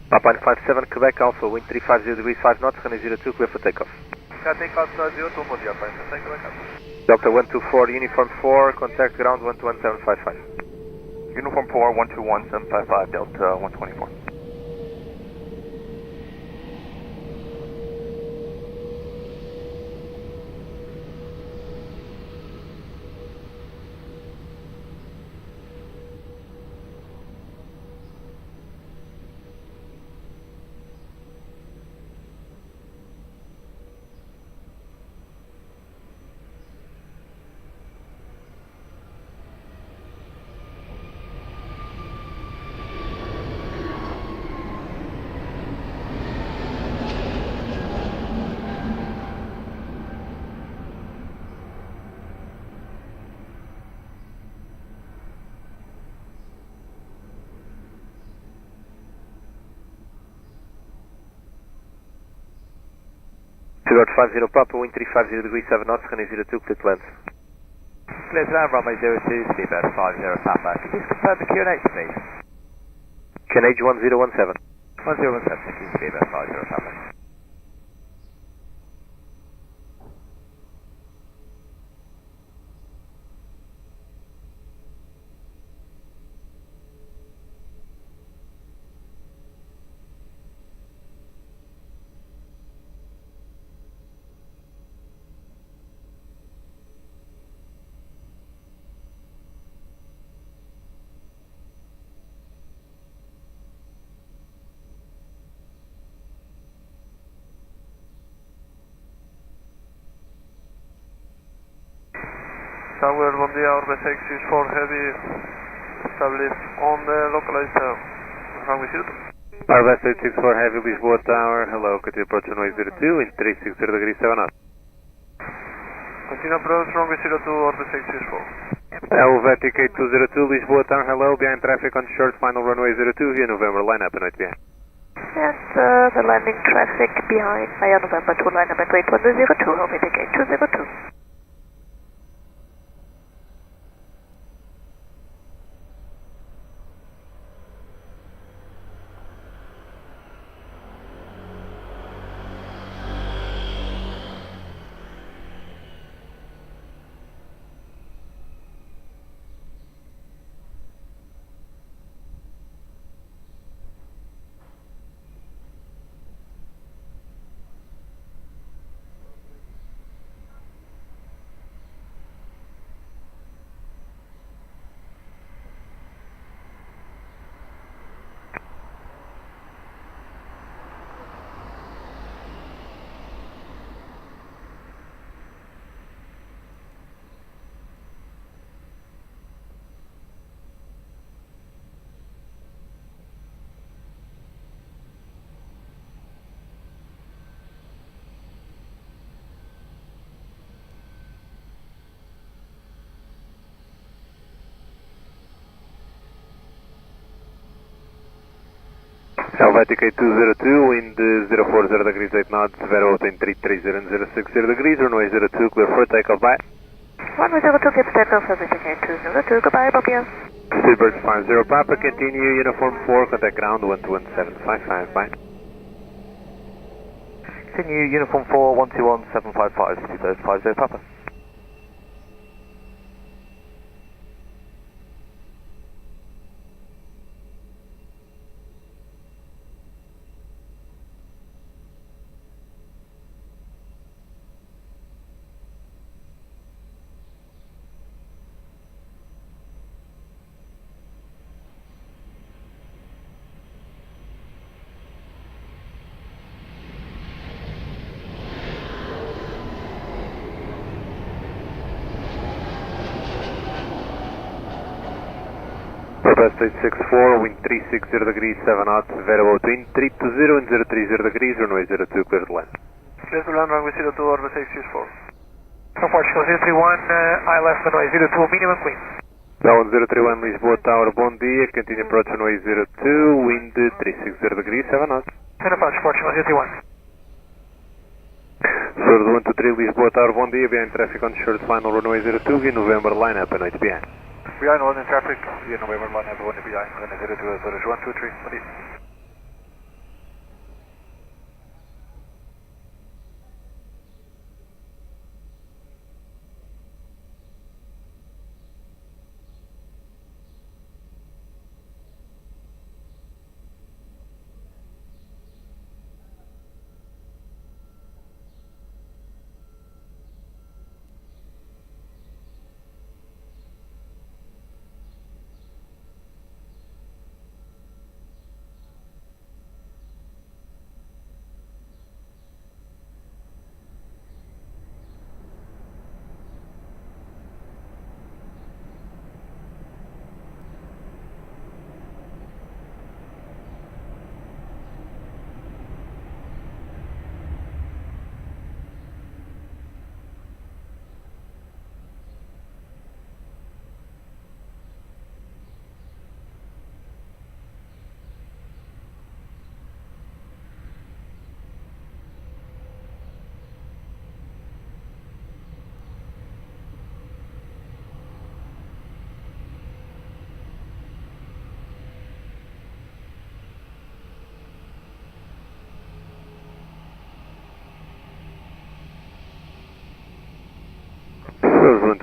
Papa 57 Quebec Alpha, wind 350 degrees 5 knots, runway 02, clear for takeoff. Can take off 02, bom dia, pai. Thank you, Delta 124, Uniform 4, contact ground 121755. Uniform 4, 121755, Delta 124. Figure 50 Papa, wind 350 degrees 7 knots, runway 02, clear to land. Clear to land, runway 02, speedbird 50 Papa. Could you just confirm the QNH, please? QNH 1017. 1017, thank you, speedbird 50 Papa. Tower, bom dia, Orbe 664 Heavy, established on the localized runway 02. Airbus 864 Heavy, Lisboa Tower, hello, continue approach runway 02, wind 360 degrees 7 knots. Continue approach runway 02, Orbe 664. Helvetic 8202, Lisboa Tower, hello, behind traffic on short final runway 02, via November, line up and wait behind. Yes, the landing traffic behind via November 2, line up at gate 1002, Helvetic 8202. Helvetic 8202, wind 040 degrees 8 knots, Vero in 330 and 060 degrees, runway 02, clear for takeoff, bye. Runway 02, get takeoff, Helvetic 8202, goodbye, Bobia. Speedbird 50 Papa, continue, Uniform 4, contact ground 121755, bye. Continue, Uniform 4, 121755, speedbird 50 Papa. Airbus 864, wind 360 degrees 7 knots, Vero wind 320 and 030 degrees, runway 02, clear to land. Clear to land, runway 02, Orbe 664. Portugal 031, I left runway 02, minimum clean. Down 031, Lisboa Tower, bom dia, continue approach runway 02, wind 360 degrees 7 knots. Turn approach, Portugal 031. Sword 123, Lisboa Tower, bom dia, behind traffic on short final runway 02, via November, line up and wait behind. Behind London traffic, via November line up, 1 behind, runway 02, 123, bom dia.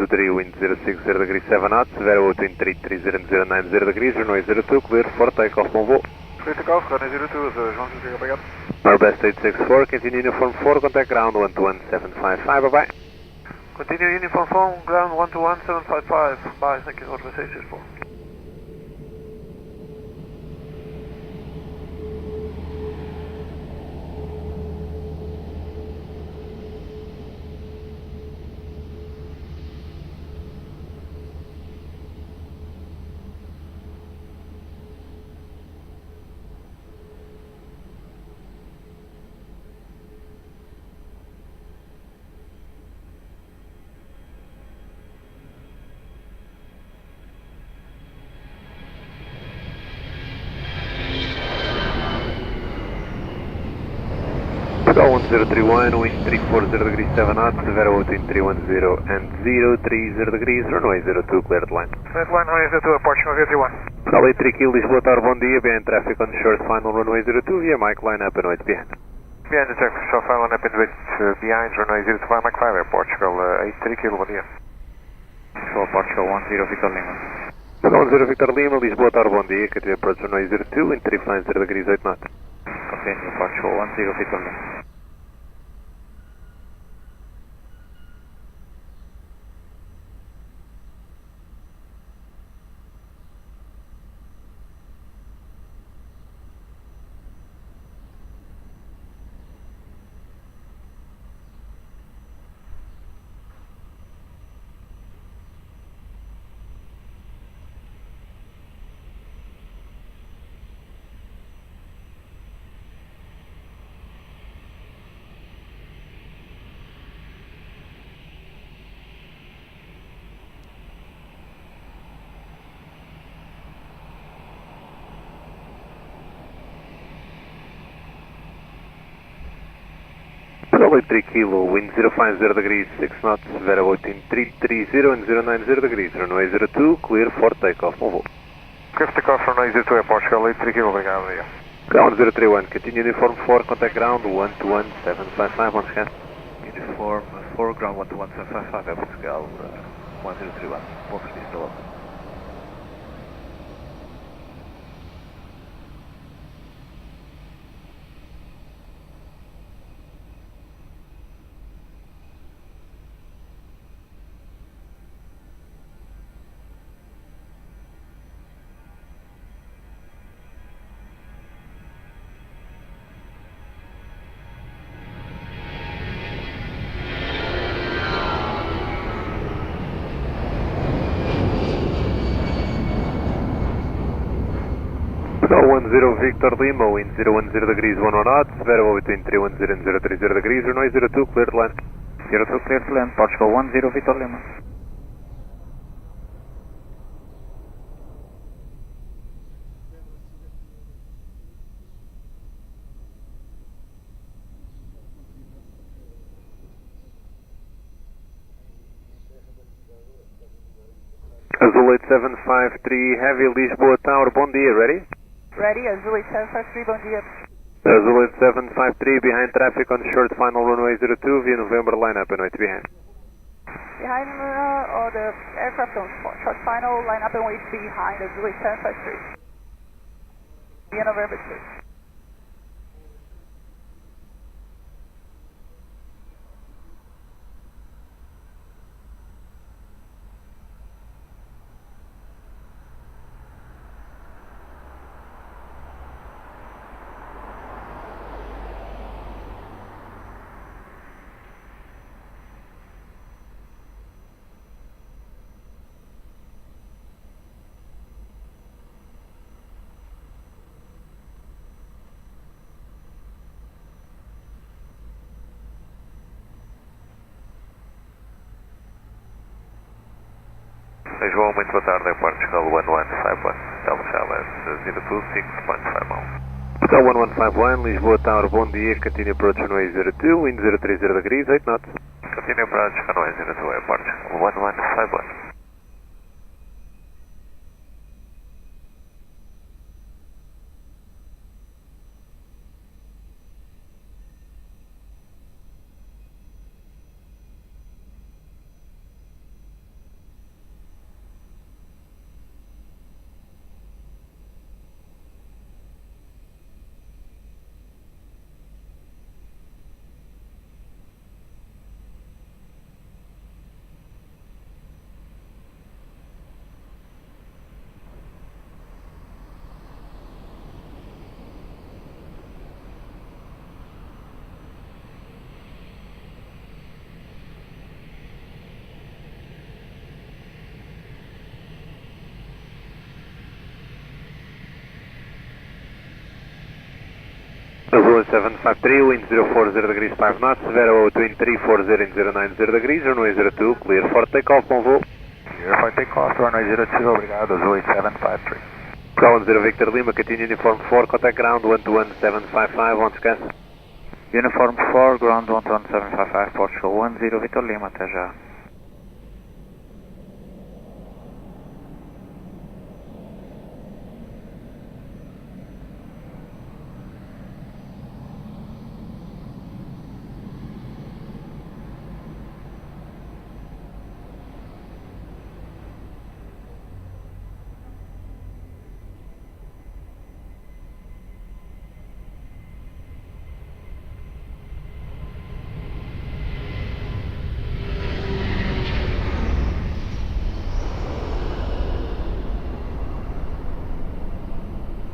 123, wind 060 degrees 7 knots, variable between 330 and 090 degrees, runway 02, clear for takeoff, bom voo. Clear takeoff, runway 02, João 23, obrigado. Airbus 864, continue uniform 4, contact ground 121755, bye bye. Continue uniform 4, ground 121755, bye, thank you, Airburst 864. Go 1031, wind 340 degrees 7 knots, variable between 310 and 030 degrees, runway 02, cleared line. Cleared line, runway 02, approach runway 31. Golly 3 kilo, Lisboa Tower, bom dia, behind traffic on short final runway 02, via Mike line up and wait behind. Behind the traffic, short final line up and wait behind runway 02, Mike 5, Air Portugal, 83 kilo, bom dia. Short Portugal 10 Victor Lima. Go 10 Victor Lima, Lisboa Tower, bom dia, continue approach runway 02, wind 350 degrees 8 knots. Continue Portugal 10 Victor Lima. Golly 3 kilo, wind 050 degrees 6 knots, variable between 330 and 090 degrees, runway 02, clear for takeoff, bom voo. Clear for takeoff, runway 02, Air Portugal, 83 kilo, obrigado, bom dia. Ground 031, continue uniform 4, contact ground 121755, once again. Uniform 4, ground 121755, Air Portugal 1031, Porto Lisboa. Go 10 Victor Lima, wind 010 degrees 11 knots, variable between 310 and 030 degrees, runway 02, cleared land. 02 cleared land, Portugal 10 Victor Lima. Azul 8753, heavy Lisboa Tower, bom dia, ready? Ready, Azul 8753, bom dia. Azul 8753, behind traffic on short final runway 02, via November line up and wait behind. Behind all the aircraft on short final, line up and wait behind Azul 8753. Via November 2. João, muito boa tarde, Aeroporto, Portugal 1151, Delgado, 026.5 Go 1151, Lisboa Tower, bom dia, continue approach runway 02, wind 030 degrees, 8 knots. Continue approach runway 02, Aeroporto, 1151. Lisboa 753, wind 040 degrees 5 knots, Vero between 340 and 090 degrees, runway 02, clear for takeoff, bom voo. Clear for takeoff, runway 02, obrigado, Zoe 753. Ground 0 Victor Lima, continue uniform 4, contact ground 121.755, on scan. Uniform 4, ground 11755, Portugal 10 Victor Lima, até já.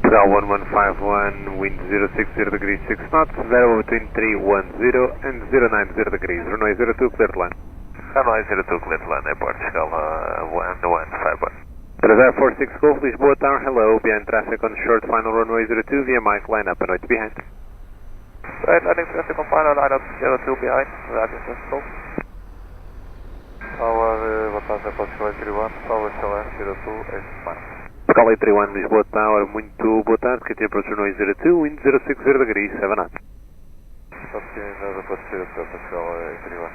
Portugal 1151, wind 060 degrees 6 knots, Vero between 310 and 090 degrees, runway 02, clear to land. Runway 02, clear to land, Portugal 1151. Desire 46 Golf, Lisboa Tower, hello, behind traffic on short final runway 02 via Mike, line up and right behind. Right, landing traffic on final, line up 02 behind, right in Golf. Tower, boa tarde, Portugal 31, Tower Seller 02, 85. Portugal 31, Lisboa Tower, muito boa tarde, que tem approach runway 02, wind 060 degrees, 7 knots. Portugal 31.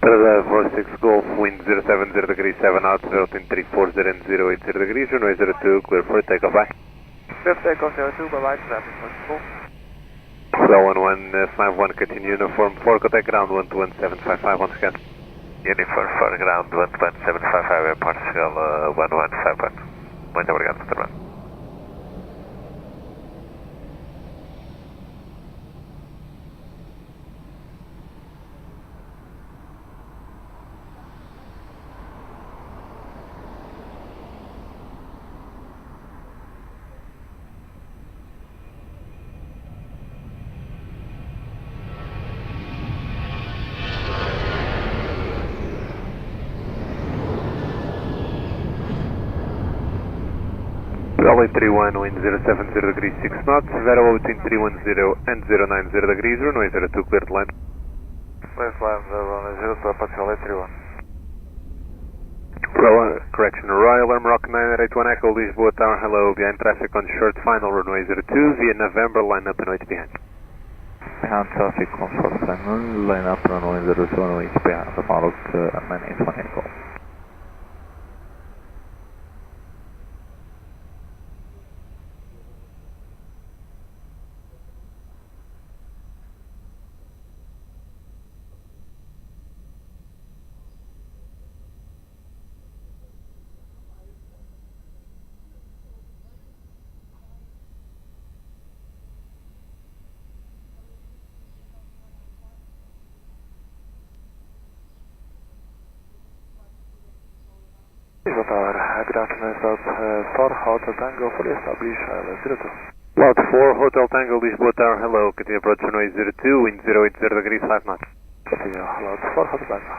Desire 46 Golf, wind 070 degrees 7 knots, between 340 and 080 degrees, runway 02, clear for takeoff, bye. Clear for takeoff 02, bye-bye, traffic Portugal. Portugal 1151, continue uniform 4, contact ground 121.755, on scan. Uniform 4, ground 11755, Portugal 1151. Muito obrigado por trabalhar. Portugal 31, wind 070 degrees 6 knots, Vero between 310 and 090 degrees, runway 02, clear to land. Clear to land, runway 02, Portugal 31. Correction, Royal Air Morocco 981 Echo, Lisboa Tower, hello, behind traffic on short final runway 02 via November, line up and wait behind. Behind traffic on short final, line up runway 02 and wait behind the Maroc 981 Echo. Lisboa Tower, good afternoon, South 4, Hotel Tango, fully established, 02. Loud 4, Hotel Tango, Lisboa Tower, hello, continue approach runway 02, wind 080 degrees 5 knots. Continue, Loud 4, Hotel Tango.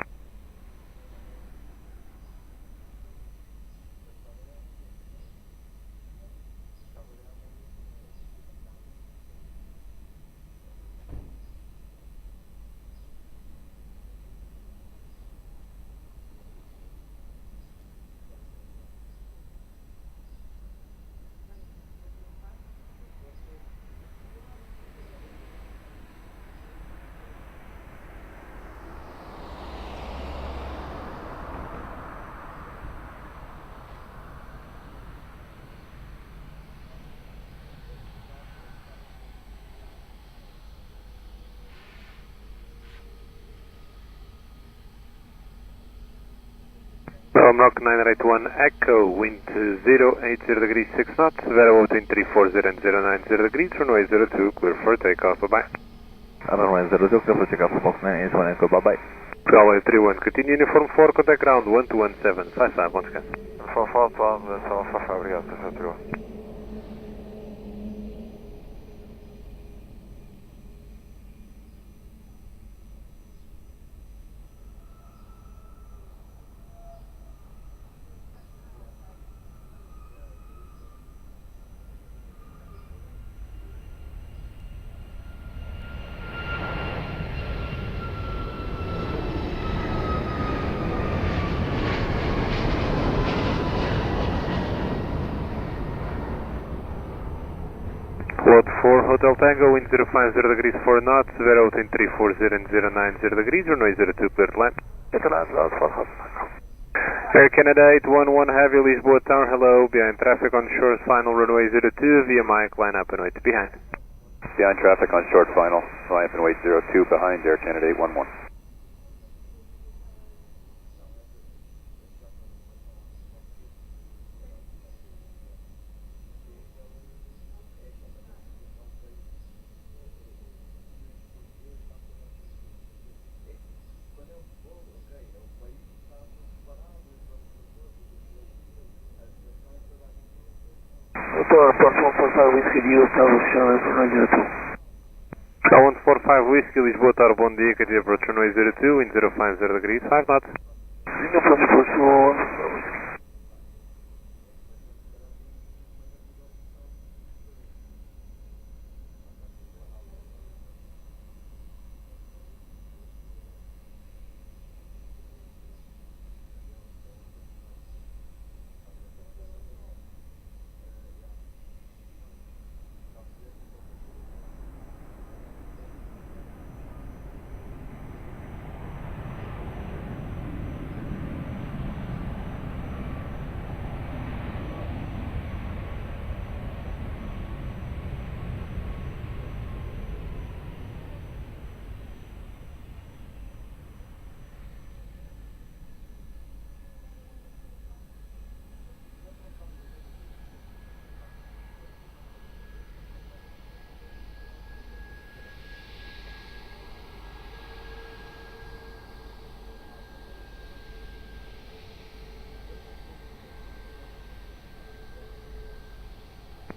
Rock 981 Echo, wind 080 degrees 6 knots, Vero between 340 and 090 degrees, runway 02, clear for takeoff, bye-bye. Runway 02, clear for takeoff, Fox 981 Echo, bye-bye. Runway 31, continue uniform 4, contact ground 121755, once again. 4-4, obrigado, 31. Quad 4 Hotel Tango, wind 050 degrees 4 knots, Vero between 340 and 090 degrees, runway 02, clear to land. Clear to land, loud 4 Hotel Tango. Air Canada 811 Heavy, Lisboa Tower, hello, behind traffic on shore, final runway 02, via mic, line up and wait behind. Behind traffic on short final, line up and wait 02, behind Air Canada 811. Aeroporto 145 Whiskey, Direto, Aviation, 145 Whiskey, Lisboa Tower, bom dia, que approach runway 02, wind 050 degrees, 5 knots.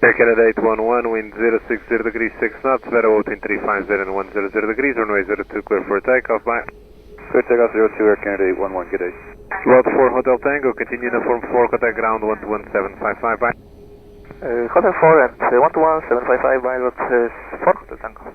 Air Canada 811, wind 060 degrees 6 knots, Vero between 350 and 100 degrees, runway 02, clear for takeoff, bye. Clear takeoff 02, Air Canada 811, good day. Load 4 Hotel Tango, continue uniform 4, contact ground 121755, bye. Hotel 4 and 121-755 by lot 4 Hotel Tango.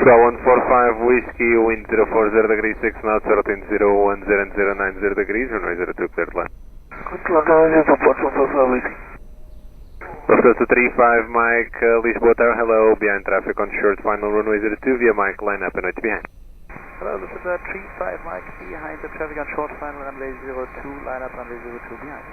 So 145 Whiskey, wind 040 degrees 6 knots, routine 010 and 090 degrees, runway 02, clear to land. Aeroporto 145 Whiskey. Lufthansa 35 Mike, Lisboa Tower, hello, behind traffic on short, final runway 02, via Mike, line up and wait behind. Hello, this is 35 Mike, behind the traffic on short final runway 02, line up runway 02 behind.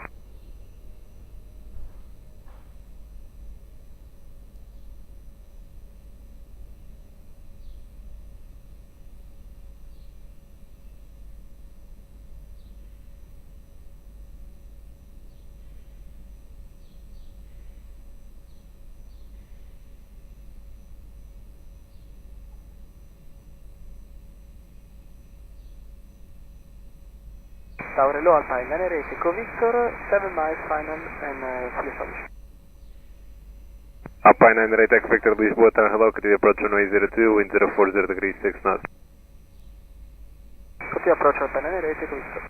Taurelo Alpine, Lanere, Echo Victor, 7 miles final and fully established. Alpine 98 Echo Victor Lisboa, tower hello, continue approach runway 02, wind 040 degrees 6 knots. Copy approach Alpine 98 Echo Victor.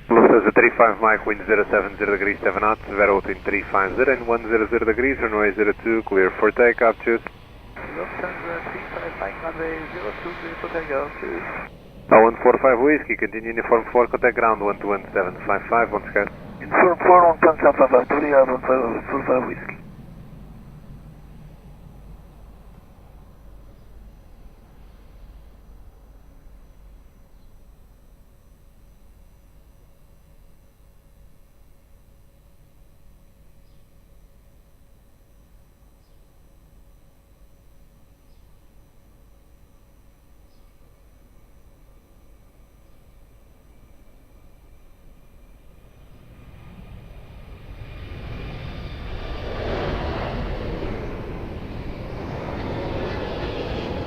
Lufthansa 35 Mike, wind 070 degrees 7 knots, Vero between 350 and 100 degrees, runway 02, clear for takeoff, choose. Lufthansa 35 Mike, runway 02, clear for takeoff, choose. 145 Whiskey, continue uniform 4, contact ground 121.755, once again. Uniform 4, 1.755, obrigado, 145 Whiskey.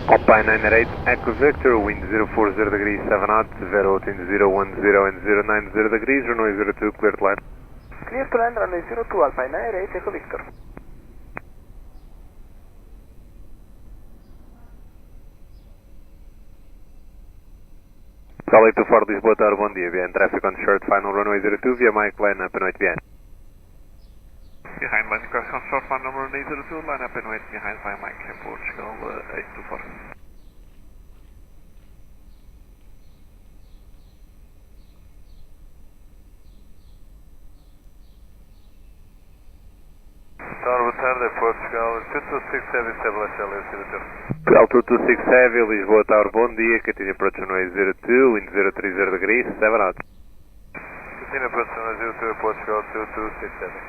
Alpine 98 Echo Victor, wind 040 degrees 7 knots, Vero between 010 and 090 degrees, runway 02, clear to land. Clear to land, runway 02, Alpine 98 Echo Victor. Charlie 24 Lisboa, tower, bom dia, behind traffic on short final runway 02, via Mike, line up and wait behind. Behind line crash on short final runway 02, line up and wait behind via Mike, Portugal 824. Tower Tarde, Portugal 226 Heavy, stabilize LS02. Cal 226 Heavy, Lisboa, tower, bom dia, continue approach runway 02, wind 030 degrees, 7 knots. Continue approach runway 02, Portugal 226 Heavy.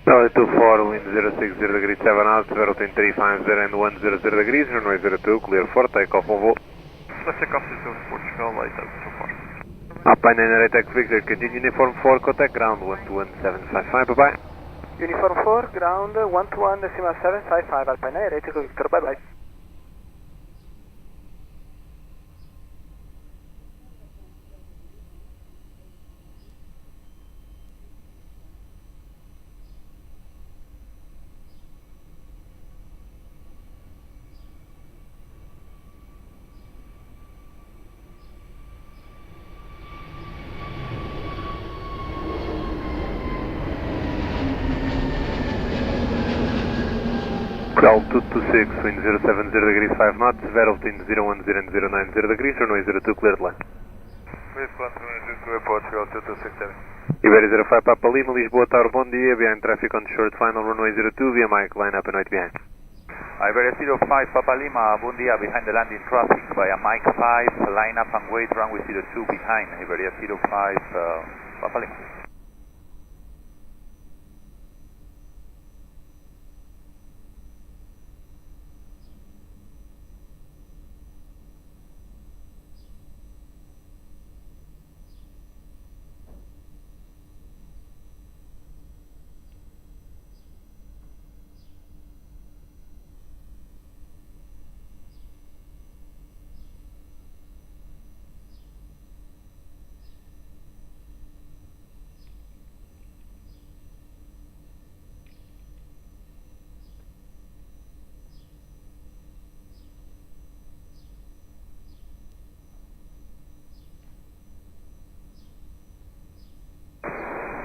Charlie 24, wind 060 degrees 7 knots, Vero between 350 and 100 degrees, runway 02, clear for takeoff on board. Let's take off to Portugal 824. Alpine 98 Echo Victor, continue uniform 4, contact ground 121.755, bye-bye. Uniform 4, ground 121.755, Alpine 98 Echo Victor, bye-bye. Cal 226, wind 070 degrees 5 knots, Vero between 010 and 090 degrees, runway 02, clear to land. Please continue to Portugal 226 Heavy. Iberia 05 Papa Lima, Lisboa, tower, bom dia, behind traffic on short final runway 02, via Mike, line up and wait behind. Iberia 05 Papa Lima, bom dia, behind the landing traffic via Mike 5, line up and wait, runway 02 behind, Iberia 05 Papa Lima.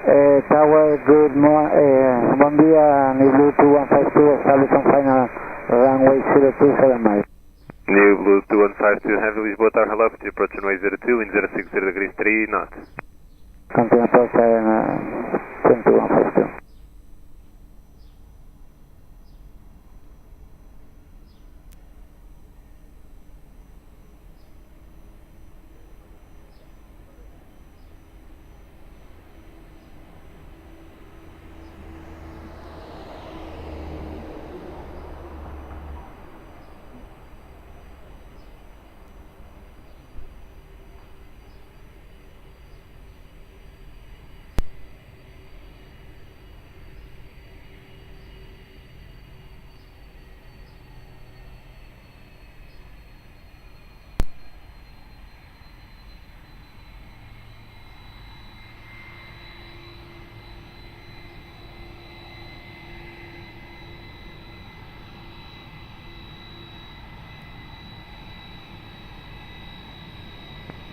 Tower, good morning. Bom dia, New Blue 2152, establishing final runway 027 miles. New Blue 2152, Heavy Lisboa Tower, hello, to approach runway 02 in 060 degrees 3 knots. Continue approach 2152.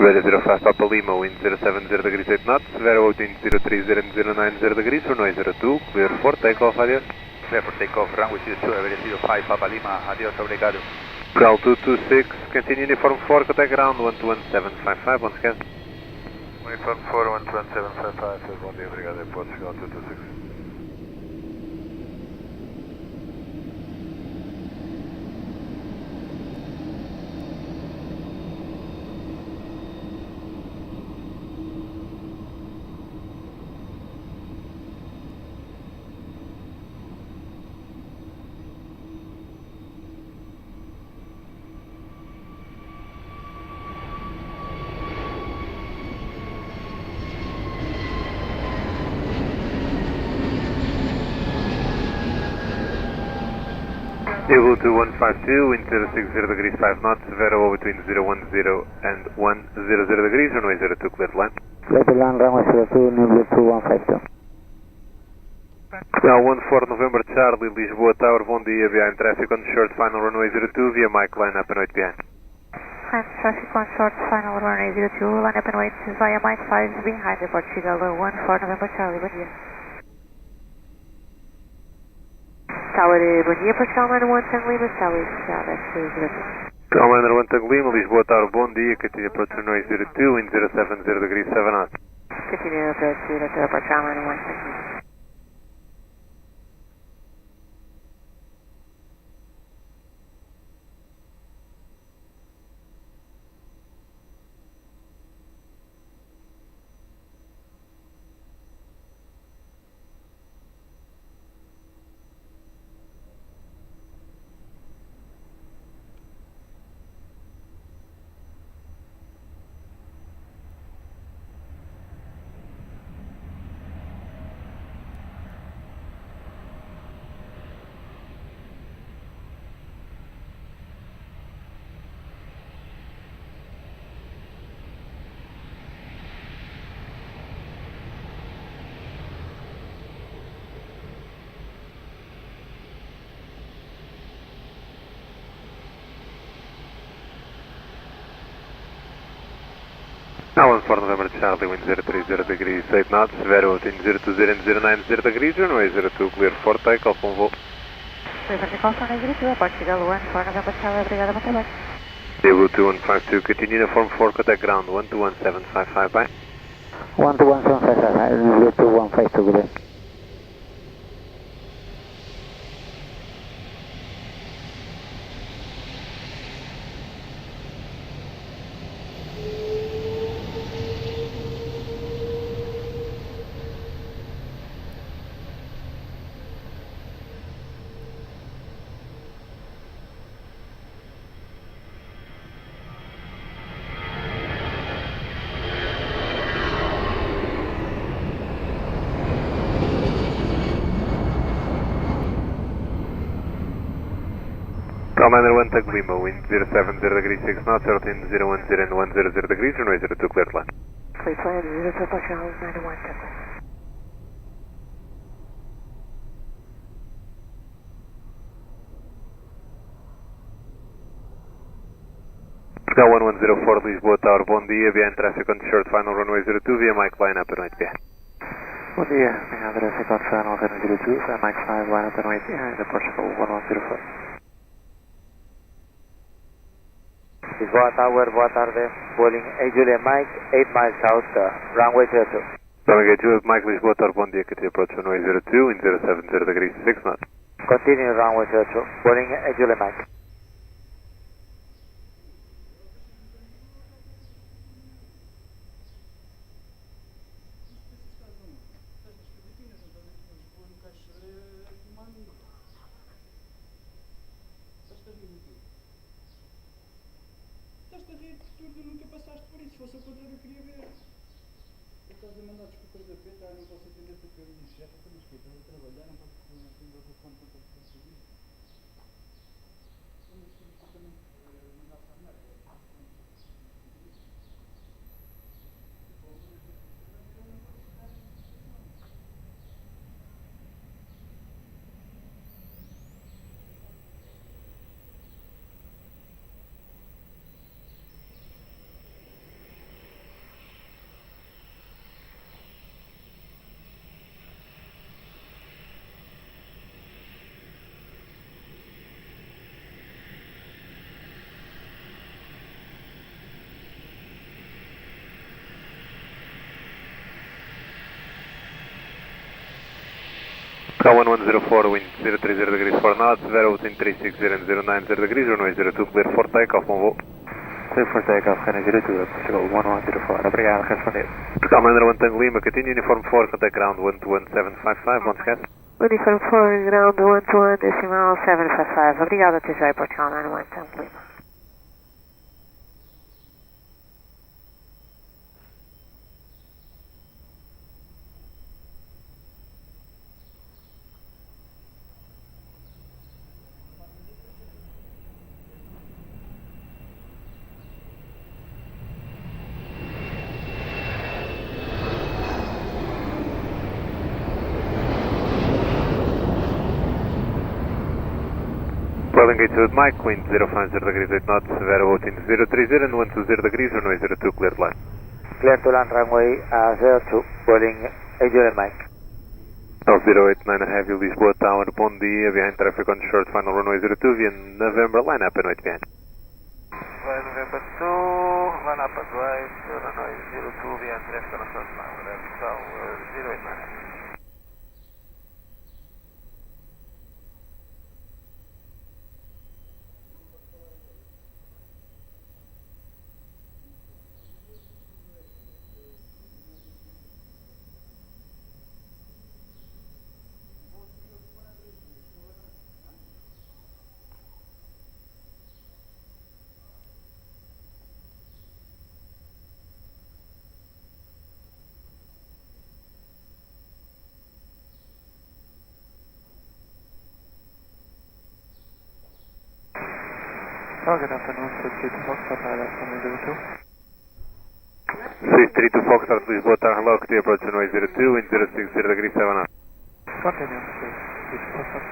Ready 05 Papa Lima, wind 070 degrees 8 knots, Vero wind 030 and 090 degrees, runway 02, clear for takeoff, adios. Clear for takeoff, runway 02, Aviation 05 Papa Lima, adios, obrigado. Cal 226, continue uniform 4, contact ground 121755, once again. Uniform 4, 121755, bom dia, obrigado, Aeroporto, Cal 226. Eagle 2152, wind 060 degrees 5 knots, Vero between 010 and 100 degrees, runway 02, clear to land. Clear to land, runway 02, New Blue 2152. Now 14 November Charlie, Lisboa Tower, bom dia, behind traffic on short final runway 02, via mic line up and wait behind. Behind traffic on short final runway 02, line up and wait via mic 5 behind the Portugal 14 November Charlie, bom dia. Tower, bom dia, Portugal 110 Lima, Charlie, deste 02. Commander 110 Lima, Lisboa Tower, bom dia, continue approach runway 02 in 070 degrees 7 knots. Continue approach 02, Portugal 110 Lima. Now 14 November Charlie, wind 030 degrees 8 knots, Vero between 020 and 090 degrees, runway 02, clear for takeoff, on hold. Clear for takeoff, runway 02, Portugal 14 November Charlie, obrigado, bom trabalho. Eagle 2152, continue uniform 4, contact ground 121755, bye. 121755, New Blue 2152, good day. Commander 110 Lima, wind 070 degrees 6 knots, 010 and 100 degrees, runway 02, clear to land. Clear to land, 02, Portugal 91, Portugal 1104, Lisboa Tower, bom dia, behind traffic on short final runway 02, via mic line up and wait behind. Bom dia, minha adresse é Final 702, Mike 5, line up and wait behind the Portugal 1104. Lisboa Tower, boa tarde. Boeing A Julia Mike, 8 miles south, runway 02. Runway 2, Mike Lisboa Tower, bom dia, que te approach runway 02 in 070 degrees 6 knots. Continue runway 02, Boeing A Julia Mike. Estás a rir porque tu nunca passaste por isso, se fosse o contrário eu queria ver. Estás a mandar desculpas da peta, não posso atender porque eu disse, chefe, mas que estás a trabalhar, não posso atender o telefone quando estás a fazer isso. Mas tu também mandar para a merda. K1104, wind 030 degrees 4 knots, Vero 3660 and 090 degrees, runway 02, clear for takeoff, bom voo. Clear for takeoff, Canal 02, Portugal 1104. Obrigado, respondido. Commander 1 Tango Lima, continue uniform 4, contact ground 121755, once again. Uniform 4, ground 121, decimal 755. Obrigado, TJ, Portugal 91, Tango Lima. Rolling gate with Mike, wind 050 degrees 8 knots, Vero 030 and 120 degrees, runway 02, cleared line. Clear to land runway 02, Boeing A Julia Mike. 089 Heavy Lisboa Tower, bom dia, behind traffic on short final runway 02, via November, line up and wait behind. Vai November 2, line up and wait, runway 02, via traffic on short final, Atenção, 089. Oh, good afternoon, Street to Foxtrot, Canal 02. 632 Foxtrot Lisboa Tower, hello, to approach runway 02, wind 060 degrees 7 knots. Continue, Street to Foxtrot.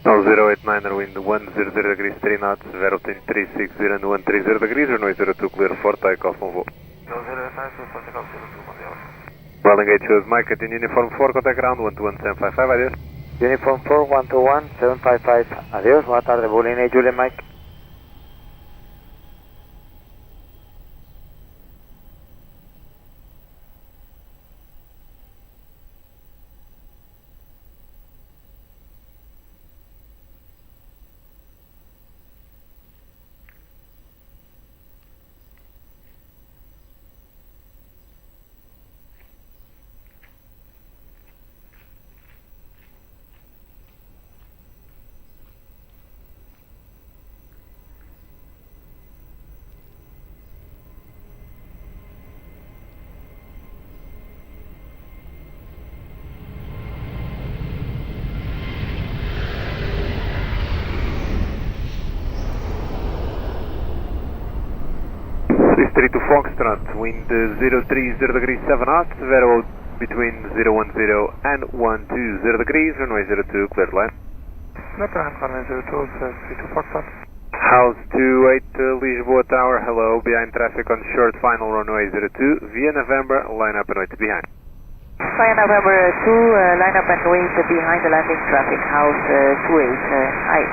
No 089 wind 100 degrees 3 knots, Vero 360 and 130 degrees, runway 02, clear for takeoff, bom voo. 089, for takeoff 02, bom dia. Rolling gate with Mike, continue uniform 4, contact ground 121755, adiós. Uniform 4, 121, 755. Adiós, boa tarde, Boeing A Julia Mike. Distrito Foxtrot, wind 030 degrees 7 knots, Vero between 010 and 120 degrees, runway 02, cleared line. Lebanon, runway 02, 32 Foxtrot. House 28, Lisboa Tower, hello, behind traffic on short final runway 02, via November, line up and wait behind. Via November 2, line up and wait behind the landing traffic, house 28, hi.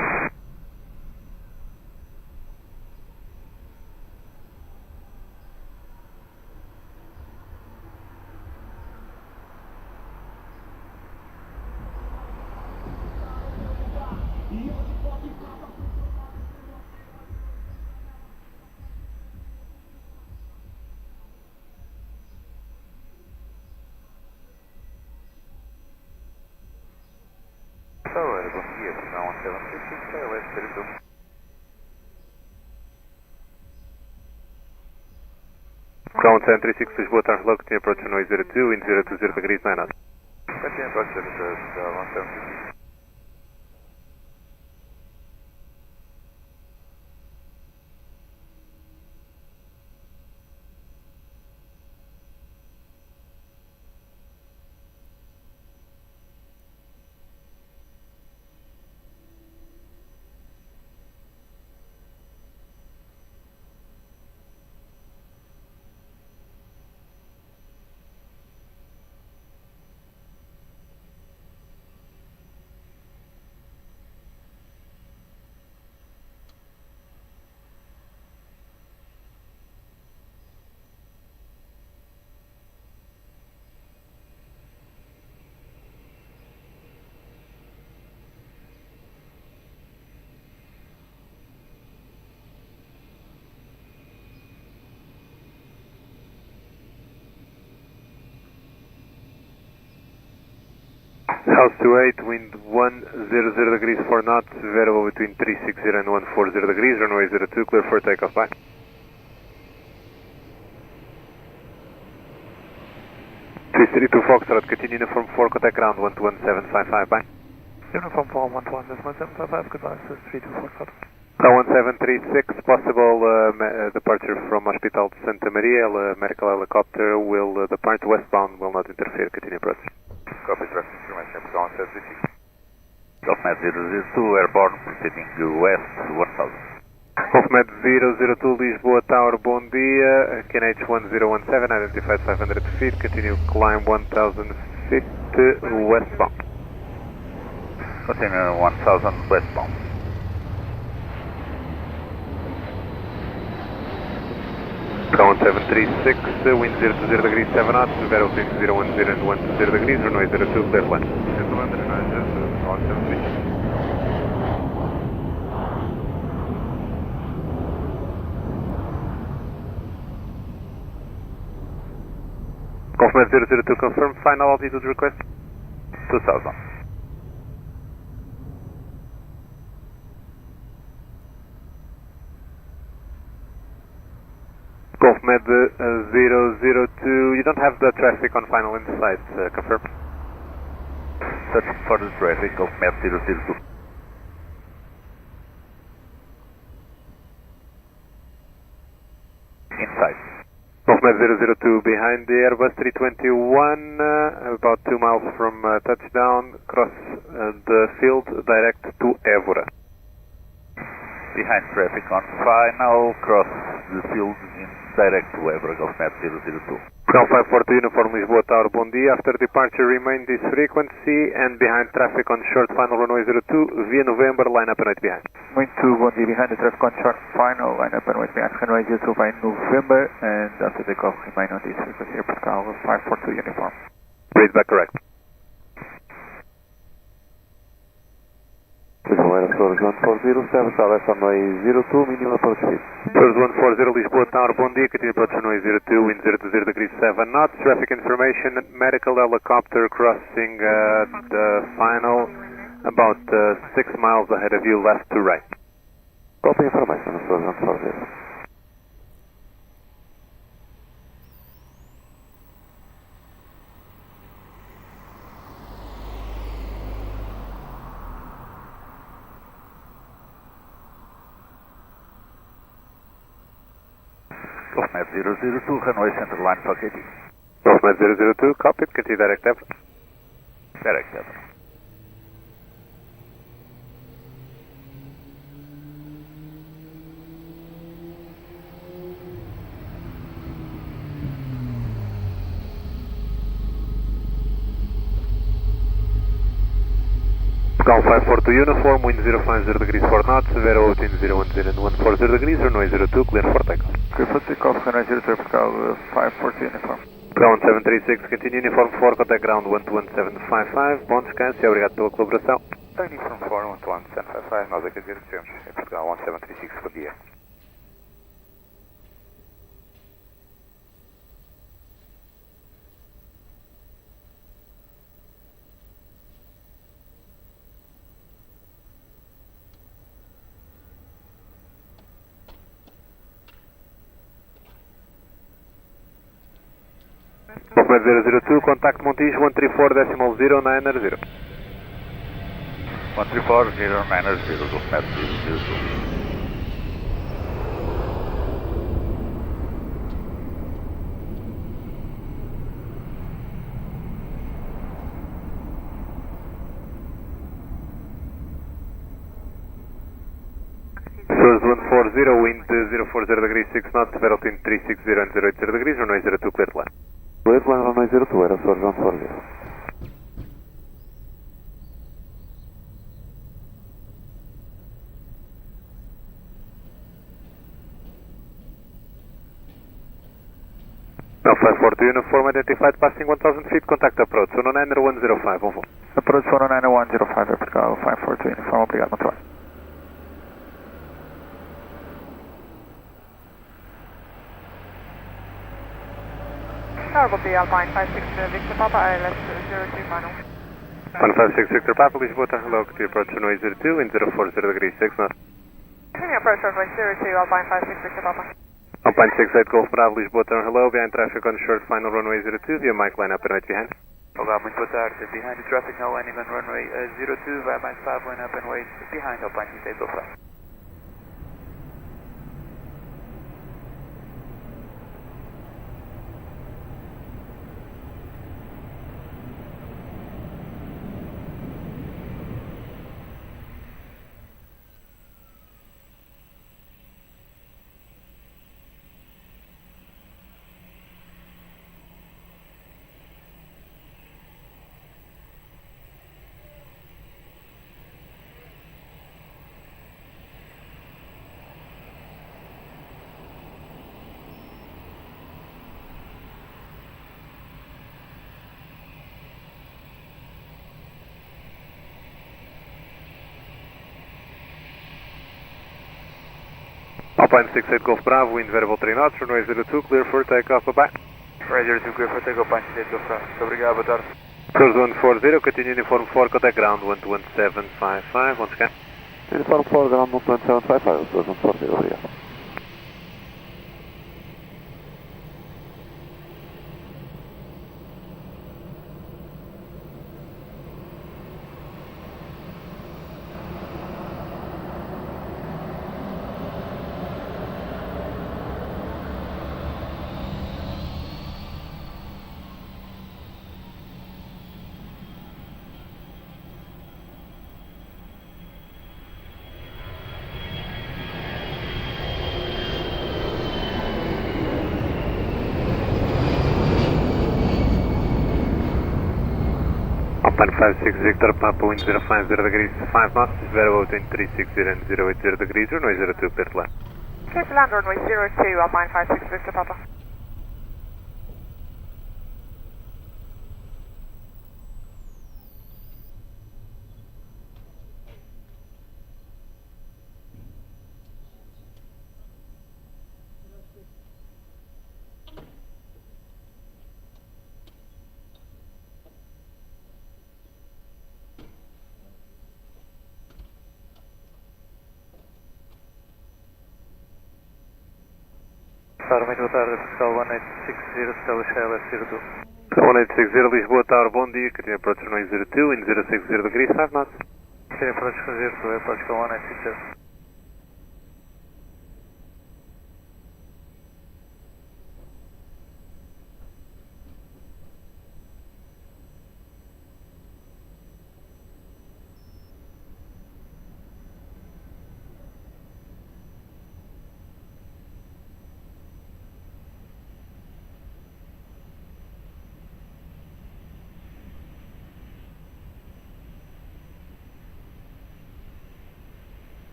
Bom dia, canal 1736, Direto. Ground 736, Lisboa Tower, hello, continue approach runway 02, wind 020 degrees 9 knots. Continue approach 1736. House 28, wind 100 degrees 4 knots, variable between 360 and 140 degrees, runway 02, clear for takeoff, bye. Distrito Foxtrot, continue uniform 4, contact ground 121.755, bye. Uniform 4, 121.755, goodbye, 32 Foxtrot. 1736, possible departure from Hospital de Santa Maria, medical helicopter will depart westbound, will not interfere, continue approach. Copy, traffic information, ground 736. Golfmed 002, airborne, proceeding west 1000. Golfmed 002, Lisboa Tower, bom dia, KNH 1017, identified 500 feet, continue climb 1000 feet westbound. Continue 1000 westbound. Ground 736, wind 020 degrees 7 knots, Vero 010 and 120 degrees, runway 02, clear line. Golfmed 002, confirm, final altitude request? 2000. Golfmed 002, you don't have the traffic on final insight, confirm. Searching for the traffic, Golfmed 002. Inside. Golfmed 002, behind the Airbus 321, about 2 miles from touchdown, cross the field, direct to Évora. Behind traffic on final, cross the field in direct to Évora, Golfmed 002. Ground 542, uniform Lisboa Tower, bom dia. After departure, remain this frequency and behind traffic on short final runway 02, via November, line up and wait behind. Wind 2, bom dia, behind the traffic on short final, line up and wait behind runway 02 by November, and after takeoff, remain on this frequency, Airport Tower 542 uniform. Read back correct. Source 140, southwest runway 02, minimum approach speed. Source 140, Lisboa Tower, bom dia, continue approach runway 02, wind 020 degrees 7 knots, traffic information, medical helicopter crossing the final, about 6 miles ahead of you, left to right. Copy information, Source 140. Golfnet 002, runway center line pocket. Golfnet 002, copy, continue direct effort. Direct effort. Golf 542 uniform, wind 050 degrees 4 knots, Vero between 010 and 140 degrees, runway 02, clear for takeoff. Clear for takeoff, runway 02, Portugal 540 uniform. Ground 736, continue uniform 4, contact ground 121755, bom descanso e obrigado pela colaboração. Uniform 4, 11755, nós é que agradecemos. Em Portugal 1736, bom dia. Golfnet 002, contact Montijo 134.090. 134.090, Golfnet 002. Source 140, wind 040 degrees 6 knots, Vero between 360 and 080 degrees, runway 02, clear to land. Clear to land, runway 02, era Source 140. Now 542 uniform identified passing 1000 feet, contact approach 109 or 105, on full. Approach 109 105, Portugal 542 uniform, obrigado, muito bem. Aeroporto Alpine 56 Victor Papa, ILS 02 final. 156 Victor Papa, Lisboa, hello, continue approach runway 02, wind 040 degrees 6 knots. Continue approach runway 02 Alpine 56 Victor Papa. Alpine 68 Golf Bravo, Lisboa, hello, behind traffic on short final runway 02, via Mike line up and right behind. Olá, muito boa tarde. Behind the traffic now landing on runway 02, via Mike 5 line up and wait behind Alpine 68 Golf Bravo. Alpine 68 Golf Bravo, wind variable 3 knots, runway 02, clear for takeoff, bye-bye. Runway 02, clear for takeoff, Alpine 68 Golf Bravo. Muito obrigado, boa tarde. Source 140, continue uniform 4, contact ground 11755, once again. Uniform 4, ground 11755, Source 140, obrigado. Alpine 56 Victor Papa, wind 050 degrees 5 knots, variable between 360 and 080 degrees, runway 02, clear to land. Clear to land runway 02 Alpine 56 Victor Papa. Muito boa tarde, Portugal 1860, establish ILS 02. 1860 Lisboa Tower, bom dia, continue approach runway 02, wind 060 degrees 5 knots. Continue approach 02, Portugal 1860.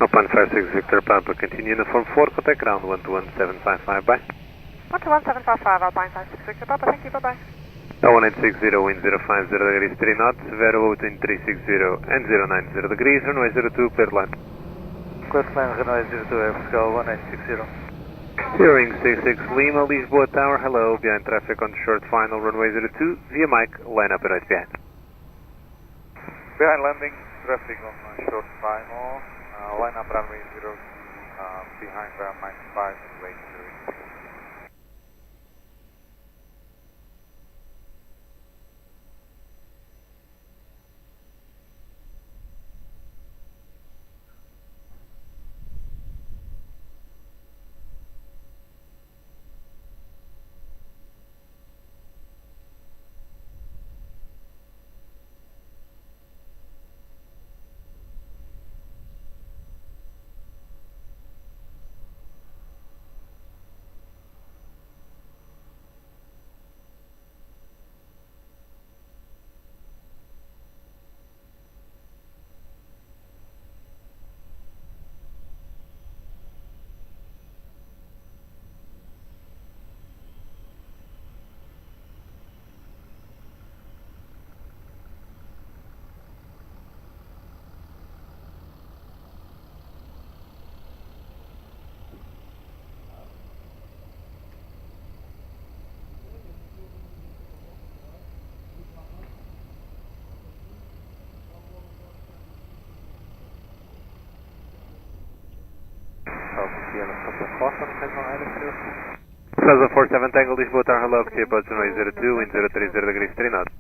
Open 56 Victor Papa, continue uniform 4, contact ground 121755, bye. 121755, Alpine 56 Victor Papa, thank you, bye-bye. 1860, wind 050 degrees 3 knots, Vero between 360 and 090 degrees, runway 02, cleared line. Clear line, runway 02, Air Pascal 1860. Hearing 66 Lima, Lisboa Tower, hello, behind traffic on short final, runway 02, via mic, line up and right behind. Behind landing, traffic on short final, line up runway 02, behind mic 5, wait 0. Plaza 47 Tango, Lisboa Tower, hello, Q approach runway 02, wind 030 degrees 3 knots.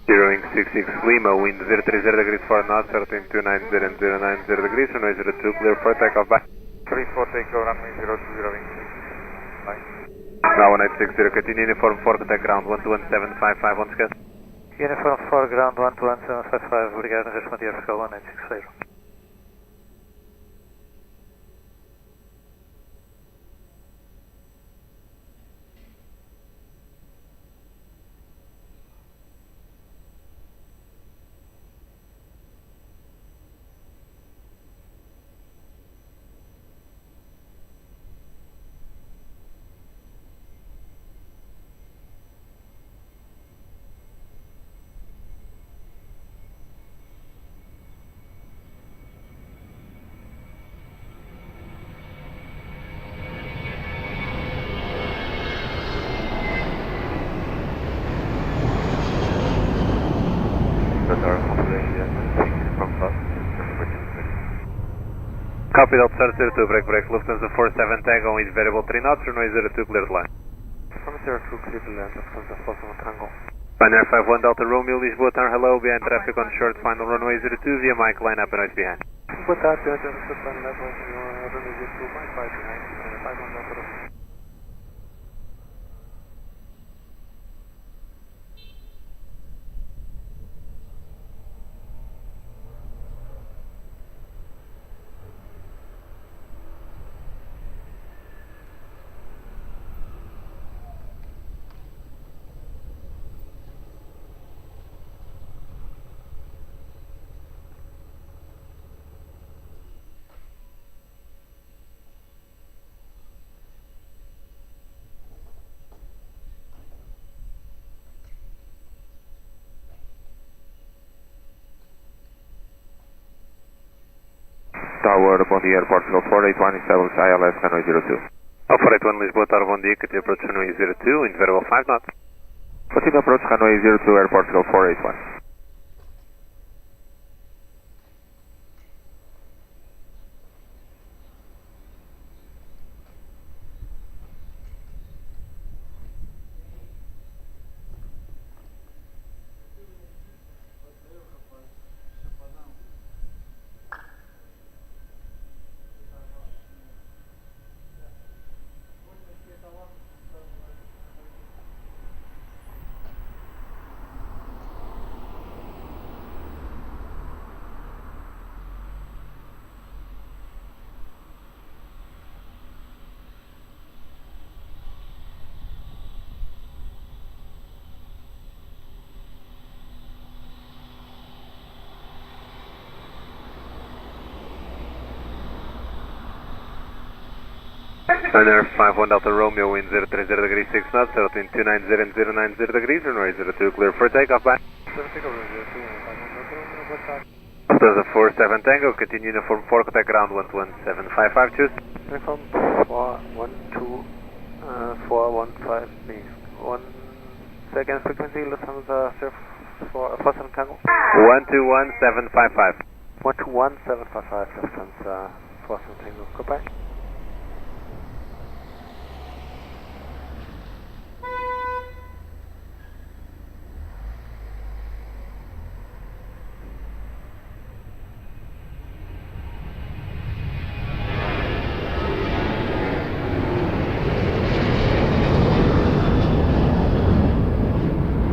Zeroing 66 Lima, wind 030 degrees 4 knots, between 290 and 090 degrees, runway 02, clear for takeoff, bye. 34 takeoff, runway 02, bye. Now 1860, continue uniform 4, contact ground 121755, on schedule. Uniform 4, ground 121755, obrigado, respondi Air Pascal 1860. Copy Delta 02, break, Lufthansa 47 Tango, wind variable 3 knots, runway 02, cleared line. From 02, cleared line, Lufthansa 47 Tango. Pioneer 51 Delta Romeo, Lisboa Tower, hello, behind traffic on short final, runway 02, via mic, line up and right behind. Boa tarde, runway 02, mic 5 behind, 51 Delta Romeo. Tower, bom dia, Aeroporto Golf 481, establish ILS runway 02. 481 Lisboa Tower, bom dia, continue approach runway 02, wind variable 5 knots. Continue approach runway 02, Aeroporto Golf 481. Runner 51 Delta Romeo, wind 030 degrees 6 knots, altitude 290 and 090 degrees, runway 02 clear for takeoff, bye. Delta 47 Tango, continue uniform 4, contact ground 11755, choose. Uniform 415, please. 1 second frequency, Lufthansa Surf for 47 Tango. 121755. 121755, Lufthansa 47 Tango, goodbye.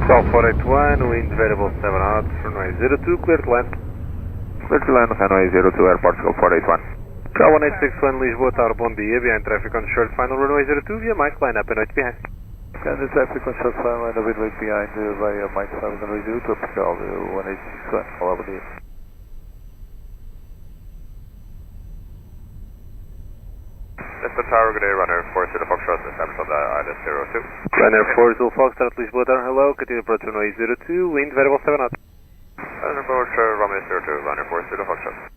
Golf 481, wind variable 7 knots, runway 02, clear to land. Clear to land, runway 02, Aeroporto Golf 481. Cal 1861 Lisboa Tower, bom dia, behind traffic on short final runway 02, via Mike, line up and right behind. Scan the traffic on short final line up and right behind via Mike 5 runway 02, Tropical 1861, all over the Lisbon Tower, good day, runner 40 Foxtrot, established on the island 02. Runner 40 Foxtrot, Lisboa Tower, hello, continue approach runway 02, wind variable 7 knots. Runner approach runway 02, runner 40 Foxtrot.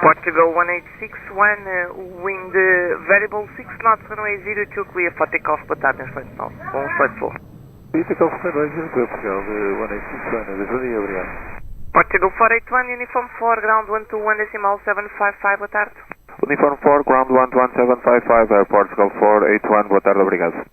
Portugal 1861, wind variable 6 knots, runway 02, clear for takeoff, boa tarde, Inspector 184. Takeoff runway 02, Portugal 1861, good day, obrigado. Portugal 481, uniform 4, ground 121, decimal 755, boa tarde. Uniform 4, ground 11755, Aeroporto Golf 481, boa tarde, obrigado.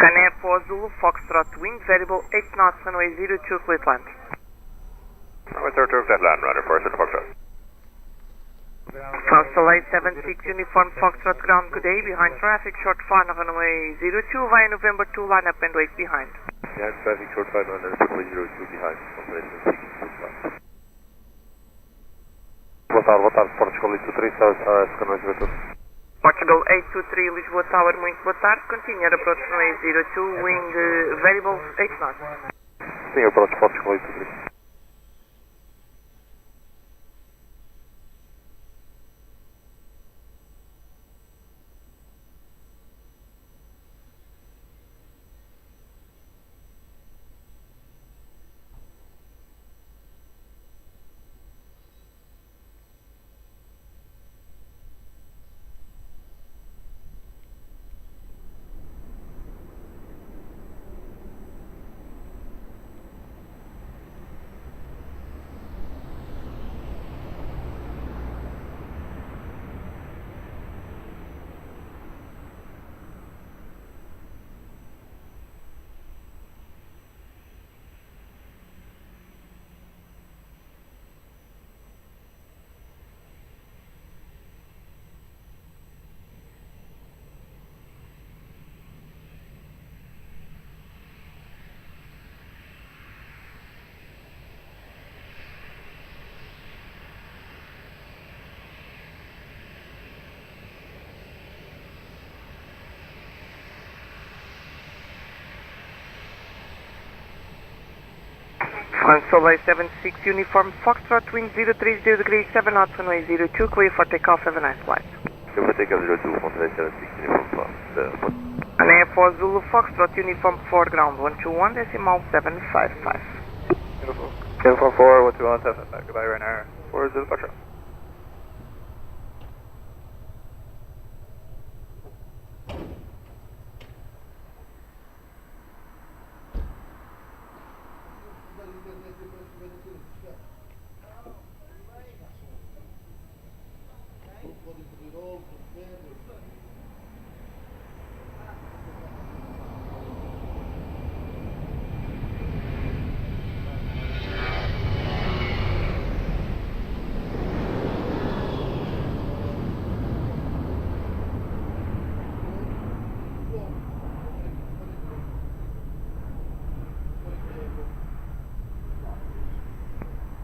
Runway 4 Zulu, Foxtrot, wind variable 8 knots, runway 02, clear to land. Runway 02, clear to land, runner 4 Foxtrot. Constellate 76 Uniform Foxtrot Ground, good day, behind traffic, short final runway 02 via November 2, line up and wait behind. Behind traffic, short final runway 02 behind, Constellation 6. Boa tarde, Portugal 823, South Canal Direto. Portugal 823, Lisboa Tower, muito boa tarde, continue approach runway 02, wind variable 8 knots. Sim, approach Portugal 823. Constellate 76 Uniform Foxtrot, wind 030 degrees 7 knots, runway 02, clear for takeoff, have a nice flight. Clear for takeoff 02, Constellate 76 Uniform Fox. And Air for Zulu Foxtrot, Uniform 4 ground, 121 decimal 755. Uniform 4, 121, 755, goodbye, Ryanair, 4 Zulu Foxtrot.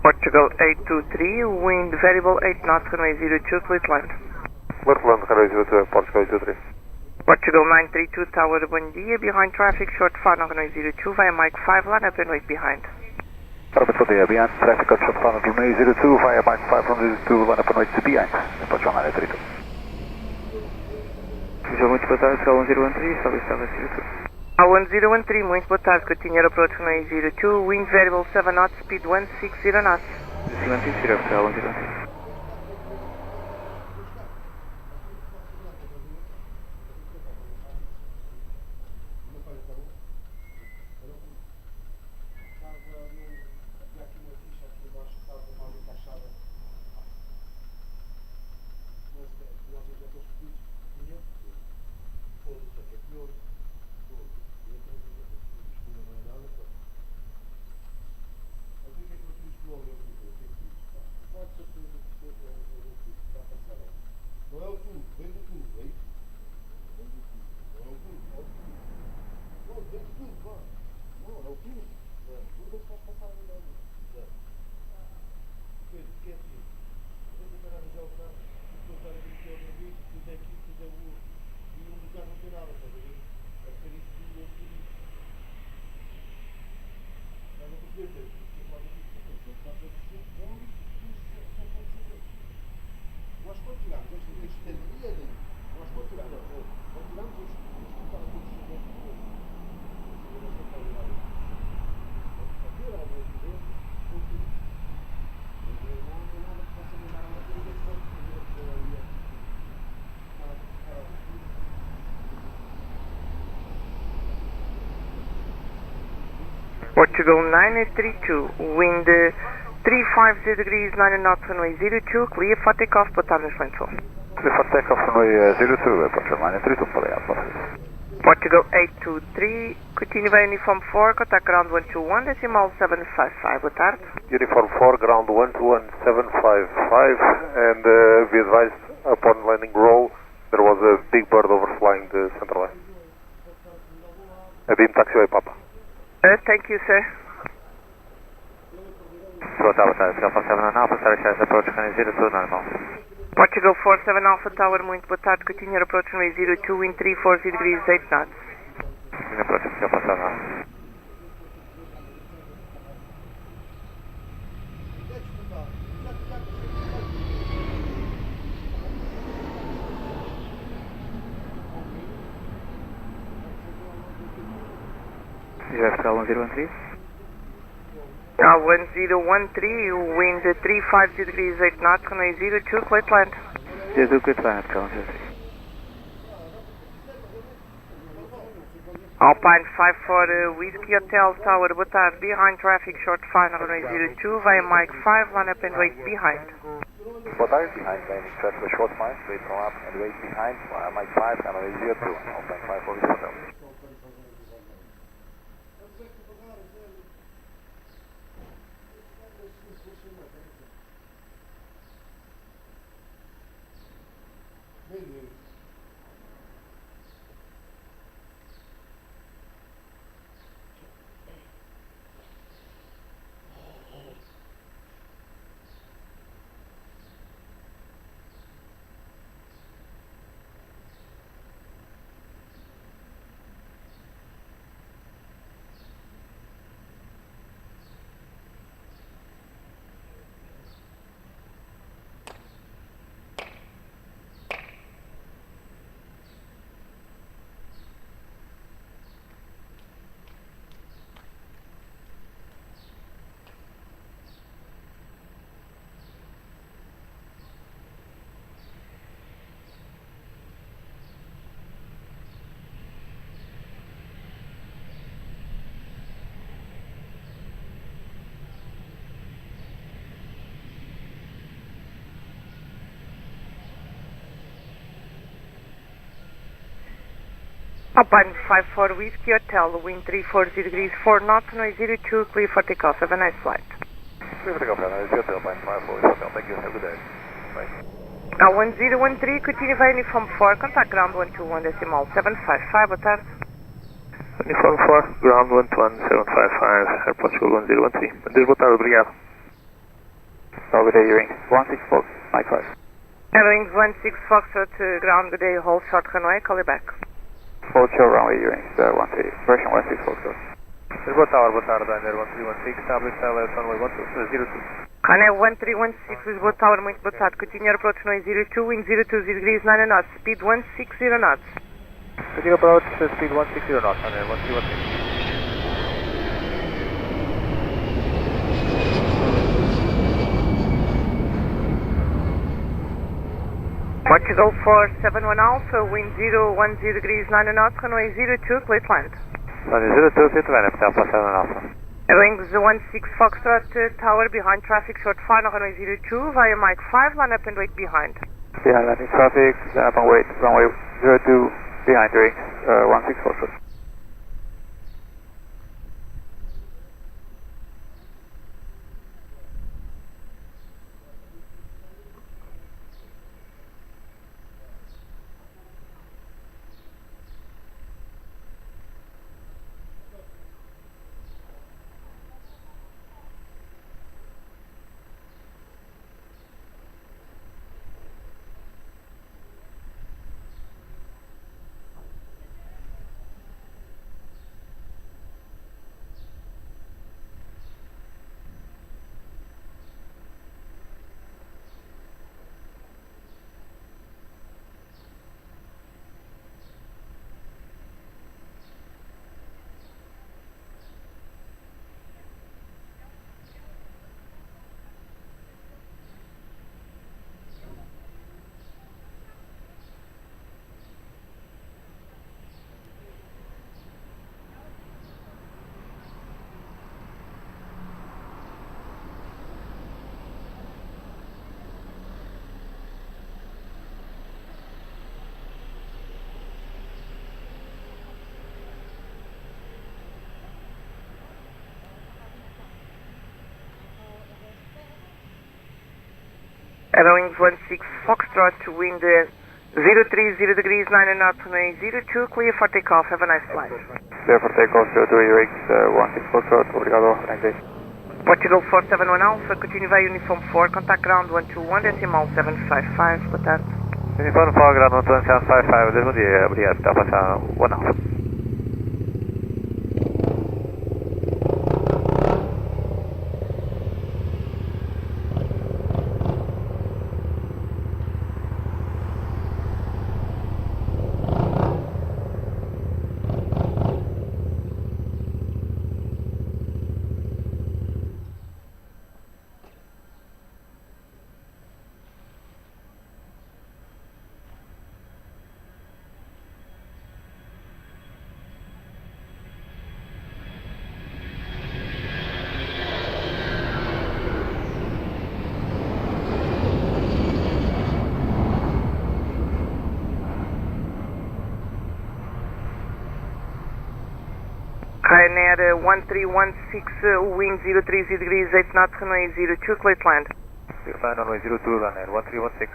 Portugal 823, wind variable 8 knots, runway 02, please land. Clear for land, runway 02, Portugal 823. Portugal 932, Tower, bom dia, behind traffic, short final, runway 02, via Mike 5, line up and wait behind. Bom dia, behind traffic, short final, runway 02, via Mike 5, runway 02, line up and wait behind. Portugal 932. Muito boa tarde, Cal 1013, salve estava 02. 1013, muito boa tarde, continue approach runway 02, wind variable 7 knots, speed 160 knots. 160, Cal 1013. Portugal 932, wind 350 degrees 9 knots, runway 02, clear for takeoff, boa tarde, Lisboa. Clear for takeoff, runway 02, Portugal 932, Portugal 823, Continue by Uniform 4, contact ground 121, decimal 755, boa tarde. Uniform 4, ground 121,755, and be advised, upon landing roll, there was a big bird overflying the center line. A beam taxiway, Papa. Thank you, sir. Boa tarde, Alpha 7 and Alpha, Starship approach runway 02, normal. Portugal 47 Alpha Tower, muito boa tarde, continue approach runway 02, wind 340 degrees, 8 knots. Continue approach Alpha 7. Vertical 1013. 1013, wind 350 degrees, 8 knots, runway 02, clear to land. 02, clear to land, Vertical 1013. Alpine 54 Whiskey Hotel Tower, boa tarde, behind traffic, short final, runway 02, via Mike 5, line up and wait behind. Boa tarde, behind landing traffic, short mile, straight from up and wait behind, Mike 5, runway 02, Alpine 54 Whiskey Hotel. Alpine 54 Whiskey Hotel, wind 340 degrees, 4 knots, runway 02, clear for takeoff. Have a nice flight. Clear for takeoff, runway 02, Alpine 54 Whiskey Hotel. Thank you, have a good day. Bye. 1013, continue via Uniform 4, contact ground 121, decimal 755, boa tarde. Uniform 4, ground 121,755, Air Portugal 1013. Adeus, boa tarde, obrigado. Good day, Earring 16 Fox, Mike 5. Airwings 16 Foxtrot, ground, good day, hold short runway, call you back. Hold short runway, Earring 13, version 16 Foxtrot. Lisboa, boa tarde, Ryanair 1316, establish LS runway 02. Ryanair 1316, Lisboa Tower, muito boa tarde, continue approach runway 02, wind 020 degrees, 9 knots, speed 160 knots. Continue approach, speed 160 knots, Ryanair 1316. Portugal 471 Alpha, wind 010 degrees, 9 knots, runway 02, clear to land. Runway 02, clear to land, Alpha 7 Alpha. Airwings 16 Foxtrot, tower, behind traffic, short final, runway 02, via Mike 5, line up and wait behind. Behind landing traffic, line up and wait, runway 02, behind Earring 16 Foxtrot. Airlines 16 Foxtrot, wind 030 degrees, 9 knots, runway 02, clear for takeoff. Have a nice flight. Clear for takeoff, 02, UX 16 Foxtrot, obrigado, have a nice day. Portugal 471 Alpha, continue via Uniform 4, contact ground 121, decimal 755, boa tarde. Uniform 4, ground 12755, bom dia, obrigado, está a passar 1 Alpha. Ryanair 1316, wind 030 degrees, 8 knots, runway 02, clear to land. Clear to land, runway 02, Ryanair 1316.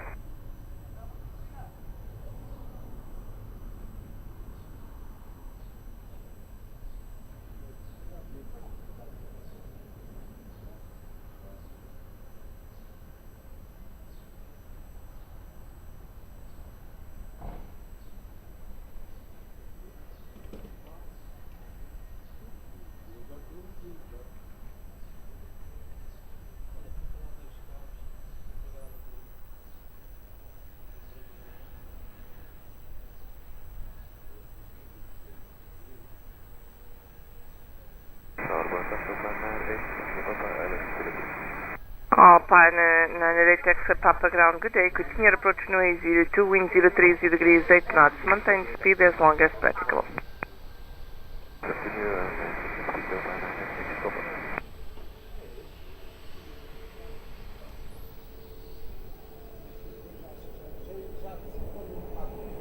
Opa, na direita Extra Papa Ground, good day, continue approach runway 02, wind 030 degrees, 8 knots, maintain speed as long as practical.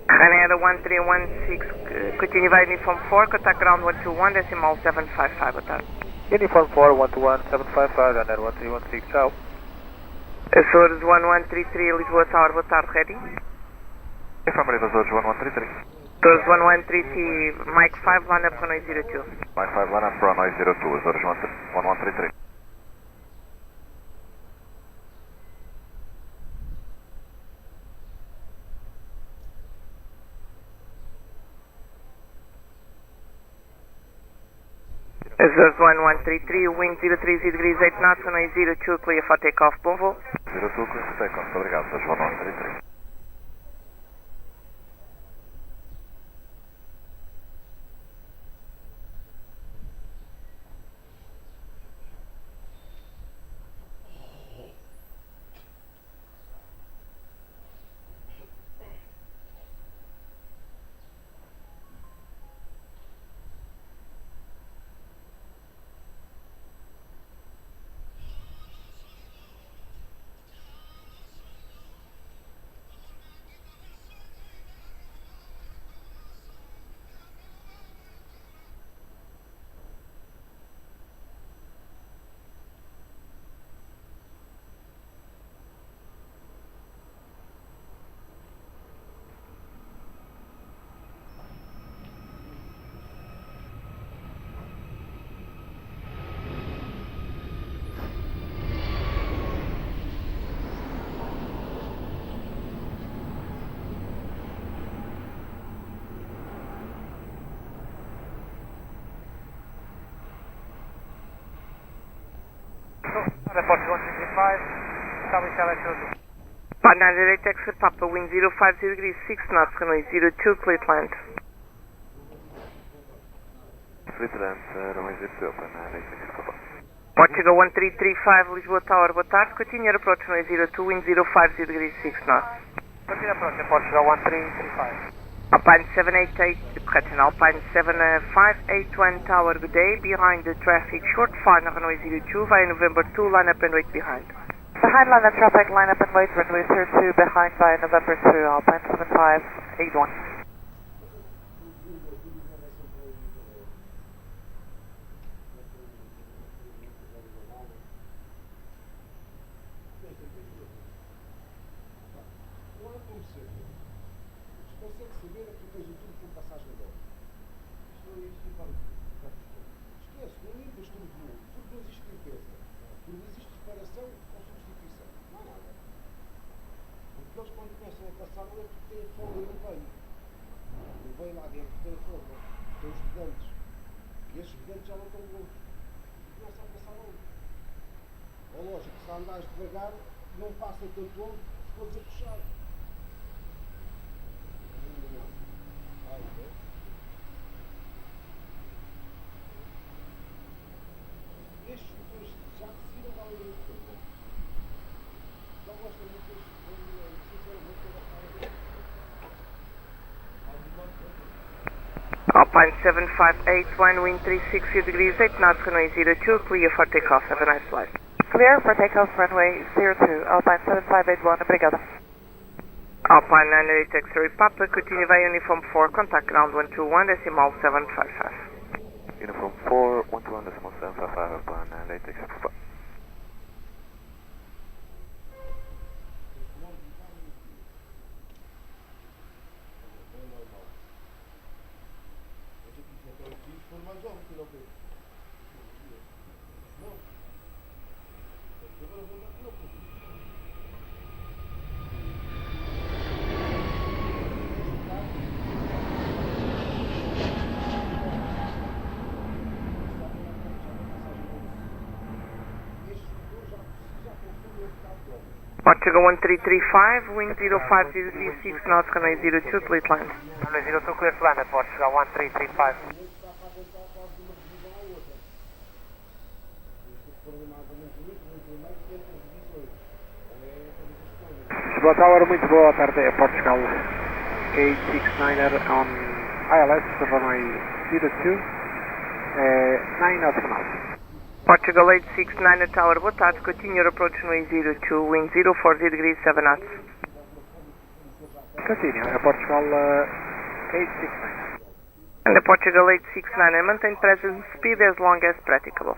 Ryanair 1316, continue via Uniform 4, contact ground 121, decimal 755, boa tarde. Uniform 4, 121, 755, Ryanair 1316, tchau. Açores 1133, Lisboa Tower, boa tarde, ready? Affirmative, Açores 1133. Açores 1133, Mike 5, line up runway 02. Mike 5, line up runway 02, Açores 1133. Açores 1133, wind 030 degrees, 8 knots, runway 02, clear for takeoff, bom voo. 02, clear for takeoff, obrigado, Açores 1133. Aeroporto 165, Charlie Charlie 02. Partner direct exit Papa, wind 050 degrees, 6 knots, runway 02, clear to land. Clear to land, runway 02, Partner direct Papa. Portugal 1335, Lisboa Tower, boa tarde, continue approach runway 02, wind 050 degrees, 6 knots. Continue approach, Portugal 1335. Alpine 788, correction, Alpine 7581 Tower, good day, behind the traffic, short final runway 02, via November 2, line up and wait behind. Behind line up traffic, line up and wait, runway 02, behind by November 2, Alpine 7581. Esquece, não limpas tudo de novo. Tudo não existe limpeza. Tudo existe reparação ou substituição. Não há nada. Porque eles quando começam a passar não é porque têm folga e não vêm. Não vêm lá dentro, têm folga. São os vedantes. E esses vedantes já não estão loucos. E começa a passar longe. É lógico, se andares devagar, não passa tanto longe se fores a puxar. Estes motores já que se viram valem muito tempo. Só gosto muito destes motores, sinceramente, eu gostava Alpine 758, wind 360 degrees, 8 knots, runway 02, clear for takeoff. Have a nice flight. Clear for takeoff, runway 02, Alpine 7581, obrigada. Alpine 98 X-ray Papa, continue via uniform 4, contact ground 121, decimal 755. Uniform 4, 121, decimal 755, upon latex. Portugal 1335, wind 050 degrees, 6 knots, runway 02, please land. Runway 02, clear to land at Portugal 1335. Lisboa Tower, muito boa tarde, é Portugal 869er on ILS, runway 02, 9 knots from out. Portugal 869 Tower, boa tarde, continue your approach runway 02, wind 040 degrees, 7 knots. Continue, é Portugal 869. And the Portugal 869, maintain present speed as long as practicable.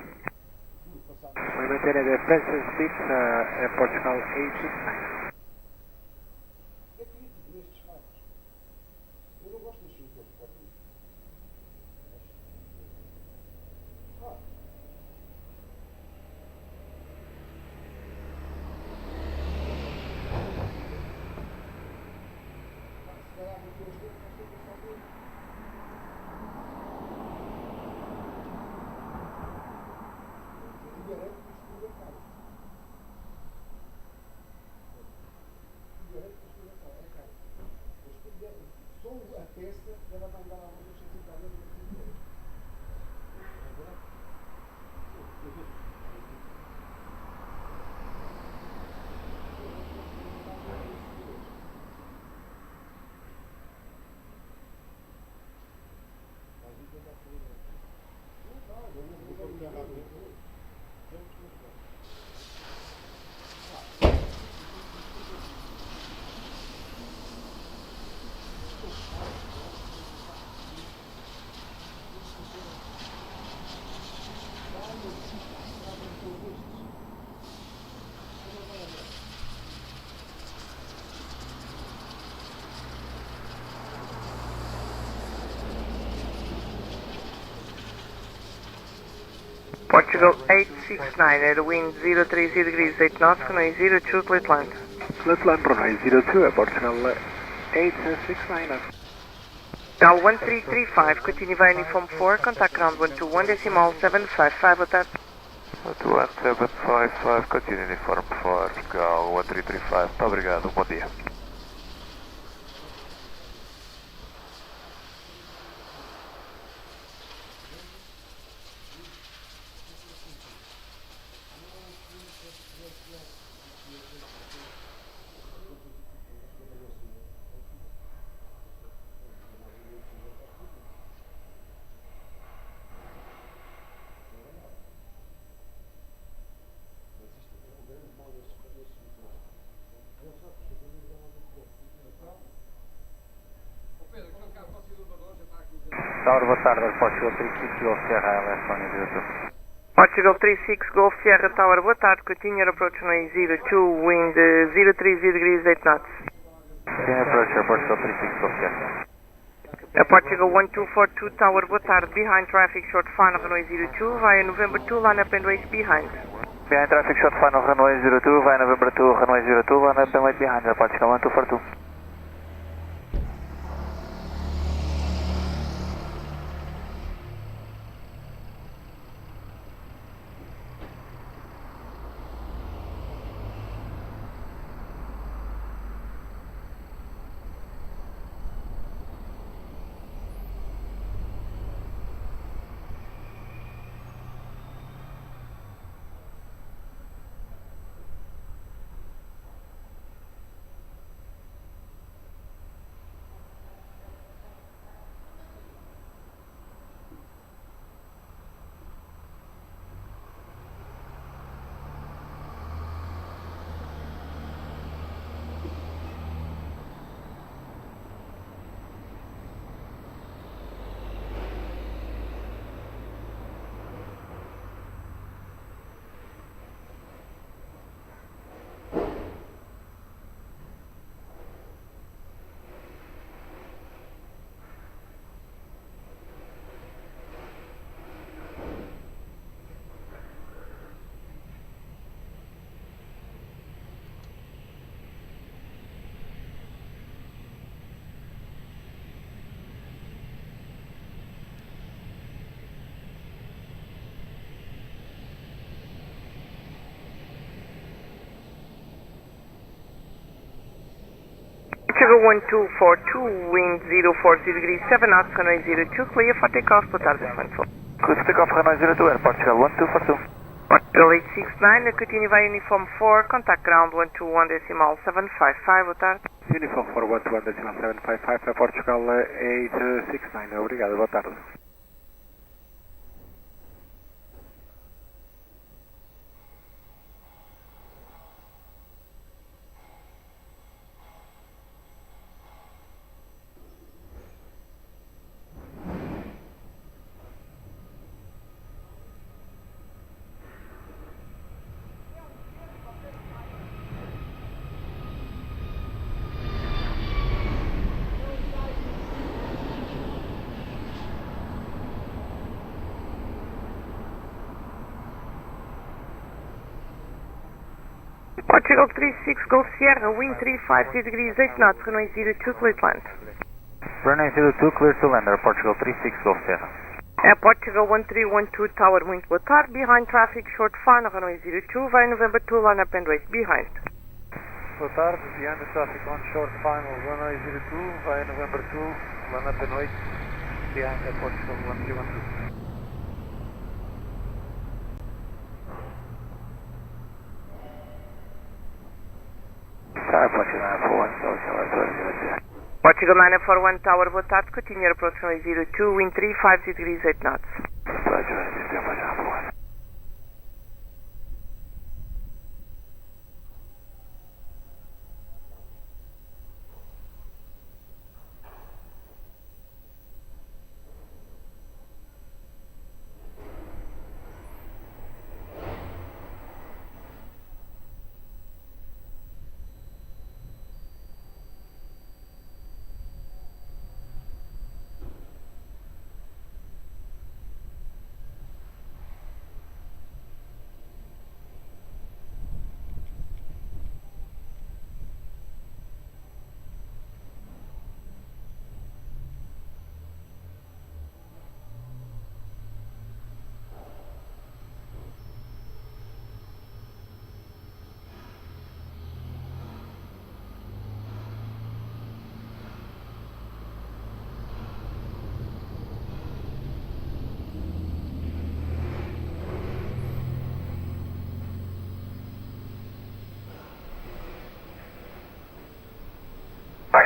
We maintain the present speed, é Portugal 869. Portugal 869 at wind 030 degrees, 8 knots, runway 02, please land. Let's land runway 02 at Portugal 869. Gal 1335, continue via uniform 4, contact ground 121, decimal 755, boa tarde. 11755, continue uniform 4, Gal 1335, muito obrigado, bom dia. Tower, boa tarde, Portugal 36 Golf Sierra, ILS, runway 02. Portugal 36 Golf Sierra Tower, boa tarde, continue your approach runway 02, wind 030 degrees, 8 knots. Continue approach, Portugal 36 Golf Sierra. Portugal 1242 Tower, boa tarde. Behind traffic, short final runway 02, via November 2, line up and wait behind. Behind traffic, short final runway 02, via November 2, runway 02, line up and wait behind, Portugal 1242. Portugal 1242, wind 040 degrees 7 knots, runway 02, clear for takeoff, boa tarde, Lisbon. Clear for takeoff, runway 02, Air Portugal 1242. Portugal 869, continue via uniform 4, contact ground 121 decimal 755, boa tarde. Uniform 412 decimal 755, Portugal 869, obrigado, boa tarde. Portugal 36, Golf Sierra, wind 350 degrees 8 knots, runway 02, clear to land. Runway 02, clear to land, Air Portugal 36, Golf Sierra. Portugal 1312 Tower, wind boa tarde, behind traffic, short final, runway 02, via November 2, line up and wait behind. Boa tarde, behind the traffic on short final, runway 02, via November 2, line up and wait behind Portugal 1312. Portugal 941 Tower, boa tarde, continue approach runway 02, wind 350 degrees 8 knots.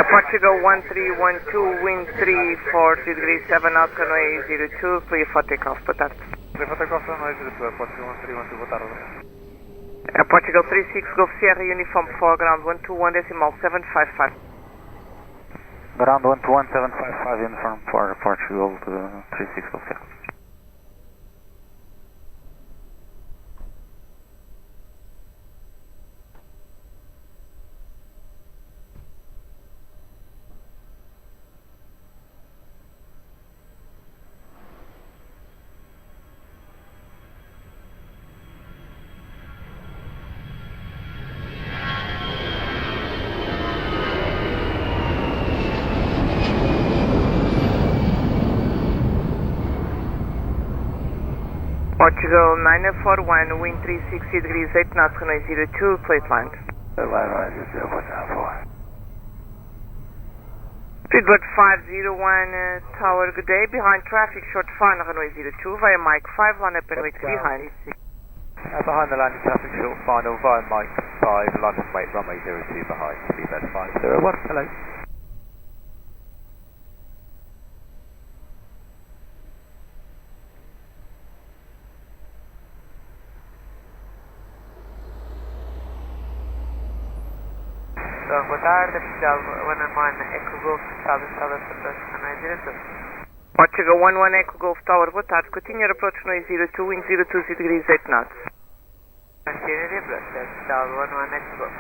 Portugal 1312, wind 340 degrees 7 knots, runway 02, clear for takeoff, boa tarde. Clear for takeoff, runway 02, Portugal 1312, boa tarde. Portugal 36, Golf Sierra, uniform 4, ground 121 decimal 755. Ground 121, 755, uniform 4, Portugal 36, Golf Sierra. Portugal 941, wind 360 degrees, 8 knots, runway 02, clear to land. Speedbird 501, tower, good day. Behind traffic, short final, runway 02, via Mike 5, line up and wait behind. Behind the landing traffic, short final, via Mike 5, line up and wait, runway 02 behind, Speedbird 501, hello. Boa tarde, oficial 111 Eco Golf, estado runway 02. Portugal 11 Echo Golf Tower, boa tarde. Continue your approach runway 02, wind 02 degrees, 8 knots. Continue approach, oficial 11 Eco Golf.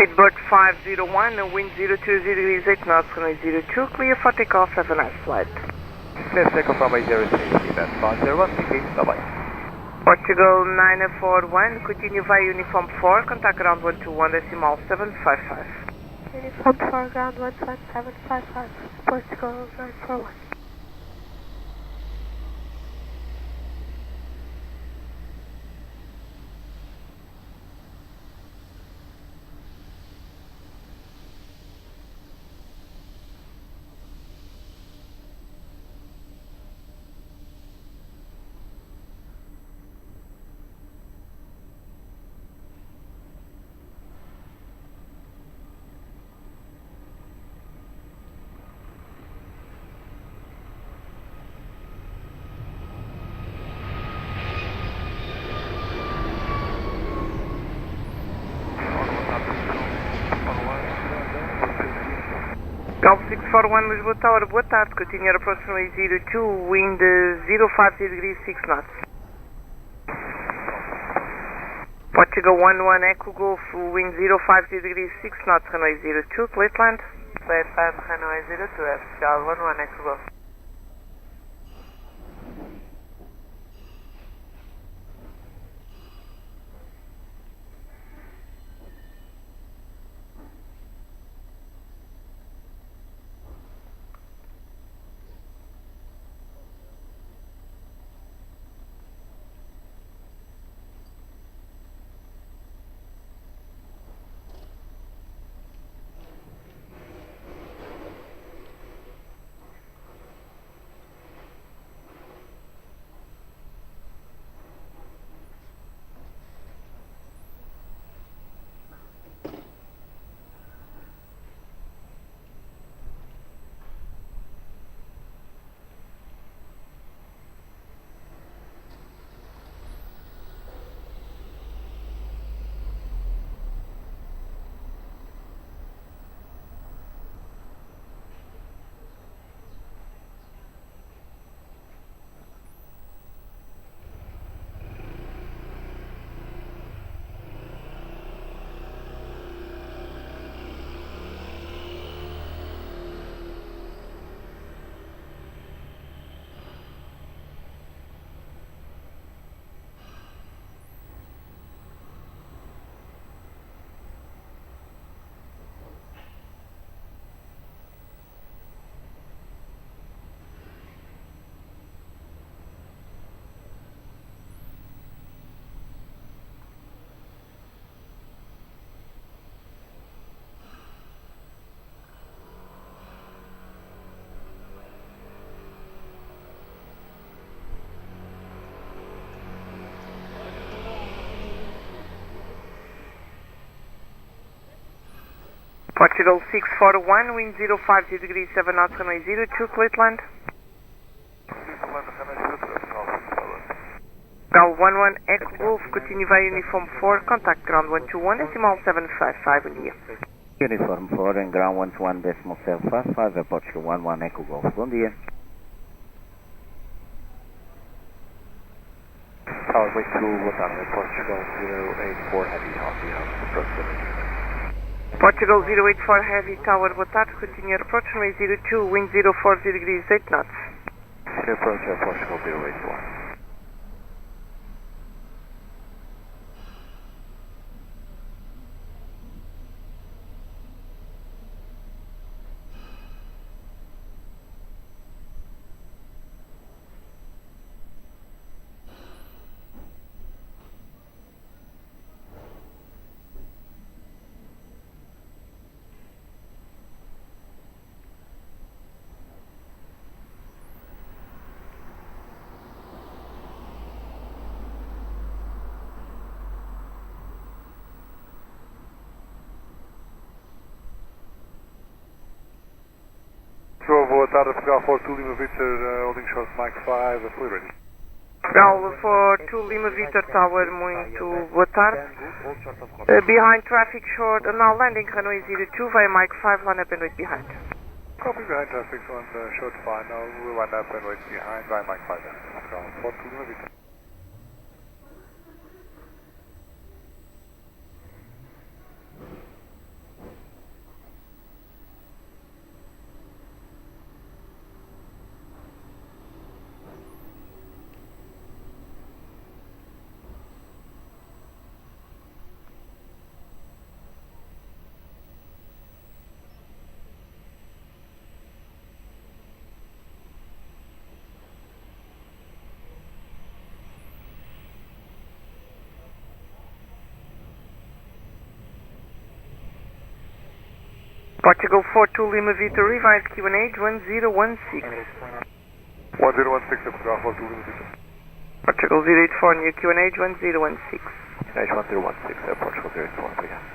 Speedbird 501, wind 020 degrees, 8 knots, runway 02, clear for takeoff, have a nice flight. Clear takeoff, runway 03, Speedbird 501, thank you, bye-bye. Portugal 941, continue via Uniform 4, contact ground 121.755. Uniform 4, ground 11755, Portugal 941. Golf 641, Lisboa Tower, boa tarde. Continue your approach runway 02, wind 050 degrees, 6 knots. Portugal 11 Echo Golf, wind 050 degrees, 6 knots, runway 02, clear to land. Clear to land, runway 02, oficial 11 Echo Golf. Portugal 641, wind 050 degrees 7 knots, runway 02, clear to land. Gal 11 Echo Golf, continue via Uniform 4, contact ground 121, decimal 755, bom dia. Uniform 4 and ground 121, decimal 755, Portugal 11 Echo Golf, bom dia. Tower Wing 2, boa tarde, Portugal 084 Heavy, proximity. Portugal 084 Heavy, Tower, boa tarde, continue approach, runway 02, wind 040 degrees 8 knots. Approach Portugal 084. Boa tarde, Portugal 42 Lima Victor, holding short Mike 5, fully ready. Portugal 42 Lima Victor Tower, muito boa tarde. Behind traffic short, now landing runway 02 via Mike 5, line up and wait behind. Copy behind traffic on short final, we'll line up and wait behind via Mike 5, Portugal 42 Lima Victor. Portugal 42 Lima Victor, revised QNH 1016. 1016, Portugal 42 Lima Victor. Portugal 084, new QNH 1016. QNH 1016, Portugal 084, obrigado.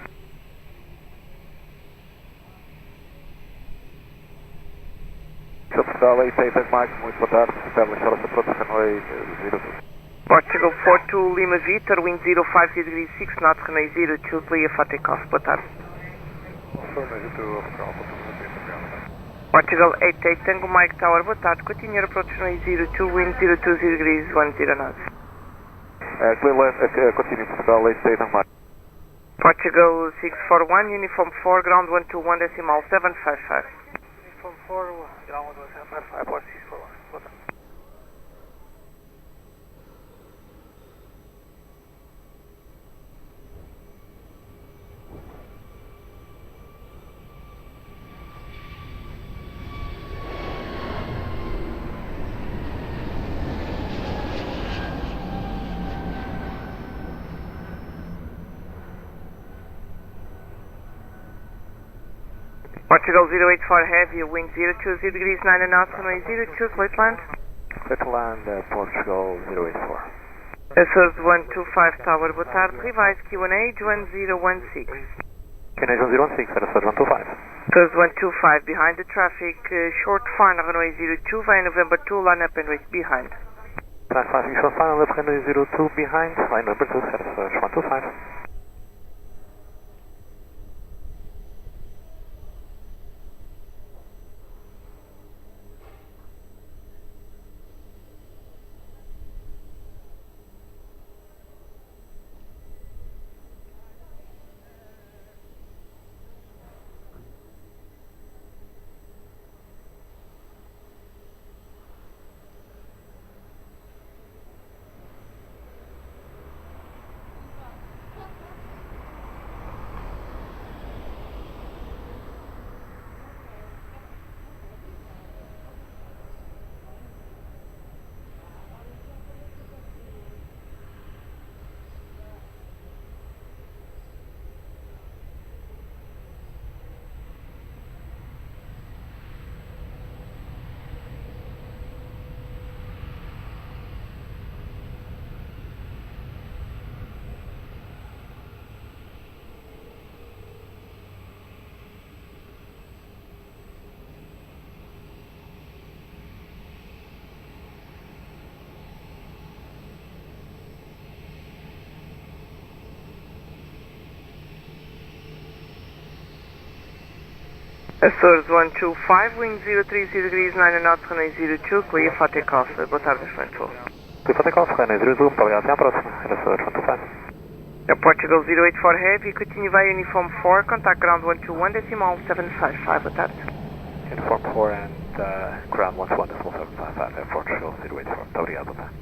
Portugal 88 Mike, muito boa tarde, establish Alice approach runway 02. Portugal 42 Lima Victor, wind 050 degrees 6 knots, runway 02, clear for takeoff, boa tarde. Portugal 88 Tango Mike Tower, boa tarde, continue approach runway 02, wind 020 degrees 10 knots. Clear left, continue Portugal 88 Mike. Portugal 641, uniform 4, ground 121, decimal 755. Uniform 4, ground 11755, Port 641, boa tarde. Portugal 084 Heavy, wind 020 degrees 9 knots, runway 02, clear to land. Clear to land, Portugal 084. Source 125 Tower, boa tarde, revised QNH 1016. QNH 1016, era Source 125. Source 125, behind the traffic, short final, runway 02 via November 2, line up and wait behind. Traffic short final, left runway 02 behind, line number 2, era Source 125. Açores 125, wind 030 degrees, 9 knots, runway 02, clear for takeoff. Boa tarde, excelente voo. Clear for takeoff, runway 02, muito obrigado, até à próxima. Açores 125. Portugal 084 Heavy, continue via Uniform 4, contact ground 121, decimal 755, boa tarde. Uniform 4 and ground 121.755, Portugal 084, muito obrigado, boa tarde.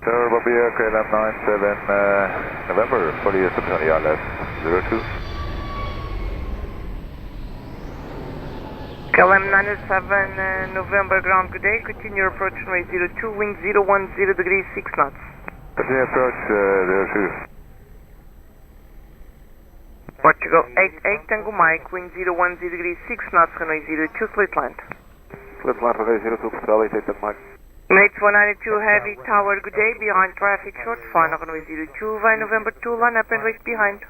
Turbo Beer, KLM 97 November, 40 September, ILS 02. KLM 97 November, ground, good day, continue approach runway 02, wind 010 degrees, 6 knots. Continue approach 02. Portugal 88 Tango Mike, wind 010 degrees, 6 knots, runway 02, split land. Split land, runway 02, Portugal 88 Tango Mike. Mates 192 Heavy Tower, good day, behind traffic, short final, runway 02, via November 2, line up and wait behind.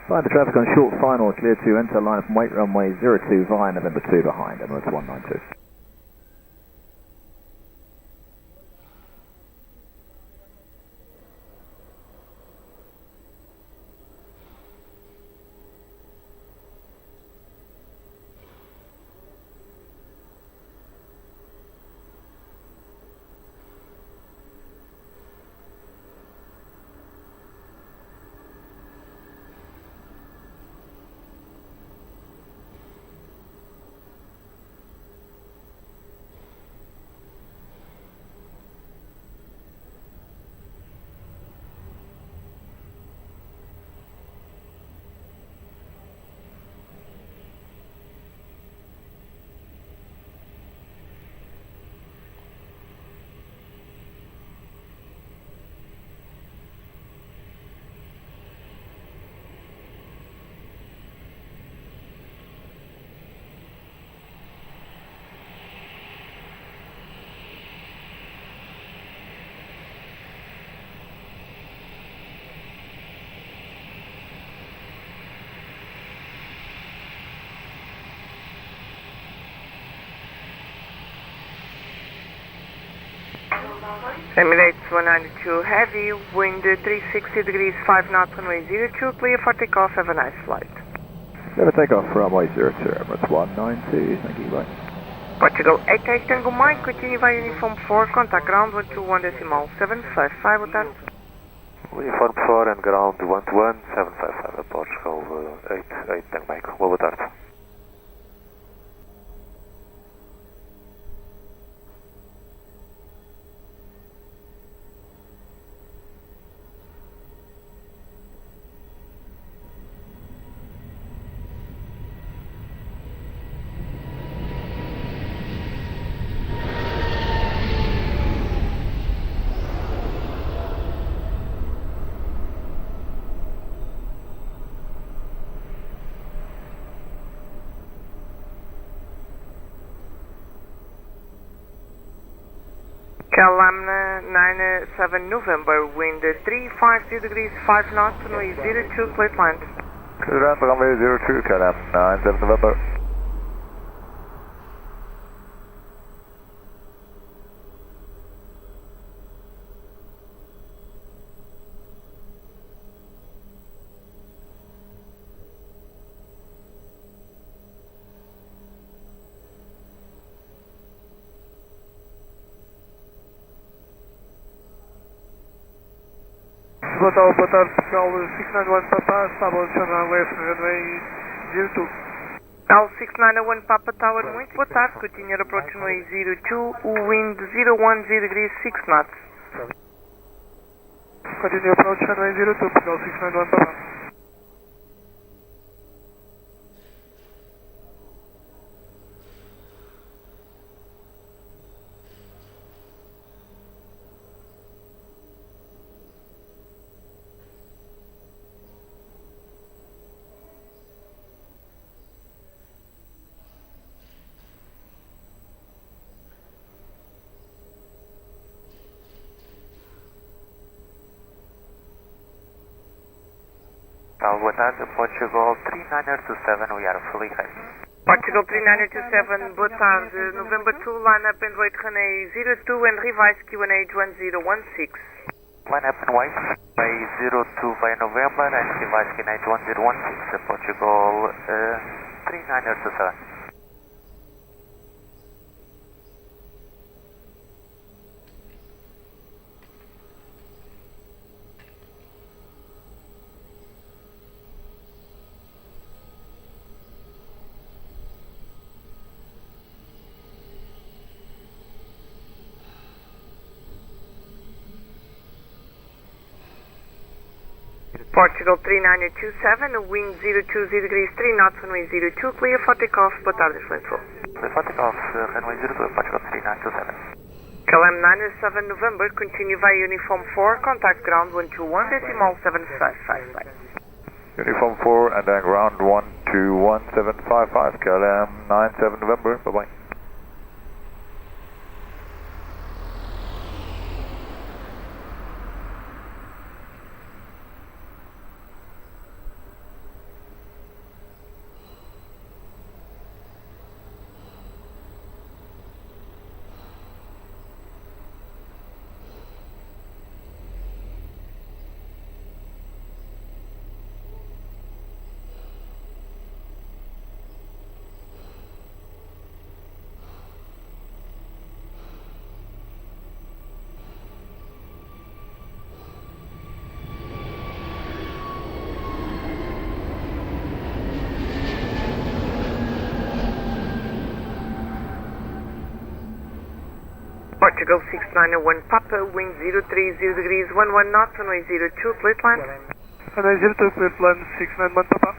Find the traffic on short final, clear to enter line up and wait runway 02 via November 2 behind, Emirates 192. Emirates 192 Heavy, wind 360 degrees, 5 knots, runway 02, clear for takeoff, have a nice flight. Never take off runway 02, Emirates 192, thank you, bye. Portugal 88 Tango Mike, continue via Uniform 4, contact ground 121 decimal 755, boa tarde. Uniform 4 and ground 121, 755, Portugal 88 Tango Mike, boa tarde. KLM 97 November, wind 350 degrees, 5 knots, runway 02, split land. Clear land, runway 02, KLM 97 November. Boa tarde, Portugal 691 Papa, Stable Channel West, runway 02. L691 Papa Tower, muito boa tarde, continue approach runway 02, wind 010 degrees, 6 knots. Continue approach runway 02, Portugal 691 Papa. Boa tarde, Portugal 3927, we are fully ready. Portugal 3927, boa tarde, November 2, line up and wait runway 02 and revise QNH 1016. Line up and wait, runway 02 via November and revise QNH 1016, Portugal 3927. Portugal 3927, wind 020 degrees 3 knots, runway 02, clear for takeoff, boa tarde, excelente voo. Clear for takeoff, runway 02, Portugal 3927. KLM 907 November, continue via Uniform 4, contact ground 121, decimal 7555. Uniform 4 and then ground 121.755, KLM 97 November, bye-bye. Portugal 6901 Papa, wind 030 degrees 11 knots, runway 02, clear land. Runway 02, clear land 691 Papa.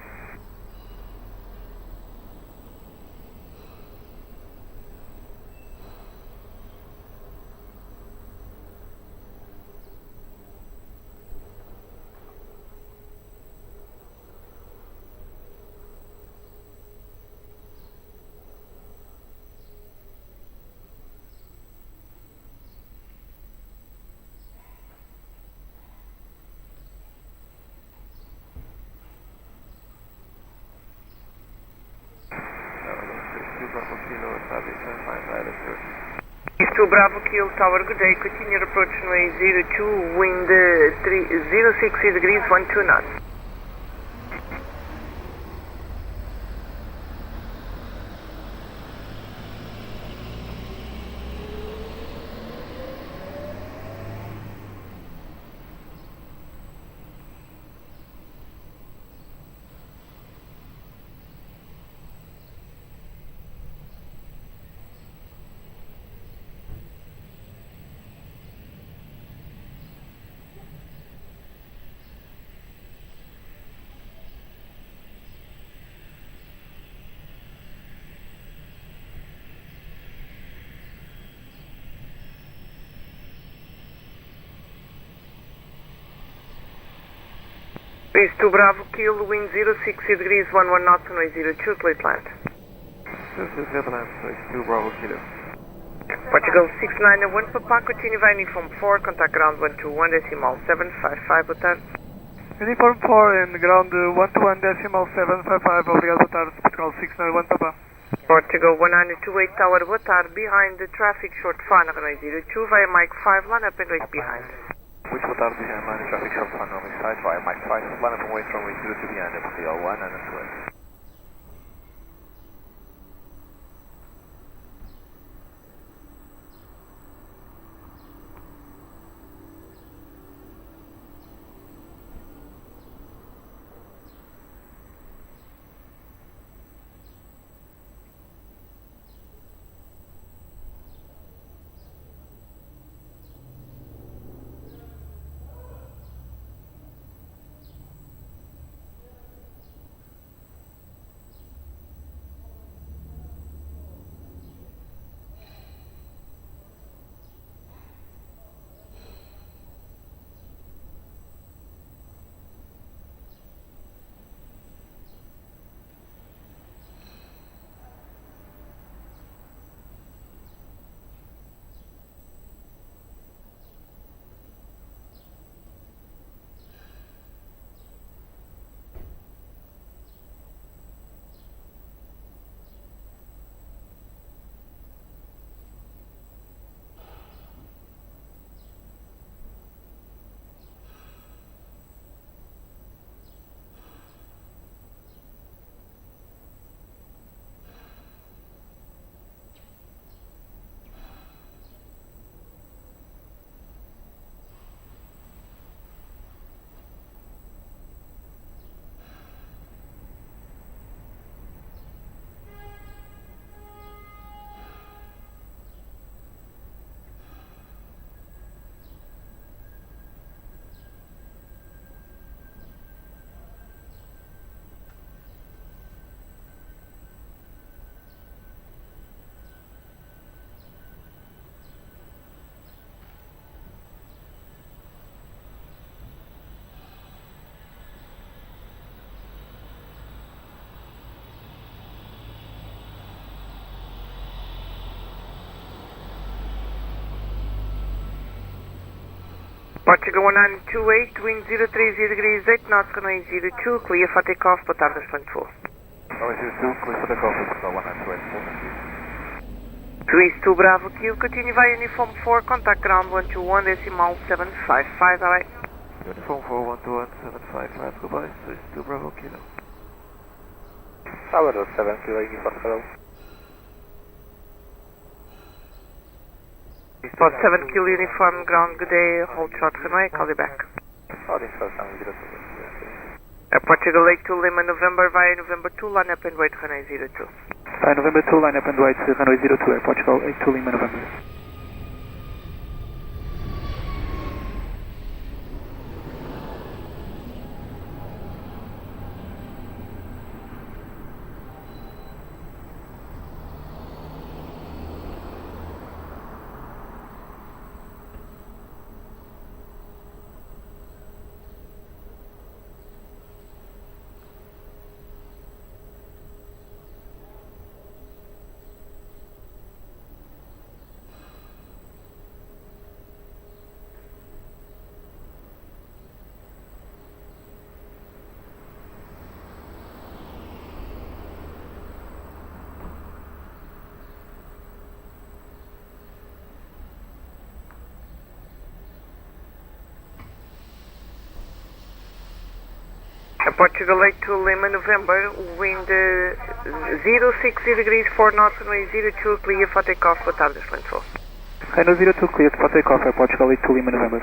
East to Bravo Kilo Tower, good day, continue approach runway 02, wind 060 degrees 12 knots. East to Bravo Kilo, wind 060 degrees 11 knots, runway 02, clear land. This is Netherlands, East to Bravo Kilo. Portugal 6901 Papa, continue via Uniform 4, contact ground 121, decimal 755, boa tarde. Uniform 4 and ground 121 decimal 755, obrigado, boa tarde, Portugal 691 Papa. Portugal 1928 Tower, boa tarde, behind the traffic short final, runway 02 via Mike 5, line up and wait behind. Which boa tarde, behind line traffic short final, runway side via Mike 5, line up and wait runway 02 behind, FCL1 and S2. Portugal 1928, wind 030 degrees, 8 knots, runway 02, clear for takeoff, boa tarde, respondente. Runway 02, clear for takeoff, Portugal 1928. 2 Bravo Q, continue via Uniform 4, contact ground 121.755, bye. Uniform 4, 121.755, goodbye, 2 Bravo Kilo. Tower 7 Kilo, Uniform, hello. Spot 7 Kilo Uniform, ground, good day, hold short runway, call you back. Holding short runway 02. Portugal 82 Lima, November via November 2, line up and wait, runway 02. Via November 2, line up and wait, runway 02, Portugal 82 Lima, November. Portugal 82 Lima, November, wind 060 degrees, 4 knots, runway 02, clear for takeoff, boa tarde, respondente. Renault 02, clear for takeoff, Portugal 82 Lima, November.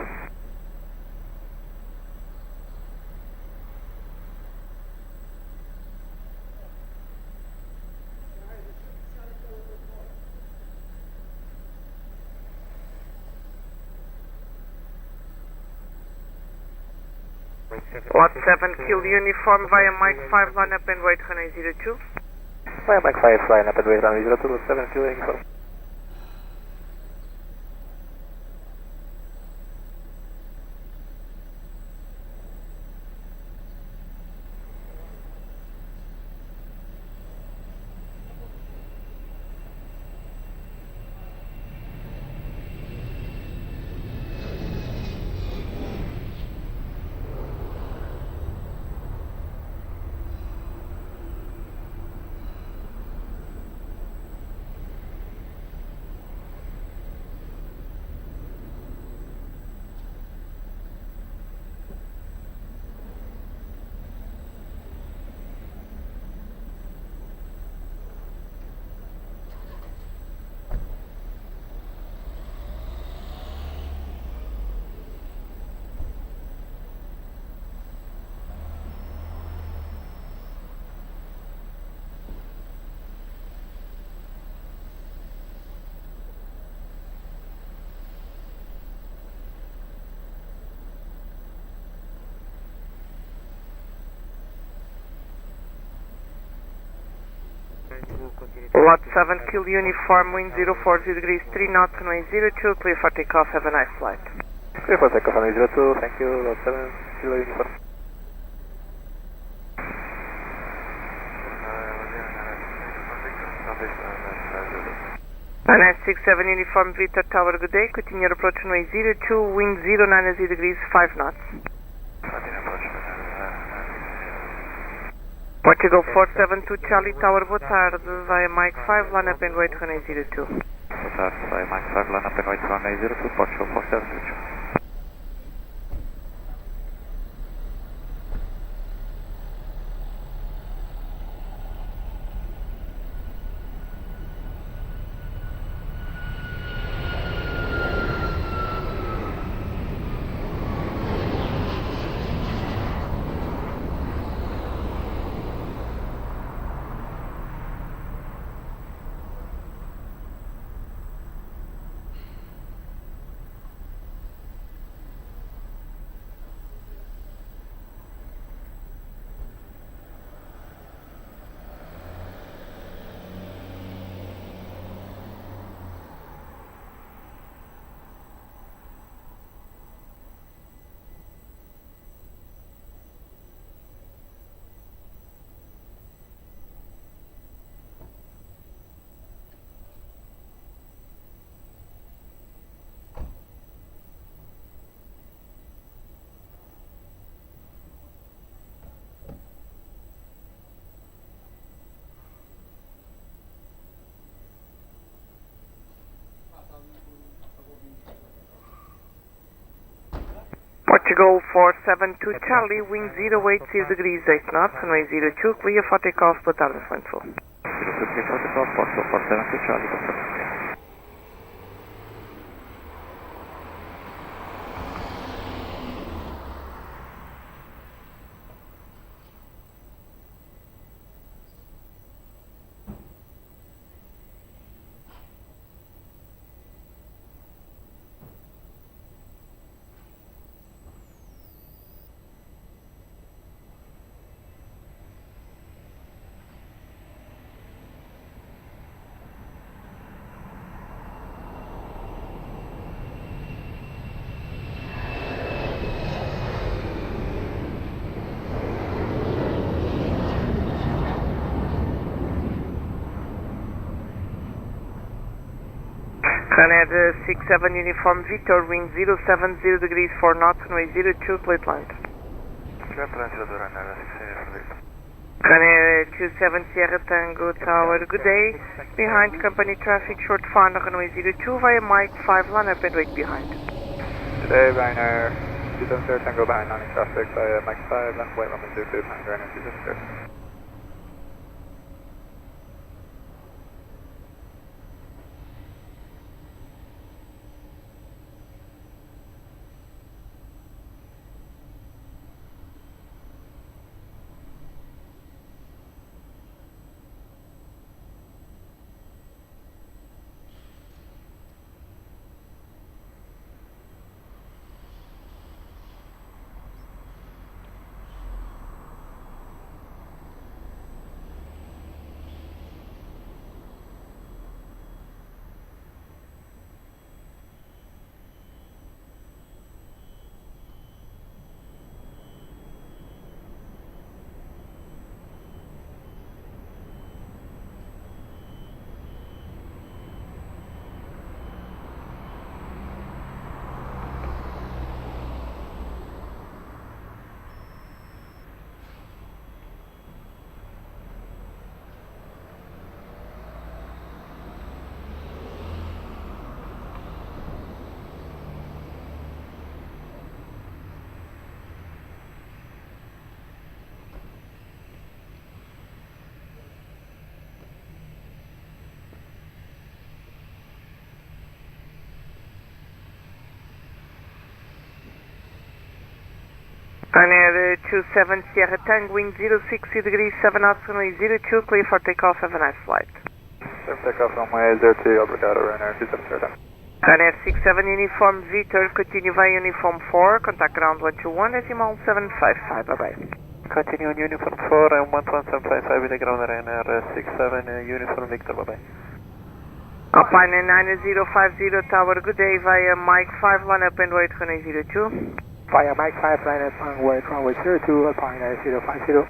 Lot 7 Kilo Uniform via Mike 5, line up and wait, runway 02. Via Mike 5, line up and wait, runway 02, 7 Kilo Uniform. Lot 7 Kilo Uniform, wind 040 degrees, 3 knots, runway 02, clear for takeoff, have a nice flight. Clear for takeoff, runway 02, thank you, Lot 7 Kilo Uniform. And 67 Uniform Victor Tower, good day, continue approach runway 02, wind 090 degrees, 5 knots. Portugal 472 Charlie Tower, boa tarde, via Mike 5, line up and wait, runway 02. Boa tarde, via Mike 5, line up and wait, runway 02, Portugal 472 Charlie. Portugal 472 Charlie, wind 080 degrees 8 knots, runway 02, clear for takeoff, boa tarde, Full. 02 clear for takeoff, Portugal 472 Charlie, confirm. Canada 67 Uniform Victor, wind 070 degrees 4 knots, runway 02, plate land. Canada 27 Sierra Tango Tower, good day. Behind company traffic, short final, runway 02 via Mike 5, line up and wait behind. Today, Ryanair 27 Tango behind landing traffic via Mike 5, left wait runway 02 behind Ryanair 27. Ryanair 27 Sierra Tango, wind 060 degrees 7 knots, runway 02, clear for takeoff, have a nice flight. Clear for takeoff, runway 02, Obrigado, Ryanair 27 Sierra Tango. Ryanair 67 Uniform Victor, continue via Uniform 4, contact ground 121, decimal 755, bye-bye. Continue on Uniform 4 and 11755 with the ground Ryanair 67 Uniform Victor, bye-bye. Alpine 9050 Tower, good day, via Mike 5, line up and wait, runway 02. Via Mike 5, line up and wait, runway 02, Alpine 9050.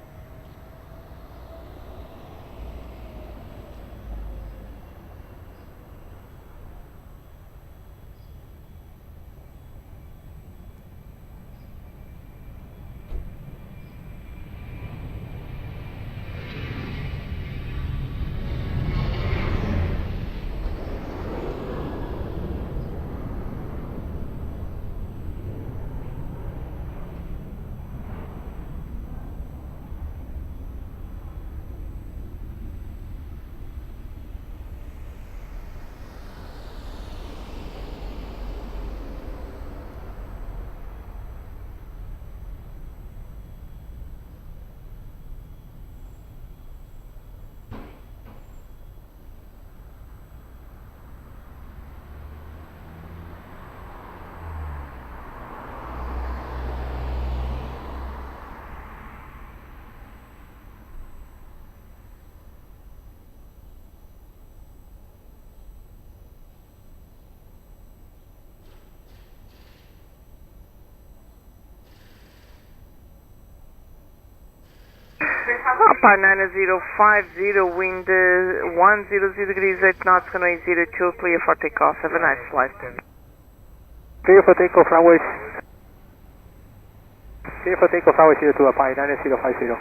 Alpine 9050, wind 100 degrees 8 knots, runway 02, clear for takeoff. Have a nice flight. Clear for takeoff, runway 02, Alpine 9050.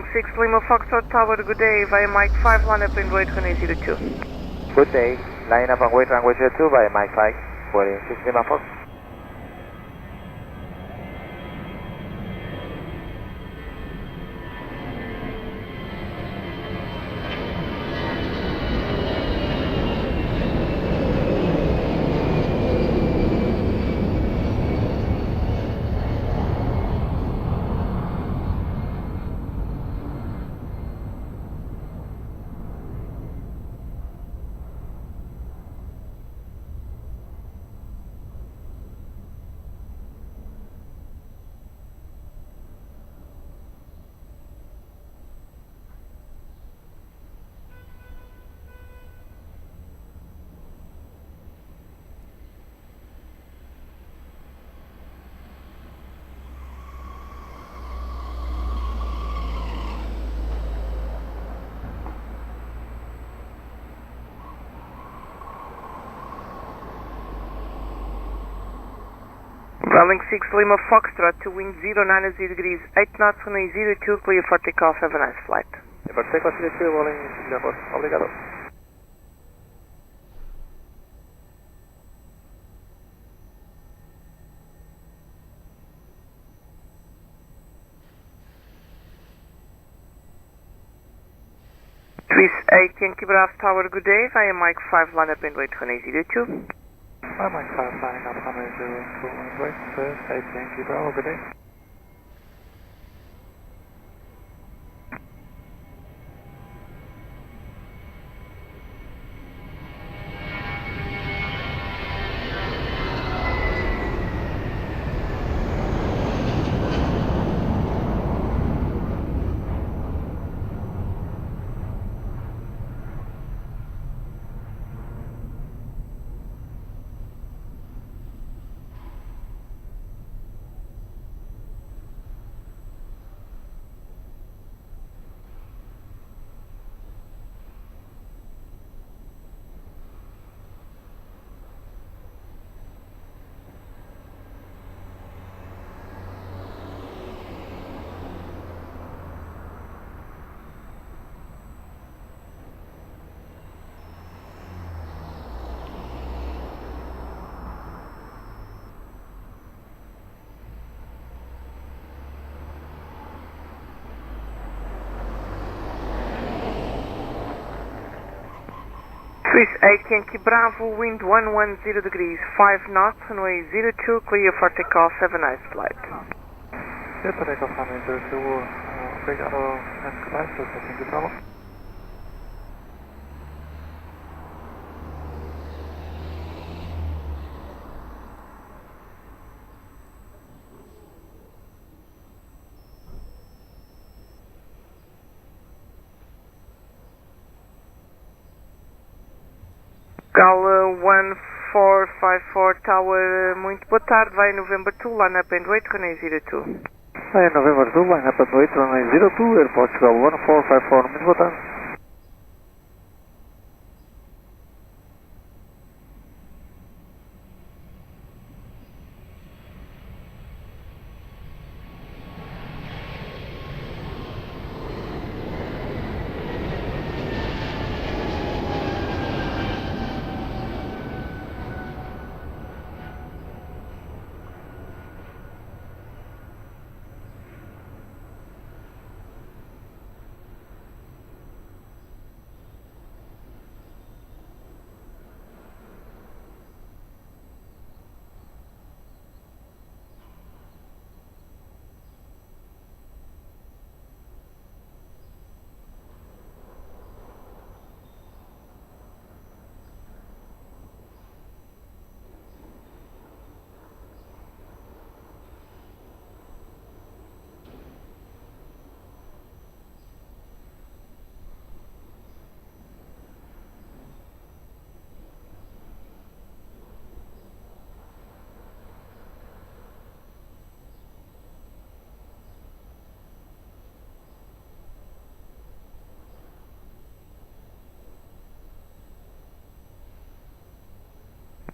Rolling 6 Lima Foxtrot Tower, good day, via Mike 5, line up and wait runway 02. Good day, line up and wait runway 02 via Mike 5, Rolling 6 Lima Fox. Rolling 6 Lima Foxtrot to wind 090 degrees, 8 knots, runway 02, clear for takeoff, have a nice flight. For takeoff 02, Rolling 6 Lima Fox, obrigado. Swiss 8 Yankee Bravo Tower, good day, via Mike 5, line up and wait runway 02. Mike 5, line up runway 02 and wait, 8 Yankee Bravo, good day. Swiss 8 Yankee Bravo, wind 110 degrees, 5 knots, runway 02, clear for takeoff, have a nice flight. Clear for takeoff, runway 02, obrigado, and goodbye, so Yankee Bravo. Gala 1454 Tower, muito boa tarde, vai November 2, line up and wait, runway 02. Vai November 2, line up and wait, runway 02, Aeroporto, 1454, muito boa tarde.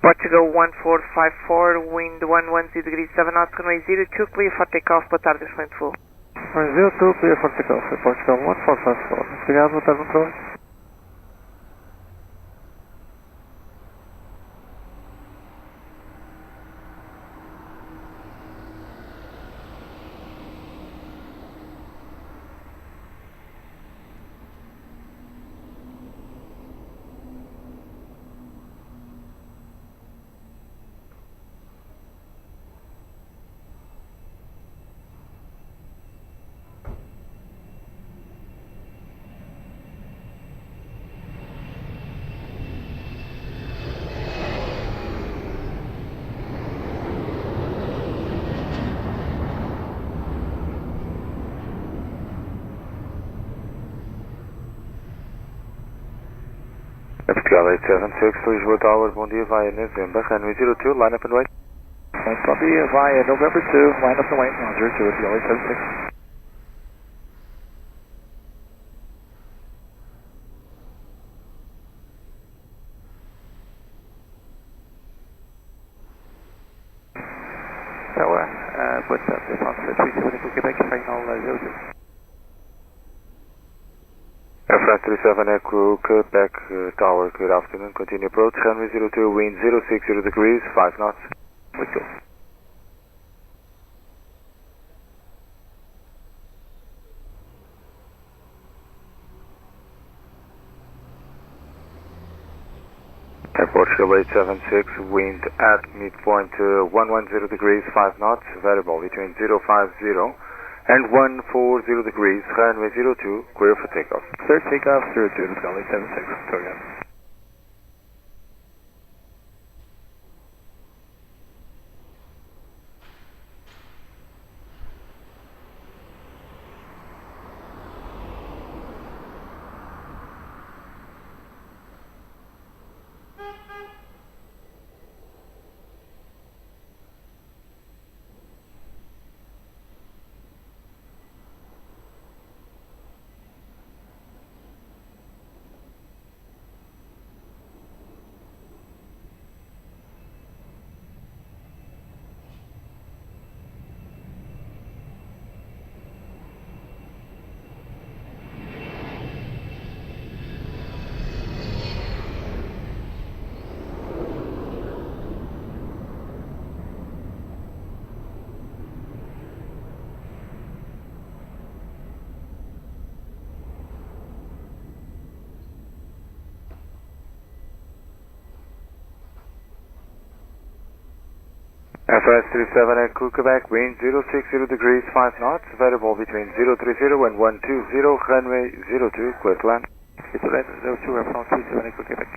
Portugal 1454, wind 110 degrees, 7 knots, runway 02, clear for takeoff, boa tarde, excelente voo. 02, clear for takeoff, Portugal 1454. Obrigado, boa tarde, controle. Portugal 876, Lisboa Tower, bom dia, via November, runway 02, line up and wait. Bom dia, via November 2, line up and wait, 02, Portugal 876. Tower, what's up, France 37 Quebec, final 02. France 37 Echo, Quebec Tower, good afternoon, continue approach, runway 02, wind 060 degrees, 5 knots. Let's go. Portugal 876, wind at midpoint 110 degrees, 5 knots, variable between 050 and 140 degrees, runway 02, clear for takeoff. Clear takeoff, 02, Portugal 876, go again. France 37 Echo, Quebec, wind 060 degrees, 5 knots, variable between 030 and 120, runway 02, clear to land. Clear to land, 02, France 37 Echo, Quebec.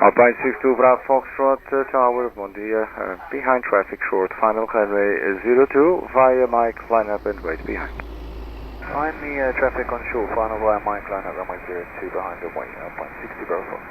Alpine 62 Bravo Foxtrot Tower, bom dia, behind traffic short, final runway 02, via Mike, line up and wait behind. Find the traffic on short, final via Mike, line up runway 02, behind and wait, Alpine 60 Bravo Fox.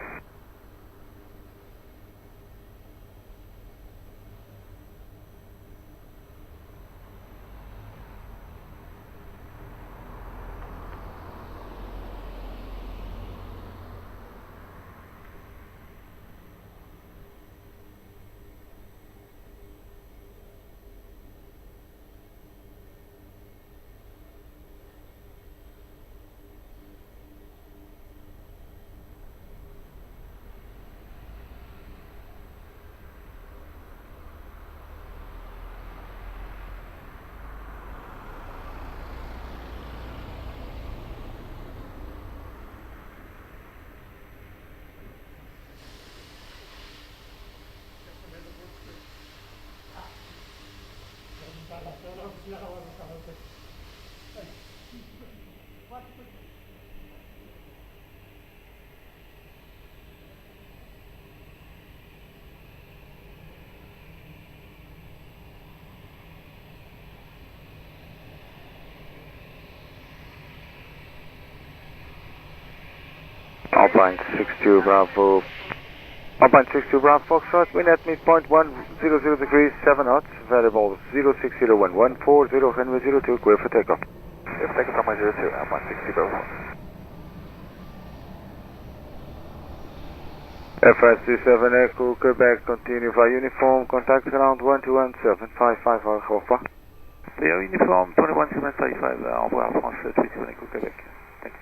Alpine 62 Bravo. Alpine 62 Bravo Foxtrot, wind at midpoint 100 degrees, 7 knots, variable 0601140, runway 02, clear for takeoff. Clear for takeoff, runway 02, Alpine 60 Bravo. FS27 Echo, Quebec, continue via uniform, contact ground 12175 au revoir. Léo uniforme, 21755, au revoir, France 27 Echo, Québec. Thank you.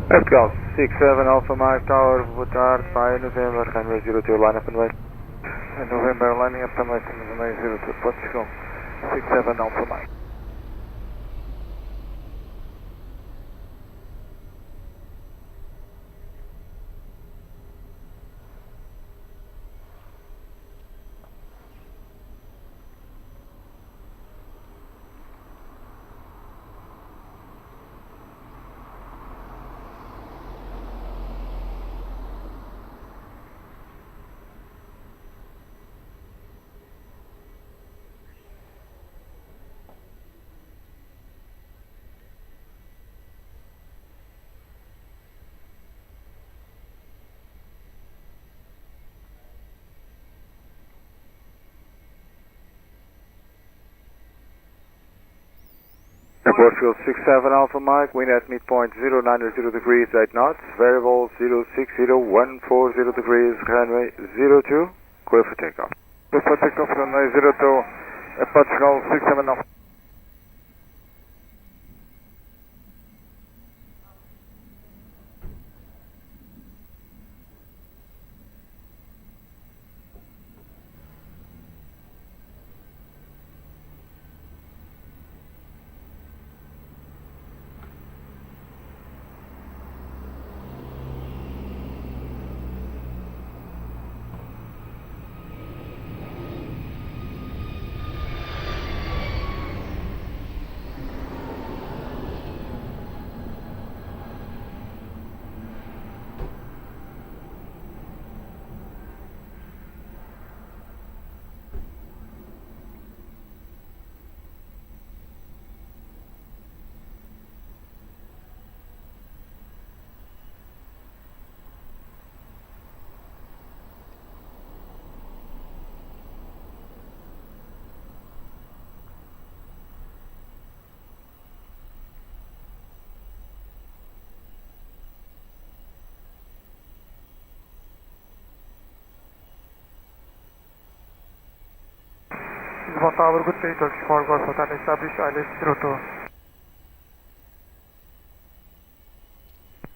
Portugal 67 Alpha Mike Tower, boa tarde, via November, runway 02, line up and wait. November, lining up and wait, runway 02, Portugal 67 Alpha Mike. Portugal 67 Alpha Mike, wind at midpoint 090 degrees, 8 knots, variable 06014 degrees, runway 02, clear for takeoff. Clear for takeoff, runway 02, Portugal 67 Alpha. Lisbon Tower, good day, Turkish 4 Golf Hotel, establish ILS 02.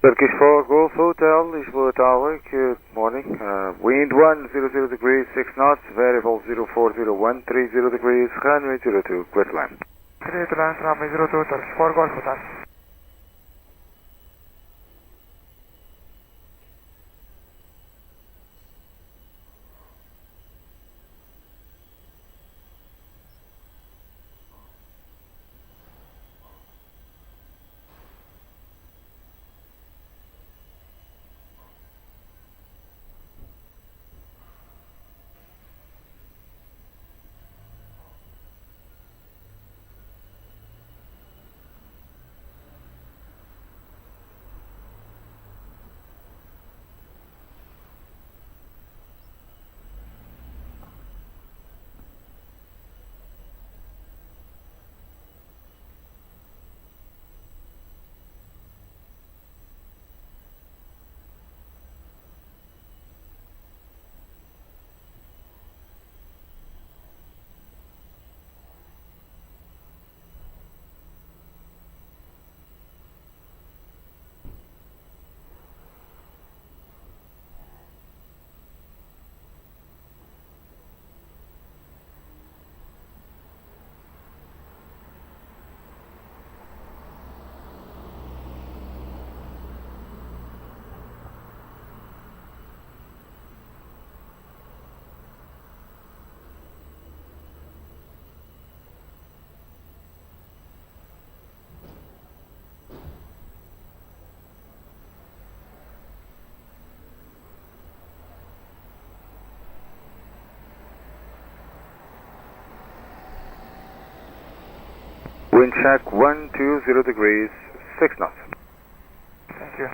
Turkish 4 Golf Hotel, Lisboa Tower, good morning. Wind 100 degrees, 6 knots, variable 04013 degrees, runway 02, clear to land. Clear to land, runway 02, Turkish 4 Golf Hotel. Wind check 120 degrees, 6 knots. Thank you.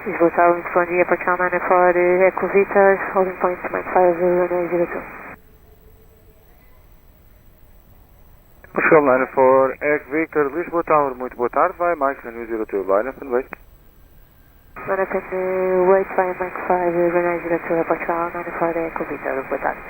Lisboa Tower, muito bom dia, para Channel 94, Echo Vitas, holding point Mike 5002. Portugal 94, Echo Victor, Lisboa Tower, muito boa tarde, vai Mike 02, line up and wait. Line up and wait, vai Mike 5002, Portugal 94, Echo Vitas, boa tarde.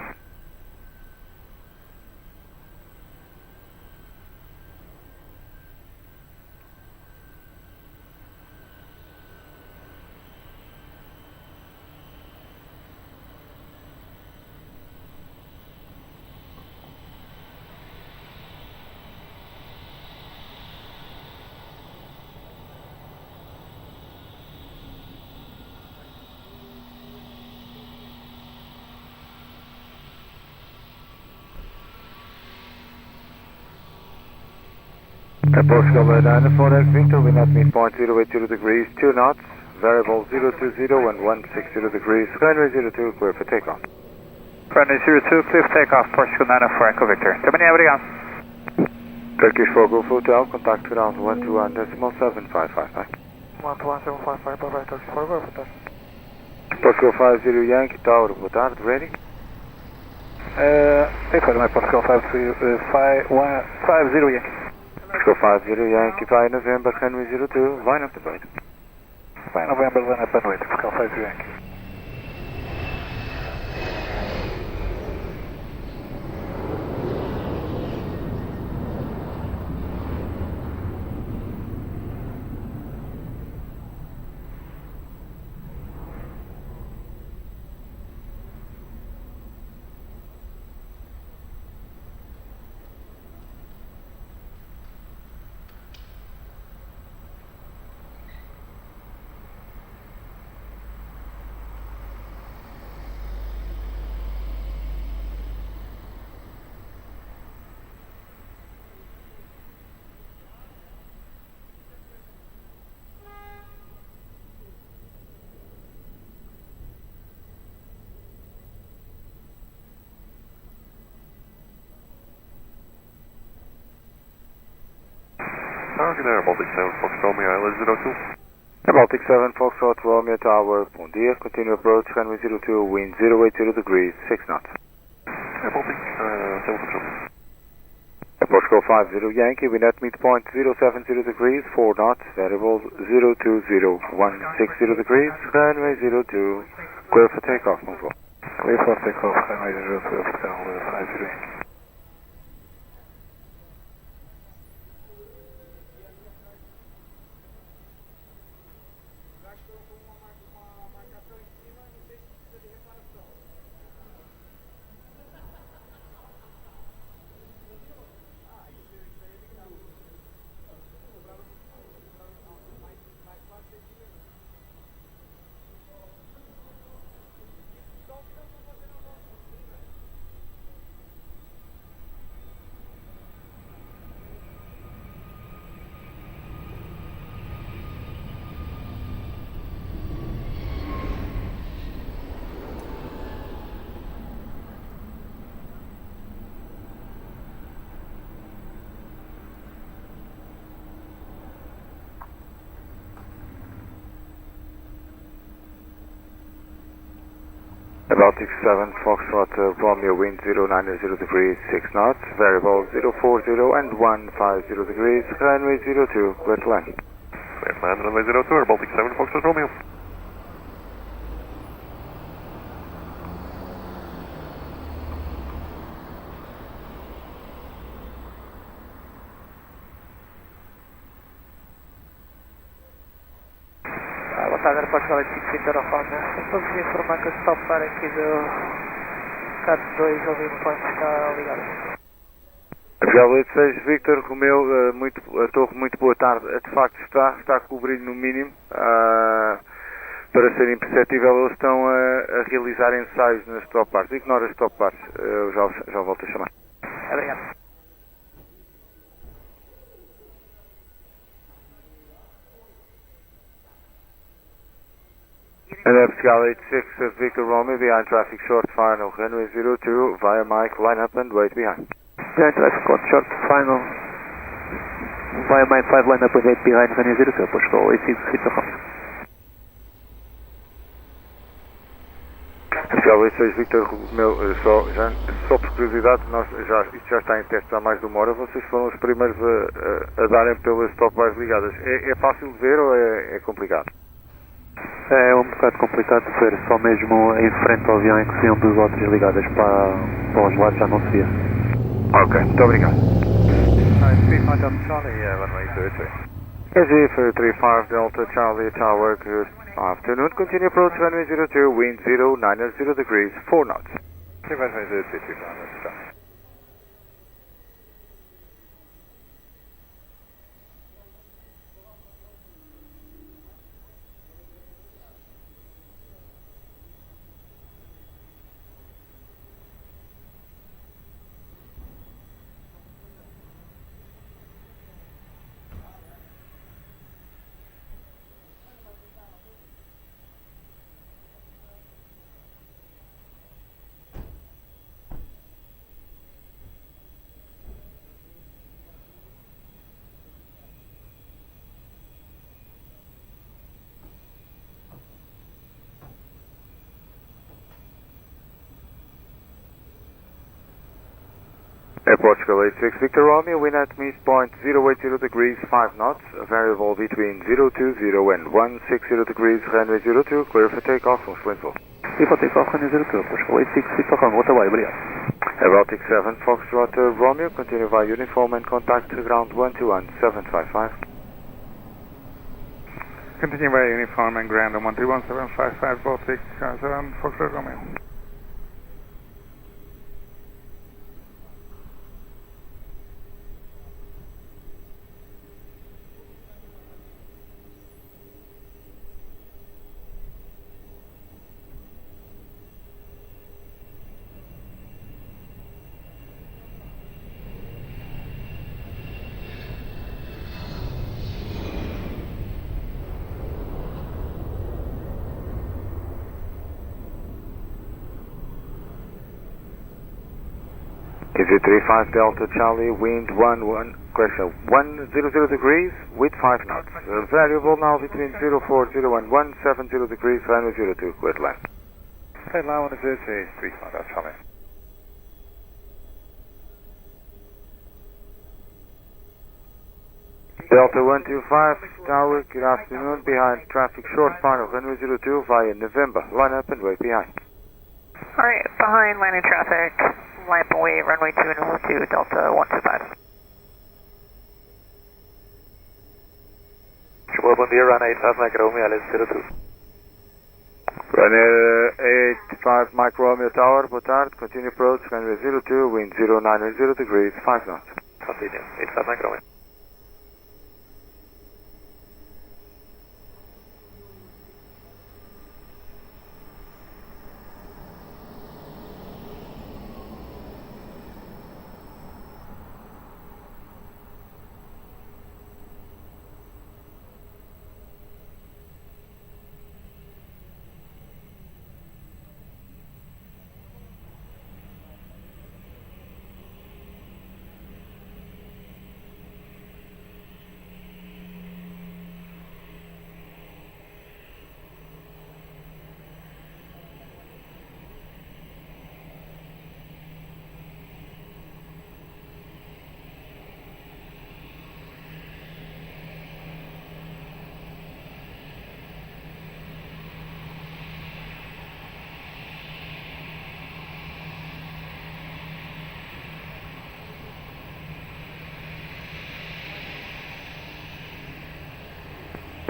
Portugal 94, Echo Victor, wind at midpoint 080 degrees, 2 knots, variable 020 and 160 degrees, runway 02, clear for takeoff. Runway 02, clear for takeoff, Portugal 94, Echo Victor. Muito bem, obrigado. Turkish 4 Golf Hotel, contact ground 121.7555. 121.755, bye bye, Turkish 4 Golf Hotel. Portugal 50 Yankee Tower, boa tarde, ready? Informe Portugal 50 Yankee. Portugal 50 Yankee, via November, runway 02, line up the right. Vai November, line up and wait, Portugal 50 Yankee. Good there, Baltic 7, Foxtrot, Romeo, Island 02. Baltic 7, Foxtrot, Romeo Tower, bom dia, continue approach, runway 02, wind 080 degrees, 6 knots. Baltic 7, Foxtrot. Portugal 50 Yankee, wind at midpoint 070 degrees, 4 knots, variable 020, 160 degrees, runway 02, clear for takeoff, move on. Clear for takeoff, runway 02, Portugal 50 Yankee. Baltic 7, Foxtrot, Romeo, wind 090 degrees, 6 knots, variable 040 and 150 degrees, runway 02, clear to land. Clear to land, runway 02, Baltic 7, Foxtrot, Romeo. tarde, Aeroporto 86 Victor Honda. Estou-vos informar que o stop bar aqui do CAT2 ao Vivo Point está ligado. Portugal 86 Victor Romeu, a torre, muito boa tarde. De facto está com o brilho no mínimo. Para ser imperceptível, eles estão a realizar ensaios nas stop bars. Ignora as stop bars, eu já volto a chamar. Obrigado. And Portugal 86 Victor Romeo behind traffic short final runway 02 via Mike line up and wait behind. Behind traffic short final via Mike 5 line up and wait behind runway 02 Portugal 86 Victor Romeo. Portugal 86 Victor Romeo, só por curiosidade, isto já está em teste há mais de uma hora, vocês foram os primeiros a darem pelas stop bars ligadas. É fácil de ver ou é complicado? É um bocado complicado de ver, só mesmo em frente ao avião em que se viam duas ou três ligadas para os lados já não se via. Ok, muito obrigado. Nice, 35 Delta Charlie Tower, good afternoon. Continue approach runway 02, wind 090 degrees, 4 knots. Airport Portugal 86 Victor Romeo, wind at midpoint 080 degrees, 5 knots, variable between 020 and 160 degrees, runway 02, clear for takeoff from Swinful. Clear for takeoff, runway 02, Portugal 86 Victor Romeo, waterway, obrigado. Aerotic 7 Foxtrot Romeo, continue via uniform and contact ground 121755. Continue via uniform and ground 121755, Baltic 7 Foxtrot Romeo. KZ35 Delta Charlie, wind 110 degrees with 5 knots. Variable now between 040 and 170 degrees, runway 02, clear to land. Clear to land 35 Delta Charlie. Delta 125 Tower, good afternoon, behind traffic short final, runway 02 via November, line up and wait behind. Alright, behind landing traffic. Line up and wait, runway 2 and 2, Delta 125. Lisboa, bom dia, runway 85 Mike Romeo, LS02. Runway 85 Mike Romeo Tower, boa tarde, continue approach, runway 02, wind 090 degrees, 5 knots. Continue, 85 Mike Romeo.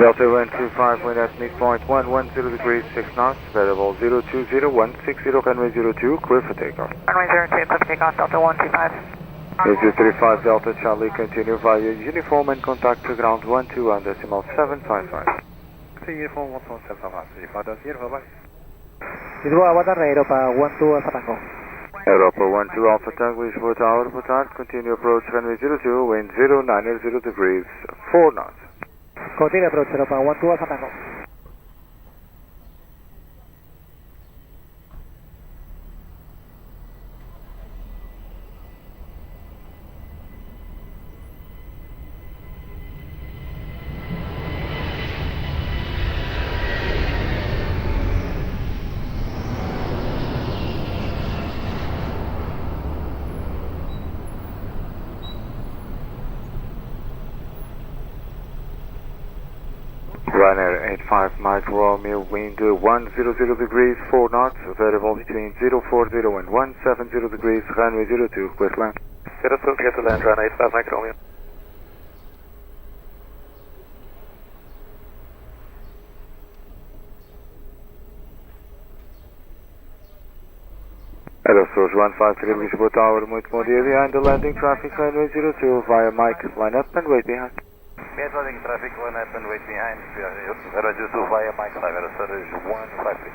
Delta 125, wind at midpoint 110 degrees, 6 knots, variable 020160, runway 02, clear for takeoff. Runway 02, clear for takeoff, Delta 125. Is 35 Delta Charlie, continue via uniform and contact to ground 12.755. Uniform 12.755, Lisboa, boa tarde, Europa 12 Alpha Tango. Europa 12 Alpha Tango, Lisboa Tower, boa tarde, continue approach runway 02, wind 090 degrees, 4 knots. Continue approach Europa 12 Alpha Tango. Ryanair 85 Mike Romeo, wind 100 degrees, 4 knots, variable between 040 and 170 degrees, runway 02, clear to land. Get to land, Ryanair 85 Mike Romeo. Aeroporto 153 Lisboa Tower, muito bom dia, behind the landing traffic, runway 02, via Mike, line up and wait behind. Yes, landing traffic, line up and wait behind. Runway 02 via Mike 5, Aeroporto 153.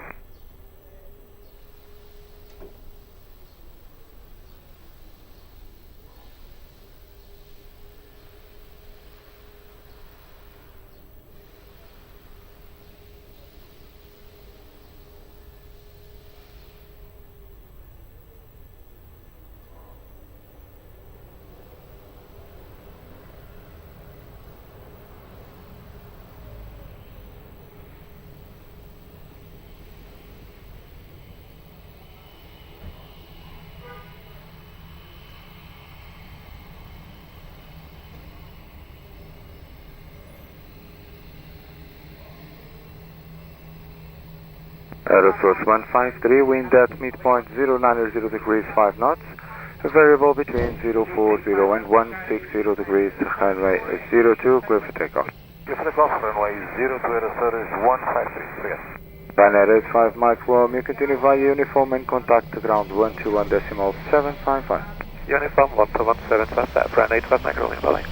Aeroporto 153, wind at midpoint 090 degrees, 5 knots, variable between 040 and 160 degrees, runway 02, clear for takeoff. Clear for takeoff, runway 02, Aeroporto 153, Ryanair 85 Mike Romeo, continue via uniform and contact to ground 121.755. Uniform 121.755, Ryanair 85 Mike Romeo, bye.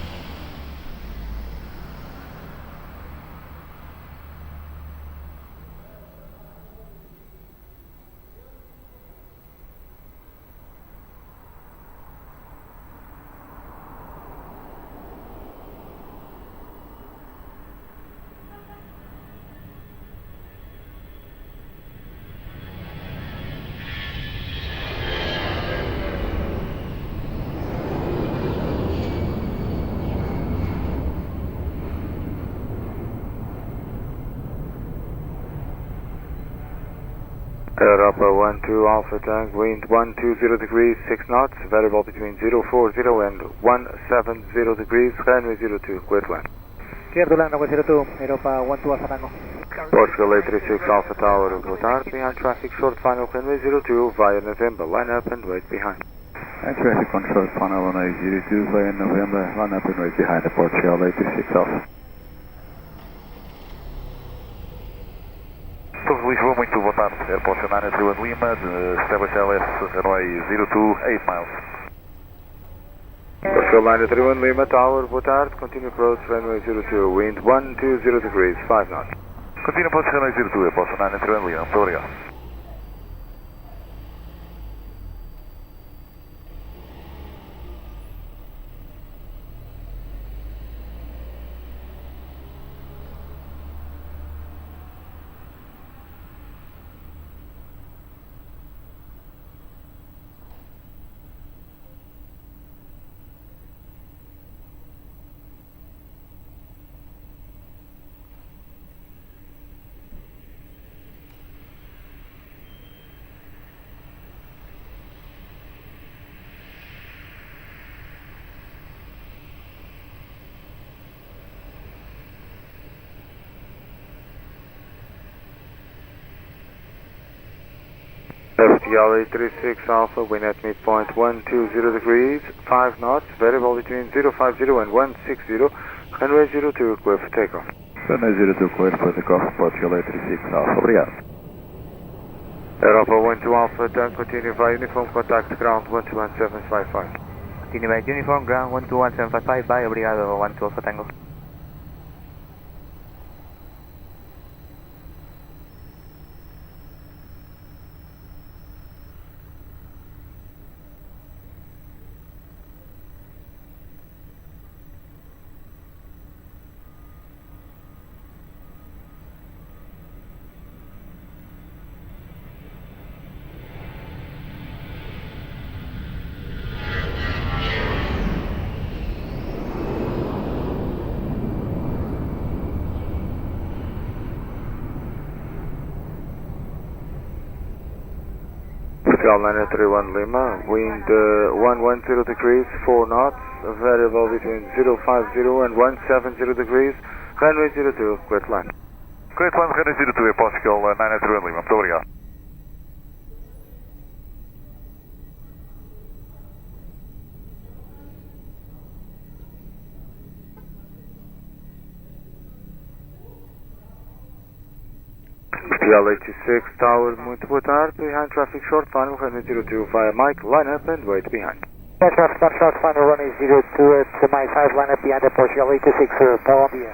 Europa 12 Alpha Tank, wind 120 degrees, 6 knots, variable between 040 and 170 degrees, runway 02, clear to land. Clear to land, runway 02, Europa 12 Alpha Tango. Portugal 836 Alpha Tower, boa tarde, behind traffic, short final, runway 02, via November, line up and wait behind. And traffic on short final, runway 02, via November, line up and wait behind the Portugal 836 Alpha. Todos Lisboa, muito boa tarde. Aeroporto 931 Lima, establish LS runway 02, 8 miles. Portugal 931 Lima Tower, boa tarde, continue approach runway 02, wind 120 degrees, 5 knots. Continue approach runway 02, Aeroporto 931 Lima, muito obrigado. FTR 836 Alpha, wind at midpoint 120 degrees, 5 knots, variable between 050 and 160, runway 02, clear for takeoff. Runway 02 cleared for takeoff, Portugal 836 Alpha. Obrigado. Aeroporto 12 Alpha, turn continue via uniform contact ground 121755. Continue by uniform ground 121755, bye, obrigado, 12 Alpha Tango. Portugal 931 Lima, wind 110 degrees, 4 knots, variable between 050 and 170 degrees, runway 02, clear to land. Clear to land, runway 02, Portugal 931 Lima, muito obrigado. Portugal 86 Tower, muito boa tarde, behind traffic short final, runway 02 via Mike, line up and wait behind. Yeah, traffic on short final, runway 02 at my 5, line up behind the Portugal 86, Colombia.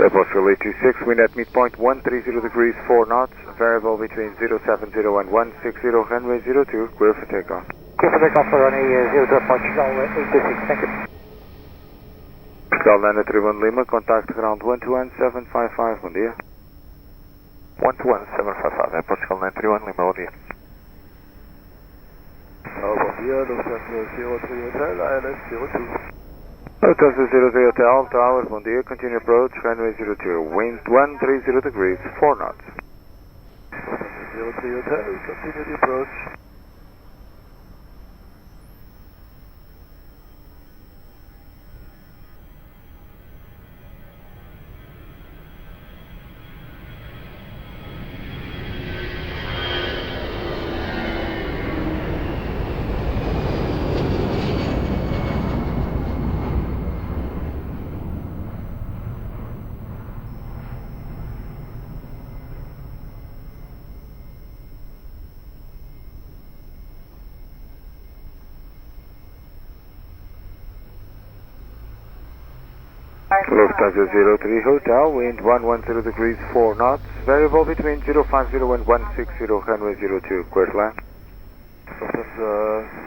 Portugal 826, wind at midpoint 130 degrees, 4 knots, variable between 070 and 160, runway 02, clear for takeoff. Clear for takeoff for runway 02 Portugal 826, thank you. Portugal 931 Lima, contact ground 121755, bom dia. 11755, Portugal 931 Lima, bom dia. Bom dia, Lufthansa 03 Hotel, ILS 02. Lufthansa 03 Hotel, Tower, bom dia, continue approach, runway 02, wind 130 degrees, 4 knots. Lufthansa 03 Hotel, continue the approach. Lufthansa 03 Hotel, wind 110 degrees, 4 knots, variable between 050 and 160, runway 02, clear to land. Lufthansa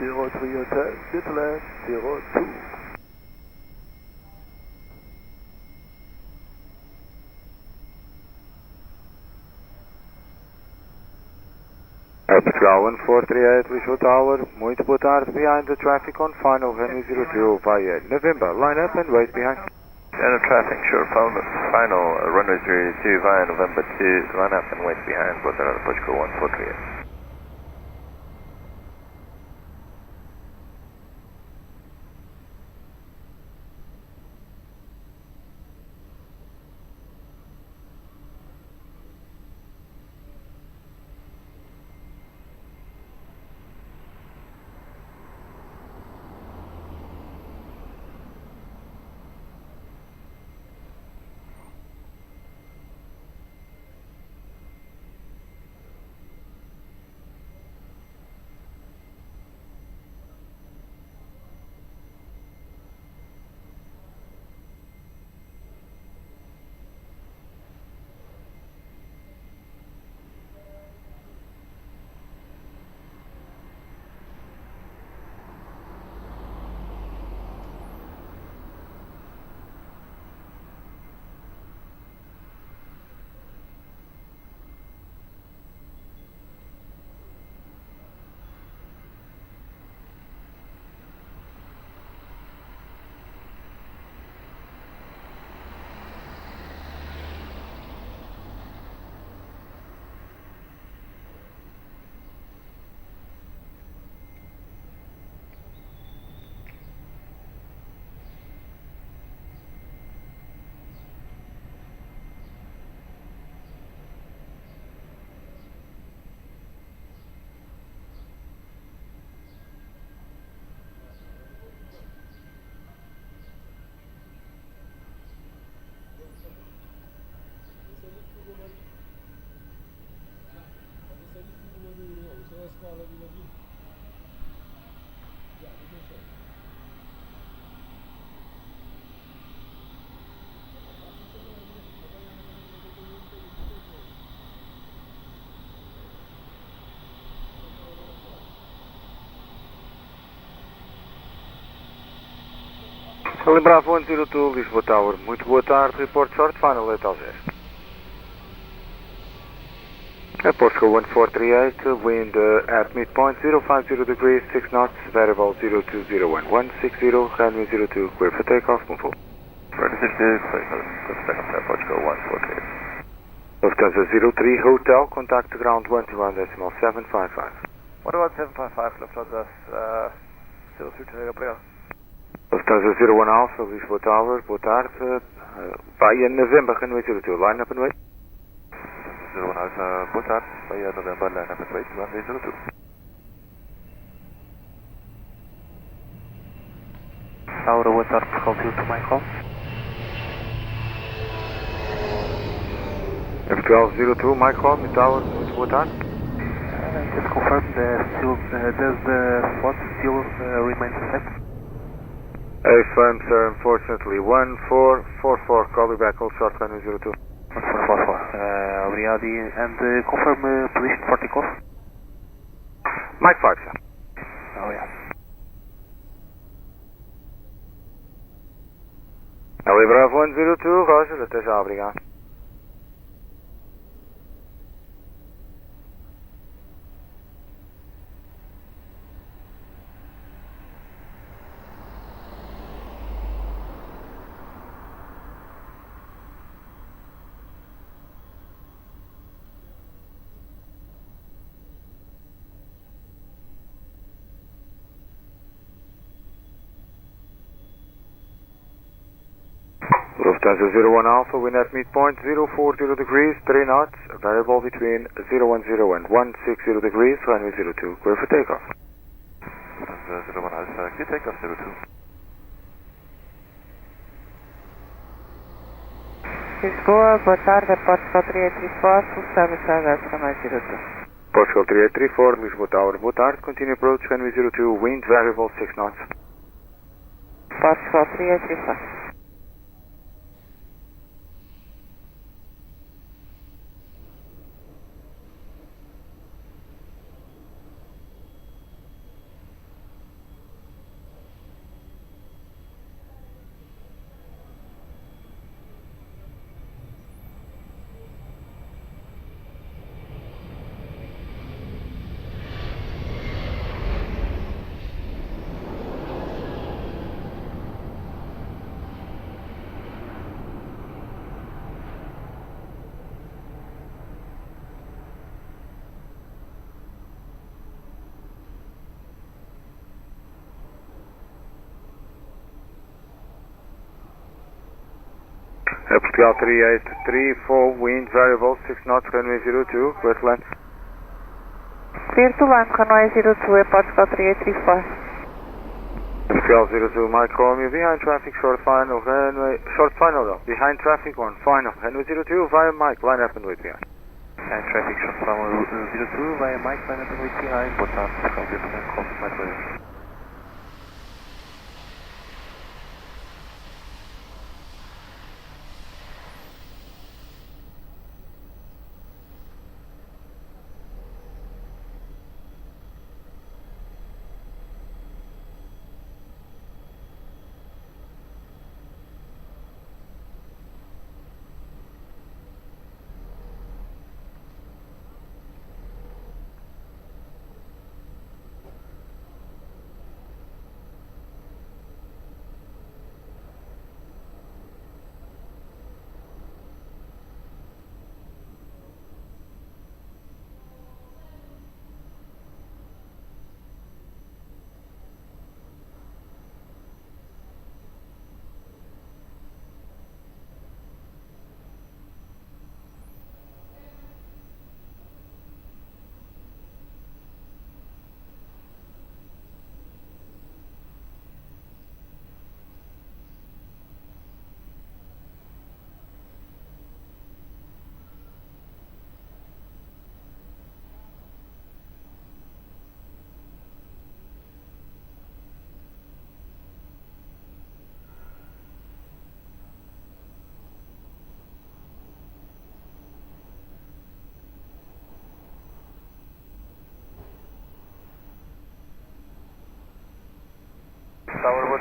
03 Hotel, clear to land 02. Portugal 1438 Lisboa Tower, muito boa tarde, behind the traffic on final, runway 02 via November, line up and wait behind. General traffic, short final, runway 02 via November 2, line up and wait behind, Portugal 1438. Bravo 102, Lisboa Tower, muito boa tarde, report short final at Alger. Portugal 1438, wind at midpoint 050 degrees, 6 knots, variable 0201, 160, runway 02, clear for takeoff, move forward. Portugal 148. Lufthansa 03 Hotel, contact ground 121.755. 11755, Lufthansa 03, obrigado. Lufthansa 01 Alpha, Lisboa Tower, boa tarde, via November, runway 02, line up and wait. 01 Alpha, boa tarde, via November, line up and wait, runway 02. Tower, boa tarde, Portugal 2 my call. F1202, my call, Tower, muito boa tarde. Just confirm does the slot still remain the same? Affirm, sir, unfortunately, 1444, call you back, hold short, runway 02. 1444, obrigado, and confirm position for takeoff? Mike 5, sir. Obrigado. Bravo 102, Roger, até já, obrigado. Lufthansa 01 Alpha, wind at midpoint 040 degrees, 3 knots, variable between 010 and 160 degrees, runway 02, clear for takeoff. Lufthansa 01 Alpha, clear takeoff 02. Lisboa, boa tarde, Portugal 3834, full service Regras, runway 02. Portugal 3834, Lisboa Tower, boa tarde, continue approach, runway 02, wind variable 6 knots. Portugal 3834. Portugal 3834, wind variable 6 knots, runway 02, clear to land. Clear to land, runway 02, Portugal 3834. Portugal 02, Mike Romeo, behind traffic, short final, runway, short final though, behind traffic on final, runway 02, via Mike, line up and wait behind. And traffic, short final 02, via Mike, line up and wait behind, boa tarde, Portugal 02, call my pleasure.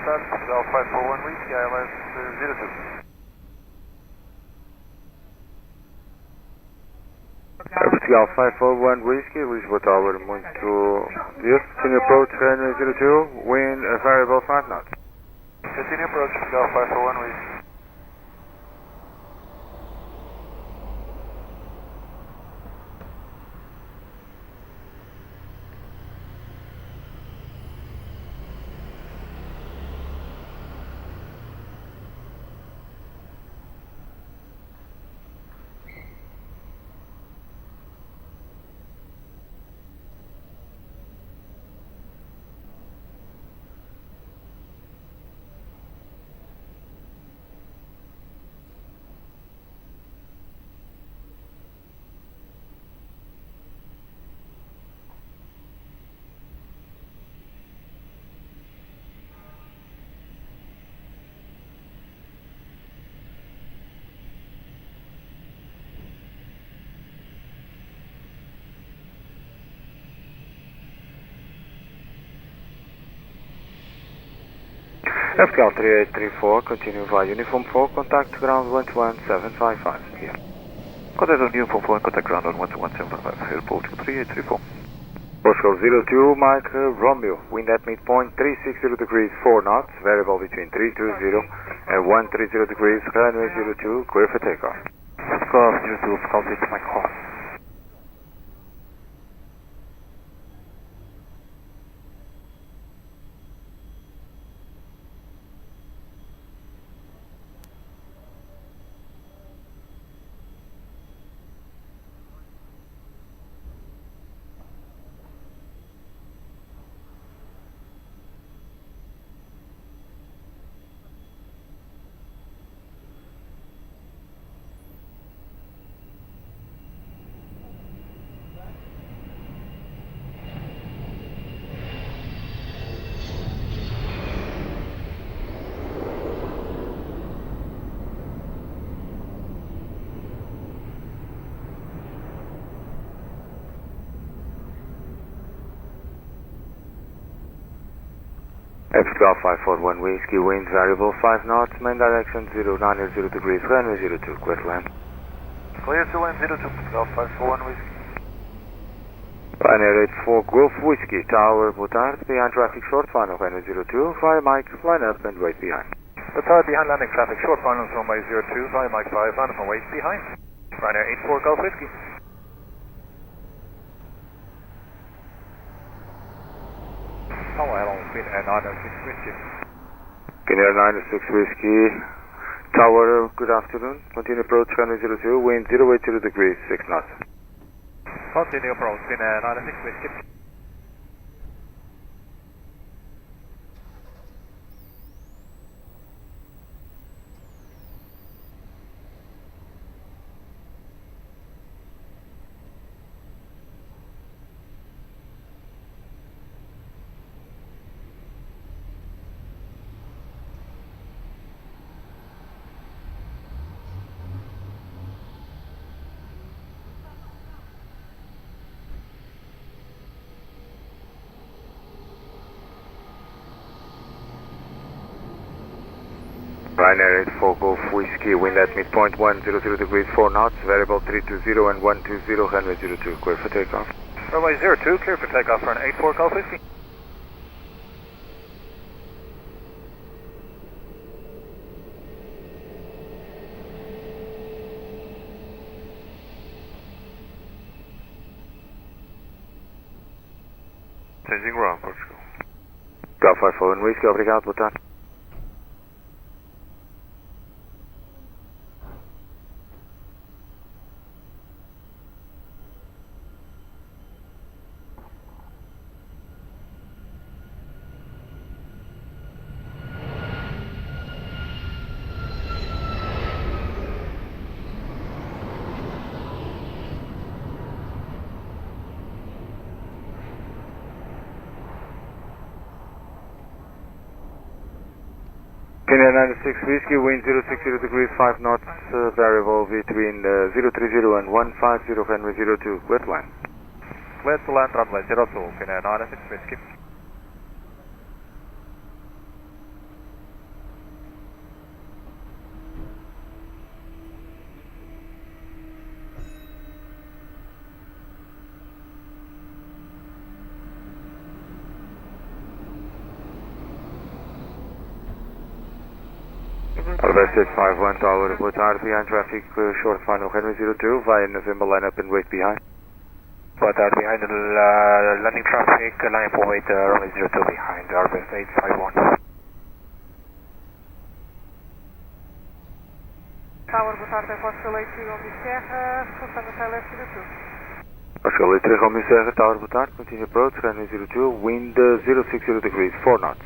tarde, Portugal 541 Whiskey, ILS 02. Portugal 541 Whiskey, Lisboa Tower, muito yes, continue approach, runway 02, wind variable 5 knots. Continue approach, Portugal 541 Whiskey. Portugal 3834, continue via Uniform 4, contact ground 121.755. Yeah. Contact on Uniform 4 and contact ground on 121.755, Aeroporto 3834. Portugal 02, Mike Romeo, wind at midpoint 360 degrees 4 knots, variable between 320 and 130 degrees, runway 02, clear for takeoff. Portugal 02, Portugal 6, Mike Horn. Portugal 541 Whiskey, wind variable 5 knots, main direction 090 degrees, runway 02, clear to land. Clear to land 02, Portugal 541 Whiskey. Ryanair 84 Golf Whiskey, Tower, boa tarde, behind traffic short, final runway 02, via Mike, line up and wait behind. Boa tarde, behind landing traffic short, final runway 02, via Mike 5, line up and wait behind. Ryanair 84 Golf Whiskey. Hello, Finnair 906 Whiskey. Finnair 906 Whiskey, Tower, good afternoon. Continue approach runway 02, wind 080 degrees, 6 knots. Continue approach, Finnair 906 Whiskey. Ryanair 84 Golf Whiskey, wind at midpoint 100 degrees 4 knots, variable 320 and 120, runway 02, clear for takeoff. Runway 02, clear for takeoff for an 84 Golf Whiskey. Changing ground, Portugal. Golf 541 Whiskey, obrigado, boa tarde. Finnair 96 Whiskey, wind 060 degrees 5 knots, variable between 030 and 150, runway 02, clear to land. Clear to land, runway 02, Finnair 96 Whiskey. Alberto 851 Tower, boa tarde, behind traffic, short final runway 02, via November, line up and wait behind. Boa tarde, behind the landing traffic, line up and wait, runway 02 behind, Alberto 851. Tower, boa tarde, Aeroporto, Lisboa, Serra, passando até leste 02. Oscar 3 Romeo Serra, Tower, boa tarde, continue approach, runway 02, wind 060 degrees, 4 knots.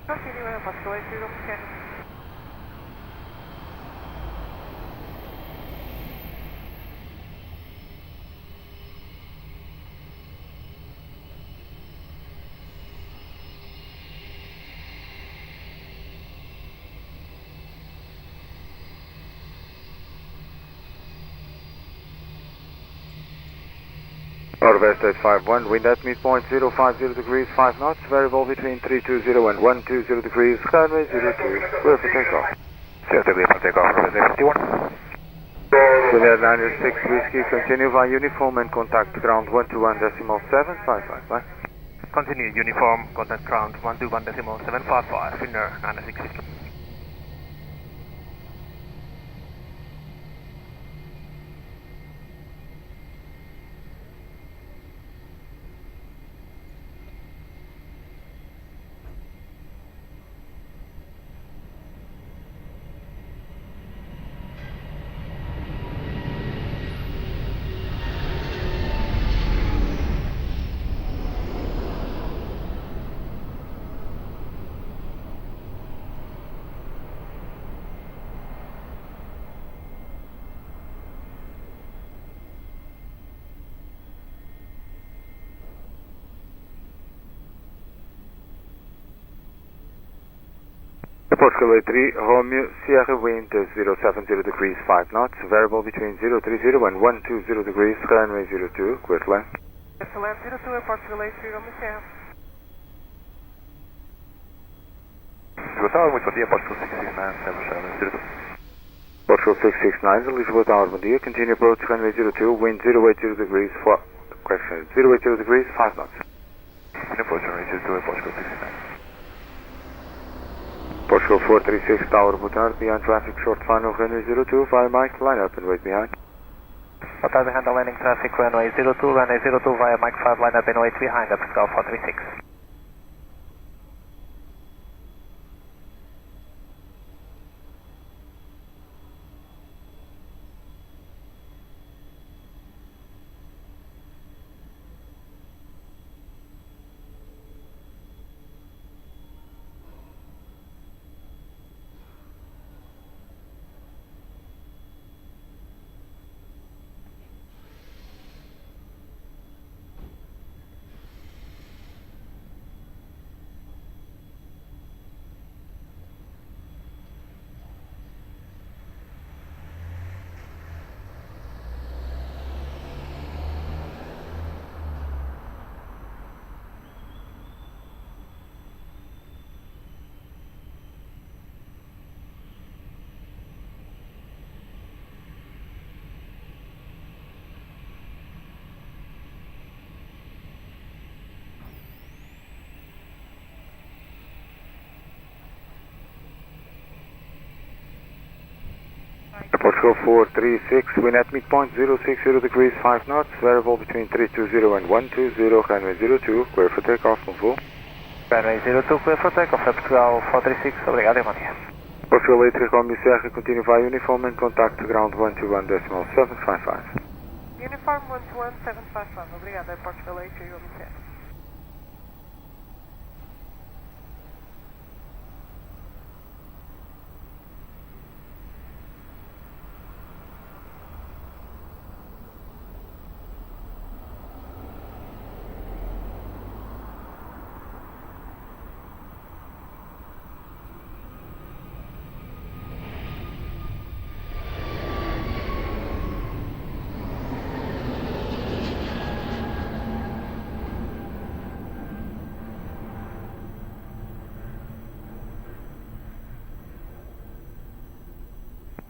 Continue, Aeroporto, Lisboa, Serra. Northwest 851, wind at midpoint 050 degrees, 5 knots, variable between 320 and 120 degrees, runway 02, clear for takeoff. Clear for takeoff, runway 51. Juliet 906 Whiskey, continue via uniform and contact ground 121.755, bye. Continue uniform, contact ground 121.755, winner 906 Whiskey. Portugal 3, Romeo, Sierra wind 070 degrees, 5 knots, variable between 030 and 120 degrees, runway 02, clear to land. Land 02, Portugal 3, Romeo, Sierra. Lisboa Tower, muito bom dia, Portugal 669, Sierra 02. Portugal 669, Lisboa Tower, bom dia, continue approach, runway 02, wind 080 degrees, 080 degrees, 5 knots. Approach, runway 02, Portugal 669. Portugal 436 Tower, boa tarde, behind traffic, short final, runway 02, via Mike, line up and wait behind. Boa tarde, behind the landing traffic, runway 02 via Mike 5, line up and wait behind, Portugal 436. Portugal 436, wind at midpoint 060 degrees, 5 knots, variable between 320 and 120, runway 02, clear for takeoff, move full. Runway 02, clear for takeoff, Portugal 436, obrigado e bom dia. Portugal 83 Romeo Serra, continue via uniform and contact ground 121.755. Uniform 121.755, obrigado, Portugal 83 Romeo Serra.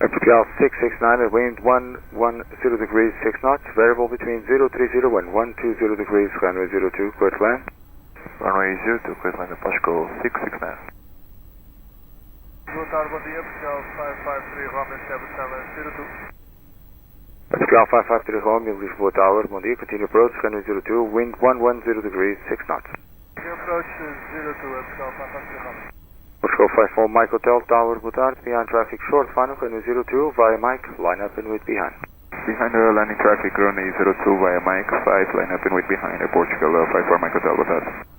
Portugal 669, wind 110 degrees, 6 knots, variable between 030 and 120 degrees, runway 02, clear to land. Runway 02, clear to land, Portugal 669. Boa tarde, bom dia, Portugal 553 Romeo 7702. Portugal 553 Romeo, Lisboa Tower, bom dia, continue approach, runway 02, wind 110 degrees, 6 knots. Continue approach 02, Portugal 553 Romeo. Portugal 54 Mike Hotel Tower, boa tarde, behind traffic short final, runway 02, via Mike, line up and wait behind. Behind the landing traffic, runway 02 via Mike 5, line up and wait behind, Portugal 54 Mike Hotel, boa tarde.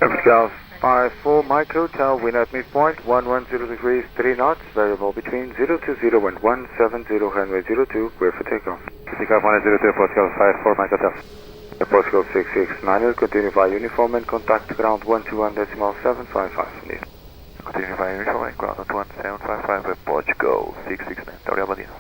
Portugal 54 Mike Hotel, wind at midpoint, 110 degrees, 3 knots, variable between 020 and 170, runway 02, clear for takeoff. Takeoff 102, Portugal 54 Mike Hotel. Portugal 669, continue via uniform and contact ground 121.755. Indeed. Continue via uniform and ground 11755, Portugal 669, Tauri Abadia.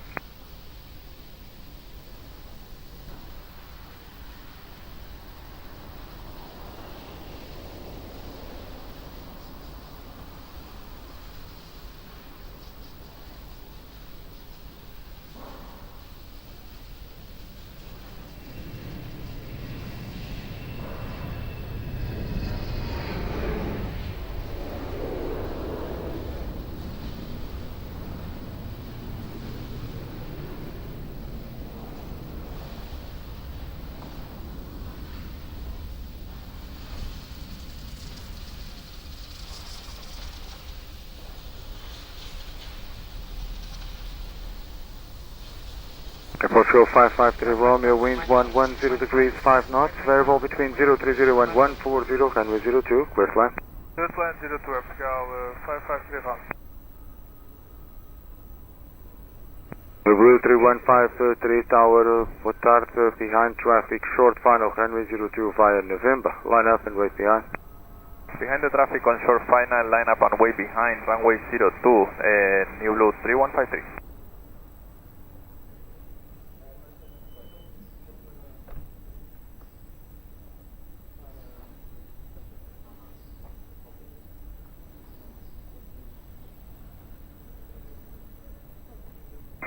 Portugal 553 Romeo, wind 110 degrees, 5 knots, variable between 030 and 140, runway 02, clear to land. Clear to land 02, Portugal 553 Romeo. Blue 31533 Tower, boa tarde, behind traffic, short final, runway 02 via November, line up and wait behind. Behind the traffic on short final, line up and way behind, runway 02, New Blue 3153.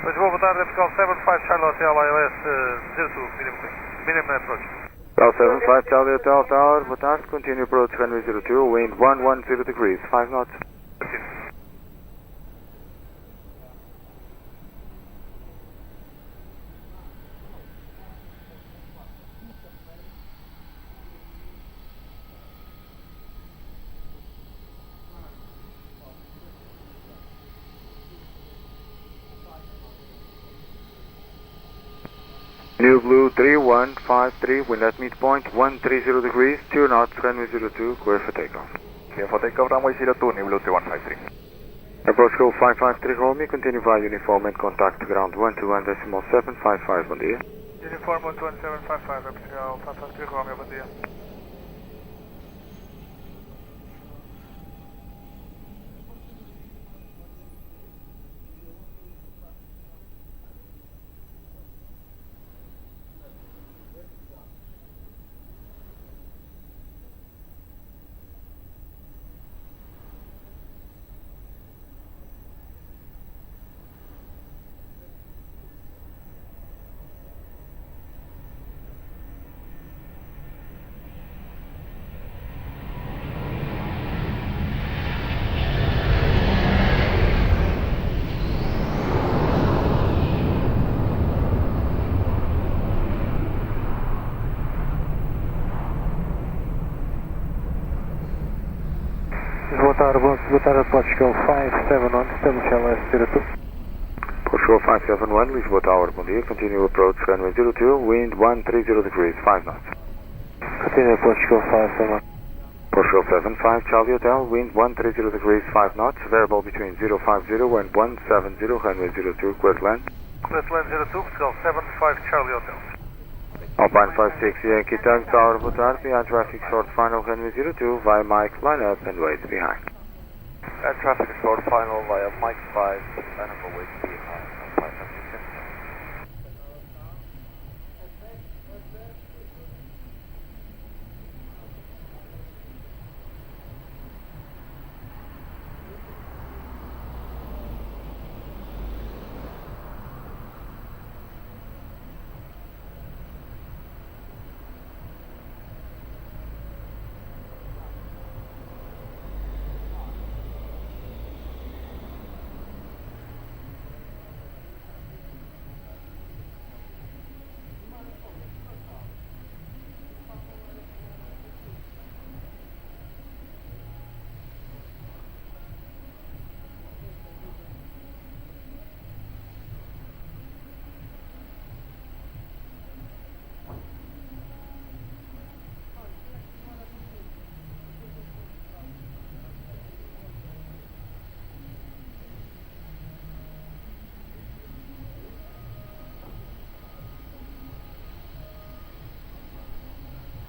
Lisboa, boa tarde, Portugal 75 Charlie Hotel, ILS 02, minimum approach. Portugal 75 Charlie Hotel Tower, boa tarde, continue approach runway 02, wind 110 degrees, 5 knots. New Blue 3153, wind at midpoint, 130 degrees, 2 knots, runway 02, clear for takeoff. Clear for takeoff, runway 02, New Blue 3153. Approach call 553 Romeo, continue via uniform and contact ground 121.755, bom dia. Uniform 12755, Portugal 553 Romeo, bom dia. Tower, boa tarde, Portugal 571, establish LS02. Portugal 571, Lisboa Tower, bom dia. Continue approach runway 02, wind 130 degrees, 5 knots. Continue Portugal 571. Portugal 75, Charlie Hotel, wind 130 degrees, 5 knots, variable between 050 and 170, runway 02, clear to land. Clear to land 02, Portugal 75, Charlie Hotel. Alpine 56, Yankee Tank Tower, boa tarde. Behind traffic, short final, runway 02, via Mike, line up and wait behind. Air traffic short final via Mike 5, line up and wait behind. Alpine 56.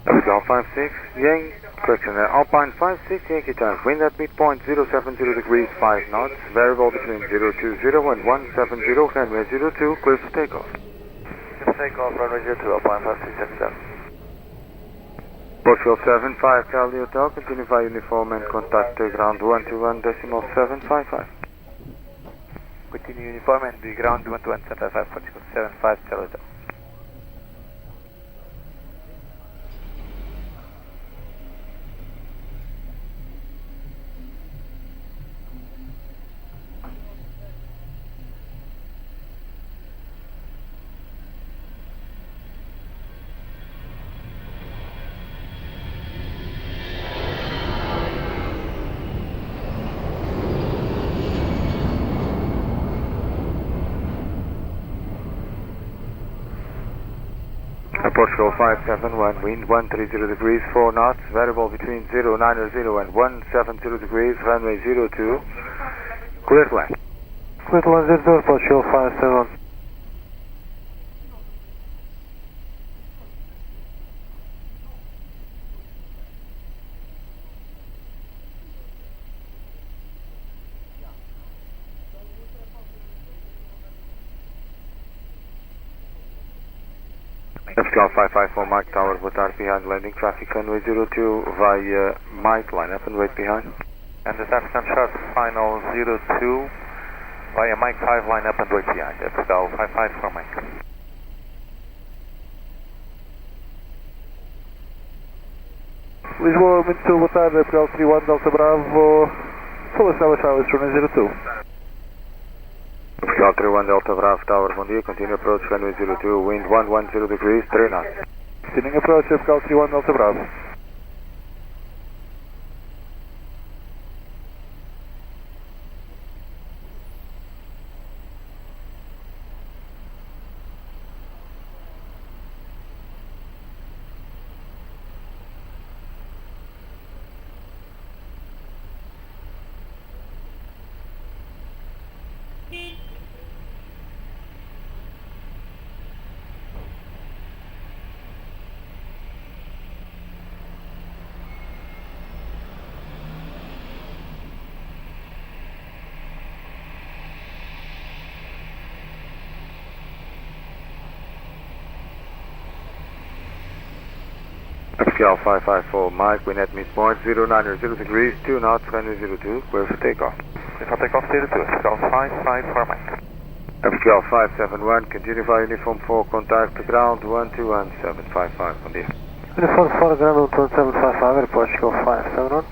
Portugal 56, Alpine 56, Yankee Tank, wind at midpoint 070 degrees, 5 knots, variable between 020 and 170, runway 02, clear for takeoff. Clear for takeoff, runway 02, Alpine 5677. Portugal 75, Charlie Hotel, continue via uniform and contact ground 121.755. Continue uniform and the ground 121.755, Portugal 75, Charlie Hotel. Portugal 571, wind 130 degrees, 4 knots, variable between 090 and 170 degrees, runway 02, clear to land. Clear to land 02, Portugal 571. Portugal 554, Mike Tower, boa tarde, behind landing traffic, runway 02, via Mike, line up and wait behind. And the African short final 02, via Mike 5, line up and wait behind. Portugal 554, Mike. Lisboa, muito boa tarde, Portugal 31, Delta Bravo, full establish runway 02. Portugal 31, Delta Bravo Tower, bom dia, continue approach runway 02, wind 110 degrees, 3 knots. Continuing approach, Portugal 31, Delta Bravo. Portugal 554, Mike, wind at midpoint 090 degrees, 2 knots, runway 02, clear for takeoff. Clear for takeoff 02, Portugal 554, Mike. Portugal 571, continue via uniform 4, contact ground 121.755, bom dia. Uniform 4, ground 121.755, Portugal 571.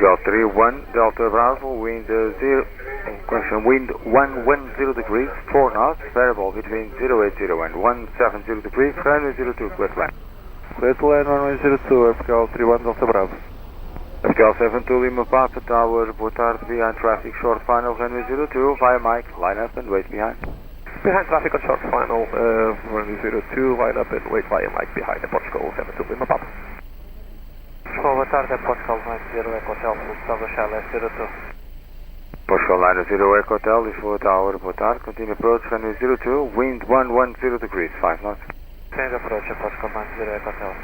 Portugal 31 Delta Bravo, wind 110 degrees, 4 knots, variable between 080 and 170 degrees, runway 02, clear to land. Clear to land, runway 02, Portugal 31 Delta Bravo. Portugal 72 Lima Papa Tower, boa tarde, behind traffic, short final, runway 02, via Mike, line up and wait behind. Behind traffic on short final, runway 02, line up and wait via Mike behind the Portugal 72 Lima Papa. Boa tarde, Portugal 90 Eco Hotel, Gustavo Charles 02. Portugal Liner 0 Echo Hotel, Lisboa Tower, boa tarde, continue approach, runway 02, wind 110 degrees, 5 knots. Change approach, Portugal 90 Eco Hotel.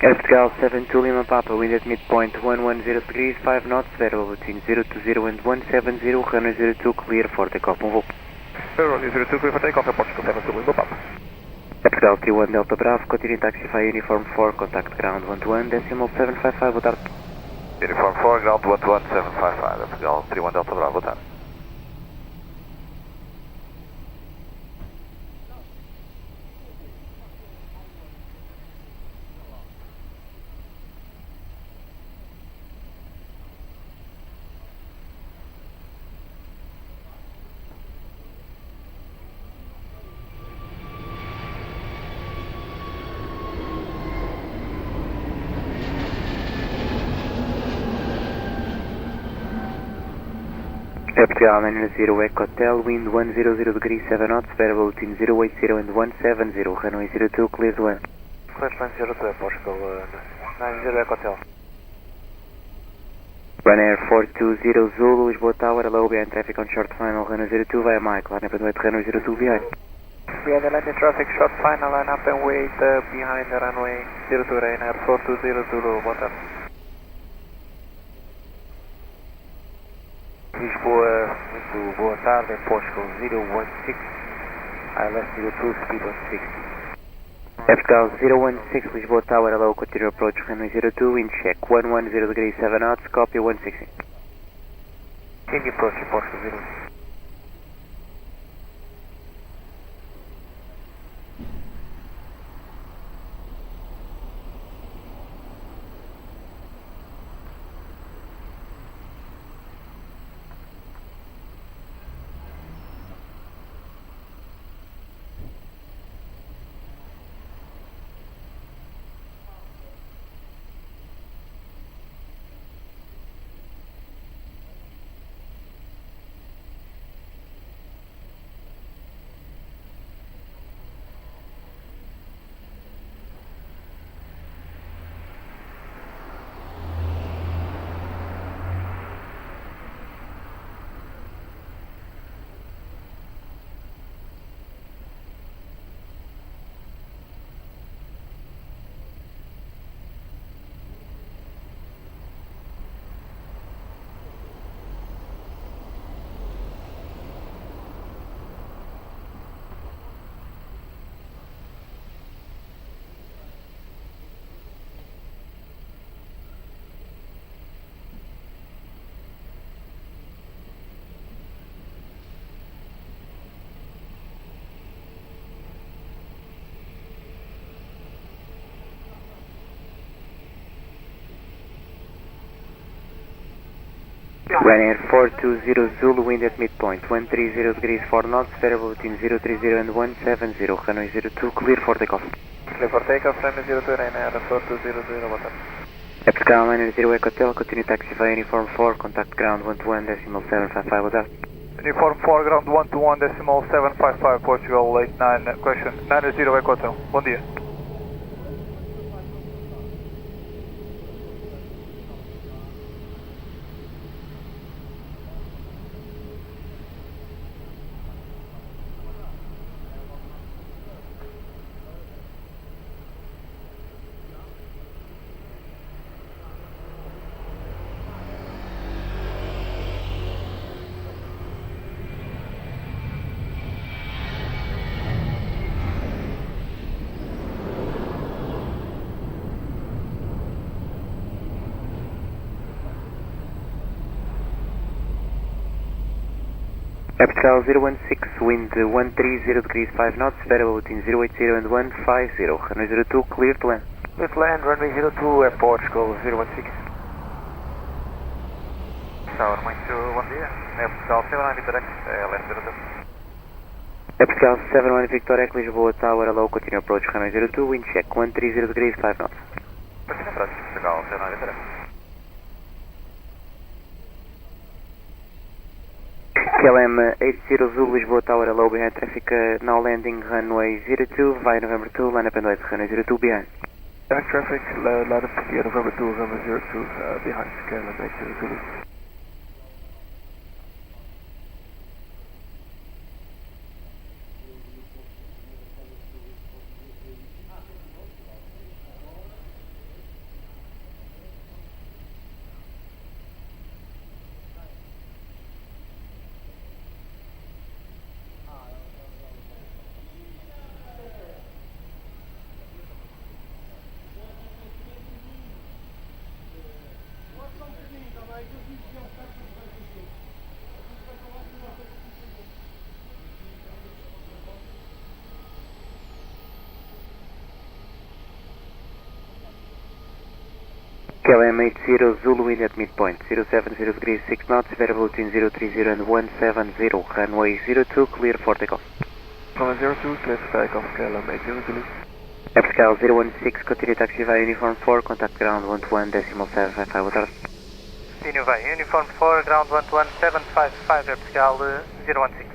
Portugal 72 Lima Papa, wind at midpoint 110 degrees, 5 knots, variable between 020 and 170, runway 02, clear for takeoff, move up. Runway 02, clear for takeoff, Portugal 72 Lima Papa. Portugal 31 Delta Bravo, continue taxify uniform 4, contact ground 121, decimal 755, boa tarde. Uniform 4, ground 121, 755, Portugal 31 Delta Bravo, boa tarde. Portugal 90 Echo Hotel, wind 100 degrees, 7 knots, variable between 080 and 170, runway 02, clear to land. Clear to land 02, Portugal 90 Echo Hotel. Ryanair 420 Zulu, Lisboa Tower, hello, behind traffic on short final, runway 02 via Mike, line up and wait, runway 02 behind. Behind the landing traffic, short final, line up and wait behind the runway 02, Ryanair 420 Zulu, boa tarde. Lisboa, muito boa tarde, Portugal 016, ILS 02, speed 160. Portugal 016, Lisboa Tower, hello, continue approach, runway 02, wind check, 110 degrees, 7 knots, copy 160. Continue approach, Portugal 016. Ryanair 420 Zulu, wind at midpoint, 130 degrees 4 knots, variable between 030 and 170, runway 02, clear for takeoff. Clear for takeoff, runway 02, Ryanair 4200, boa tarde. Epical Liner 0 Echo Hotel, continue taxi via uniform 4, contact ground 121.755, boa tarde. Uniform 4, ground 121.755, Portugal, 89, question, 90 Echo Hotel, bom dia. Epical 016, wind 130 degrees 5 knots, variable between 080 and 150, runway 02, clear to land. Clear to land, runway 02, Portugal 016. Tower, muito bom dia. Epical 7 Victor X, LS02. Epical 71 Victor X, Lisboa Tower, hello, continue approach, runway 02, wind check, 130 degrees 5 knots. Continue approach, Epical 7 Victor X. KLM 80 Zulu, Lisboa Tower, hello, behind traffic, now landing runway 02, via November 2, line up and wait, runway 02, behind. Back traffic, line up via November 2, runway 02, behind KLM 80 Zulu. KLM 80 Zulu, wind at midpoint, 070 degrees 6 knots, variable between 030 and 170, runway 02, clear for takeoff. Runway 02, clear for takeoff, KLM 80 Zulu. Epical 016, continue taxi via uniform 4, contact ground 121.755, boa tarde. Continue via uniform 4, ground 11755, Epical 016.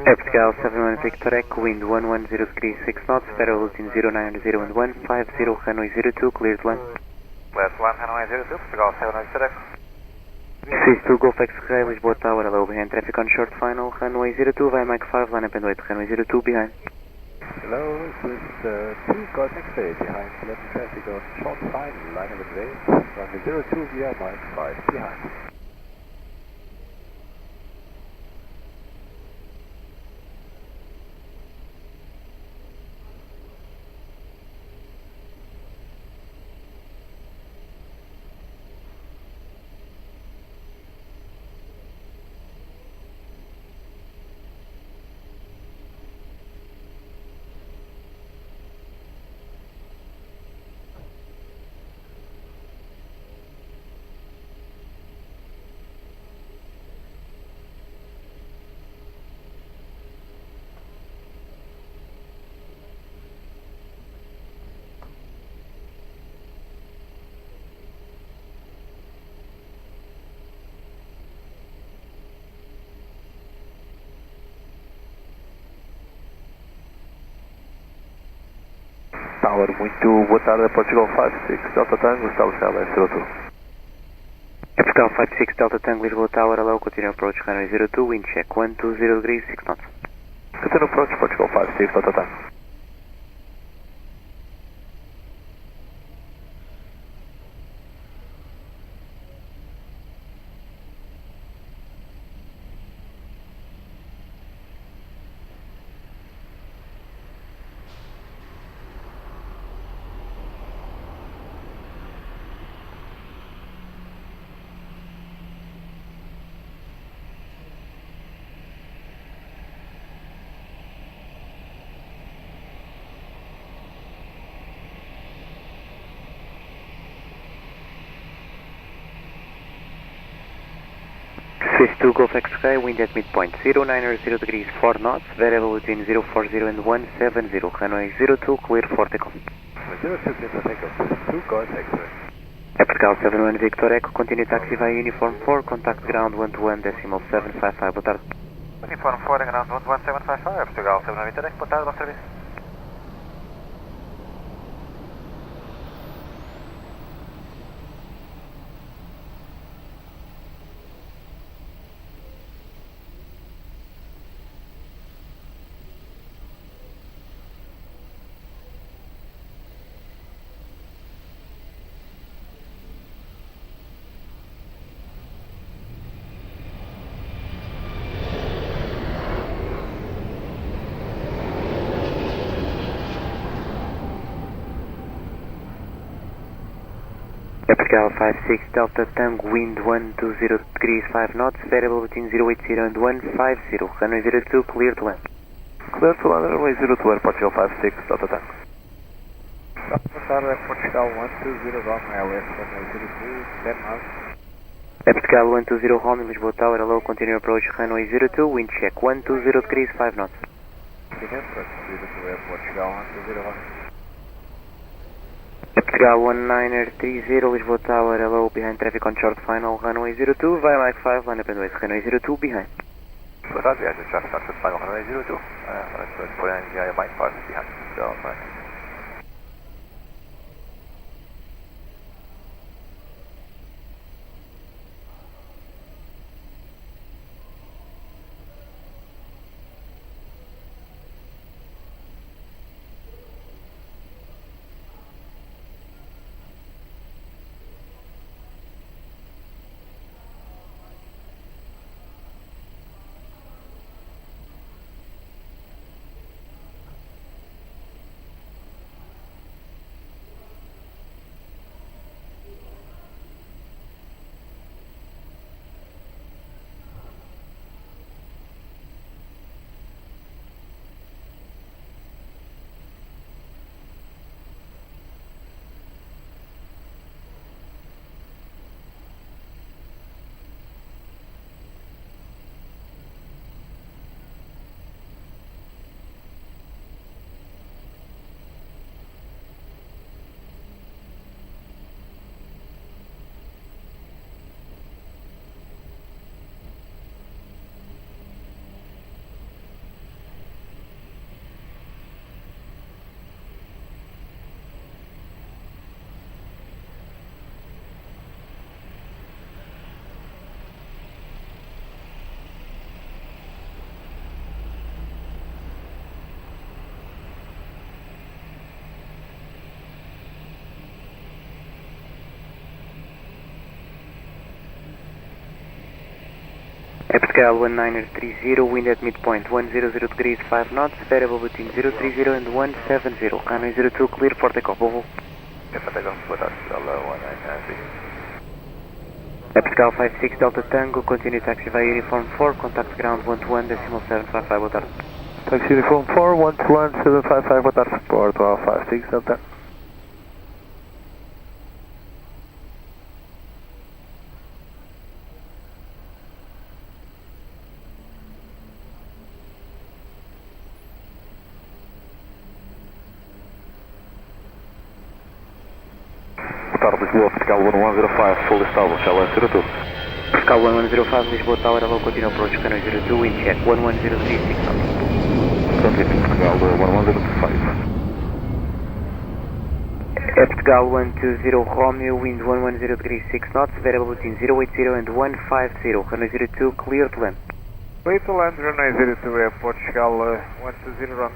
Epical 71 Victor Echo, wind 110 degrees 6 knots, variable between 090 and 150, runway 02, clear to land. Last one, runway 02, Portugal 7 Victor Echo. Swiss 2 Golf X-Ray, Lisboa Tower, hello, behind traffic on short final, runway 02 via Mike 5, line up and wait, runway 02 behind. Hello, Swiss 2 Golf X-Ray, behind London traffic on short final, line up and wait, runway 02 via Mike 5, behind. Tower, muito boa tarde, Portugal 56, Delta Tango, establish LS02. Epical 56 Delta Tango, Lisboa Tower, hello, continue approach, runway 02, wind check, 120 degrees 6 knots. Continue approach, Portugal 56, Delta Tango. Swiss 2 Golf X-Ray, wind at midpoint 090 degrees 4 knots, variable between 040 and 170, runway 02, clear for takeoff. 02 clear for takeoff, 2 Golf X-Ray. Airport 71 Victor Echo, continue taxi via uniform 4, contact ground 121.755, boa tarde. Uniform 4, ground 11755, Portugal 71 Victor Echo, boa tarde, bom serviço. Airport 56 Delta Tango, wind 120 degrees 5 knots, variable between 080 and 150, runway 02, clear to land. Clear to land, runway 02, Airport 56 Delta Tango. Boa tarde, Portugal 120 Romeo, LS, runway 02, 10 miles. Airport 120 Romeo, Lisboa Tower, hello, continue approach, runway 02, wind check 120 degrees 5 knots. Portugal 120 Romeo. Portugal 1930 Lisboa Tower, hello, behind traffic on short final, runway 02, via Mike 5, line up and wait, runway 02, behind. Boa tarde, viagem de traffic on short final, runway 02, via Mike 5, behind, so, fine. Portugal 1930, wind at midpoint 100 degrees 5 knots, variable between 030 and 170, runway 02, clear for takeoff, Volvo. Clear for takeoff, boa tarde, Portugal 1930. Portugal 56 Delta Tango, continue taxi via uniform 4, contact ground 121.755, boa tarde. Taxi uniform 4, 121.755, boa tarde, Portugal 56 Delta. Lisboa, Portugal 1105, full established, LS 02. Portugal 1105, Lisboa Tower, hello, continue approach, runway 02, wind check 11036 knots. Continue, Portugal 1105. Portugal 120 Romeo, wind 110 degrees 6 knots, variable between 080 and 150, runway 02, clear to land. Clear to land, runway 02, Portugal 120 Romeo.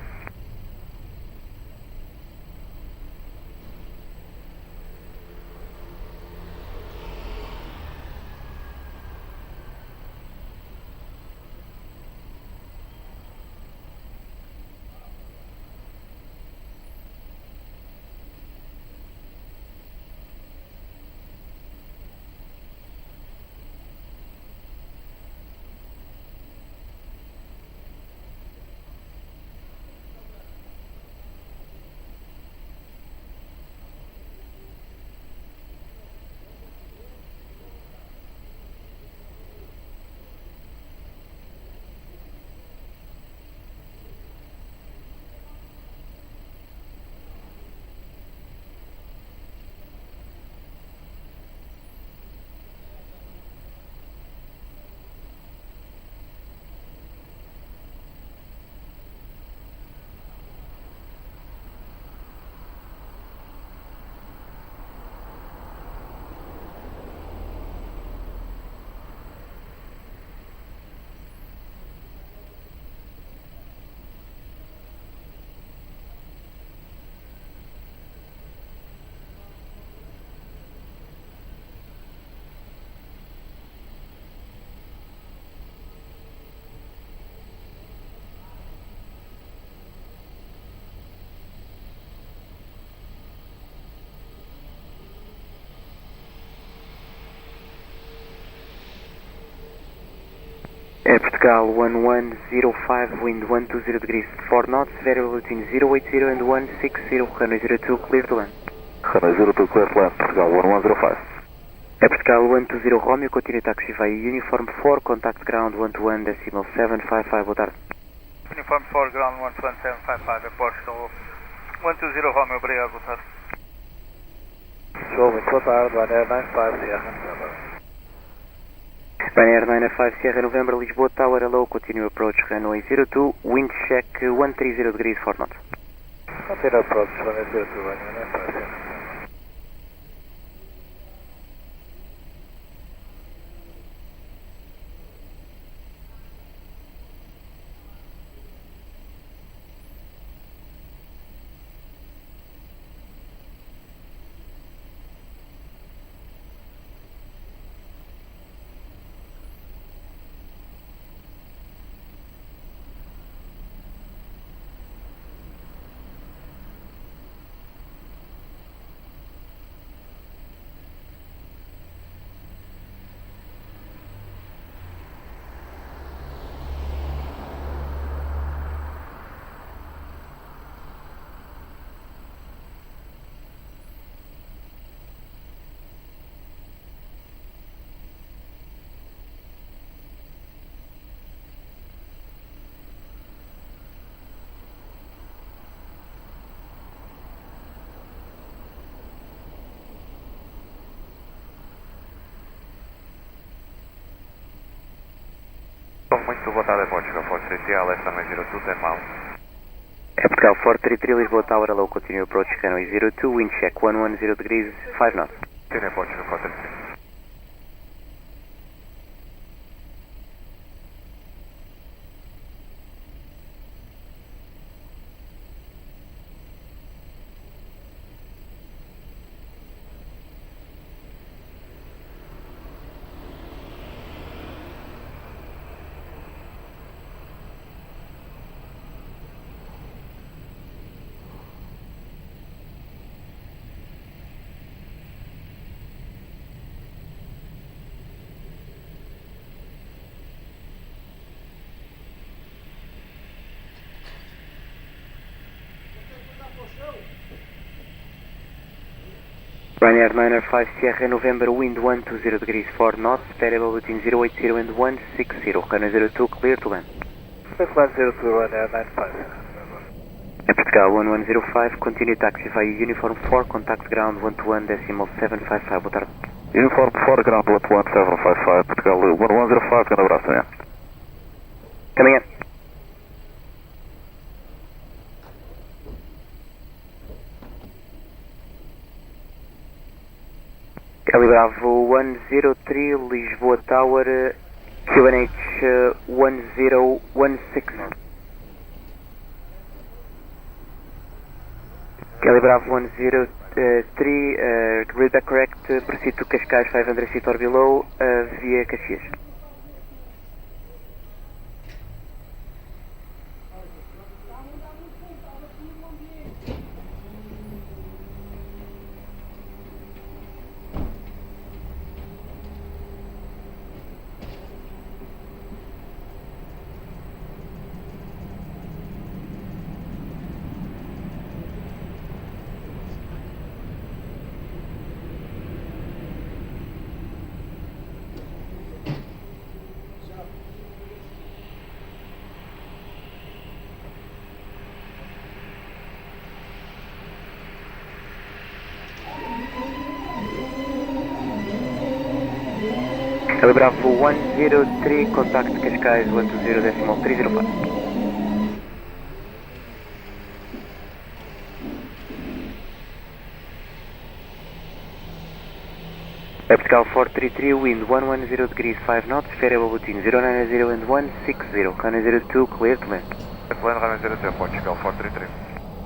Portugal 1105, wind 120 degrees 4 knots, variable between 080 and 160, runway 02, clear to land. Runway 02, clear to land, Portugal 1105. Portugal 120 Romeo, continue taxi via Uniform 4, contact ground 121 decimal 755, boa tarde. Uniform 4, ground 11755, Portugal 120 Romeo, obrigado, boa tarde. Show, muito boa tarde, Ryanair 95 Sierra. Ryanair 95 Sierra November, Lisboa Tower, hello, continue approach runway 02, wind check 130 degrees 4 knots. Continue approach runway 02, Ryanair 95 Sierra. Muito boa tarde, Portugal 433, LS runway 02, 10 miles. Portugal 433, Lisboa Tower, hello, continue approach runway 02, wind check 110 degrees 5 knots. Continue Portugal 433. Ryanair 905 Sierra November, wind 120 degrees 4 knots, variable between 080 and 160, runway 02, clear to land. Clear to land 02, Ryanair 95. Portugal 1105, continue taxi via Uniform 4, contact ground 121 decimal 755, boa tarde. Uniform 4, ground 11755, Portugal 1105, grande abraço, amanhã. Coming in. Bravo 103, Lisboa Tower, QNH 1016. Bravo 103, read back correct, proceed to Cascais 500 feet or below, via Caxias. Bravo 103, contact Cascais 120 decimal 305. Portugal 433, wind 110 degrees 5 knots, variable between 090 and 160, runway 02, clear to land. Runway 02, Portugal 433.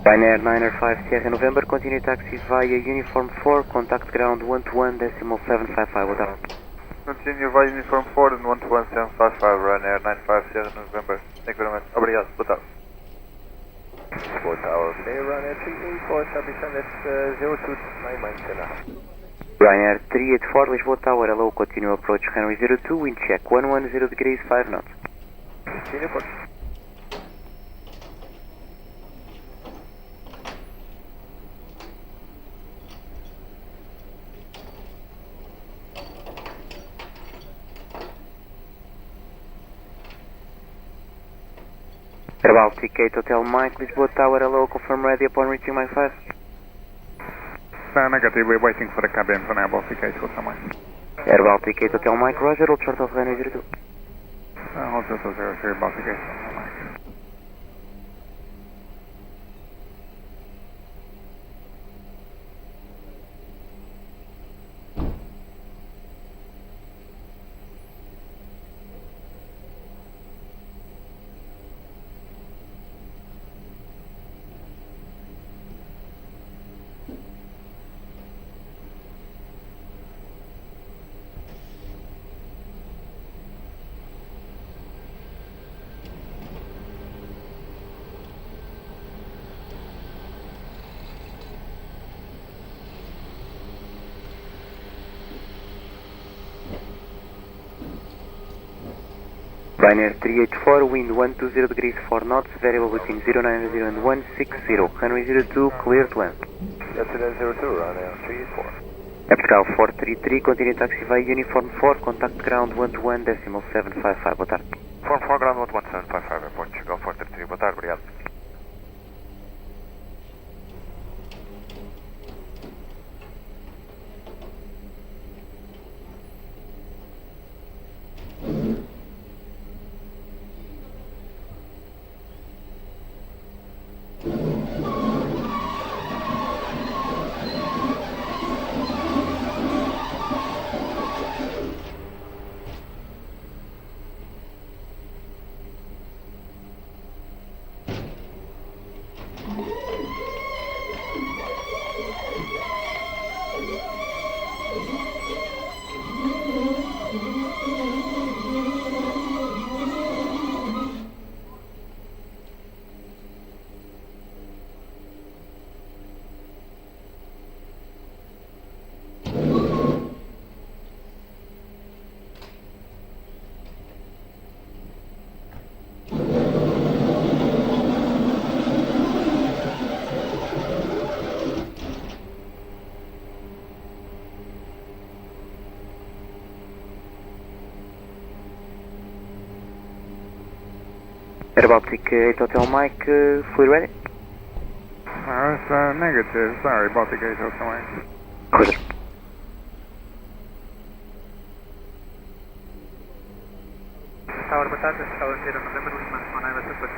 Ryanair 905 Sierra November, continue taxi via Uniform 4, contact ground 121 decimal 755, boa tarde. Continue via Uniform 4 and 11755, Ryanair 95 Sierra November. Thank you very much. Obrigado, boa tarde. Lisboa Tower, Ryanair 384, establishment at 02, 9 miles an hour. Ryanair 384, Lisboa Tower, hello, continue approach runway 02, wind check 110 degrees 5 knots. Continue approach. Baltic 8 Hotel Mike, Lisboa Tower, hello, confirm ready upon reaching Mike 5. Negative, we're waiting for the cabin for now, Baltic 8 Hotel Mike. Air Baltic 8 Hotel Mike, Roger, hold short of runway 02. Hold short of 03, Baltic 8 Hotel Mike. Ryanair 384, wind 120 degrees 4 knots, variable between 090 and 160, runway 02, clear to land. Yesterday 02, Ryanair 384. Airporto 433, continue taxi via uniform 4, contact ground 121.755, boa tarde. Form 4, ground 11755, Airport Chicago 433, boa tarde, obrigado. Air Baltic 8 Hotel Mike, fluid ready? It's negative, sorry, Baltic 8 Hotel Mike. Roger. Tower, boa tarde, Tower 0 November Lima, on Aeroporto,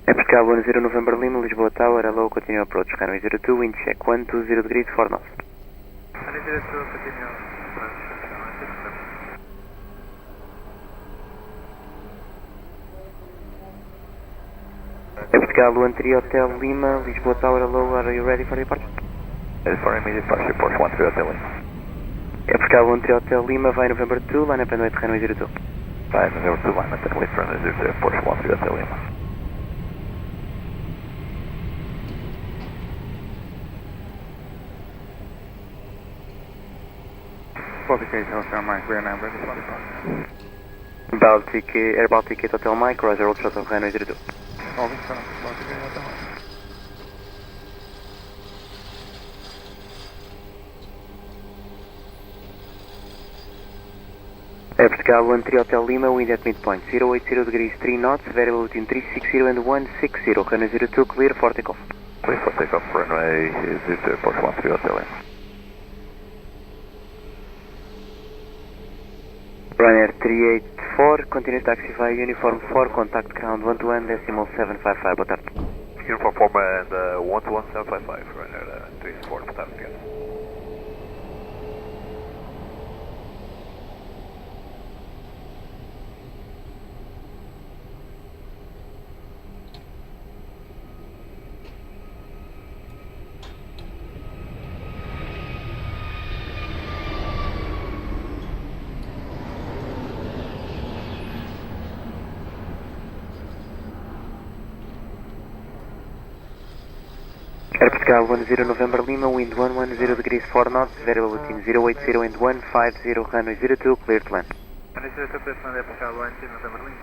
Airporto 10 November Lima, Lisboa Tower, hello, continue approach, runway 02, wind check 120 degrees 4 knots. Runway 02, continue approach, Airporto 13 Hotel Lima, Lisboa Tower, hello, are you ready for departure? Ready for immediate departure, Porsche 13 Hotel Lima. Airporto 13 Hotel Lima, via November 2, line up and wait, runway 02. Via November 2, line up and wait for runway 02, Porsche 13 Hotel Lima. Baltic 8 Hotel Mike, we are now ready for departure. Air Baltic 8 Hotel Mike, Roger, hold short of runway 02. Holding short, Baltic 8 Hotel Mike. Airporto 13 Hotel Lima, wind at midpoint, 080 degrees 3 knots, variable between 360 and 160, runway 02, clear for takeoff. Clear for takeoff, runway 02, Porsche 13 Hotel Lima. Ryanair 384, continue taxi via uniform 4, contact ground 121.755, boa tarde. Uniform 4 and 121.755, Ryanair 384, boa tarde, obrigado. Airporto 10 November Lima, wind 110 degrees 4 knots, variable between 080 and 150, runway 02, clear to land. Runway 02, clear to land, Airporto 10 November Lima.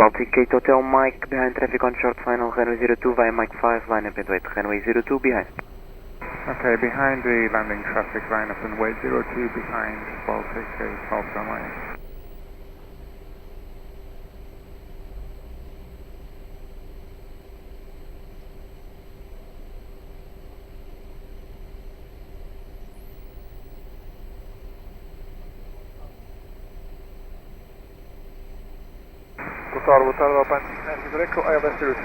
Baltic 8 Hotel Mike, behind traffic on short final, runway 02 via Mike 5, line up and wait, runway 02 behind. Okay, behind the landing traffic, line up and wait 02 behind Baltic 8 Hotel Mike. Boa tarde, Alpine 69 Victor Echo, ILS 02.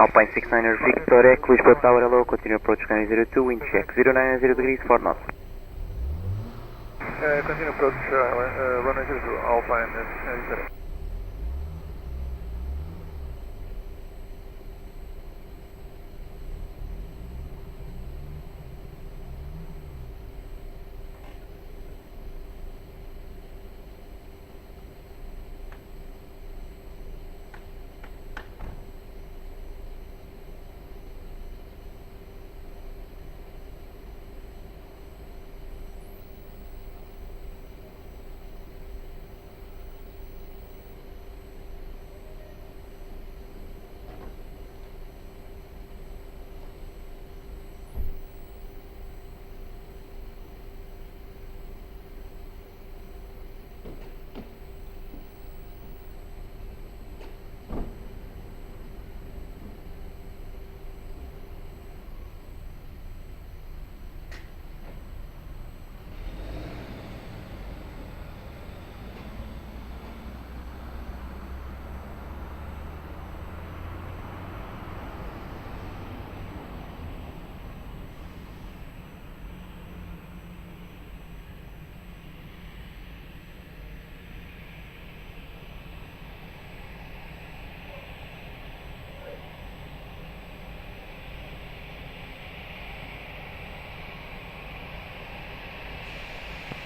Alpine 69 Victor Echo, Lisboa Tower, hello, continue approach runway 02, wind check 090 degrees, 4 knots. Continue approach runway 02, Alpine 69 Victor Echo.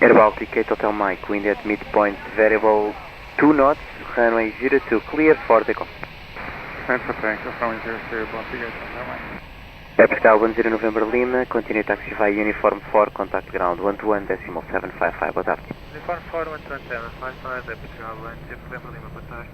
Air Baltic 8 Hotel Mike, wind at midpoint variable 2 knots, runway 02 clear for takeoff. That's for takeoff, runway 02, Baltic 8 Hotel Mike. Air Pascal 10 November Lima, continue taxi via Uniform 4, contact ground 121.755, boa tarde. Uniform 4, 121.755, Air Pascal 10 November Lima, boa tarde.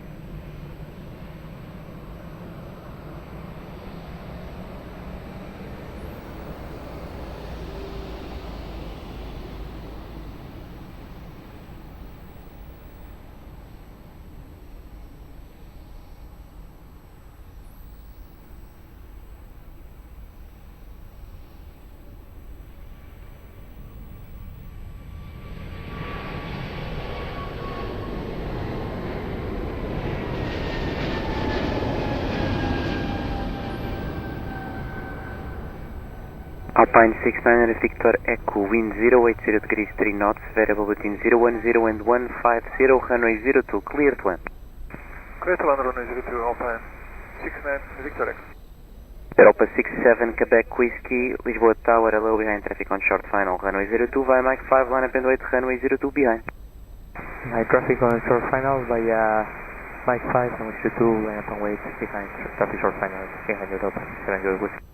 Alpine 69 Victor Echo, wind 080 degrees 3 knots, variable between 010 and 150, runway 02, clear to land. Clear to land, runway 02, Alpine 69 Victor Echo. Europa 67 Quebec Whiskey, Lisboa Tower, hello, behind traffic on short final, runway 02 via Mike 5, line up and wait, runway 02 behind. High traffic on short final via Mike 5, runway 02, line up and wait, behind traffic short final, behind Europa 67 Whiskey.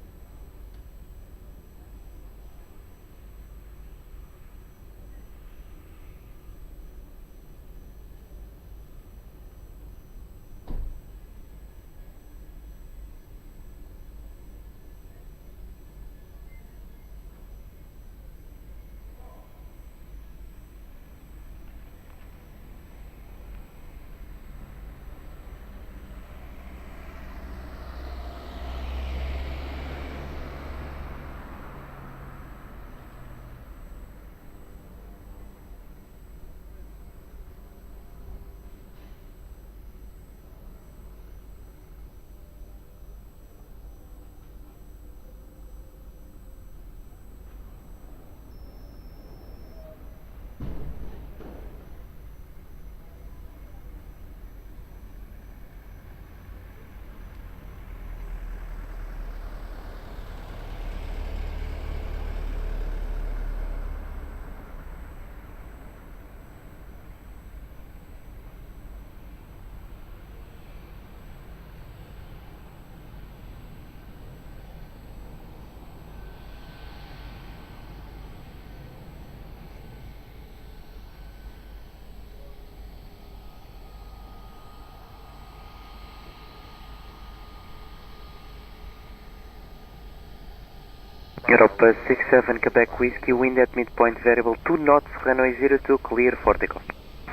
Europa 67 Quebec Whiskey, wind at midpoint variable 2 knots, runway 02, clear for takeoff.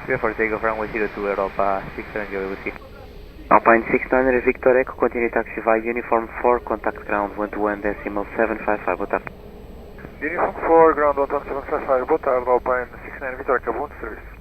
Clear for takeoff, runway 02, Europa 67 Whiskey. Alpine 69 Victor Echo, continue taxi via Uniform 4, contact ground 121.755, boa tarde. Uniform 4, ground 11755, boa tarde, Alpine 69 Victor Echo, bom serviço.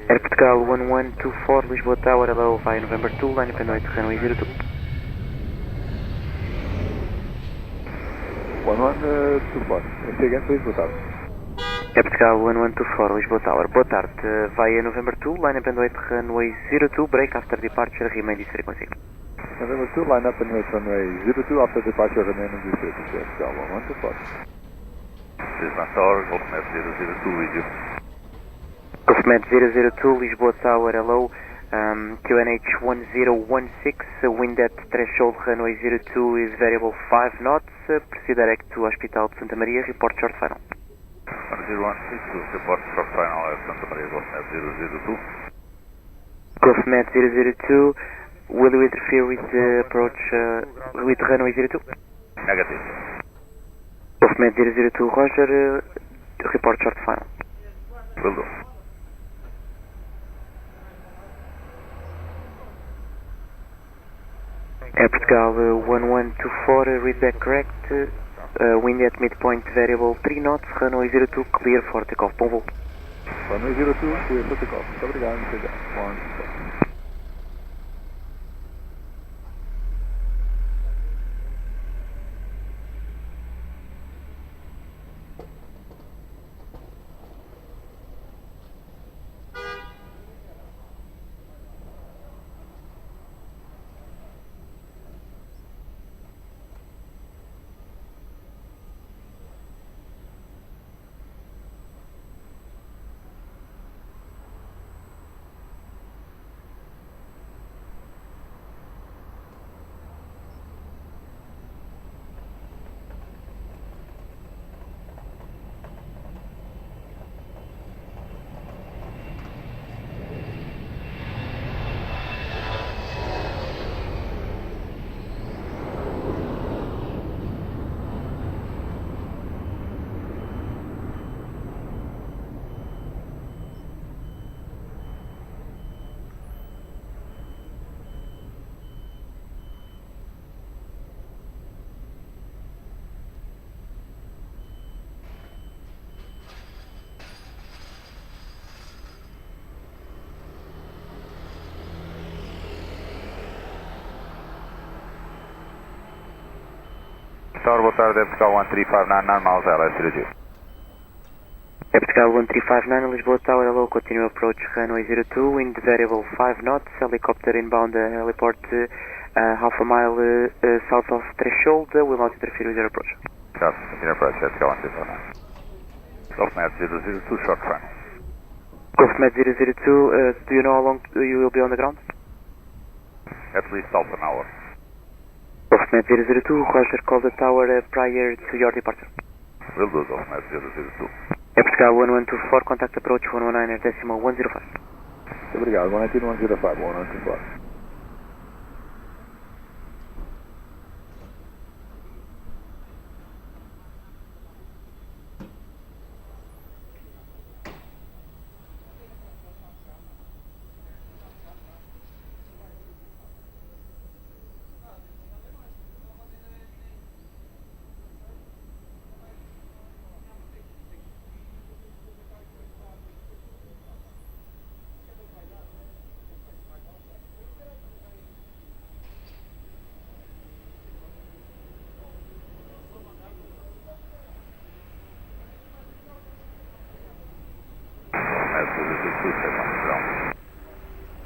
Portugal 1124, Lisboa Tower, hello, via November 2, line up and wait, runway 02. 1124, say again please, boa tarde. Portugal 1124, Lisboa Tower, boa tarde, via November 2, line up and wait, runway 02, break after departure, remain this frequency. November 2, line up and wait, runway 02, after departure, remain in this frequency, Portugal 1124. Lisbon Tower, Golfnet 002 with you. Golfnet 002, Lisboa Tower, hello, QNH 1016, wind at threshold, runway 02 is variable 5 knots, proceed direct to Hospital de Santa Maria, report short final. 1016, report short final at Santa Maria, Golfnet 002. Golfnet 002, will you interfere with the approach with runway 02? Negative. Golfnet 002, Roger, report short final. Will do. Portugal 1124, read back correct, wind at midpoint variable 3 knots, runway 02, clear for takeoff, bom voo. Runway 02, clear for takeoff, muito obrigado, obrigado. Tower, boa tarde, Portugal 1359, miles LS02. Portugal 1359, Lisboa Tower, hello, continue approach runway 02, wind variable 5 knots, helicopter inbound Aeroporto, half a mile south of threshold, will not interfere with your approach. Yes, continue approach, Portugal 1359. Golfnet 002, short final. Golfnet 002, do you know how long you will be on the ground? At least half an hour. Golfnet 002, Roger, call the tower prior to your departure. Will do, Golfnet 002. Portugal 1124, contact approach 119.105. Obrigado, 119.105, 1124.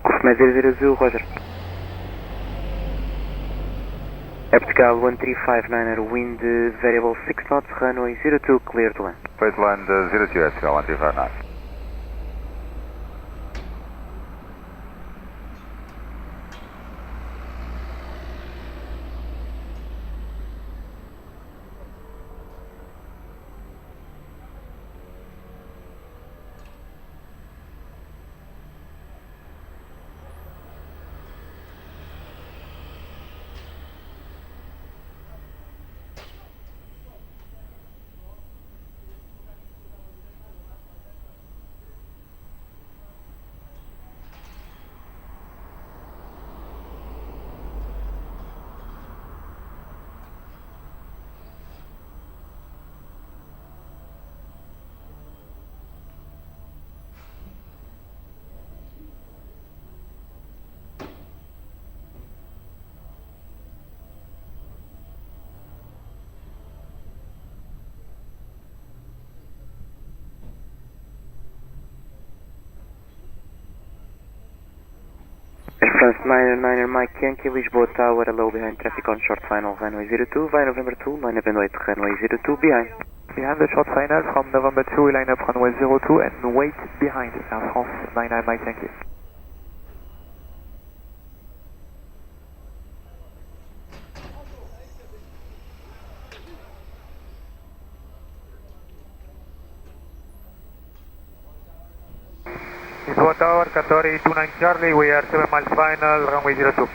Golfnet 002, Roger. Portugal 1359er, wind variable 6 knots, runway 02, clear to land. Clear to land 02, Portugal 1359. Air France 9er Mike Yankee, Lisboa Tower, hello, behind traffic on short final, runway 02, via November 2, line up and wait, runway 02, behind. Behind the short final from November 2, we line up runway 02 and wait behind Air France 9er Mike Yankee. Lisboa Tower, Qatari 29 Charlie, we are 7 miles final, runway 02.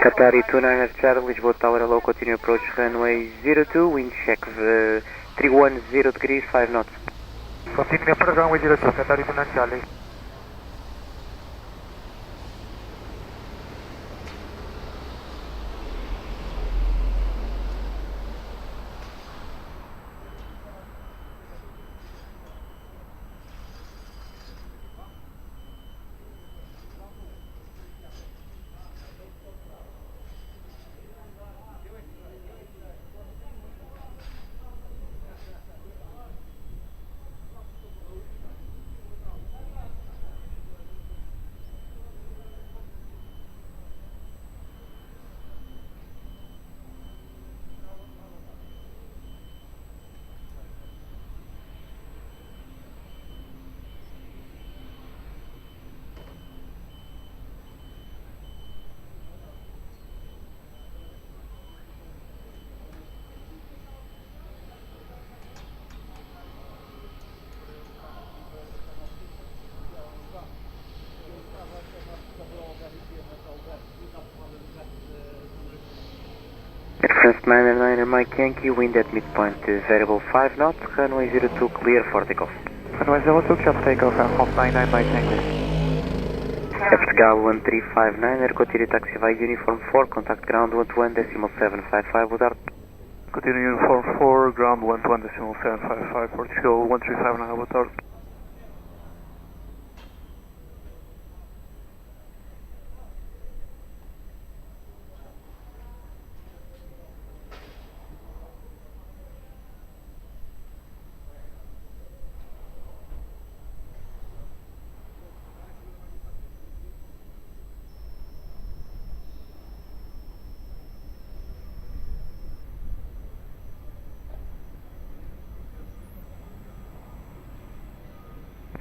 Qatari 29 Charlie, Lisboa Tower, hello, continue approach runway 02, wind check 310 degrees, 5 knots. Continue approach runway 02, Qatari 29 Charlie. France 9er Mike Yankee, wind at midpoint, variable 5 knots, runway 02, clear for takeoff. Runway 02, clear for takeoff, Air France 9er Mike Yankee. Portugal 1359er, continue taxi via uniform 4, contact ground 121.755 without. Continue uniform 4, ground 121.755, Portugal 1359 without.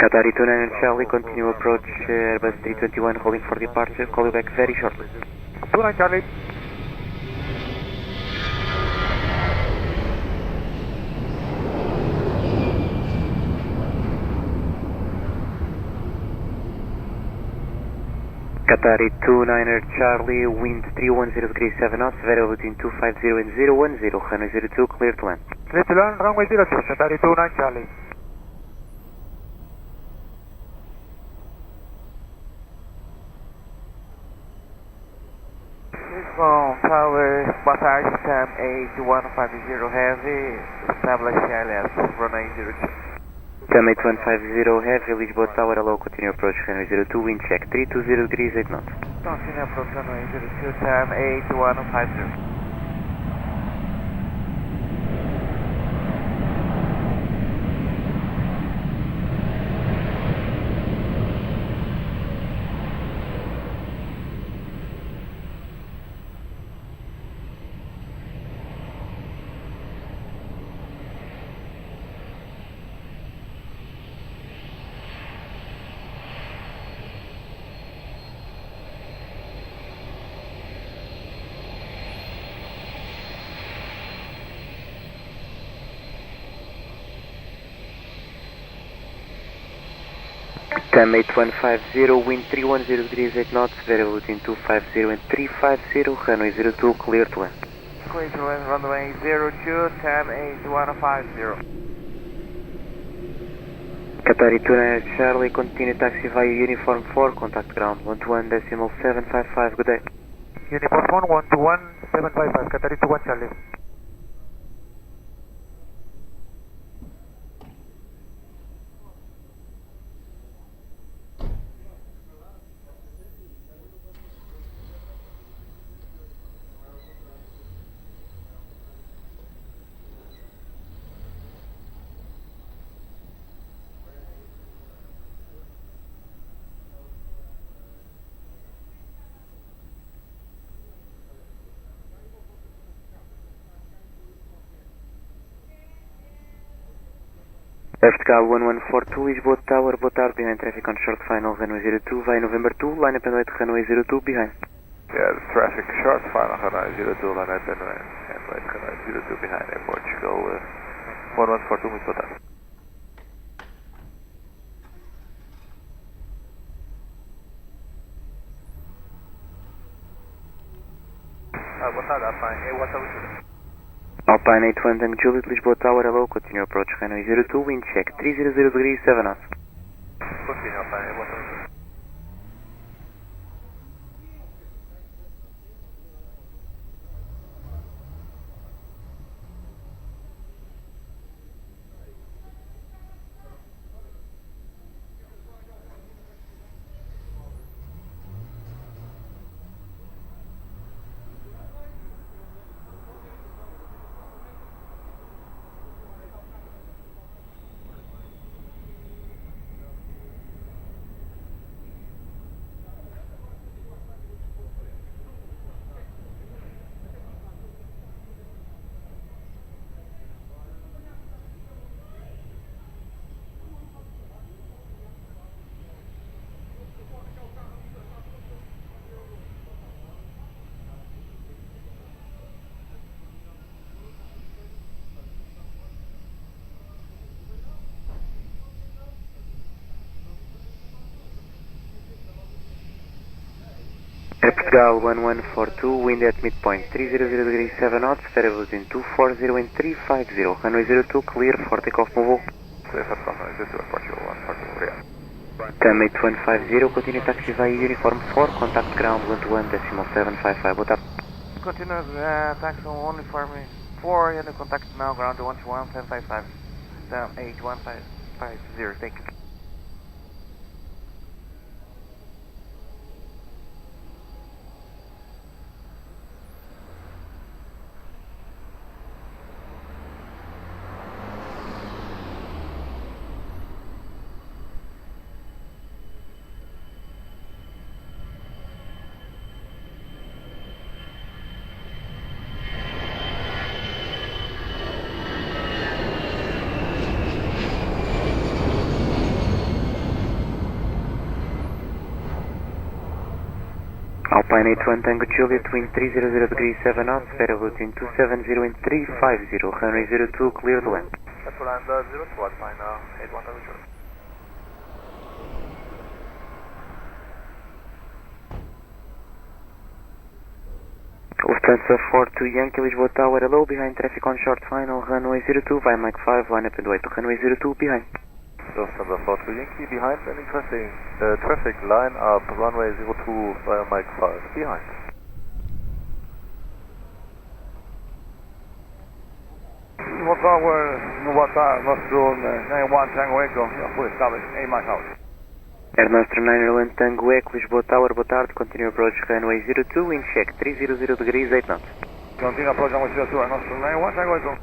Qatari 29 Charlie, continue approach Airbus 321, holding for departure, call you back very shortly. 29 Charlie. Qatari 29er Charlie, wind 310 degrees 7 knots, variable between 250 and 010, runway 02, clear to land. Clear to land, runway 02, Qatari 29 Charlie. Lisbon Tower, boa tarde, TAM 8150 Heavy, establish ILS, runway 02. TAM 8150 Heavy, Lisboa Tower, hello, continue approach runway 02, wind check 320 degrees 8 knots. Continue approach runway 02, TAM 8150. TAM 8150, wind 310 degrees 8 knots, variable between 250 and 350, runway 02, clear to land. Clear to land, runway 02, TAM 8150. Qatar 29 Charlie, continue taxi via Uniform 4, contact ground 121.755, good day. Uniform 1, 121.755, Qatar 21 Charlie. Vertical 1142, Lisboa Tower, boa tarde, behind traffic on short final, runway 02, via November 2, line up and wait, runway 02, behind. Yeah, traffic short final, runway 02, line up and wait, runway 02 behind, Portugal 1142, muito boa tarde. Boa tarde, Alpine, é o Aviation. Alpine 81 Tango Juliet, Lisboa Tower, hello, continue approach, runway 02, wind check, 300 degrees, 7 knots. Continue, Alpine, é o Aviation. Portugal 1142, wind at midpoint 300 degrees 7 knots, variable between 240 and 350, runway 02, clear for takeoff, move. Clear for runway 02, Portugal 142, obrigado. TAM 8150, continue taxi via Uniform 4, contact ground 121.755, boa tarde. Continue taxi on Uniform 4, and contact now ground 121.755, TAM 8150, thank you. Alpine 81 Tango Juliet, wind 300 degrees 7 knots, variable between 270 and 350, runway 02, clear to land. That's for land 02, Alpine 81 Tango Juliet. Lufthansa 42 Yankee, Lisboa Tower, hello, behind traffic on short final, runway 02, via Mike 5, line up and wait, runway 02, behind. Lufthansa 42 Yankee, behind, landing traffic, line up, runway 02, via Mike 5, behind. Lisboa Tower, boa tarde, nosso 91 Tango Echo, full established, A mais out. Air Master 9 Airline Tango Echo, Lisboa Tower, boa tarde, continue approach runway 02, wind check, 300 degrees, 8 knots. Continue approach runway 02, nosso 91 Tango Echo.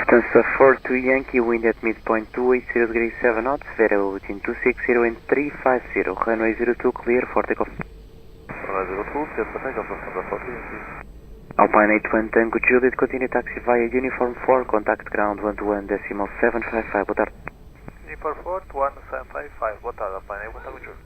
Lufthansa 42 Yankee, wind at midpoint 280 degrees 7 knots, variable between 260 and 350, runway 02 clear for takeoff. Runway 02, clear for takeoff, Lufthansa 42 Yankee. Alpine 81 Tango Juliet, continue taxi via Uniform 4, contact ground 121.755, boa tarde. Uniform 4, 11755, boa tarde, Alpine 81 Tango Juliet.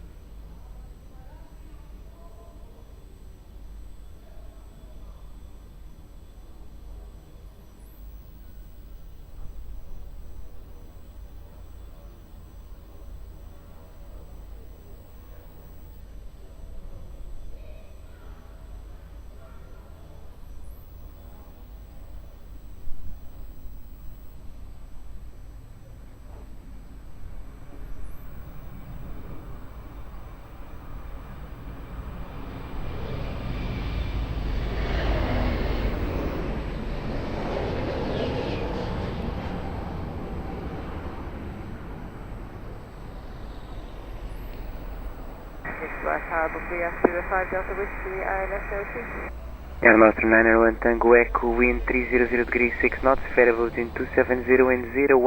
Air Master 901 Tango Echo, wind 300 degrees 6 knots, variable between 270 and 010,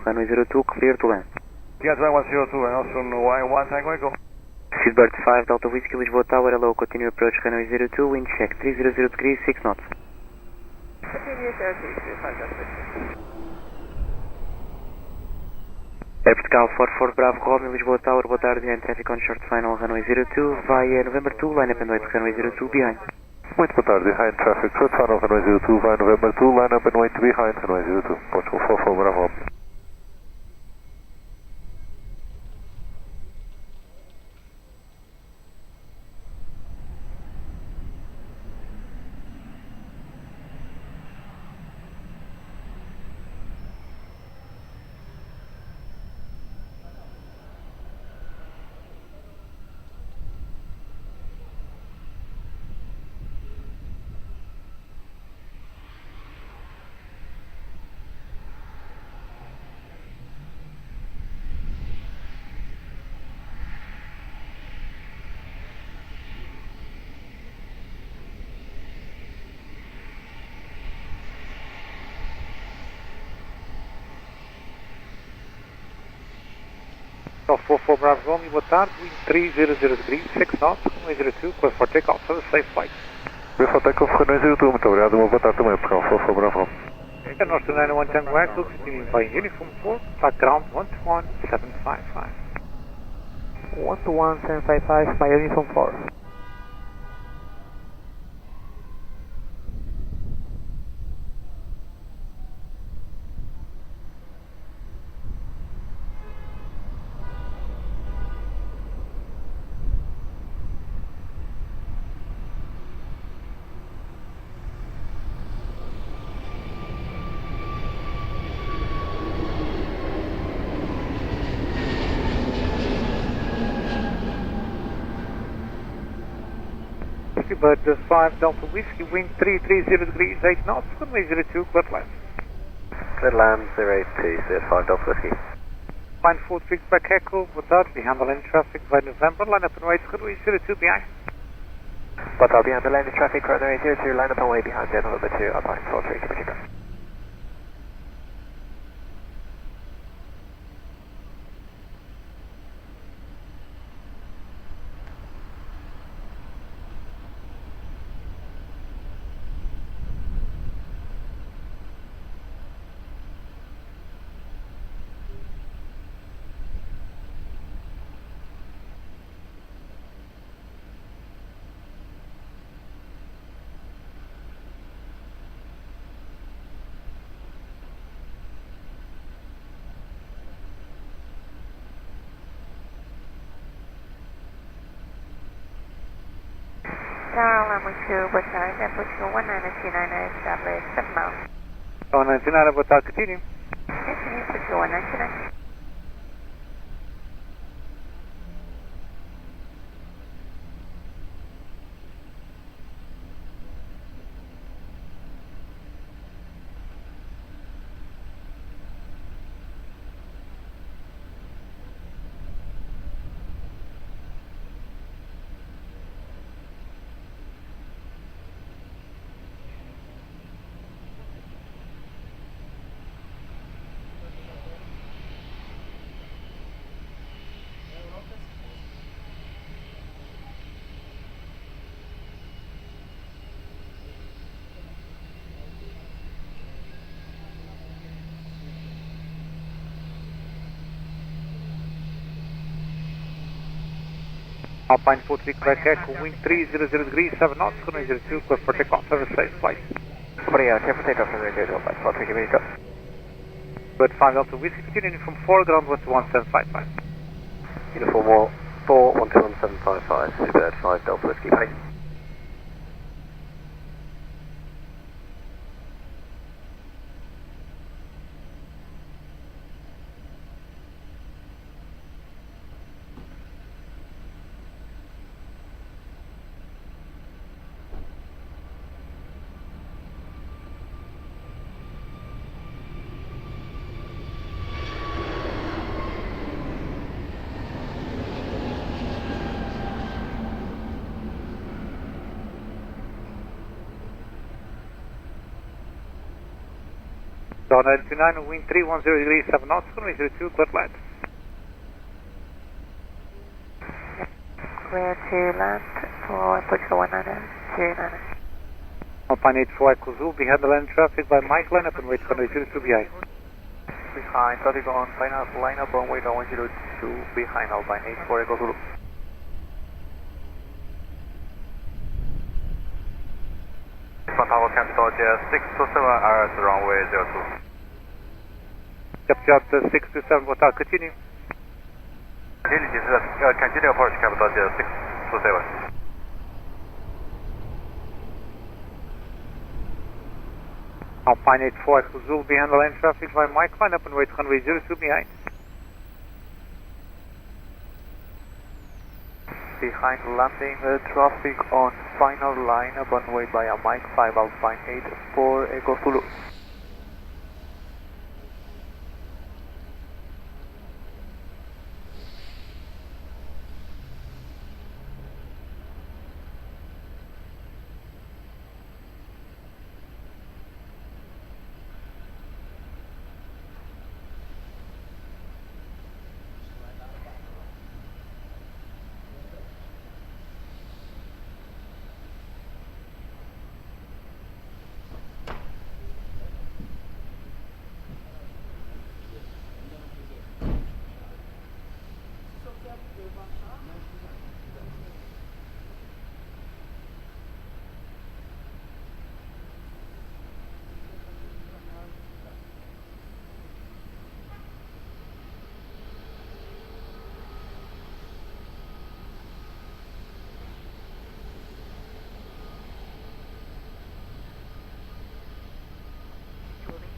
runway 02 clear to land. Gateway 102 and also Y1 Tango Echo. Seatbelt 5 Delta Whiskey, Lisboa Tower, hello, continue approach runway 02, wind check 300 degrees 6 knots. Continue 305 Delta Whiskey. Airport Cal 44 Bravo Romeo, Lisboa Tower, boa tarde, behind traffic on short final runway 02, via November 2, line up and wait, runway 02 behind. Muito boa tarde, behind traffic, short final runway 02, via November 2, line up and wait behind runway 02, Portugal 44 Bravo. Golf 44 Bravo Romeo, boa tarde, wind 300 degrees, 6 knots, runway 02, clear for takeoff, have a safe flight. Clear for takeoff, runway 02, muito obrigado, uma boa tarde também, por Golf 44 Bravo Romeo. Air Master 901 Tango Echo, continuing by Uniform 4, contact ground 121.755. 121.755 by Uniform 4. Bird 5 Delta Whiskey, wind 330 degrees 8 knots, runway 02, clear land. Clear land 082, clear 5 Delta Whiskey. Line 43 back Echo, boa tarde, behind the lane traffic by November, line up and wait, runway 02 behind. Boa tarde, behind the lane traffic, runway 02, line up and wait behind November 2, Alpine 43, Computer. Muito boa tarde, é Portugal 199 establish 7 miles. 199, boa tarde, continue. Continue, Portugal 199. Alpine 43 Quebec Echo, wind 300 degrees, 7 knots, runway 02, clear for takeoff, have a safe flight. Obrigado, clear for takeoff, runway 02, Alpine 43 Quebec Echo. Good 5 Delta Whiskey, continuing from 4, ground 121.755. Uniform 4, 121.755, Superbird 5 Delta Whiskey, bye. Down 929, wind 310 degrees, 7 knots, runway 02, clear to land. Clear to land for Portugal 1909. Alpine 84 Echo Zulu, behind the land traffic by Mike, line up and wait for runway 02 behind. Behind, traffic on line up on wait on 102, behind Alpine 84 Echo Zulu. Tower Capital Jet 627 are at runway 02. Capital Jet 627, boa tarde, continue. Continue approach Capital Jet 627. Alpine 84 Echo Zulu, behind the land traffic by Mike, line up and wait runway 02 behind. Behind landing traffic on final line up on way by a Mike 5 Alpine 84 Echo Zulu.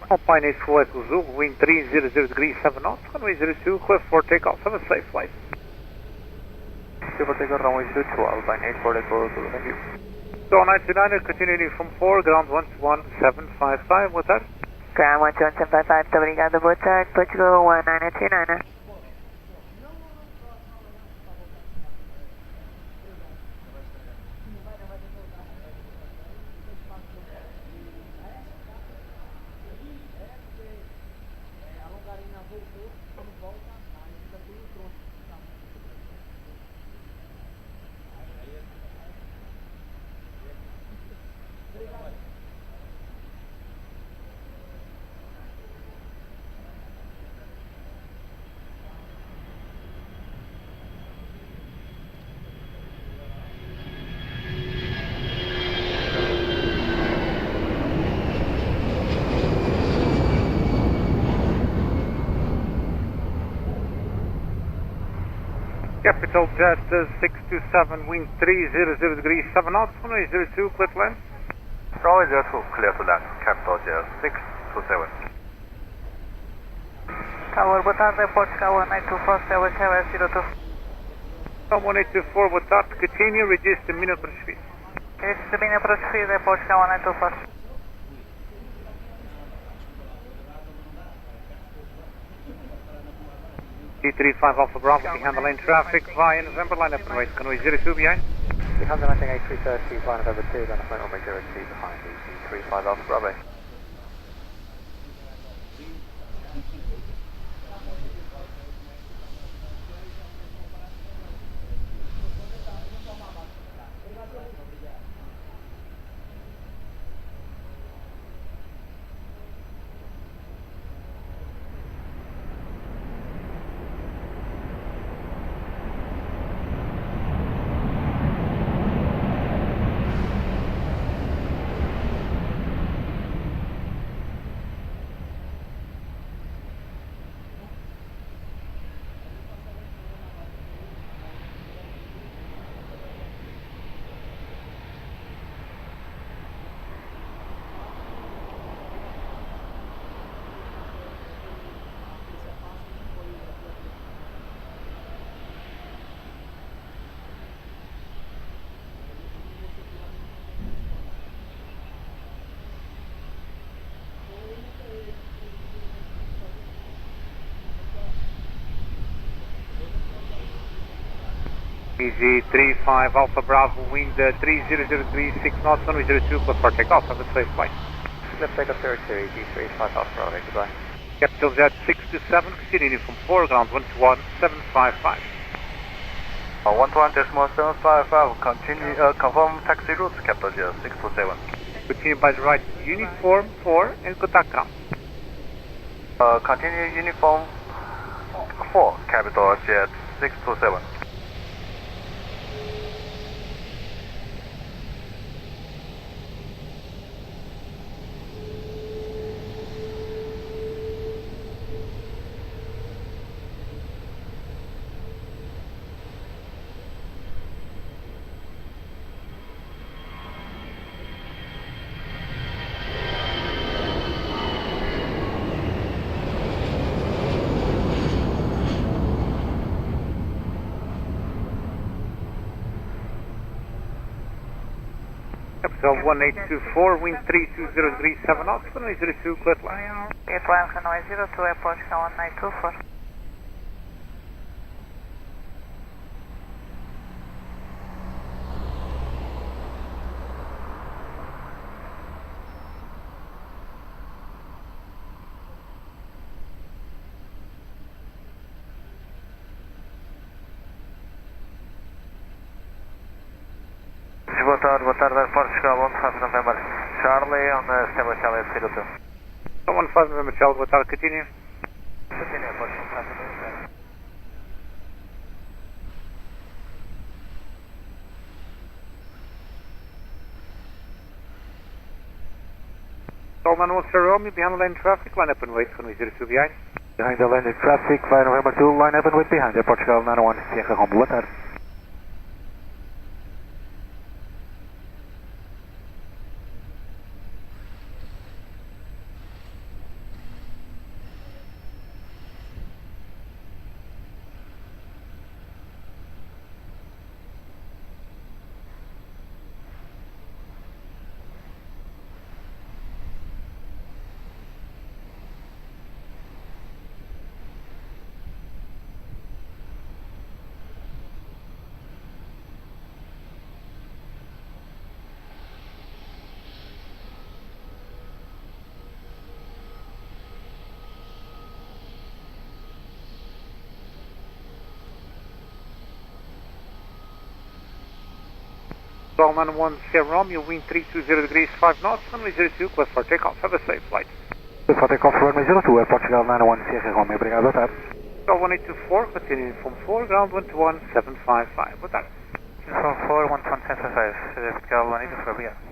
Alpine 84 Echo Zulu, wind 300 degrees, 7 knots, runway 02, clear for takeoff, have a safe flight. Clear for takeoff, runway 02, Alpine 84 Echo Zulu, thank you. So 929, continuing from 4, ground 11755, boa tarde. Ground 11755, muito obrigado, boa tarde, Portugal 1929. Capital Jet 627, wind 300 degrees, 7 knots, runway 02, clear to land. Runway 02, clear to land. Capital Jet 627. Tower, boa tarde, Portugal 182 Tower, Tower 02. 184, boa tarde, continue, register minute para speed. Register minute para speed, Portugal 182 D35 Alpha Bravo, behind the lane traffic, via November, line up and wait, runway 02 behind. Behind the landing A330, via November 2, then a runway 02 behind the D35 Alpha Bravo. ATG 35 Alpha Bravo, wind 3003, 6 knots, runway 02, close for takeoff. Have a safe flight. Left takeoff 32, ATG 35 Alpha Bravo, goodbye. Capital Jet 627, continuing from 4, ground 121, 755. 121.755, continue, confirm taxi routes, Capital Jet 627. Continue by the right, uniform 4, and contact ground. Continue uniform 4, Capital Jet 627. Capital 1824, wind 3203, 7 knots, runway 02, clear flight. Airplane runway 02, airport 1924. Boa tarde, Aeroporto, 15 November, Charlie, on standby Charlie 02. 15 November, Charlie, boa tarde, continue. Continue, Aeroporto, 15 November. Solman 1 Sierra Romeo, behind the lane traffic, line up and wait, runway 02 behind. Behind the lane traffic, via November 2, line up and wait behind, Portugal 901, Sierra Romeo, boa tarde. Solman 1 Sierra Romeo, wind 320 degrees, 5 knots, runway 02, clear for takeoff. Have a safe flight. Clear for takeoff, runway 02, Portugal 901, Sierra Romeo, obrigado, boa tarde. Sol 1824, continuing from 4, ground 121, 755. Boa tarde. From 4, 11755, Portugal 184, obrigado.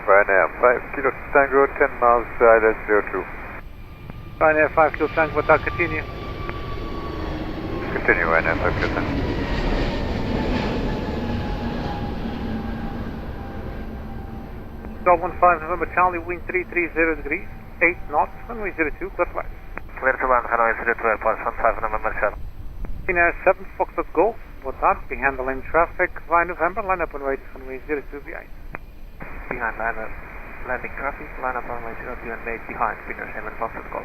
Ryanair 5 Kilo Tango, 10 miles, ILS 02. Ryanair 5 Kilo Tango, boa tarde, continue. Continue, Ryanair 5 Kilo Tango. Sol 15 November, Charlie, wind 330 degrees, 8 knots, runway 02, clear flight. Clear to land, runway 02, airport 15 November, Charlie. Ryanair 7 Foxtrot Golf, boa tarde, behind the lane traffic, via November, line up and wait, runway 02 behind. Behind landing traffic, line up runway 02 and made behind, Finnish 7 Foxtrot Golf.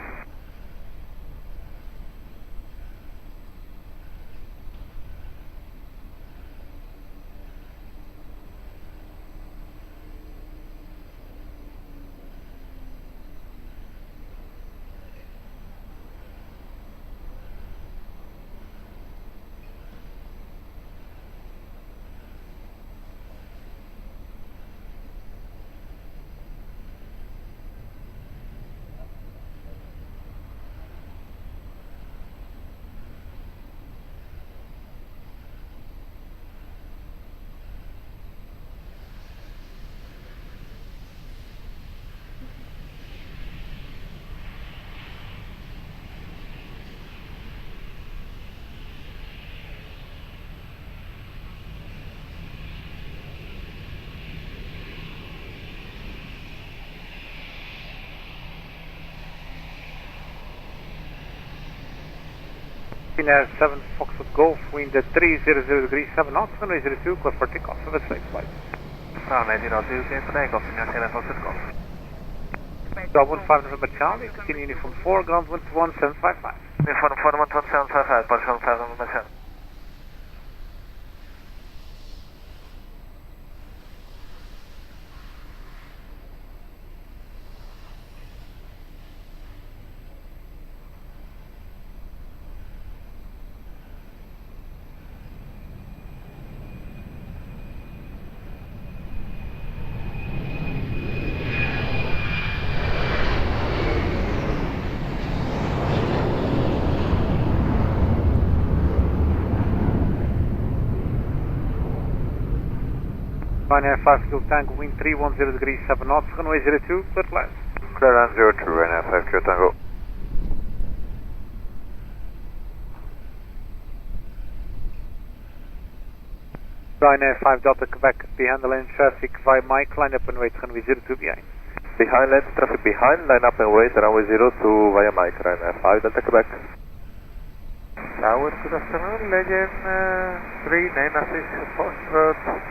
Finnair 7 Foxtrot Golf, wind at 300 degrees 7 knots, runway 02, clear for takeoff. Have a safe flight. Runway 02, clear for takeoff, Finnair 7 Foxtrot Golf. Bravo 15 November Charlie, continue uniform 4, ground wind 1755. Uniform 4, 1755, Portugal 5 November Charlie. Ryanair 5 fuel tank, wind 310 degrees 7 knots, runway 02, clear to land. Clear land 02, Ryanair 5 Kilo Tango. Ryanair 5 Delta Quebec, behind the lane traffic via Mike, line up and wait, runway 02 behind. Behind lane traffic behind, line up and wait, runway 02 via Mike, Ryanair 5 Delta Quebec. Tower, good afternoon, Legend 396 Foxtrot,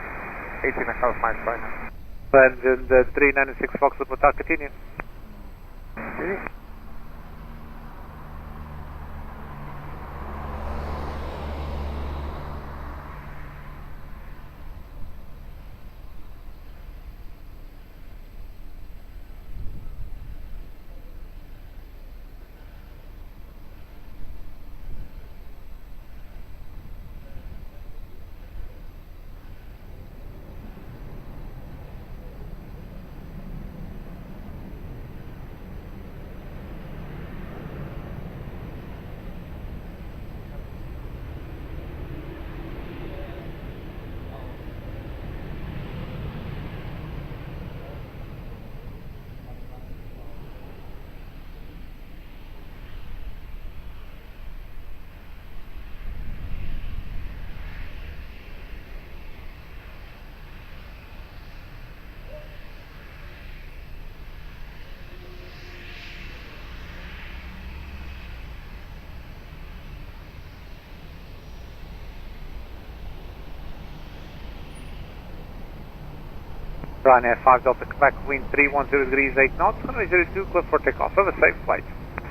18.5 miles by now. Legend 396 Foxtrot, will continue. Okay. Ryanair 5 Delta Quebec, wind 310 degrees 8 knots, runway 02, clear for takeoff. Have a safe flight.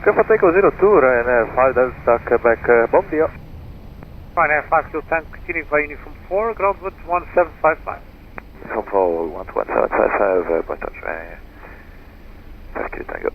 Clear for takeoff 02, Ryanair 5 Delta Quebec, bom dia. Ryanair 5 fuel tank, continuing via uniform 4, ground wind 1755. Uniform 4, 1755, point touch, Ryanair 5 Kilo Tango.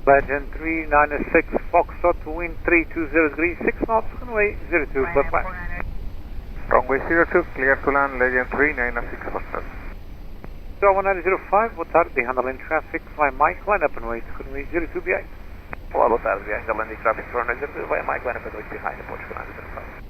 Legend 396 Foxtrot, wind 320 degrees 6 knots, runway 02, clear plan. Runway 02, clear to land, Legend 396 Foxtrot. 1905, boa tarde, handling traffic, fly Mike, line up and wait, runway 02 behind. Olá, boa tarde, handling traffic, runway 02, via Mike, line up and wait behind, Portugal 05.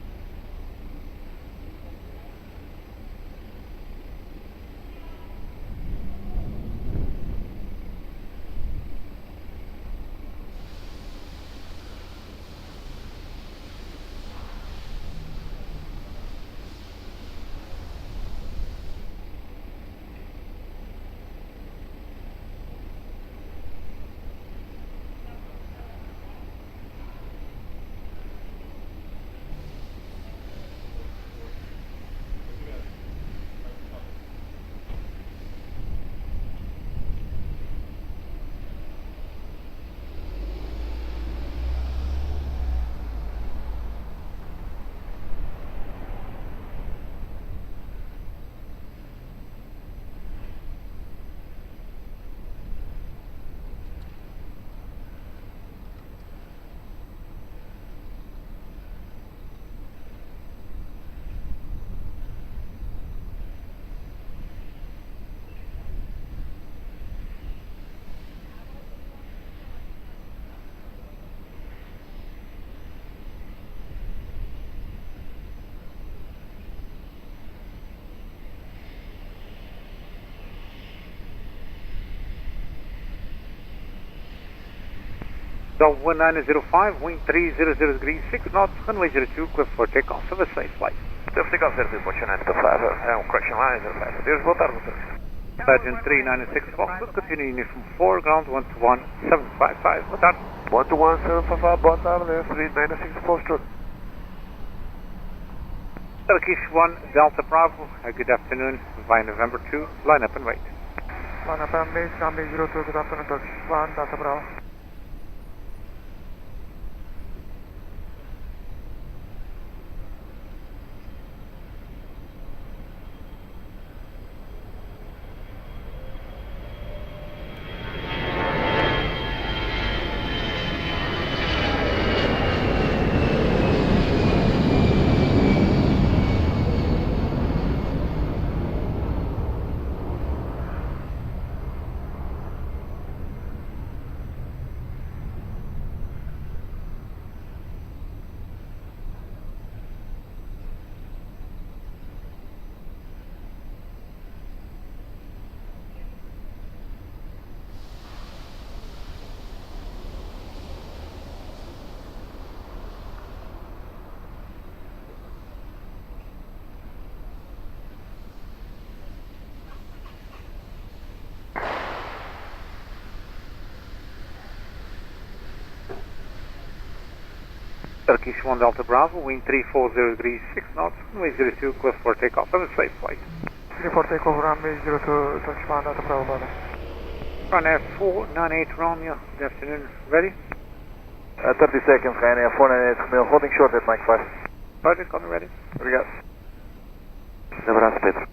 Delta 1905, wind 300 degrees, 6 knots, runway 02, clear for takeoff. Have a safe flight. Deve take off 02, pode chegar to 5, correction line 05. Deus, boa tarde, Legend 396 Fox, continue uniform 4, ground 121-755, boa tarde. 121-755, boa tarde, 396 Foxtrot. Turkish 1, Delta Bravo, good afternoon, via November 2, line up and wait. Line up and base, runway 02, good afternoon, Turkish 1, Delta Bravo. Turkish 1 Delta Bravo, wind 340 degrees, 6 knots, runway 02, clear for takeoff. Have a safe flight. Clear for takeoff, runway 02, Turkish 1 Delta Bravo, brother. Ryanair 498 Romeo, good afternoon, ready? 30 seconds, Ryanair 498 Romeo, holding short at Mike 5. Roger, call me ready. Obrigado. Um abraço, Pedro.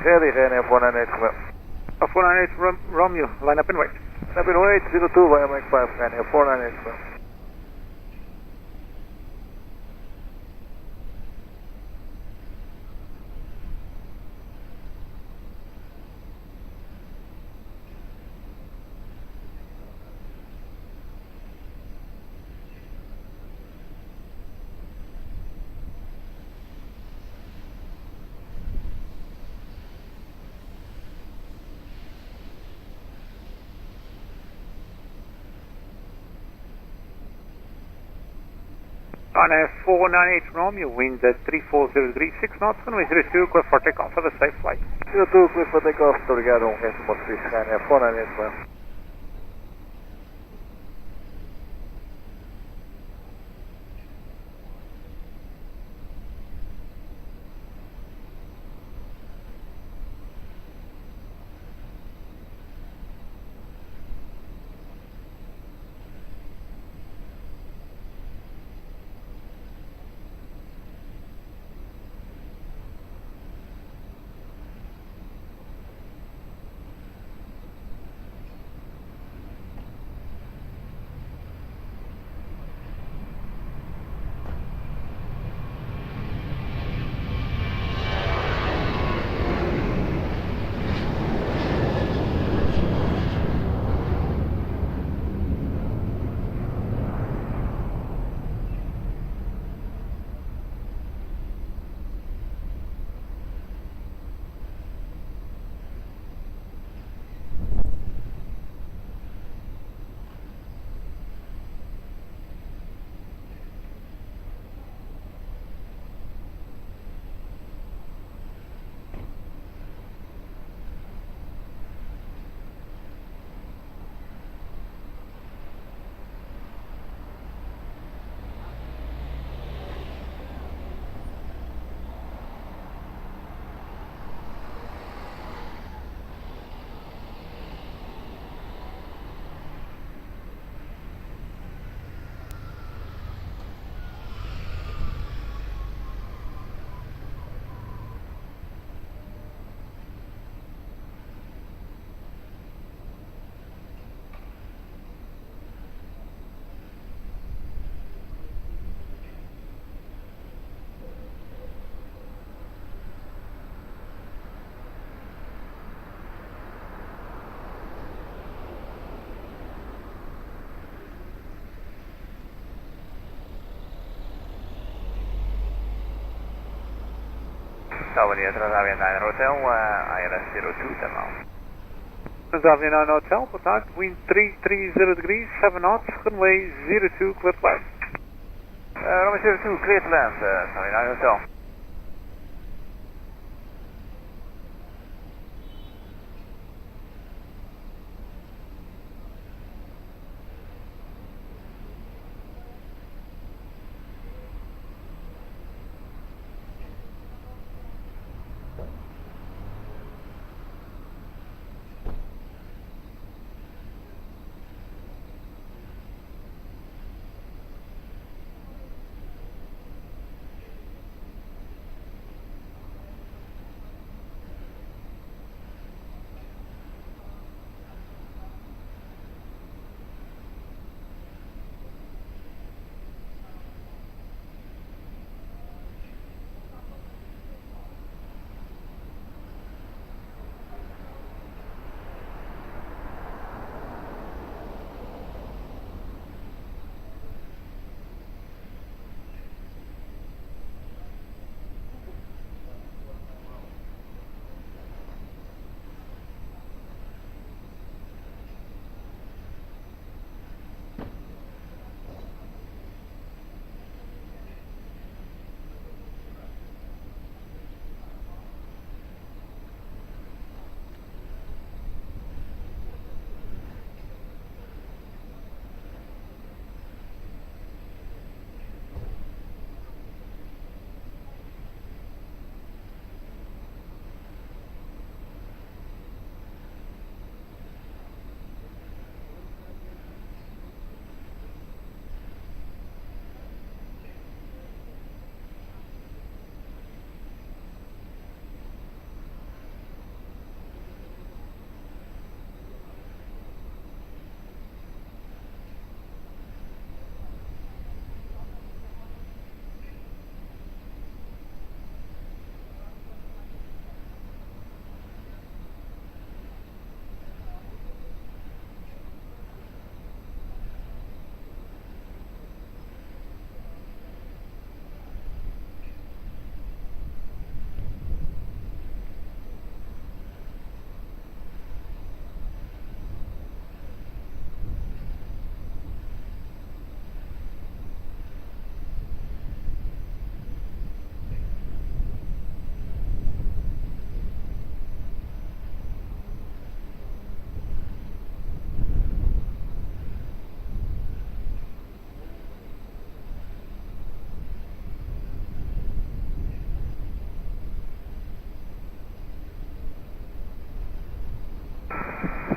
Ready, Ryanair 498 Romeo. 498 Romeo, line up and wait. Line up and wait, 02 via Mike 5, Ryanair 498 Romeo. Ryanair 498 Romeo, wind 340 degrees, 6 knots, runway 02, clear for takeoff. Have a safe flight. 02, clear for takeoff, Delgado, resto motriz, Ryanair 498 Romeo. Tower, Aviation Hotel, ILS 02, terminal. Aviation Hotel, boa tarde, wind 330 degrees, 7 knots, runway 02, clear to land. Runway 02, clear to land, Aviation Hotel.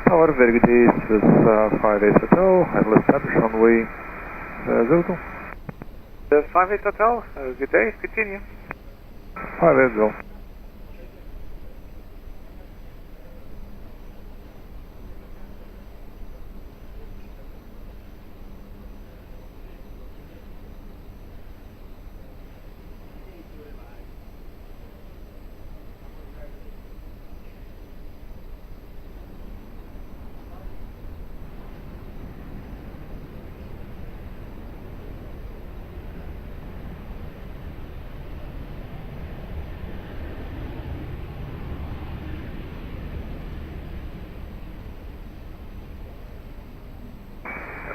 Tower, very good day, this is 58 Hotel, I will establish runway 02. 58 Hotel, good day, continue. 58, go.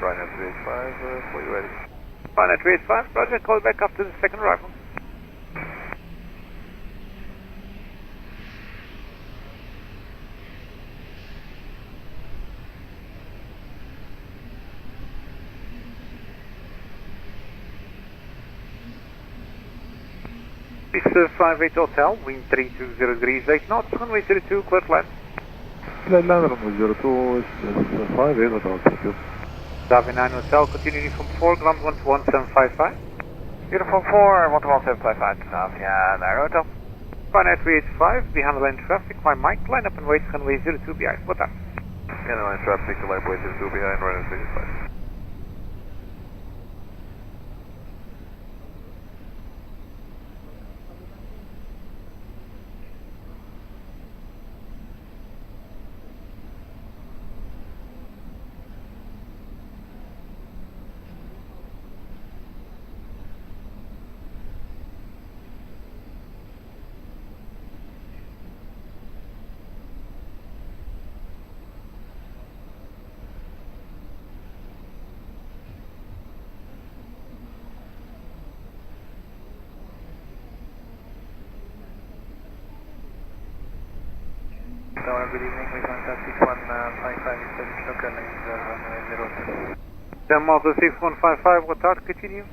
Ryanair 385, for you ready. Ryanair 385, roger, call back after the second arrival. This is 58 Hotel, wind 320 degrees, 8 knots, runway 02, clear to land. Land runway 02, this is 58 Hotel, thank you. Aviation Hotel, continuing from 4, ground 121.755. Uniform 4, 121.755, Aviation Hotel. Ryanair 385, behind the lane traffic, my mic, line up and wait, runway 02 behind, what time? Yeah, line traffic, line way 02 behind, Ryanair 385. Tower, good evening, we contact 6155, establish local names, runway 02. Delta 6155, boa tarde, continue.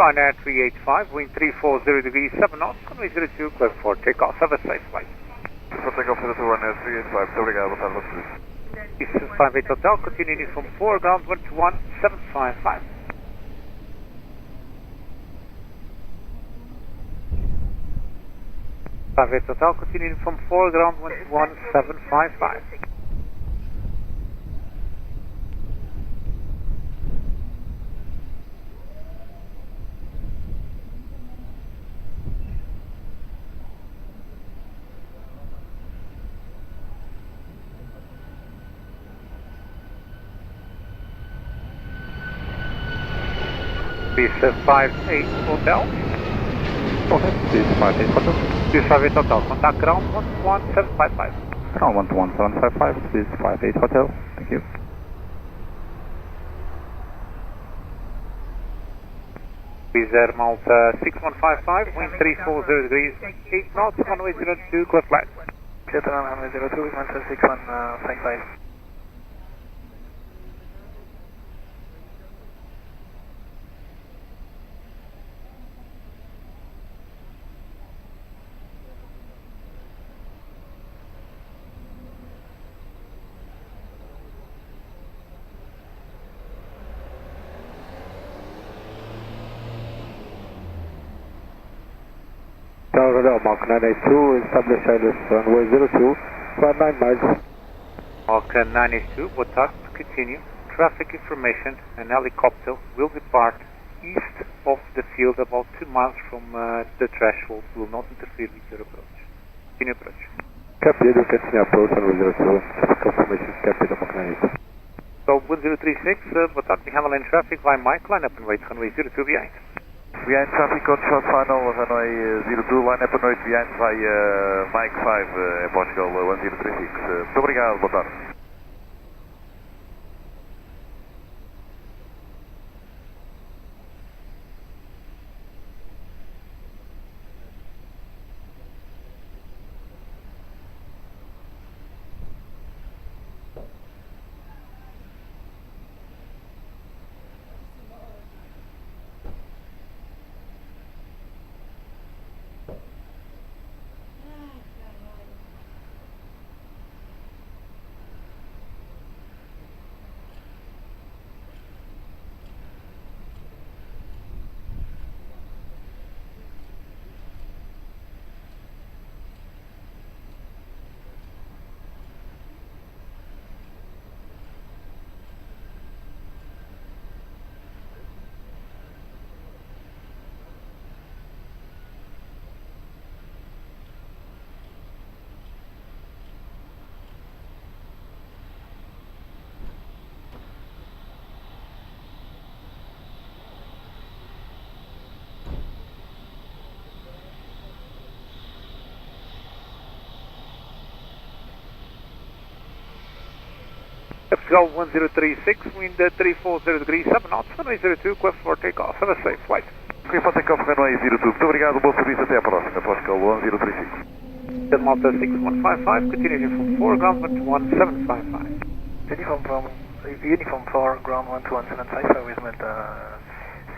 Ryanair 385, wind 340 degrees, 7 knots, runway 02, clear for takeoff. Have a safe flight. For takeoff for the Ryanair 385, obrigado, boa tarde a todos. This is 58 Hotel, continuing from 4, ground 121, 755. Hotel, continuing from 4, ground 121, 755. This is 58 Hotel. Okay, this is 58 Hotel. This is 58 Hotel, contact ground 11755. Ground 11755, this is 58 Hotel, thank you. Wizz Air Malta 6155, wind 340 degrees, 8 knots, runway 02, clear flight. Clear to runway 02, Malta 6155. Mark 982, establish ILS runway 02, flight 9 miles. Mark 982, boa tarde, continue. Traffic information, an helicopter will depart east of the field about 2 miles from the threshold, will not interfere with your approach. Continue approach. Copy, you continue approach runway 02, confirmation, copy the Mark 982. So 1036, boa tarde, handle in traffic via Mike, line up and wait, runway 02 behind. Behind traffic on short final, runway 02, line up and wait behind via Mike 5, Portugal 1036. Muito obrigado, boa tarde. Portugal 1036, wind 340 degrees, 7 knots, runway 02, clear for takeoff. Have a safe flight. Clear for takeoff, runway 02. Muito obrigado, bom serviço, até a próxima. Portugal 1035. Malta 6155, continuing from 4, ground 11755. Uniform 4, ground 11755, with Med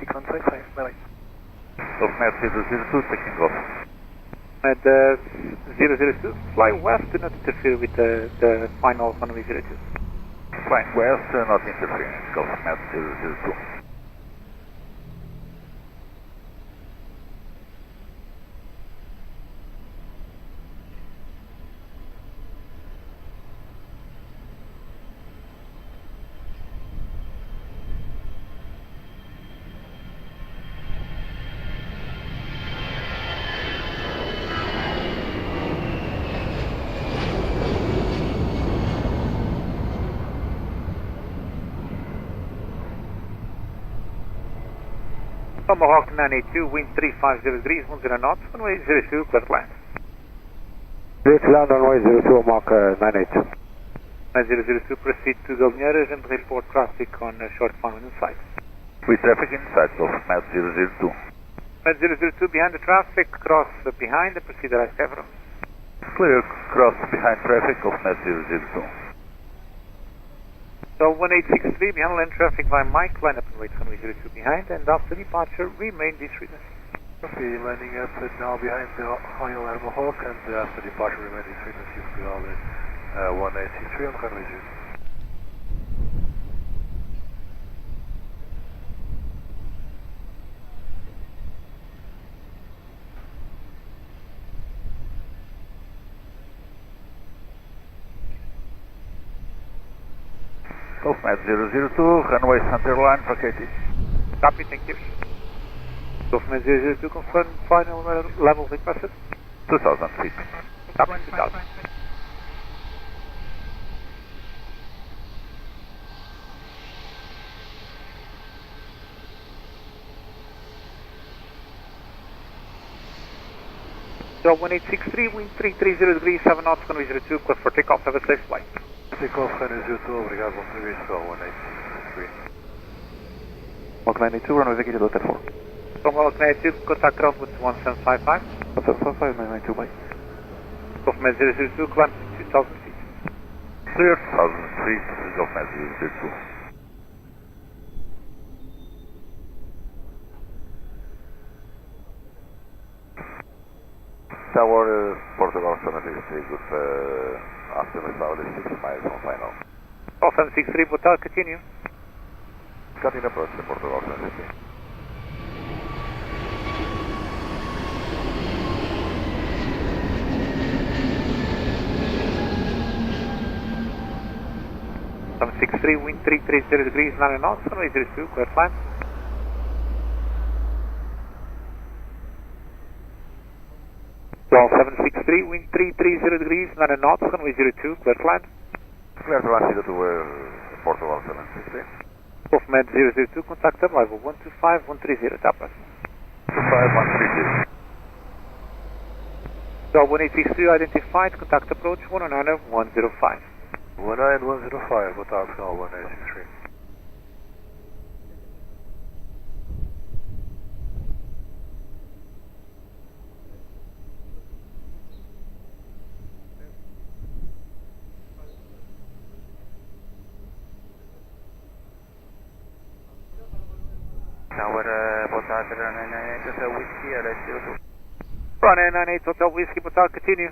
6155, bye-bye. Of Med 002, taking off. Med 002, fly west, do not interfere with the final runway 02. Flying west, not interfering, Golf Med 002. Tomahawk 982, wind 350 degrees, 10 knots, runway 02, clear to land. Clear to land, runway 02, Mark 982. 9002, proceed to Galneiras and report traffic on short final inside. With traffic inside of Med 002. Med 002 behind the traffic, cross behind and proceed right several. Clear cross behind traffic of Med 002. So 1863 behind land traffic by Mike, line up and wait runway 02 behind, and after departure remain disregard. Copy, landing up now behind the Royal Air Hawk, and after departure remain disregard for all 1863 on runway 02. Of Med 002, runway center line for KT. Copy, thank you. Of Med 002, confirm final level requested. 2000 feet. Copy, 2000. So 1863, wind 330 degrees, 7 knots, runway 02, clear for takeoff, have a safe flight. Takeoff, runway 02, obrigado, bom serviço, 1863. Mark 92, runway Vicky to 4. Tomahawk 92, contact ground with 1755. 1755, 992, bye. Of Med 002, climb to 2000 feet. Clear 1000 feet of Med 002. Tower Portugal 763 with after established 6 miles on final. 763, Botal, continue. Continue approach to Portugal 763. Wind 330 degrees, 9 knots, runway 02, clear to land. So 763, wind 330 degrees, 9 knots, runway 02, clear to land. Clear to land to Portugal 763. Of Med 002, contact arrival 125130, Tapas. 25130. So 1863 identified, contact approach 109-105. 19105, Botal, 1863. Tower, Botal, 998 Hotel Whiskey, LS02. Run 98 Hotel Whiskey, Botal, continue.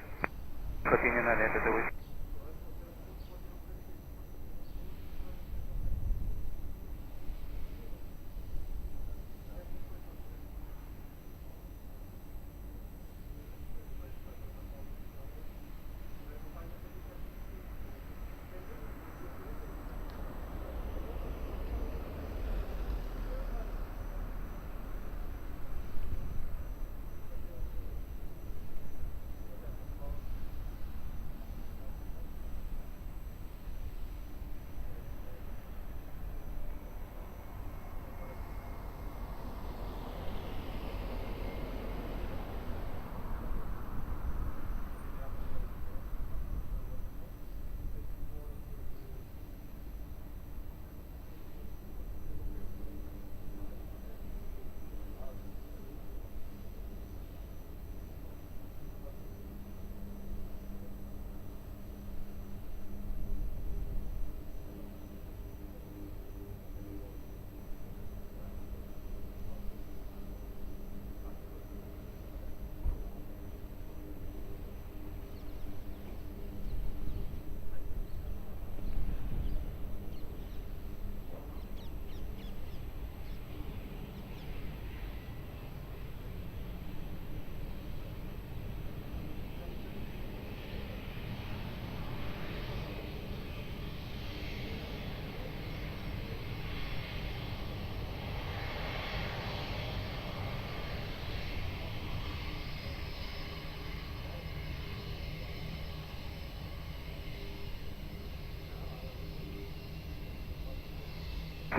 Continue 98 Hotel Whiskey.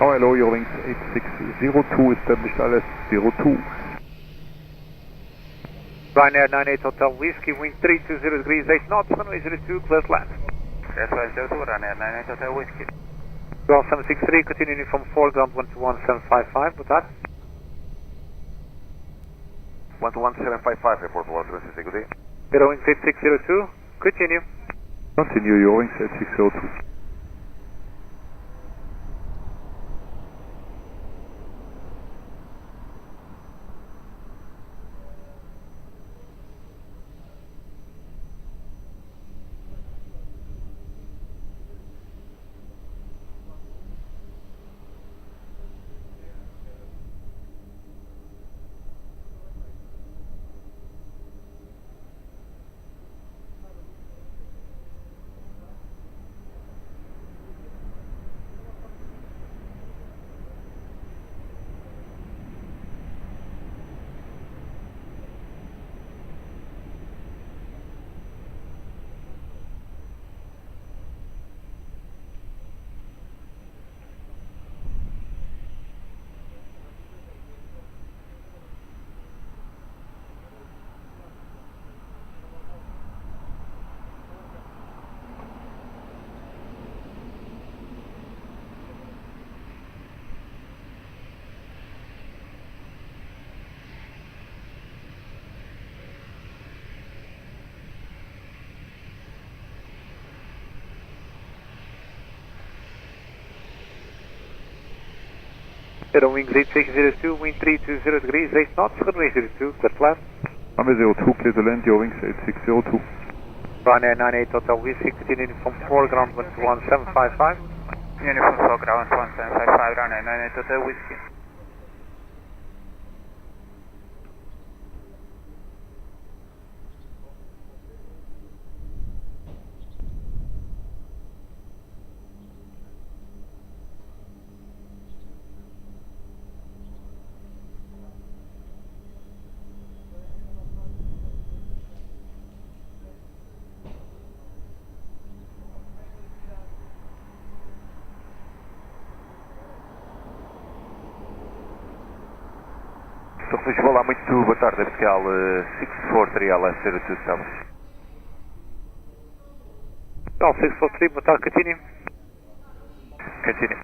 Tower hello, your wings 8602, established LS02. Ryanair 98 Hotel Whiskey, wind 320 degrees, 8 knots, runway 02, clear to land. Clear to land 02, Ryanair 98 Hotel Whiskey. Ground 763, continuing from 4, ground 121.755, what's that? 121.755, airport 126, good day. Wings 8602, continue. Continue, your wings 8602. Wings 8602, wind 320 degrees, 8 knots, runway 02, clear to land. Runway 02, clear to land, your wings 8602. Ryanair 98 Hotel Whiskey, continuing from 4, ground 121.755. Uniform 4, ground 11755, Ryanair 98 Hotel Whiskey. Estou Lisboa, muito boa tarde, oficial 643 LS02 established. Well, 643, boa tarde, continue. Continue.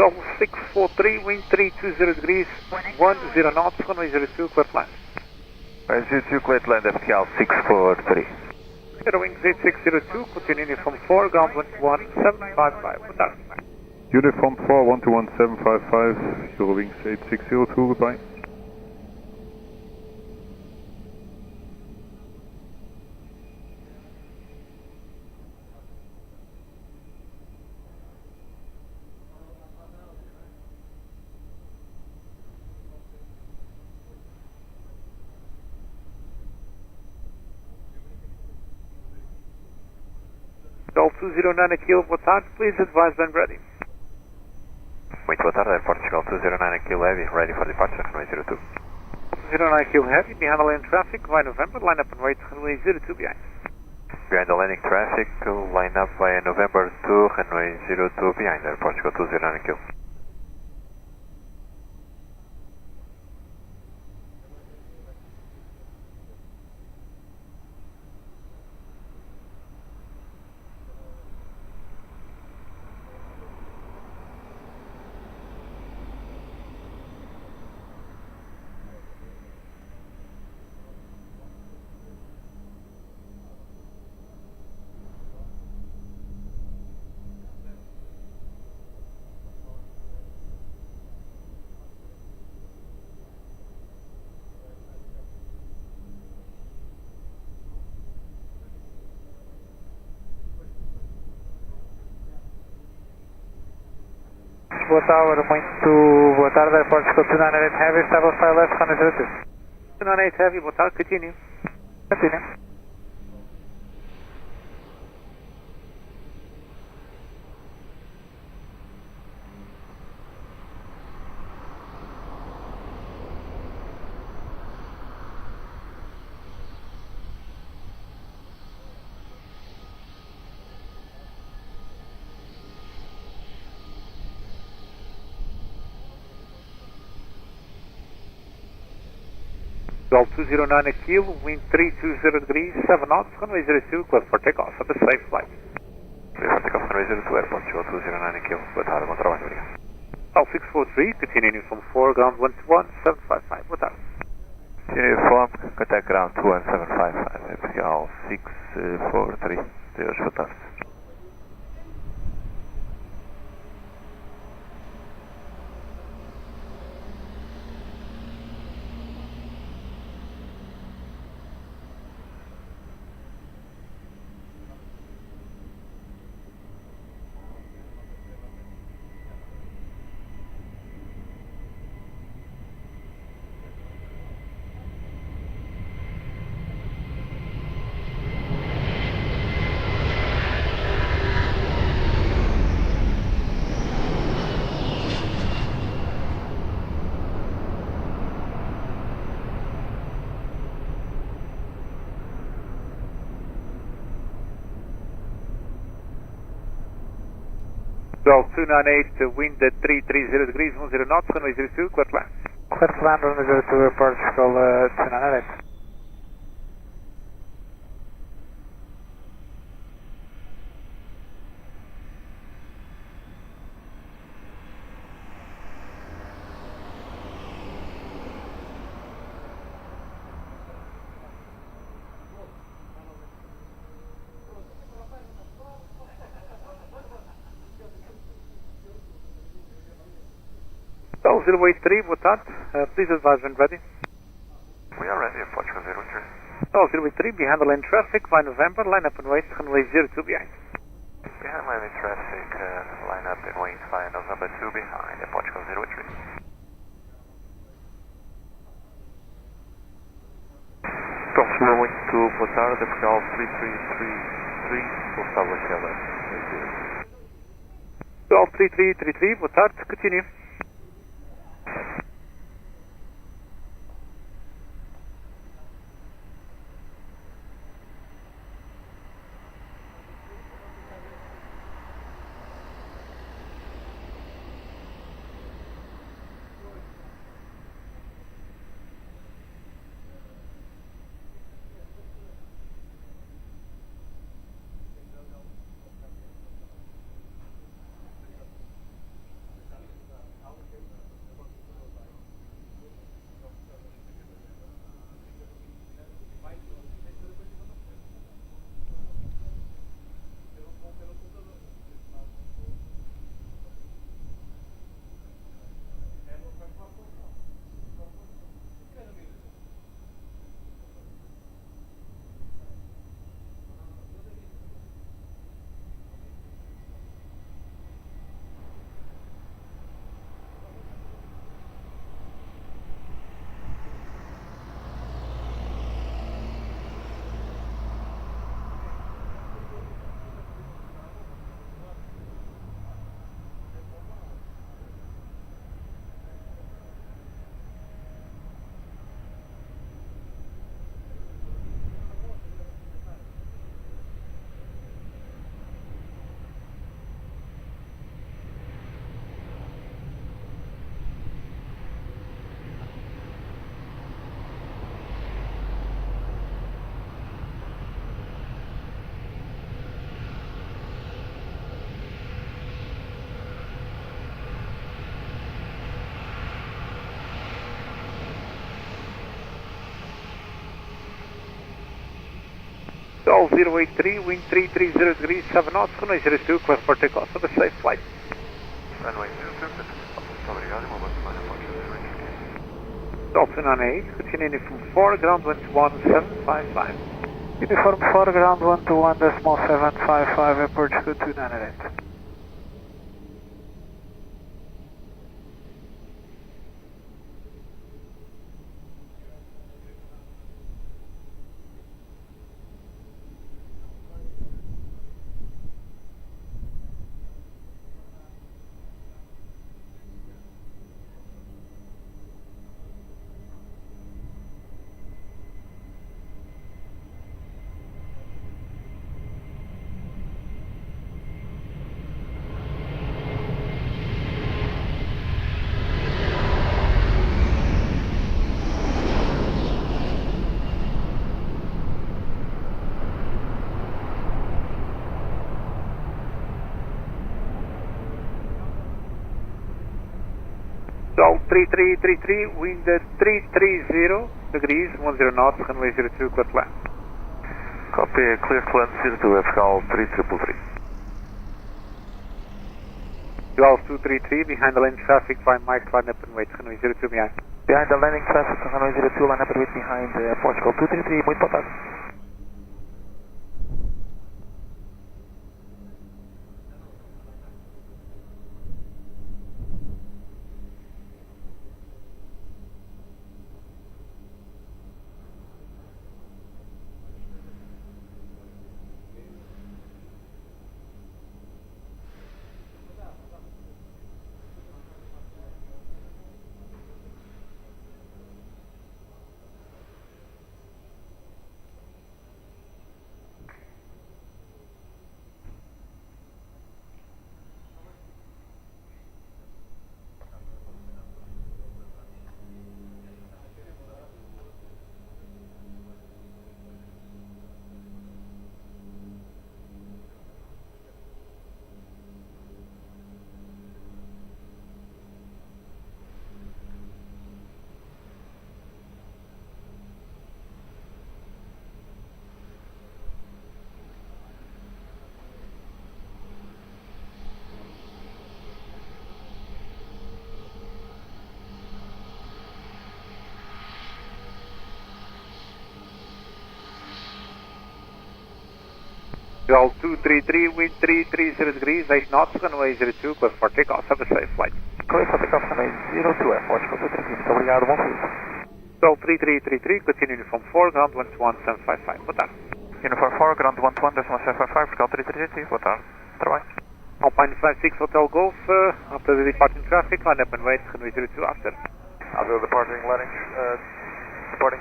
Golf 643, wind 320 degrees, 10 knots, runway 02, clear to land. 02, clear to land, oficial 643. Wings 8602, continuing from 4, ground 121.755, boa tarde. Uniform 4, 121.755, Eurowings 8602, goodbye. Golf 209 Kilo, boa tarde, please advise when ready. Muito boa tarde, Aeroporto Chicago 209 Kilo Heavy, ready for departure, runway 02. 209 Kilo Heavy, behind the lane traffic, via November, line up and wait, runway 02 behind. Behind the landing traffic, line up via November 2, runway 02 behind Aeroporto, Portugal 209 kilo. Lisboa Tower, muito boa tarde, Aeroporto 298 Heavy, Stable Fire Left, runway 02. 298 Heavy, boa tarde, continue. Continue. Gulf 209 a kilo, wind 320 degrees, 7 knots, runway 02, clear for takeoff. Have a safe flight. Clear for takeoff, runway 02, Aeroporto, Portugal 209 a kilo. Boa tarde, bom trabalho, obrigado. Gulf 643, continuing from 4, ground 121, 755, boa tarde. Uniform, contact ground 21755, Portugal 643, Deus, boa tarde. Gulf 298, wind at 330 degrees, 10 knots, runway 02, clear to land. Clear to land, runway 02, Aeroporto, Portugal 298. Gulf 083, boa tarde. Please advise when ready. We are ready, Portugal 03. Gulf 083, behind the lane traffic, via November, line up and wait, runway 02 behind. Behind landing traffic, line up and wait via November 2 behind Portugal 03. Portugal muito boa tarde, Portugal 3333, vou estabelecer a left. Gulf 3333, boa tarde, continue. Sol 083, wind 330 degrees, 7 knots, runway 02, clear for takeoff, have a safe flight. Runway 02, muito obrigado, uma boa semana, pode fazer Sol 298, continuing from 4, ground 121.755. Uniform 4, ground 121.755, airport 298. Sol 3333, wind 330 degrees, 10 knots, runway 02, clear to land. Copy, clear to land 02, FCAL 3333. Golf 233, behind the lane traffic, find Mike, line up and wait, runway 02 behind. Behind the landing traffic, runway 02, line up and wait behind Portugal 233, muito boa tarde. Golf 233, wind 330 degrees, 8 knots, runway 02, clear for takeoff, have a safe flight. Clear for takeoff, runway 02, Portugal 233, muito obrigado, bom flight. Sol 3333, continuing from 4, ground 121.755, boa tarde. Uniform 4, ground 121.755, Portugal 333, boa tarde, trabalho. Alpine 56 Hotel Golf, after the departing traffic, line up and wait, runway 02 after. After the departing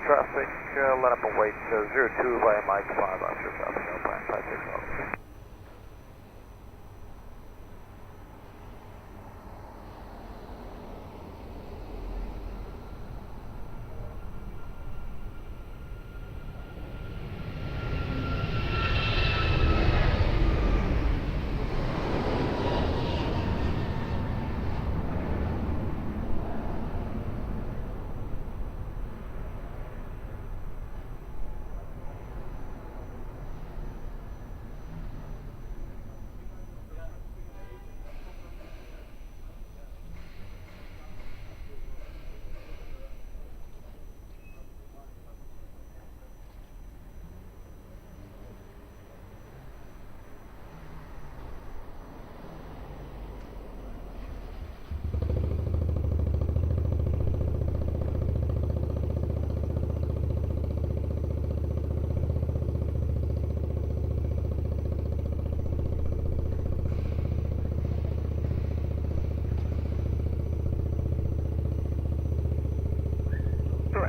traffic, line up and wait 02 via Mike 5 after traffic, Alpine 56 Hotel.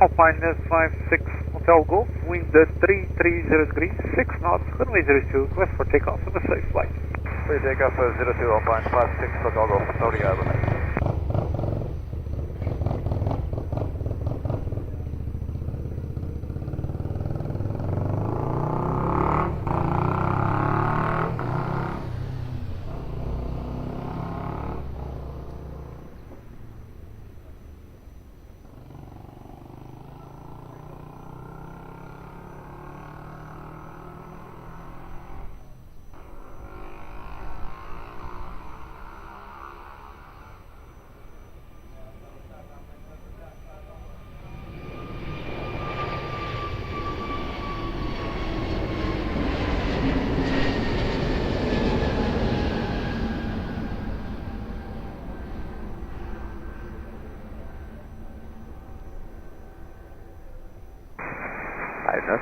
Alpine 56 Hotel Golf, wind 330 degrees, 6 knots, runway 02, clear for takeoff, have a safe flight. Clear takeoff 02, Alpine 56 Hotel Golf, muito obrigado.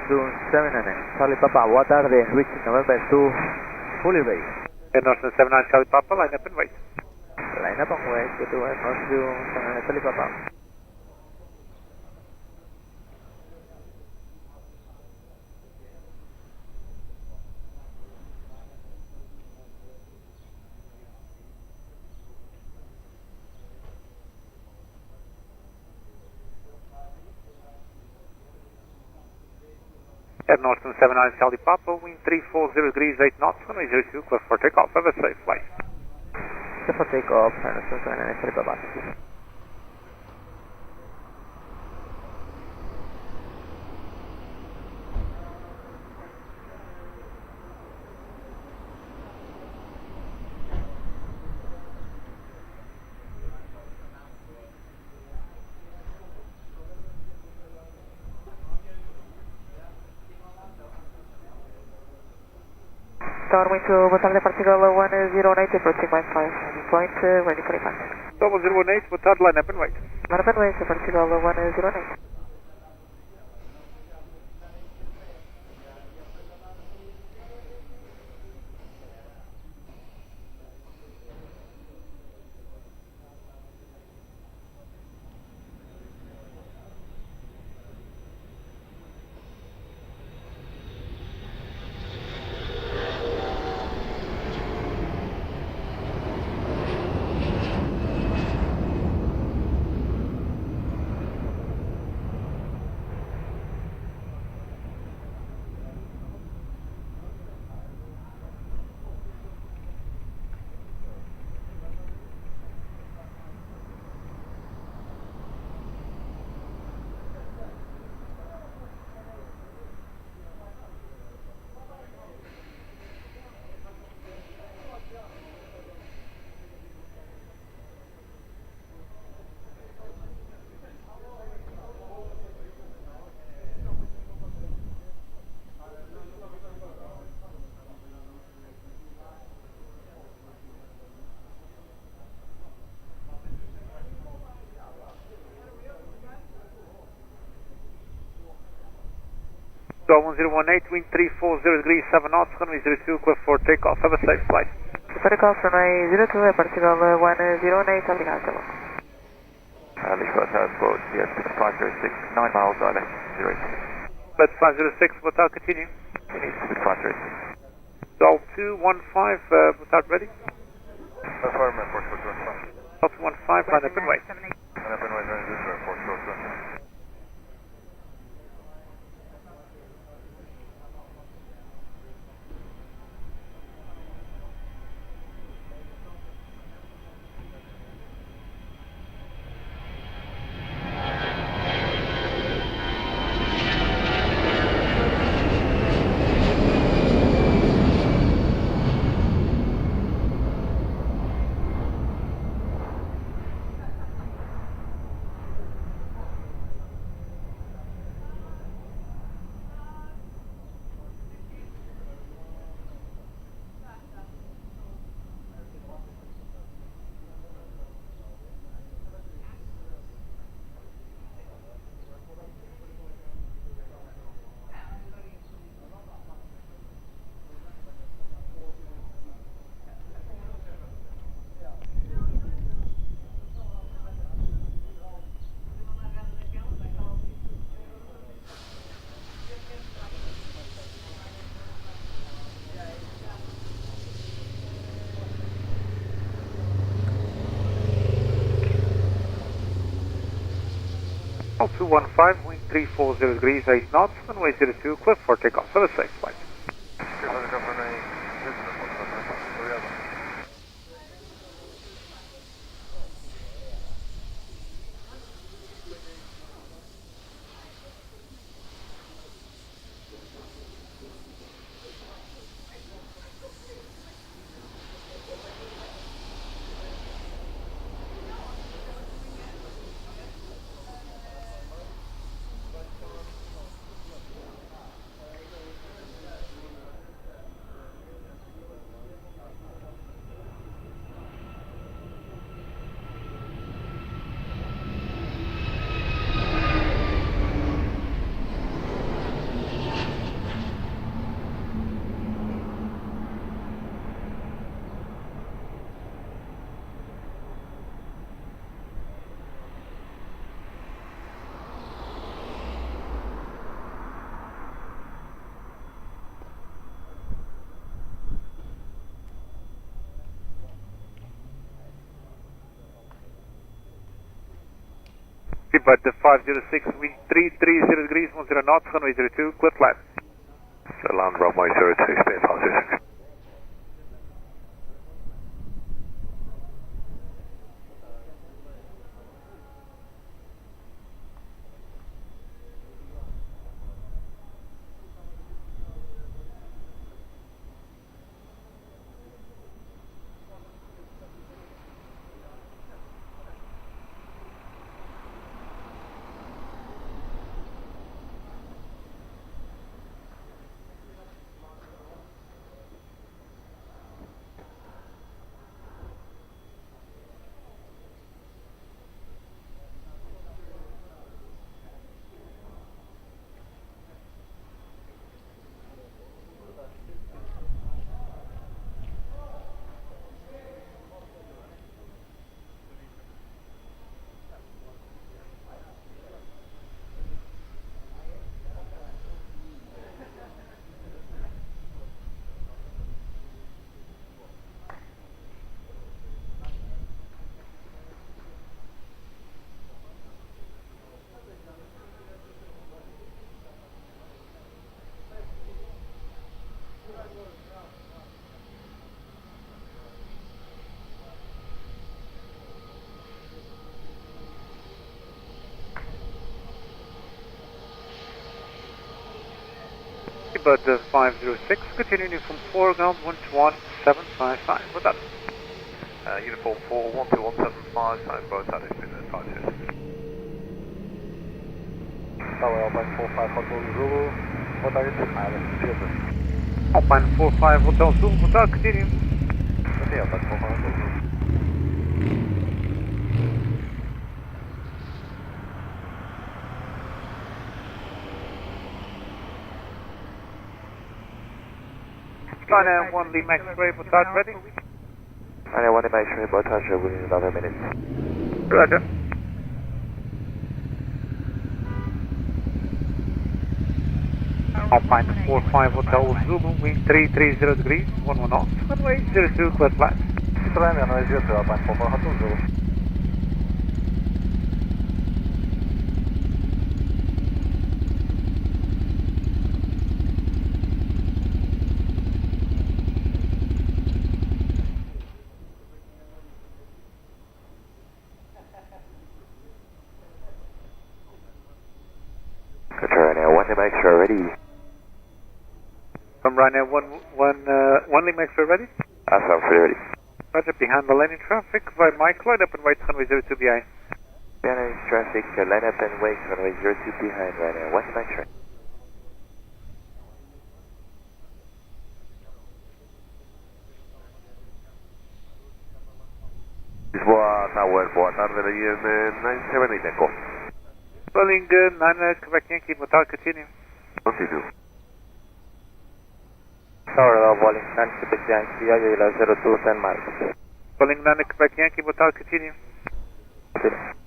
Northern 79 Charlie Papa, boa tarde, reaching November 2, fully ready. Air Northern 79 Charlie Papa, line up and wait. Line up and wait, go to Air Northern 79 Charlie Papa. Air Northern 79 Charlie Papa, wind 340 degrees, 8 knots, runway 02, clear for takeoff. Have a safe flight. Clear for takeoff, Air Northern 79 Charlie Papa. Tower wind to boa tarde, particle 108, approaching my 5, point, ready for impact. Double 018, boa tarde, line up and wait. Line up and wait, particle 108. Dolphin 018, wind 340 degrees, 7 knots, runway 02, clear for takeoff. Have a safe flight. Takeoff, runway 02, particle 108, obrigado. Lisboa Tower Sport, yes, 506, 9 miles island, 08. Let's 506, boa tarde, continue. Finish, 506. Dol 215, boa tarde, ready? Affirm, airport 215. Dol 215, line up and wait. Line up and wait, airport 215. Dol 215, wind 340 degrees, 8 knots, runway 02, clear for takeoff. Have a safe flight. Seabird 506, wind 330 degrees, 10 knots, runway 02, clear flight. Land runway 02, speed 506. Seabird 506, continuing from 4 ground 121.755. What's that? Uniform 4, 121.755, both that is business 56. Tower Alpine 45 Hotel Zulu, what are you doing? Alpine 45 Hotel Zulu, what's that? Continue. Okay, Alpine 45 Hotel Zulu. Ryanair 1 Lima X-ray, what's that? Ready? Ryanair 1 Lima X-ray, botage within another minute. Roger. Alpine 45 Hotel Zulu, wind 330 degrees, 11 knots, runway 02, clear flight. Ryanair 02, Alpine 45 Hotel Zulu. Ryanair 1 Lima X-ray ready. From Ryanair 1 Lima X-ray ready? I'm fully ready. Roger, behind the lane in traffic, via Mike, line up and wait, runway 02 behind. Behind in traffic, line up and wait, runway 02 behind, Ryanair 1 Lima X-ray. Lisboa Tower, boa tarde, aí em 97 Echo. Rolling 9 Quebec Yankee, boa tarde, continue. Continue. Tower Bowling 9 Quebec Yankee, Ayala 02, 10 miles. Rolling 9 Quebec Yankee, boa tarde, continue. Continue.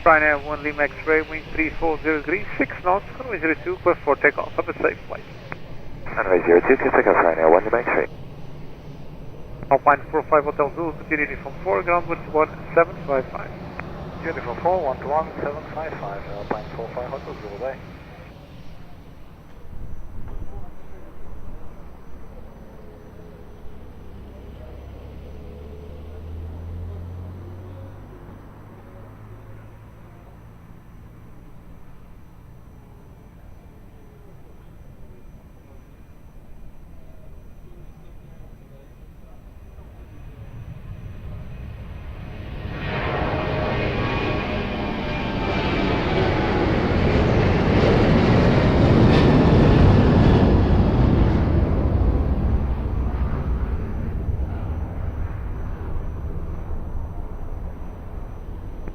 Ryanair 1 Lima X-ray, wind 340 degrees, 6 knots, runway 02, clear for takeoff. Have a safe flight. Runway 02, clear takeoff Ryanair 1 Lima X-ray. Alpine 45 Hotel Zulu, continue uniform 4, ground 11755. Uniform 4, 11755, Alpine 45 Hotel Zulu, bye.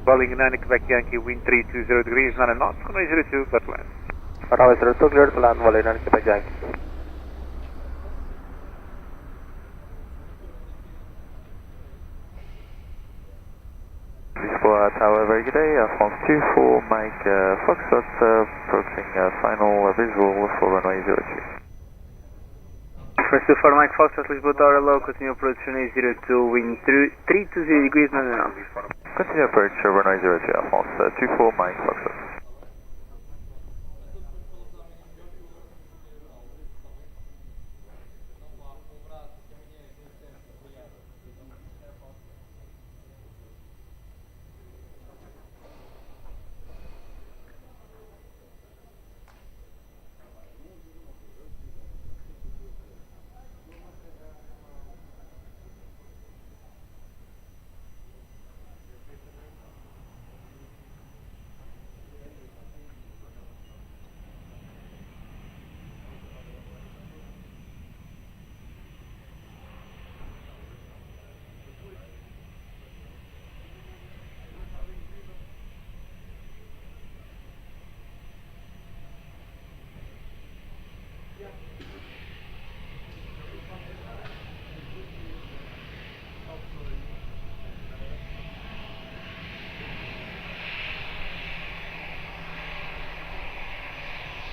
Calling 9 Quebec Yankee, wind 320 degrees, 9 knots, runway 02, clear to land. Runway 02, clear to land, Calling 9 Quebec Yankee. Lisboa Tower, very good day, France 24, Mike Foxtrot, approaching final visual for runway 03. First 24 Mike Foxtrot, Lisboa Tower, hello, continue approach runway 02, wind 320 degrees, 9 knots. Continue approach runway 03, France 24, Mike Foxtrot.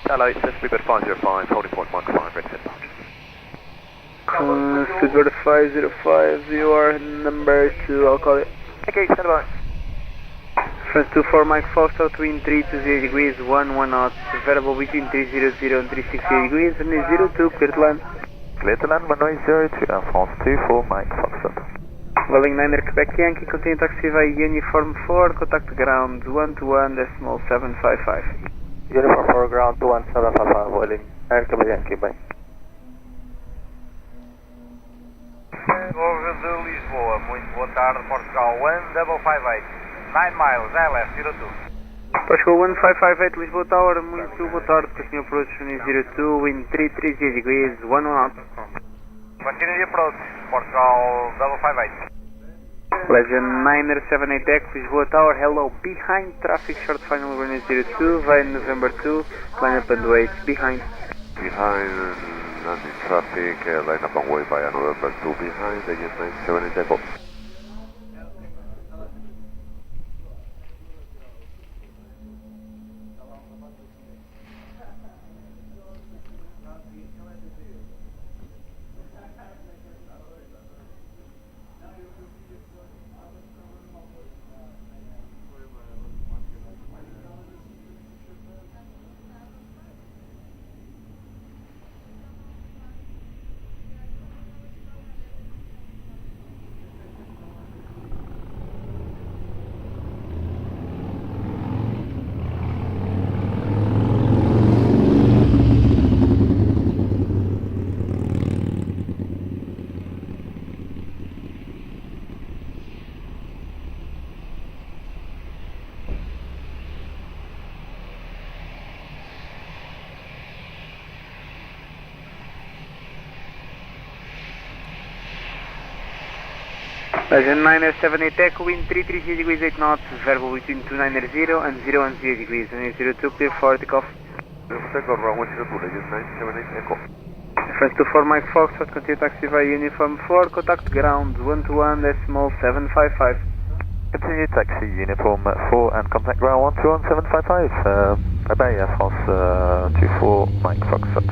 Hello, it's Speedbird 505, holding point 15, red set box. Speedbird 505, you are number 2, I'll call it. Okay, stand by. France 24 Mike Foxtrot, wind 320 degrees, 1 knots, variable between 300 and 360 degrees, and 02, clear to land. Clear to land, runway 03, France 24, Mike Foxtrot. Rolling 9 Quebec Yankee, continue taxi via uniform 4, contact ground 121.755. Uniform 4, ground 21755, Rolling 9 Quebec Yankee, bye. Over de Lisboa, muito boa tarde, Portugal 1558, 9 miles, LF 02. Portugal 1558, Lisboa Tower, muito boa tarde, continue approach runway 02, wind 330 degrees, 1 knot. Continue the approach, Portugal 558. Legend 978 Echo, Lisboa Tower, hello, behind traffic, short final runway 02, via November 2, line up and wait, behind. Behind, landing traffic, line up and wait via November 2, behind, Legend 978 Echo. Legend 978 Echo, wind 330 degrees, 8 knots, variable between 290 and 010 degrees, and 02 clear for takeoff. Takeoff runway 02, Legend 978 Echo. France 24 Mike Foxtrot, continue taxi via uniform 4, contact ground 121.755. Continue taxi uniform 4 and contact ground 121755. Bye bye, Air France 24 Mike Foxtrot.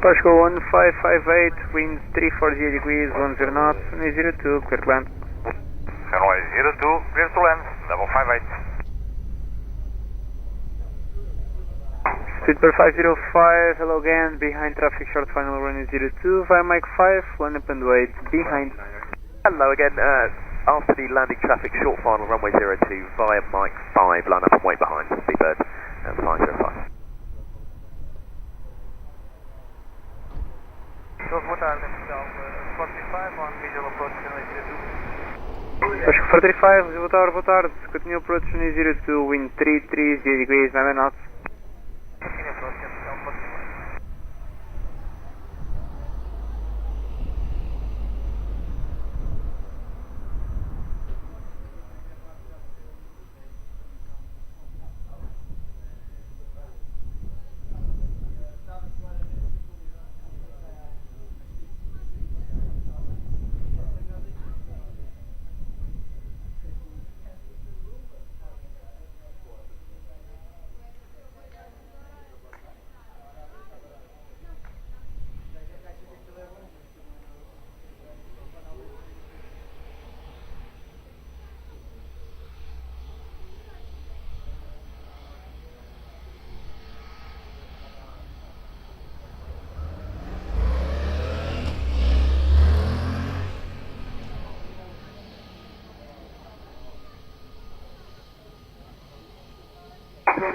Pascal 1558, winds 340 degrees, 10 knots, 02, clear to land. Runway 02, clear to land, 558. Speedbird 505, hello again, behind traffic short final runway 02, via Mike 5, line up and wait, behind. Hello again, after the landing traffic short final runway 02, via Mike 5, line up and wait behind, Speedbird 505. Boa tarde, Atenção, 45 on visual approach runway 02. Pascal 45, boa tarde, continue approach runway 02, wind 330 degrees, 9 knots. Continue approach, Atenção, 45.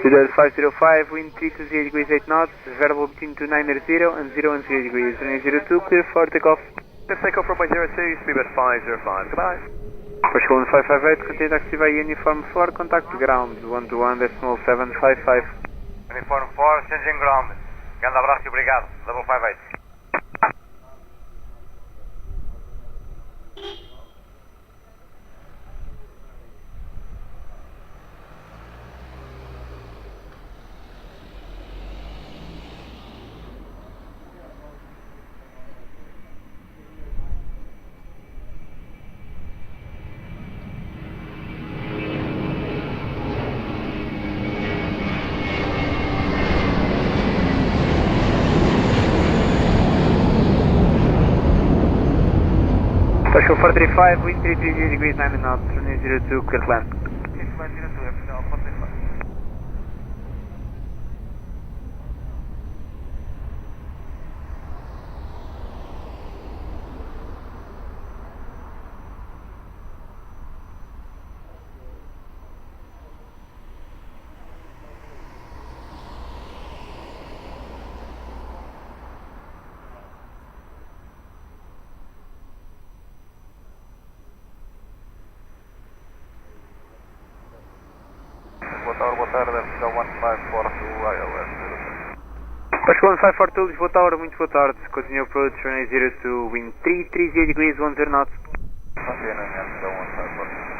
Speedbird 505, wind 320 degrees 8 knots, variable between 290 and 0 degrees, runway 02, clear for takeoff. Let's take off runway 02, Speedbird 505, goodbye. Pascal 1558, continue taxi via uniform 4, contact ground 121.755. Uniform 4, changing ground. Grande abraço e obrigado, 558. Pascal 435, wind 330 degrees, 9 knots, runway 02, clear to land. Clear to land 02, Atenção, 45. Boa tarde, Atenção 1542 ILS. Pascal 1542, Lisboa Tower, muito boa tarde. Continue approach runway 02, wind 330 degrees, 10 knots. Mantendo em Atenção 1542.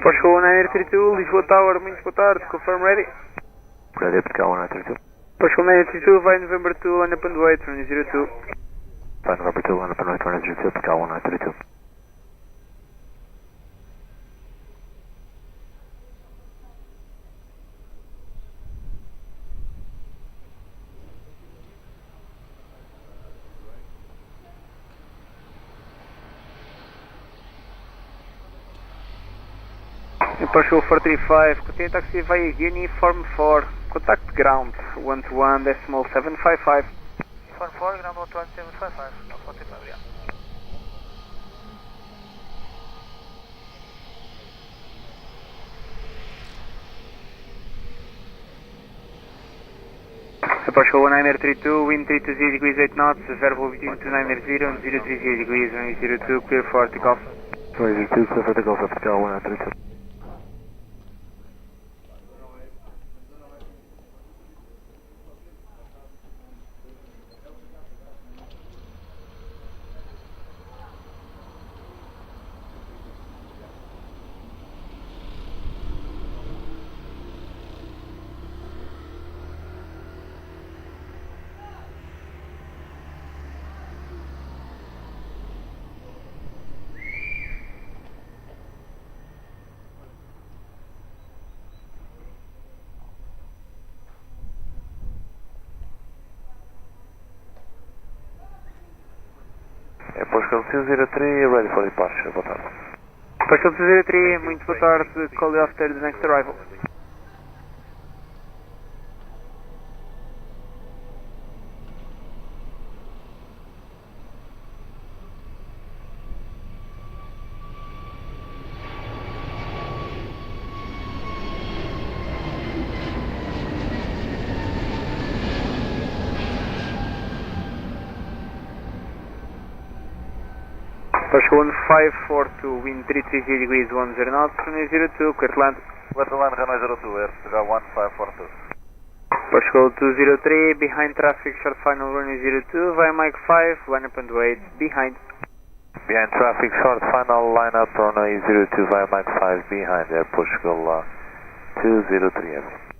Pascal 932, Lisboa Tower, muito boa tarde. Confirm ready. Ready, Pascal 1932. Pascal 932, vai November 2, line up and wait, runway 02. By November 2, line up and wait, runway 02, Pascal 1932. Portugal 435, continue taxi via Uniform 4, contact ground 121.755. Uniform 4, ground 121.755, no 45, yeah. Portugal 1932, wind 320 degrees 8 knots, variable between 2990 and 030 degrees, runway 02, clear for takeoff. Runway 02, clear for takeoff, Portugal 1932. Portugal 203, ready for departure, boa tarde. Portugal 203, muito boa tarde, call you after the next arrival. Portugal 1542, wind 330 degrees 10 knots, runway 02, clear to land. Clear to land, runway 02, Air Portugal 1542. Portugal 203, behind traffic, short final runway 02, via Mike 5, line up and wait, behind. Behind traffic, short final, line up runway 02 via Mike 5, behind Air Portugal 203.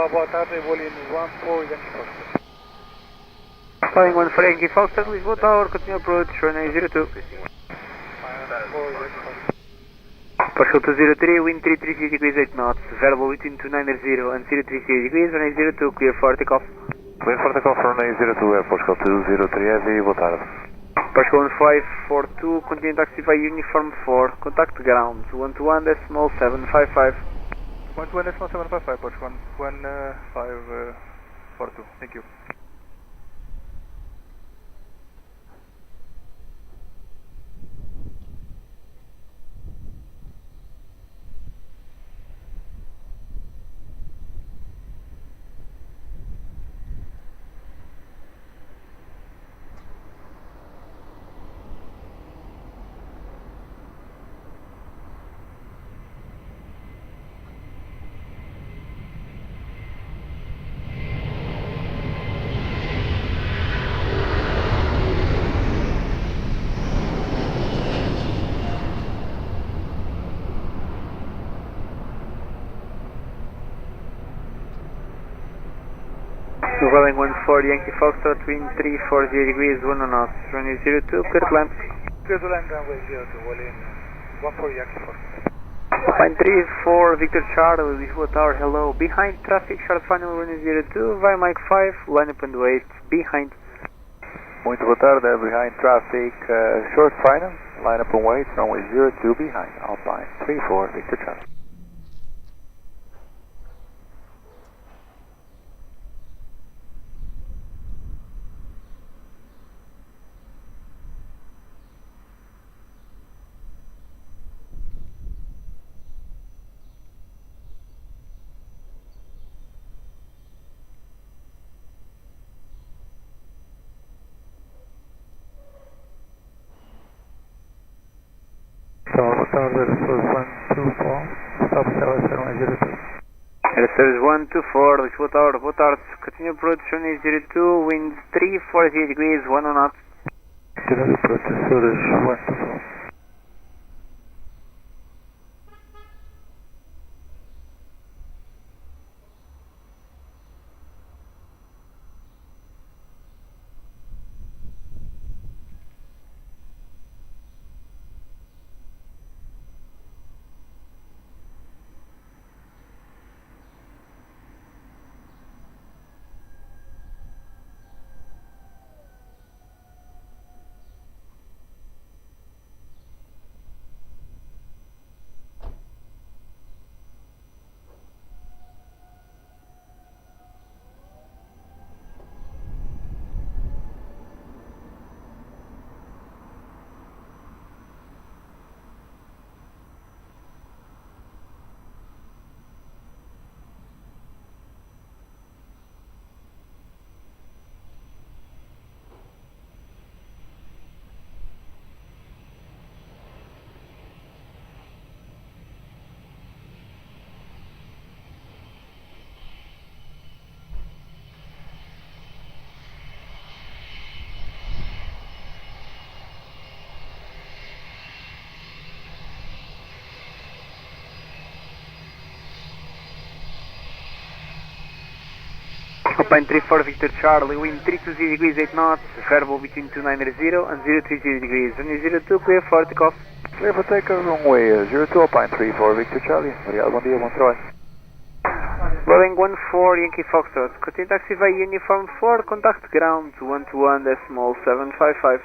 Boa tarde, vou ali no 14 Yankee Foster. Flying 14 Yankee Foster, Lisboa Tower, continue approach, runway 02. Portugal 203, wind 330 degrees 8 knots, variable between 2990 and 030 degrees, runway 02, clear for takeoff. Clear for takeoff, runway 02, Air Portugal 203 Heavy, boa tarde. Portugal 1542, continue taxi via Uniform 4, contact ground 121.755. 121.755, Portugal 1542, thank you. Boeing 14 Yankee Foxtrot, wind 340 degrees, 1 knots, runway 02, clear to land. Clear to land, runway 02, Boeing 14 Yankee Foxtrot. Alpine 34, Victor Charlie, Lisboa Tower, hello. Behind traffic, short final, runway 02, via Mike 5, line up and wait, behind. Muito boa tarde, behind traffic, short final, line up and wait, runway 02 behind, Alpine 34, Victor Charlie. Service 124, Lisboa Tower, boa tarde. Continue approach runway 02, wind 340 degrees, 1 knot. Continue approach Service 124. Alpine 34, Victor Charlie, wind 320 degrees, 8 knots, variable between 290 and 030 degrees, runway 02, clear for takeoff. Clear for takeoff, runway 02, Alpine 34, Victor Charlie. Obrigado, bom dia, bom trabalho. Boeing 14 Yankee Foxtrot, continue taxi via uniform 4, contact ground 121.755.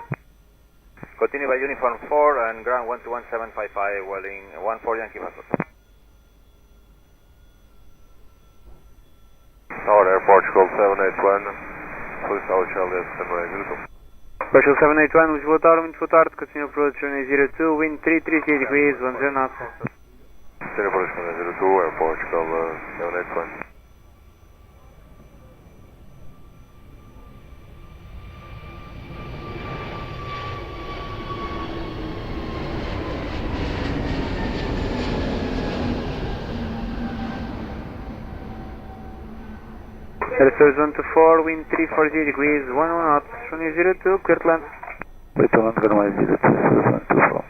Continue by uniform 4 and ground 121.755, Welling 14 Yankee Foxtrot. Tower Airport, Gold 781, Police Tower Charlie, runway 02. Special 781, Lisboa Tower, wind 4 tard, continue approach runway 02, wind 330 degrees, 10 knots. Continue approach runway 02, Airport, Gold 781. Service 124, wind 340 degrees, 1 knots, runway 02, clear to land. Clear to land, runway 02, Service 124.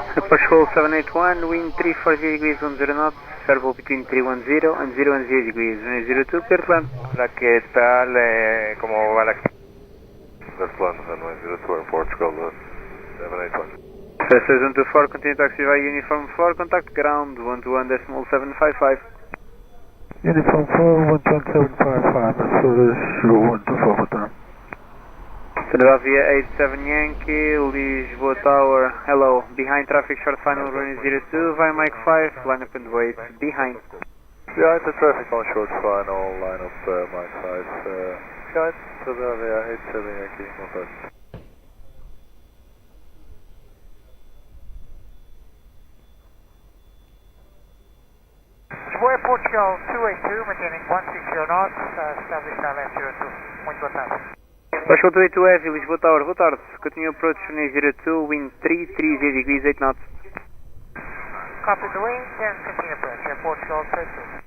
Portugal 781, wind 340 degrees 10 knots, variable between 310 and 010 degrees, 002, clear to land. Hola, ¿qué tal? ¿Cómo va la... Clear to land, runway 02, Portugal 781. Passengers 124, continue taxi via uniform 4, contact ground 121.755. Uniform 4, 12755, Mercedes 124, return. Philadelphia 87 Yankee, Lisboa Tower, hello, behind traffic, short final, running 02, via Mike 5, line up and wait, behind. Behind the traffic on short final, line up Mike 5, behind Philadelphia 87 Yankee, Humberto. Lisboa Portugal 282, maintaining 160 knots, established now left 02. Muito boa tarde. Portugal 282 Heavy, Lisboa Tower, boa tarde. Continue approach runway 02, wind 330 degrees 8 knots. Copy the wind and continue approach, Portugal 282.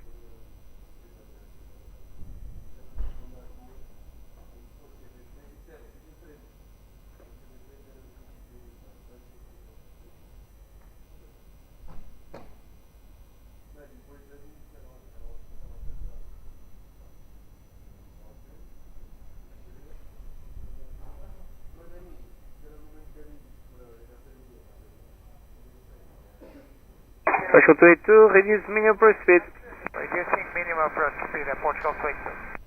Portugal 282, reduce minimum approach speed. Reducing minimum approach speed at Portugal 282.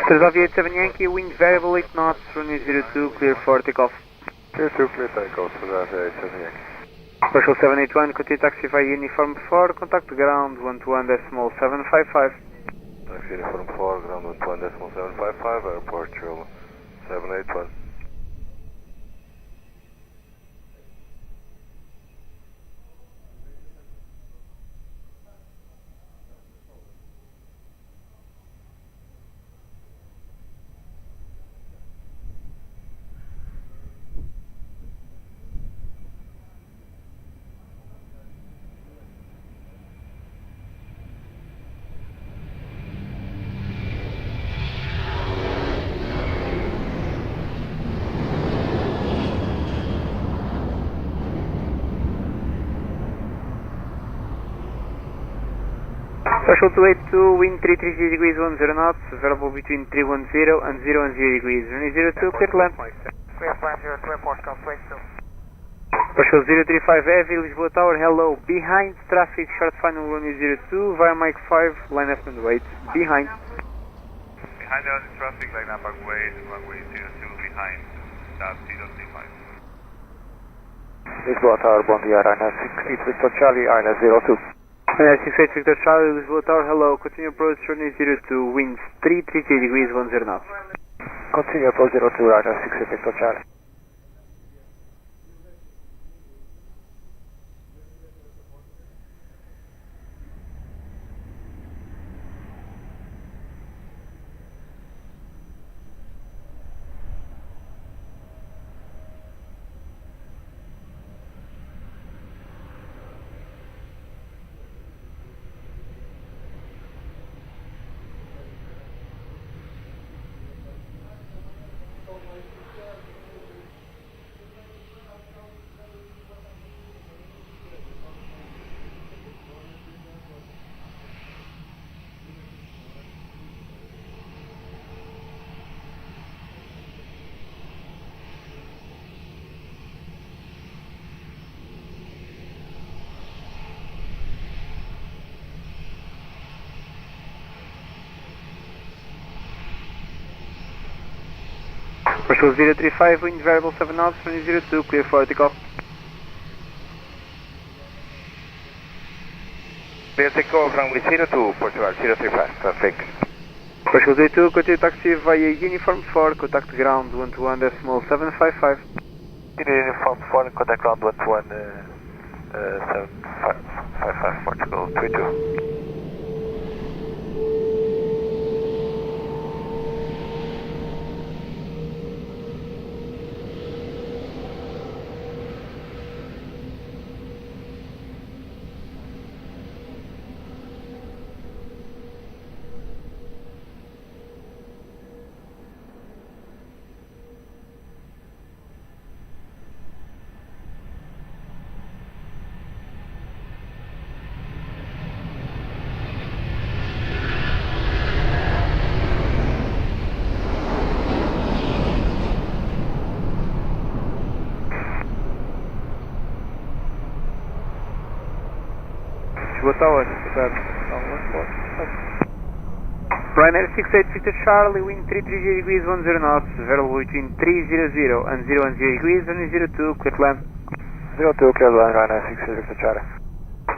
Philadelphia 87 Yankee, wind variable 8 knots, runway 02, clear for takeoff. Clear to clear takeoff, Philadelphia 87 Yankee. Portugal 781, continue taxi via uniform 4, contact ground 121.755. Taxi uniform 4, ground 121.755, airport 781. Portugal 282, wind 330 degrees 10 knots, variable between 310 and 010 degrees, runway 02, clear to land. Clear plan 02, Portugal 282. Portugal 035 Heavy, Lisboa Tower, hello, behind traffic, short final runway 02, via Mike 5, line up and wait, behind. Behind the traffic, line up and wait, runway 02, behind, start 035. Lisboa Tower, bom dia, Arana 68 Victor Charlie, Arana 02. 68 Victor Charlie, Lisboa Tower, hello, continue approach runway 02, winds 330 degrees 10 knots. Continue approach 02, Arana 68 Victor Charlie. Portugal 035, wind variable 7 knots, runway 02, clear for takeoff. Clear takeoff, runway 02, Portugal 035, perfect. Portugal 02, continue taxi via Uniform 4, contact ground 121.755. Uniform 4, contact ground 121.755, Portugal 32. Lisboa Tower, Ryanair 68 Victor Charlie, wind 330 degrees 10 knots, variable between 300 and 010 degrees, and 02, clear to land. 02, clear to land, Ryanair 68 Victor Charlie.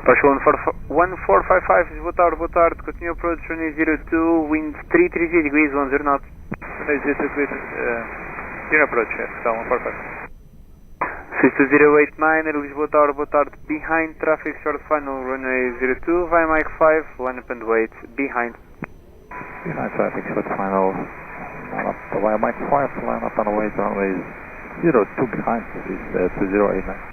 Portugal 1455, Lisboa Tower, boa tarde, continue approach runway 02, wind 330 degrees 10 knots. Runway 02, clear, continue approach, yes, so 145. 62089, Lisboa Tower, boa tarde, behind traffic, short final, runway 02, via Mike 5, line up and wait, behind. Behind traffic, short final, line up via Mike 5, line up and wait, runway 02 behind, is 2089.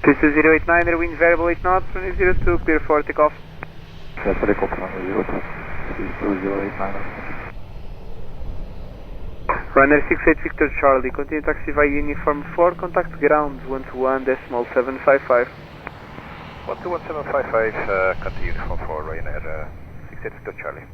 Twister 089, wind variable 8 knots, runway 02, clear for takeoff. Clear for takeoff, runway 02, 2089. Ryanair 68 Victor Charlie, continue taxi via Uniform 4, contact ground 121.755. 121.755, continue Uniform 4, Ryanair 68 Victor Charlie.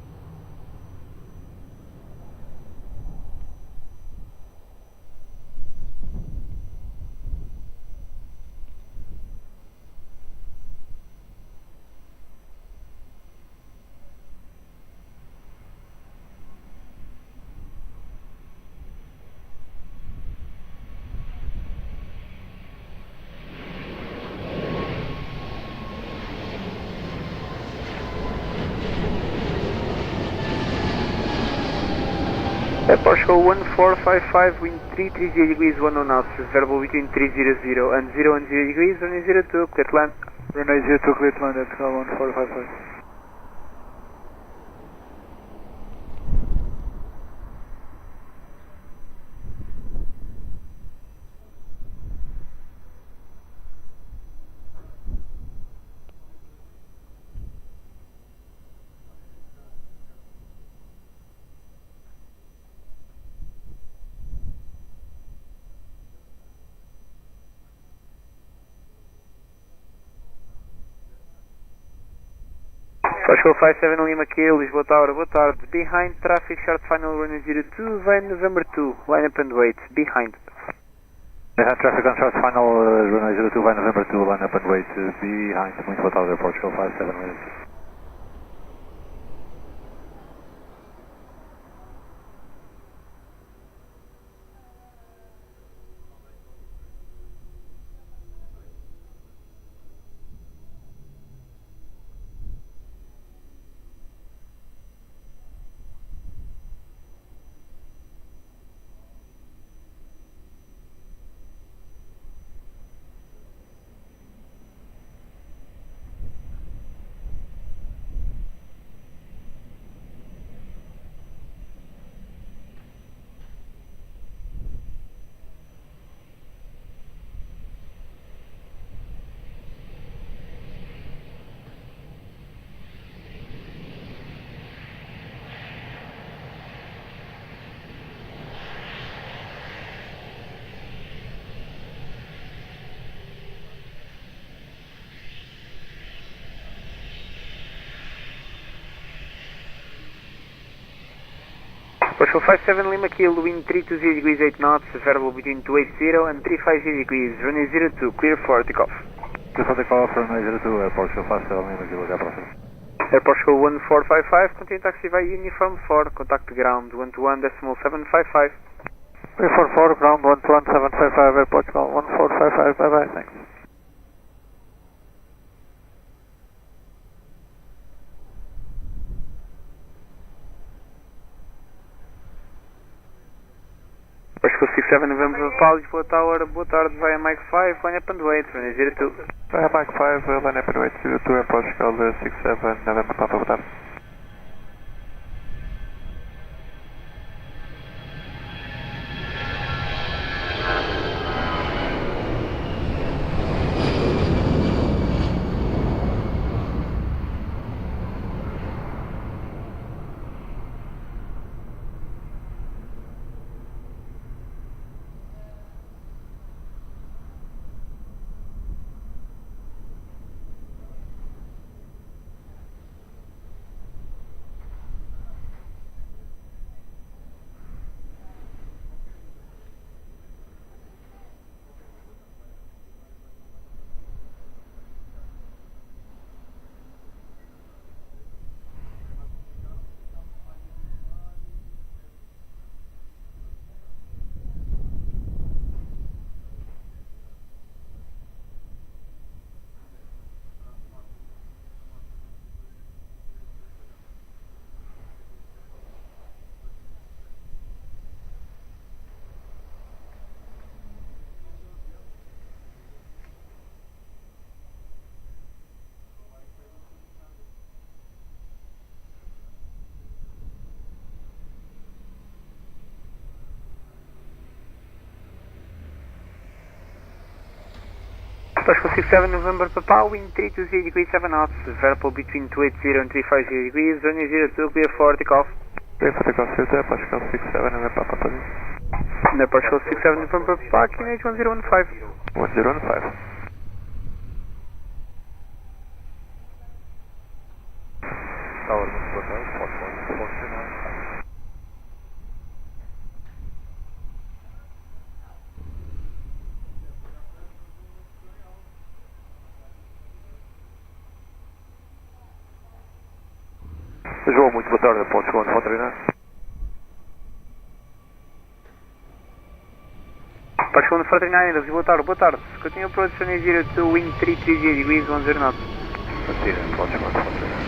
Portugal 1455, wind 330 degrees 10 knots, variable between 300 and 010 degrees, runway 02, clear to land. Runway 02, clear to land, that's 1455. Portugal 57 Lima Kill, Lisboa Tower, boa tarde, behind traffic, short final runway 02, via November 2, line up and wait, behind. Behind traffic on short final, runway 02, via November 2, line up and wait, behind Lisboa Tower, Portugal 57 Lima. Portugal 57 Lima Kilo, wind 320 degrees 8 knots, variable between 280 and 350 degrees, runway 02, clear for takeoff. Clear for takeoff, runway 02, Portugal 57 Lima Kilo, já próximo. Air Portugal 1455, continue taxi via uniform 4, contact ground 121.755. 344, ground 121.755, Air Portugal 1455, bye bye, thanks. Portugal 67 November Papa, Lisboa Tower, boa tarde, via Mike 5, line up and wait, runway 02. Via Mike 5, line up and wait, 02, Air Portugal 67 November Papa, boa tarde. Portugal 67 November Papa, wind 320 degrees 7 knots, variable between 280 and 350 degrees, runway 02, clear for takeoff. Clear for takeoff, Air Portugal 67 November Papa, positive. Air Portugal 67 November Papa, QNH 1015. 1015. Tower, muito boa tarde, Portugal 49. Lisboa, muito boa tarde, Portugal 149. Portugal 149, Lisboa Tower, boa tarde. Continue approach runway 02, wind 330 degrees 10 knots. Continue, Portugal 149.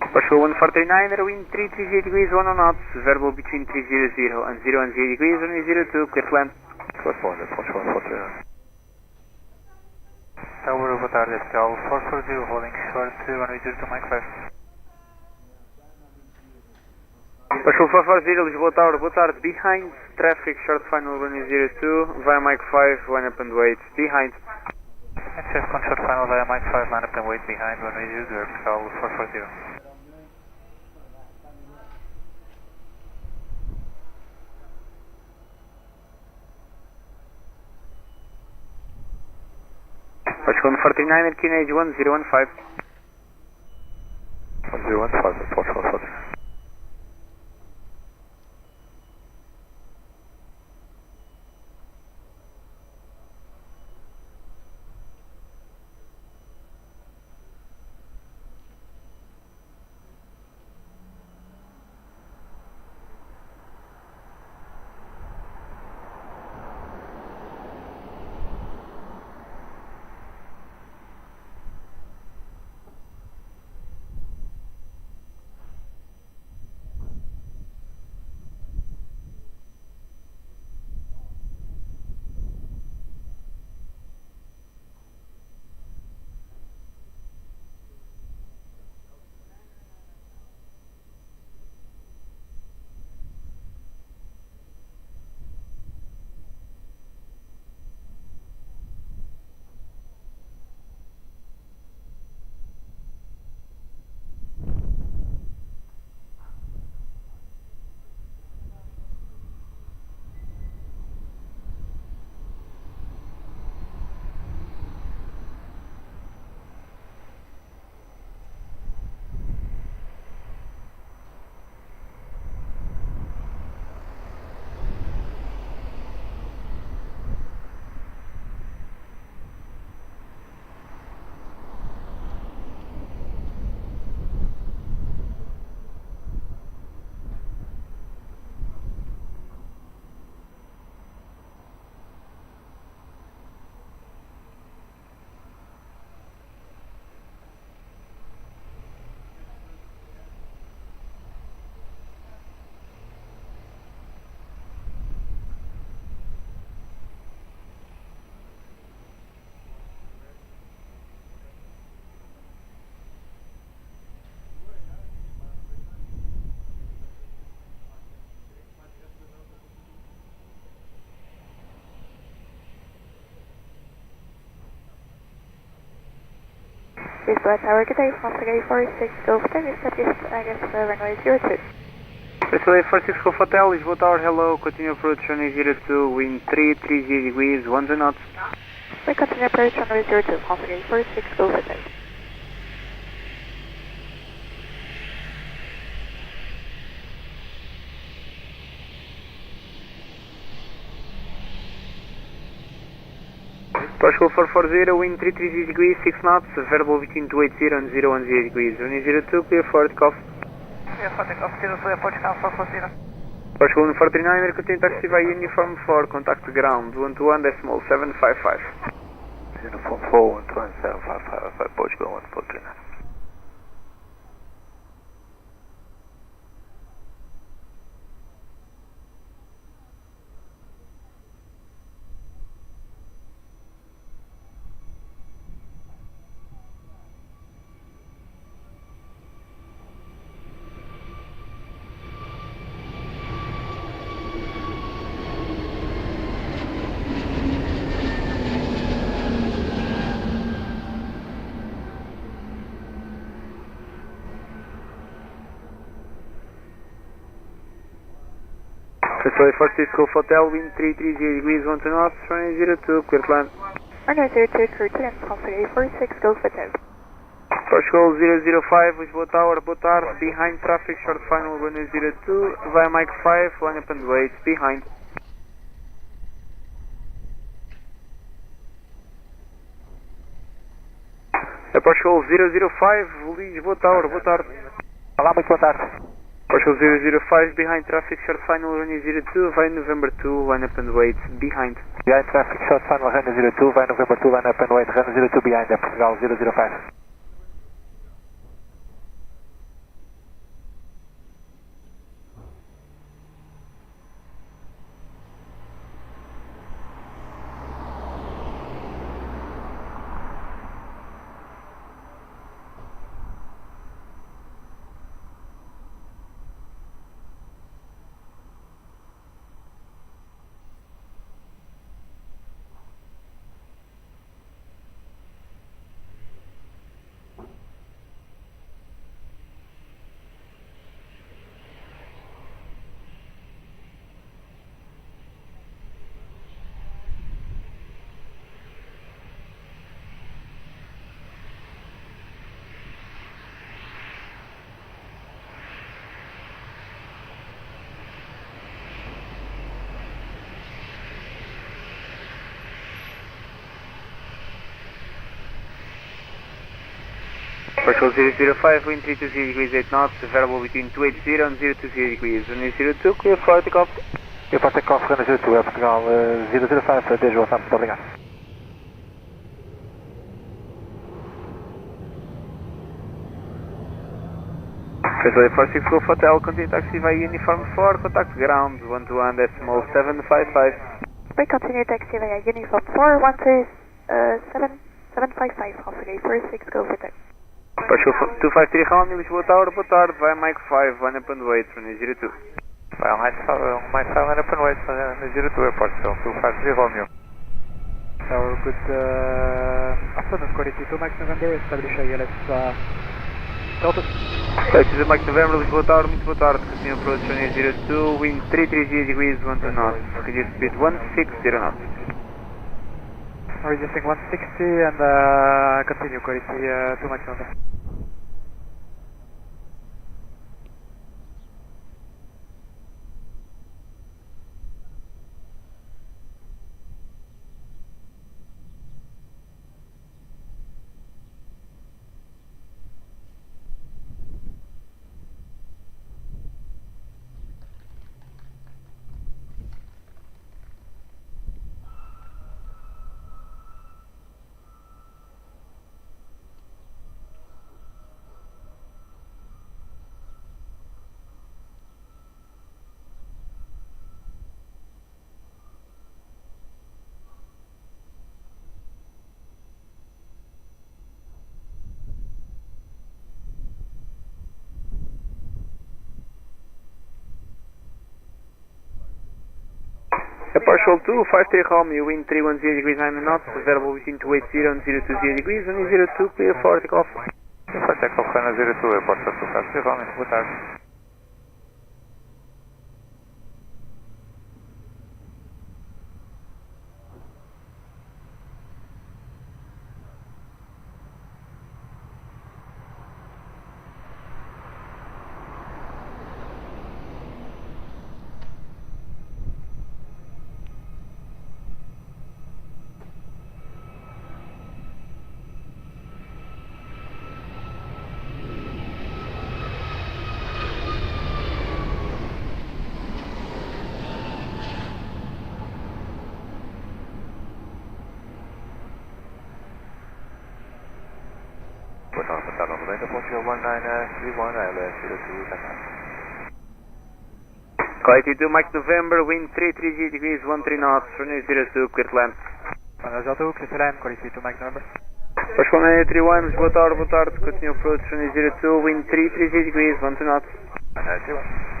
Portugal 149, wind 330 degrees 1 knots, variable between 300 and 0 degrees, runway 02, clear to land. Corresponde, Portugal 149. Tower, boa tarde, Portugal 440, holding short, runway 02, Mike 5. Portugal 440, Lisboa Tower, boa tarde, behind, traffic, short final, runway 02, via Mike 5, line up and wait, behind. Chef con short final via Mike 5, line up and wait behind, runway 02, Portugal 440. Portugal 149, QNH 1015. 1015, Portugal 149. Lisboa Tower, good day, Foxtrot 46, Golf Hotel, established against runway 02. Lisboa 46 Golf Hotel, Lisboa Tower, hello, continue approach runway 02, wind 330 degrees, 12 knots. We continue approach runway 02, Foxtrot 46, Golf Hotel. Portugal 440, wind 330 degrees, 6 knots, variable between 280 and 010 degrees. Runway 02, clear for takeoff. Clear for takeoff, 04, Portugal 440. Portugal 149, continue taxi by uniform 4, contact ground, 121.755. Uniform 4, 121.755, Portugal 149. Lisboa 46 Golf Hotel, wind 330 degrees, 12 knots, runway 02, clear to land. Runway 02, clear to land, Foxtrot 46, Golf Hotel. Portugal 005, Lisboa Tower, boa tarde, behind traffic, short final, runway 02, via Mike 5, line up and wait, behind. Portugal 005, Lisboa Tower, boa tarde. Olá, muito boa tarde. Portugal 005, behind traffic, short final, runway 02, via November 2, line up and wait, behind. Behind traffic, short final, runway 02, via November 2, line up and wait, runway 02 behind, Portugal 005. Portugal 005, wind 320 degrees, 8 knots, variable between 280 and 020 degrees. Runway 02, clear for takeoff. Clear for takeoff, runway 02, Portugal 005, desde o ação, muito obrigado. Portugal 46 Golf Hotel, continue taxi via uniform 4, contact ground, 121.755. We continue taxi via uniform 4, 127.755, Foxtrot 46, Golf Hotel. Portugal 253 Romeo, Lisboa Tower, boa tarde, via Mike 5, line up and wait, runway 02. Via Mike 5, line up and wait, runway 02, Portugal 253 Romeo. Tower, good afternoon, quality 2 Max November, establish ILS Delta. Taxi Mike November, Lisboa Tower, muito boa tarde, continue approach runway 02, wind 330 degrees, 12 knots, reduce speed 160 knots. Reducing 160 and continue quality 2 Max November. Partial 2, 53 Romeo, wind 310 degrees 9 knots, available between 280 and 020 degrees, and 02, clear for takeoff. Para takeoff, Renan 02, Aeroporto, 53 Romeo, boa tarde. Portado 90, Portugal 1931, ILS 02, Dakar. Quality 2, Mike November, wind 330 degrees 13 knots, runway 02, clear to land. Runway 02, clear to land, quality 2, Mike November. Portugal 931, boa tarde, continue approach, runway 02, wind 330 degrees 12 knots. 931.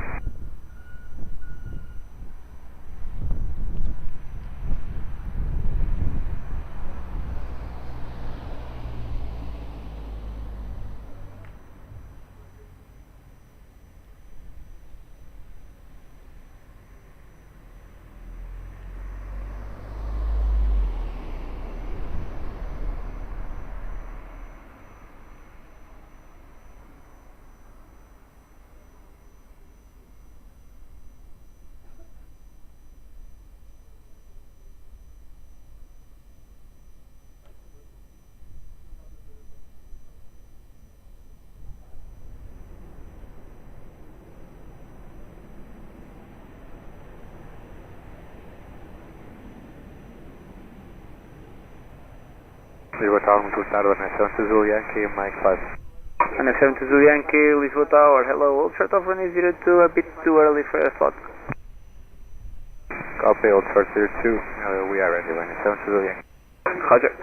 Lisboa Tower, muito boa tarde, Atenção, Zulu Yankee, Mike 5. Atenção, Zulu Yankee, Lisboa Tower, hello, hold short of runway 02, a bit too early for your slot. Copy, hold short 02, we are ready, Atenção, Zulu Yankee. Roger.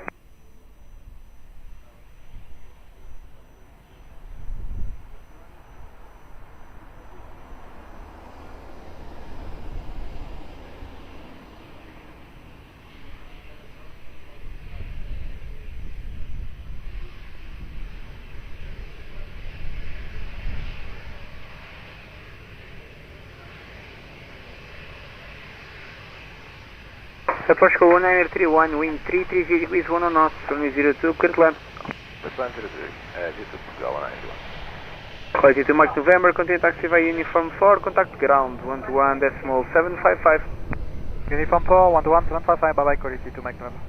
Portugal 1931, wind 330 degrees 10 knots, runway 02, clear to land. Land 03, this is Portugal 931. Quality 2, Mike November, continue taxi via Uniform 4, contact ground 121.755. Uniform 4, 121.755, bye bye, quality 2, Mike November.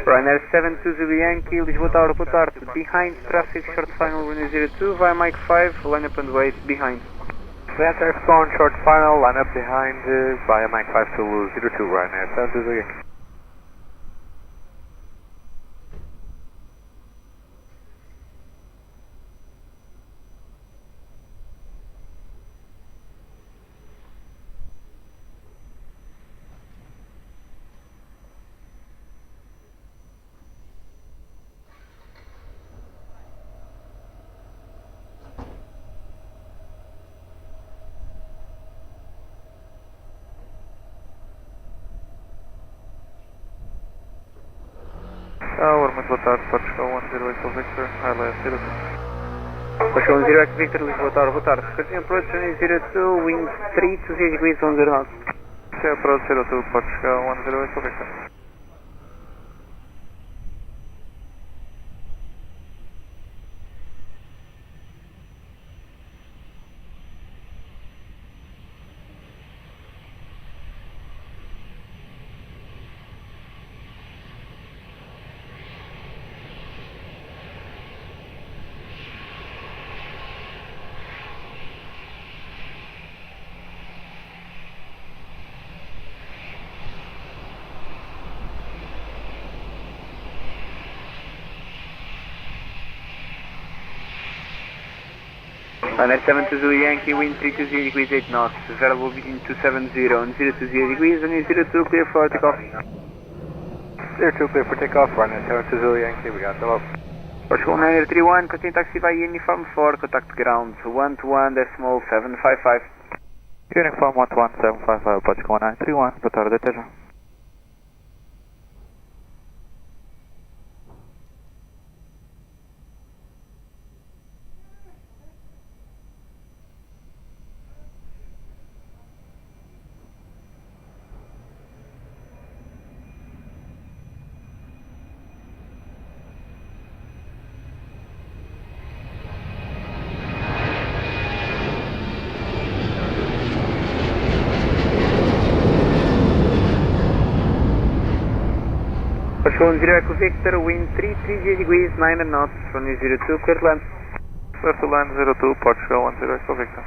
Ryanair 72 Zulu Yankee, Lisboa Tower, boa tarde, behind, traffic, short final, runway 02, via Mike 5, line up and wait, behind. Ryanair spawn, short final, line up behind, via Mike 5 to 02, Ryanair 72 Zulu Yankee. Tower, muito boa tarde, Portugal 108 Victor, ILS 02. Portugal 108 Victor, Lisboa Tower, boa tarde. Continue approach, runway 02, wind 320 degrees 10 knots. Approach 02, Portugal 108 Victor. Liner 720 Yankee, wind 320 degrees 8 knots, variable between 270 and 020 degrees, and 02 clear for takeoff. 02 clear for takeoff, runway 720 Yankee, we got the low. Portugal 931, continue taxi by uniform 4, contact ground 121.755. Uniform 11755, Portugal 931, boa tarde, até já. Portugal 0 Echo Victor, wind 330 degrees, 9 knots, runway 02, clear to land. Clear to land 02, Portugal 10 Echo Victor.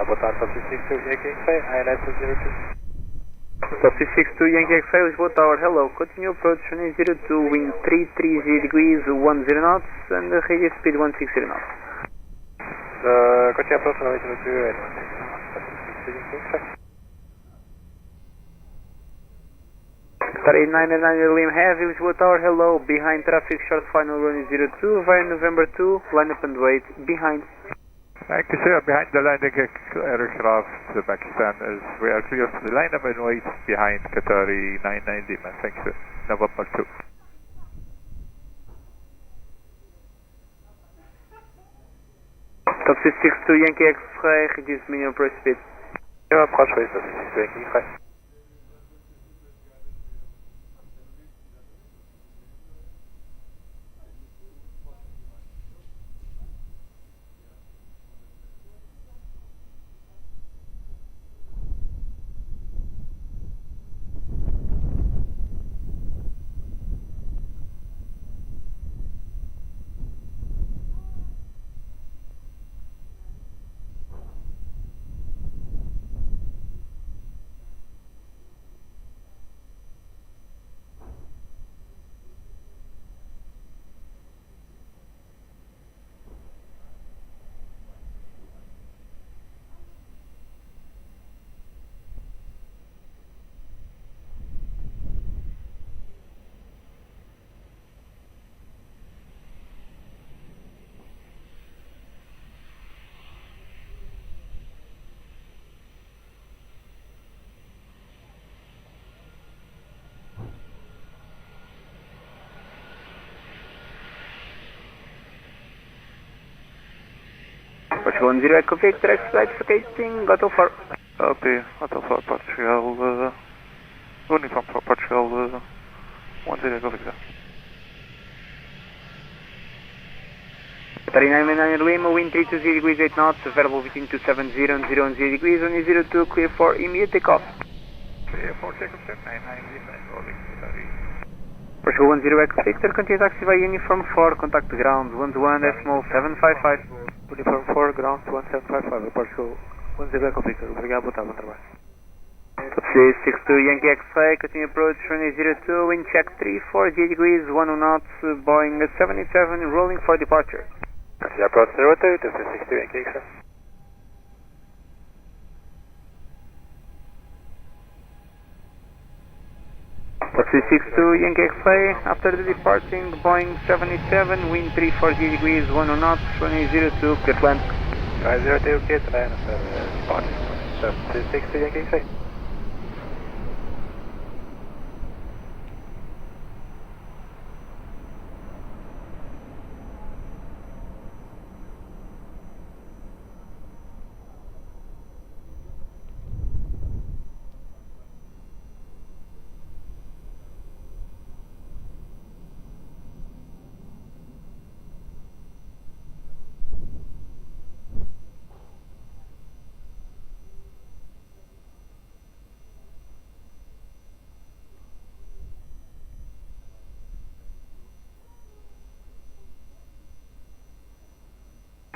Boa tarde, Top 62 Yankee X-Ray, ILS 02. Top 662 Yankee X-Ray, Lisboa Tower, hello, continue approach runway 02, wind 330 degrees, 10 knots, and radius speed 160 knots. Continue approach runway 02 and 160 Yankee X-Ray. 3999 Lim Heavy, Lisboa Tower, hello, behind traffic, short final runway 02, via November 2, line up and wait, behind. Thank you, sir. Behind the landing aircraft, Pakistan is we are clear for the lineup and wait behind Qatari 990. Thank you, November 2. Top 662 Yankee X-Ray, reduce minimum approach speed. Yeah, approach rate 662 Yankee X-Ray. Portugal 10 Echo Victor, X-Flight vacating, Goto 4. LP, Goto 4, Portugal, uniform for Portugal, 10 Echo Victor. 3999 Lima, wind 320 degrees, 8 knots, variable between 270 and 010 degrees, only 02, clear for immediate takeoff. Clear for takeoff, 990, rolling, Qatari. Portugal 10 Echo Victor, continue taxi by uniform 4, contact ground 121.755. Uniform 4, ground 1755, Portugal 10 Echo Victor. Obrigado, boa tarde, bom trabalho. Top 662 Yankee X-Ray, continue approach runway 02, wind check 340 degrees, 10 knots, Boeing 787, rolling for departure. Continue approach 02, Top 662 Yankee X-Ray. Top 662 Yankee X-Ray, after the departing Boeing 787, wind 340 degrees, 10 knots, runway 02, clear to land. 02, clear to land, departing. Top 662 Yankee X-Ray.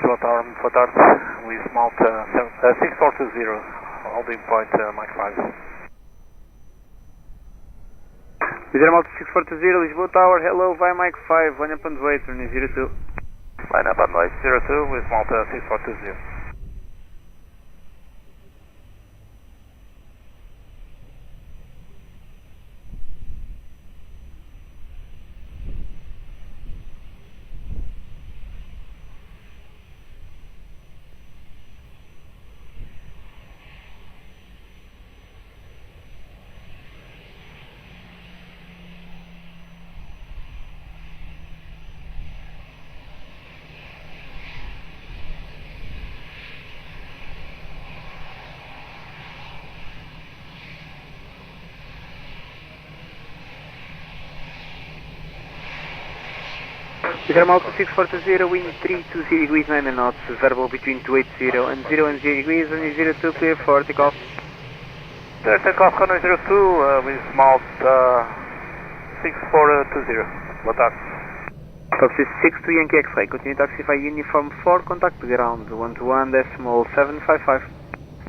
Lisboa Tower, boa tarde, with Malta 6420, holding point Mike 5. Vision Malta 6420, Lisboa Tower, hello, via Mike 5, line up and wait, runway 02. Line up and wait 02 with Malta 6420. Vision Malta 6420, wind 320 degrees 9 knots, variable between 280 and 0 degrees, runway 02, clear for takeoff. Takeoff runway 02 with Malta 6420, boa tarde. Taxi 62 Yankee X-ray, continue taxi via uniform 4, contact ground 121.755.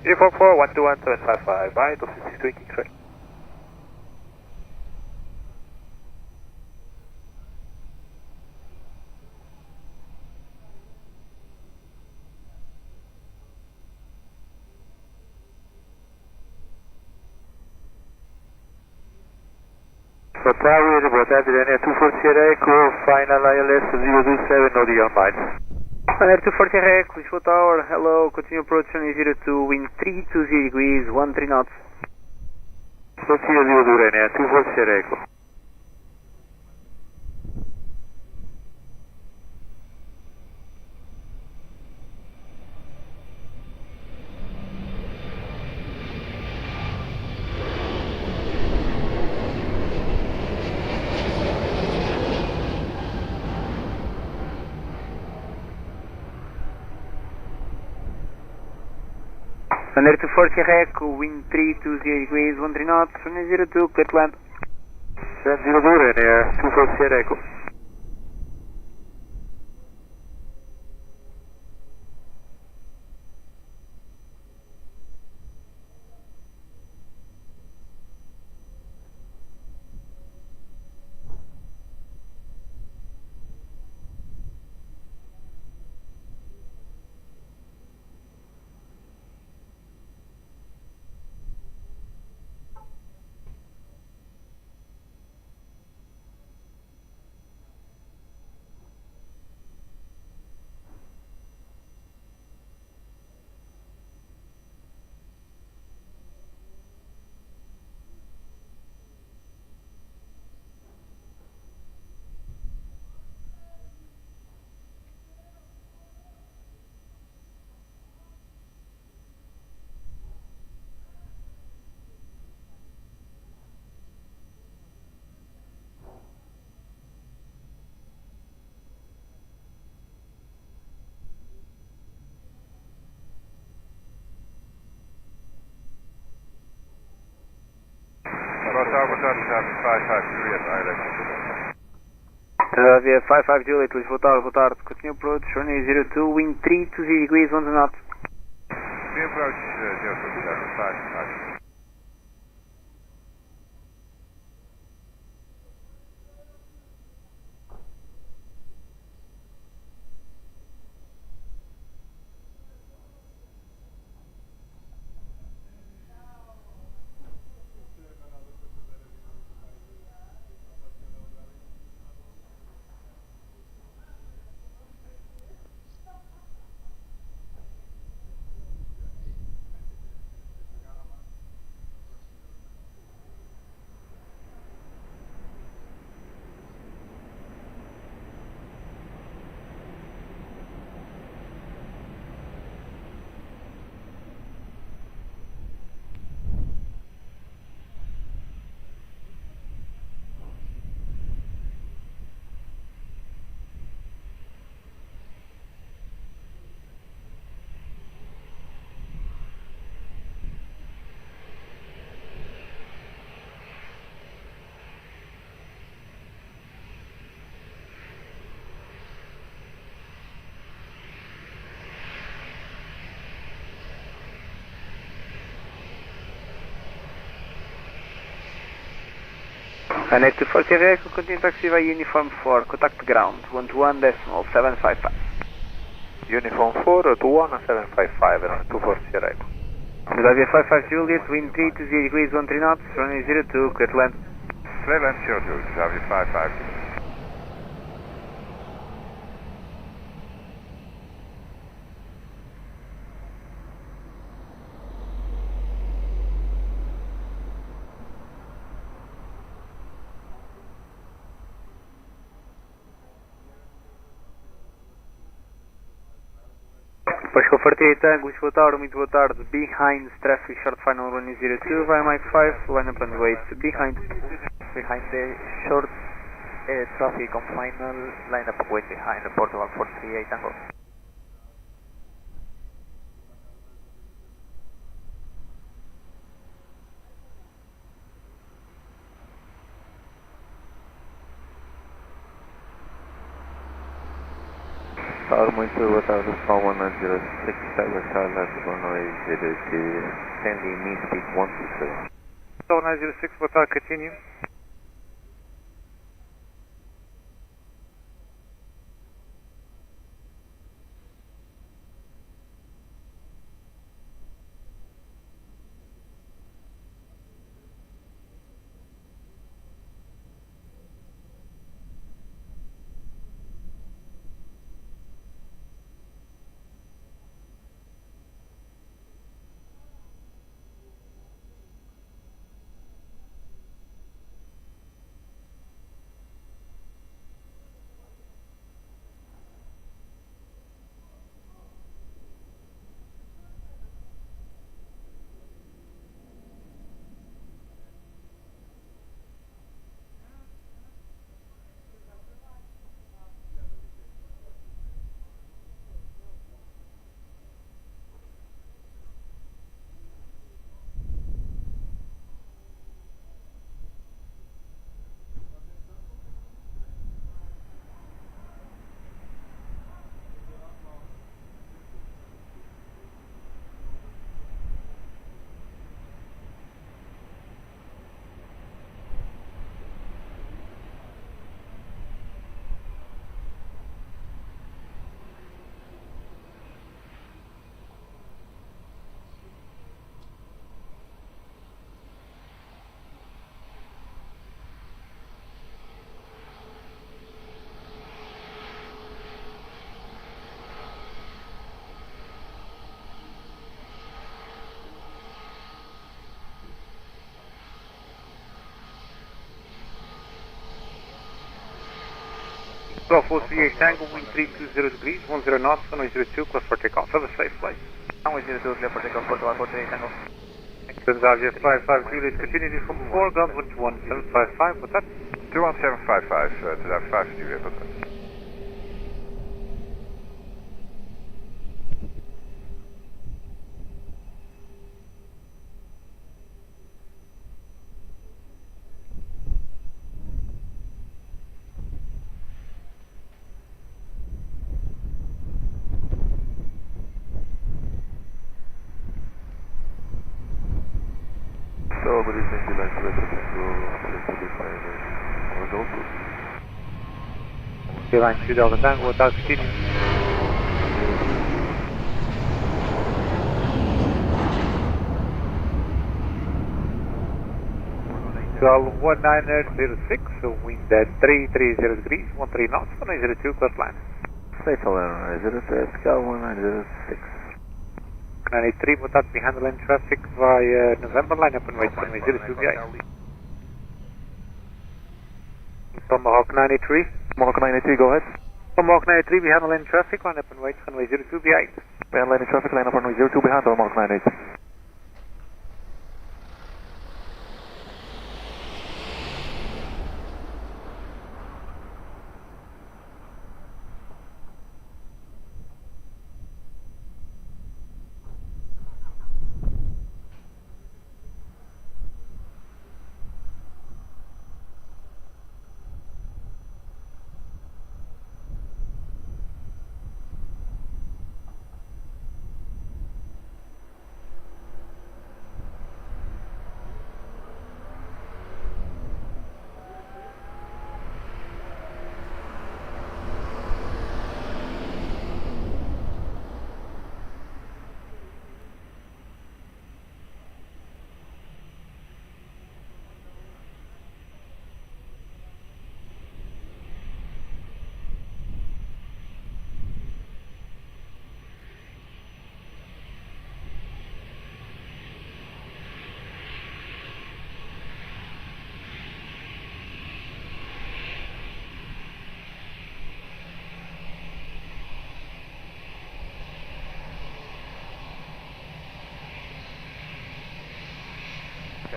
Uniform 4, 121.755, bye, Taxi 62 Yankee X-ray. Boa tarde, Daniel 240 Echo, final ILS 027, no deal mine. Air 240 Echo, Lisboa Tower, hello, continue approach runway 02, wind 320 degrees, 13 knots. Consiglio 02 Daniel 240 Echo. Air 240 Echo, wind 320 degrees, 13 knots, runway 02, clear to land. 02 Daniel 240 Echo. Via 55 Juliet, Lisboa Tower, boa tarde, continue approach, runway 02, wind 320 degrees, 1 knots. We approach 057, Connect to 40 vehicle, continue taxi by Uniform 4, contact ground, 121.755. Uniform 4, 21755, and 240 arrival. Philadelphia 55 Juliet, wind 320 degrees, 13 knots, runway 02, clear to land. Clear land 02, Philadelphia 55. Pascal 48 Tango, boa tarde, muito boa tarde. Behind traffic, short final runway 02, via Mike 5, line up and wait. Behind the short traffic on final line up and wait behind the Portugal 438 Tango. Tower, muito boa tarde, Sol 106, Tower Charlotte, runway 02, Sandy, mean speed 127. Sol 106, boa tarde, continue. Golf 438 Tango, wind 320 degrees, 10 knots, runway 02, clear for takeoff. Have a safe flight. Runway 02, clear for takeoff, Portugal 438 Tango. Philadelphia 55 Juliet, continue from 4, ground 11755, what's that? 21755, Philadelphia 5 Juliet, what's that? So, good evening, the line to Gosto. Line 2 Delta Tango, boa tarde, continue. Sol 1906, so wind 330 degrees, 13 knots, runway 02, clear to land. Safe runway 06, Cal 1906. 93, boa tarde, behind the lane traffic via November, line up and wait, runway 02 VA. Tomahawk 93. Tomahawk 93, go ahead. Tomahawk 93, behind the lane traffic, line up and wait, runway 02 VA. Behind lane traffic, line up runway 02 behind Tomahawk 93.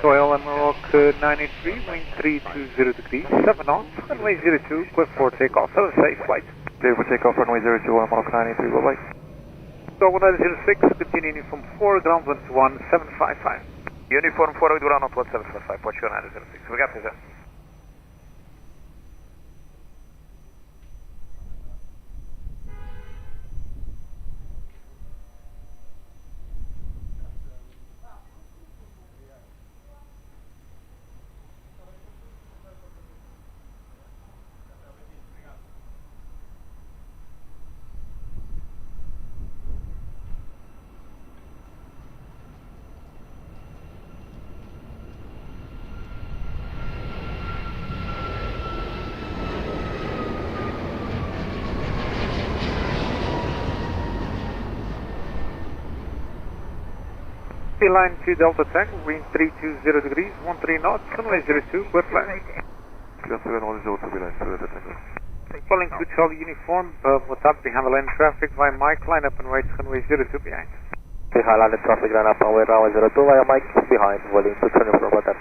Royal Amarok 93, wind 320 degrees, 7 knots, runway 02, clear for takeoff. Have a safe flight. Clear for takeoff, runway 02, Amarok 93, bye-bye. So 1906, continuing from 4, ground 11755. Uniform 4, ground 1755, Portugal 906. Obrigado, César. Line 2 Delta Tango, wind 320 degrees, 13 knots, runway 02, clear flight. Clear 710 to line 2 Delta Tango. Calling to Charlie Uniform, what's up, behind the lane traffic via Mike, line up and wait, runway 02 behind. Behind line traffic, line up and wait, runway 02 via Mike, behind, volume 2 Uniform, what's up?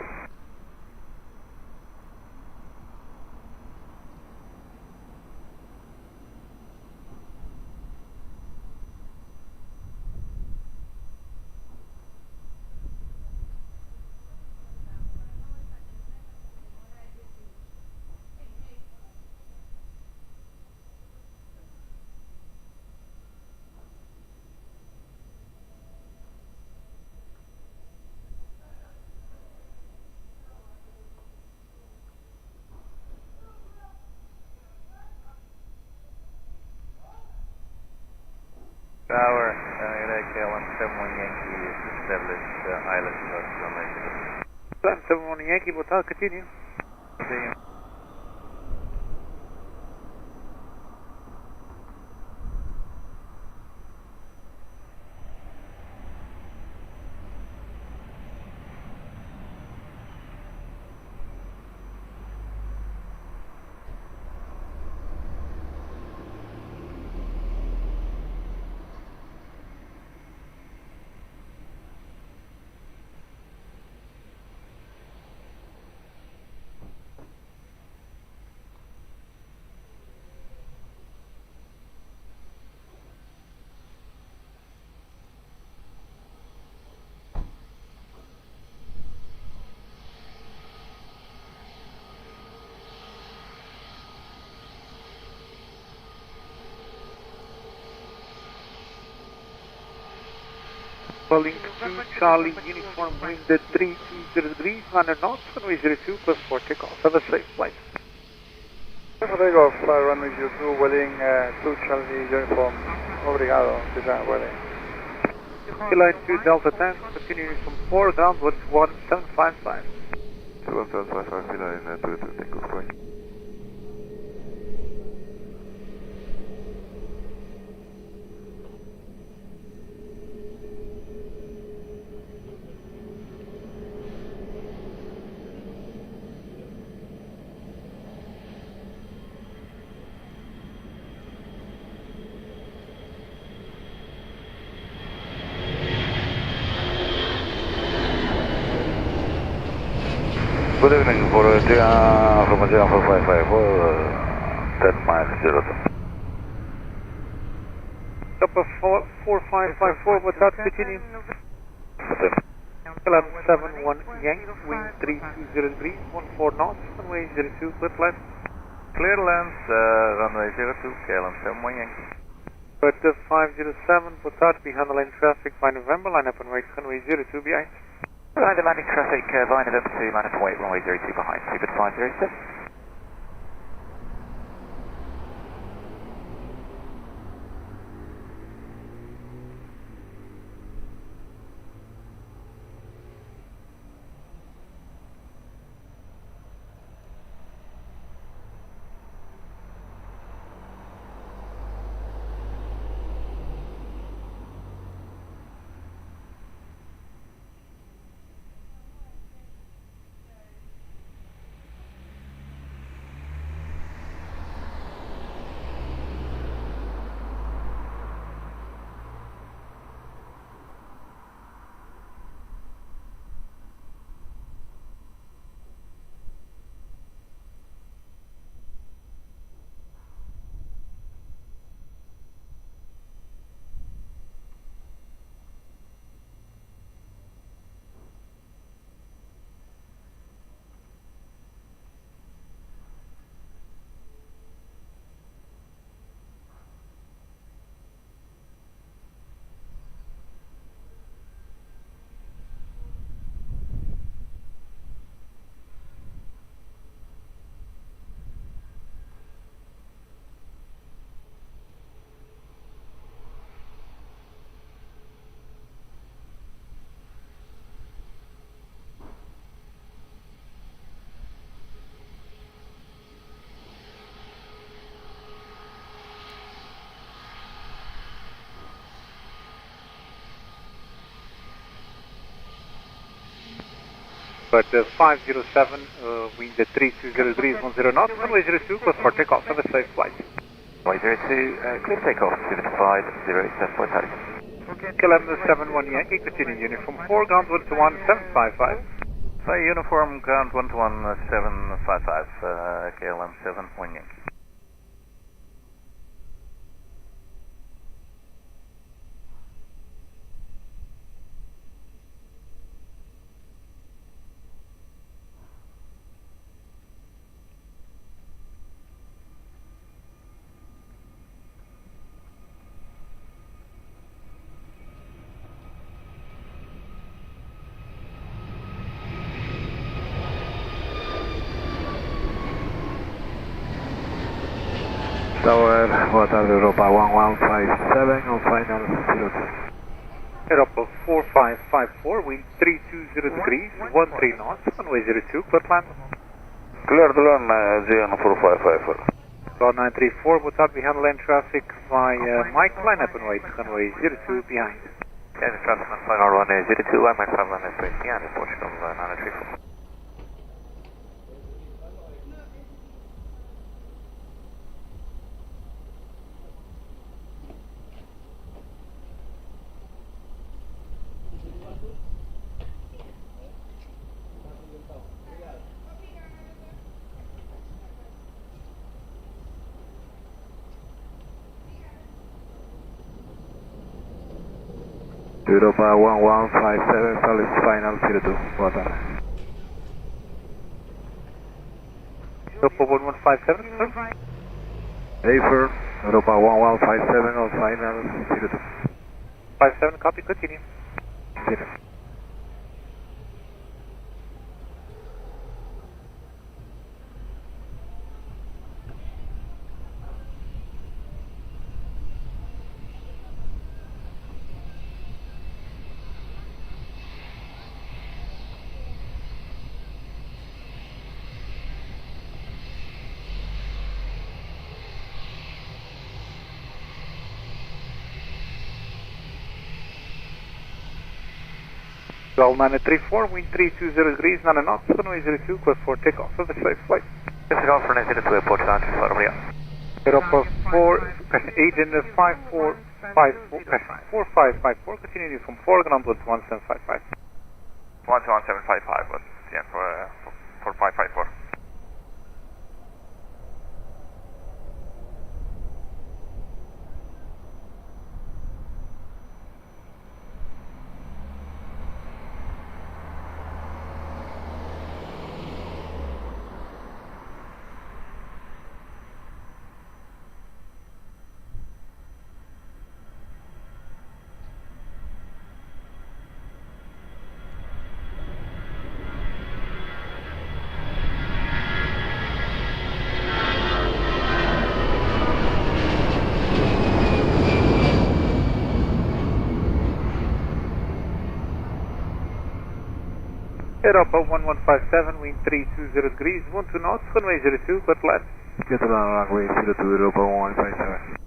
Tower, KLM 71 Yankee, establish island runway 71 Yankee, boa tarde, continue. See you. Calling to Charlie Uniform, wind 320 degrees, 100 knots, runway 02, clear for takeoff. Have a safe flight. Clear for takeoff, runway 02, Welling 2 Charlie Uniform. Obrigado, César, Welling. Line 2 Delta Tango, continuing from 4, ground 11755. 1755, line 2 takeoff, right. Good evening, for from 0455, 10 miles 02. Upper 4554, what's up, continue. KLM 71 Yankee, wind 320 degrees, 14 knots, runway 02, clear flight. Clear lands, runway 02, KLM 71 Yankee. But 507, what's up, behind the lane traffic by November, line up and wait, runway 02 behind. Behind the landing traffic, via November 2, line up and wait, runway 02 behind, Seabird 507. But 507, wind at 320 degrees, 10 knots, runway 02, close for takeoff. Have a safe flight. Runway 02, clear takeoff, 75, 07, Comentários. KLM 71 Yankee, continuing uniform 4, ground 121, 755. Uniform ground 121, 755, KLM 71 Yankee. Tower, boa tarde, Europa 1157, on final 02. Aeroporto 4554, wind 320 degrees, 13 knots, runway 02, clear land. Clear to land, GN 4554. Cloud 934, boa tarde, we handle land traffic by Mike, line up and wait, runway 02 behind. Yeah, the traffic on final runway 02, line up 5 line up behind, Portugal 934. Europa 1157, Solid final 02, boa tarde. Europa 1157, sir. Afer, Europa 1157, on final 02. 57, copy, continue. Continue. Well, 934, wind 320 degrees, 9 knots, runway 02, clear for takeoff. Have a safe flight. This is off for 02 Airport, 935, over here. Aeroporto agent 4554, continuing from 4, ground 11755. 11755 was yeah, for 554. Europa 1157, wind 320 degrees, 12 knots, runway 02, clear land. Get on runway 02, Europa 1157.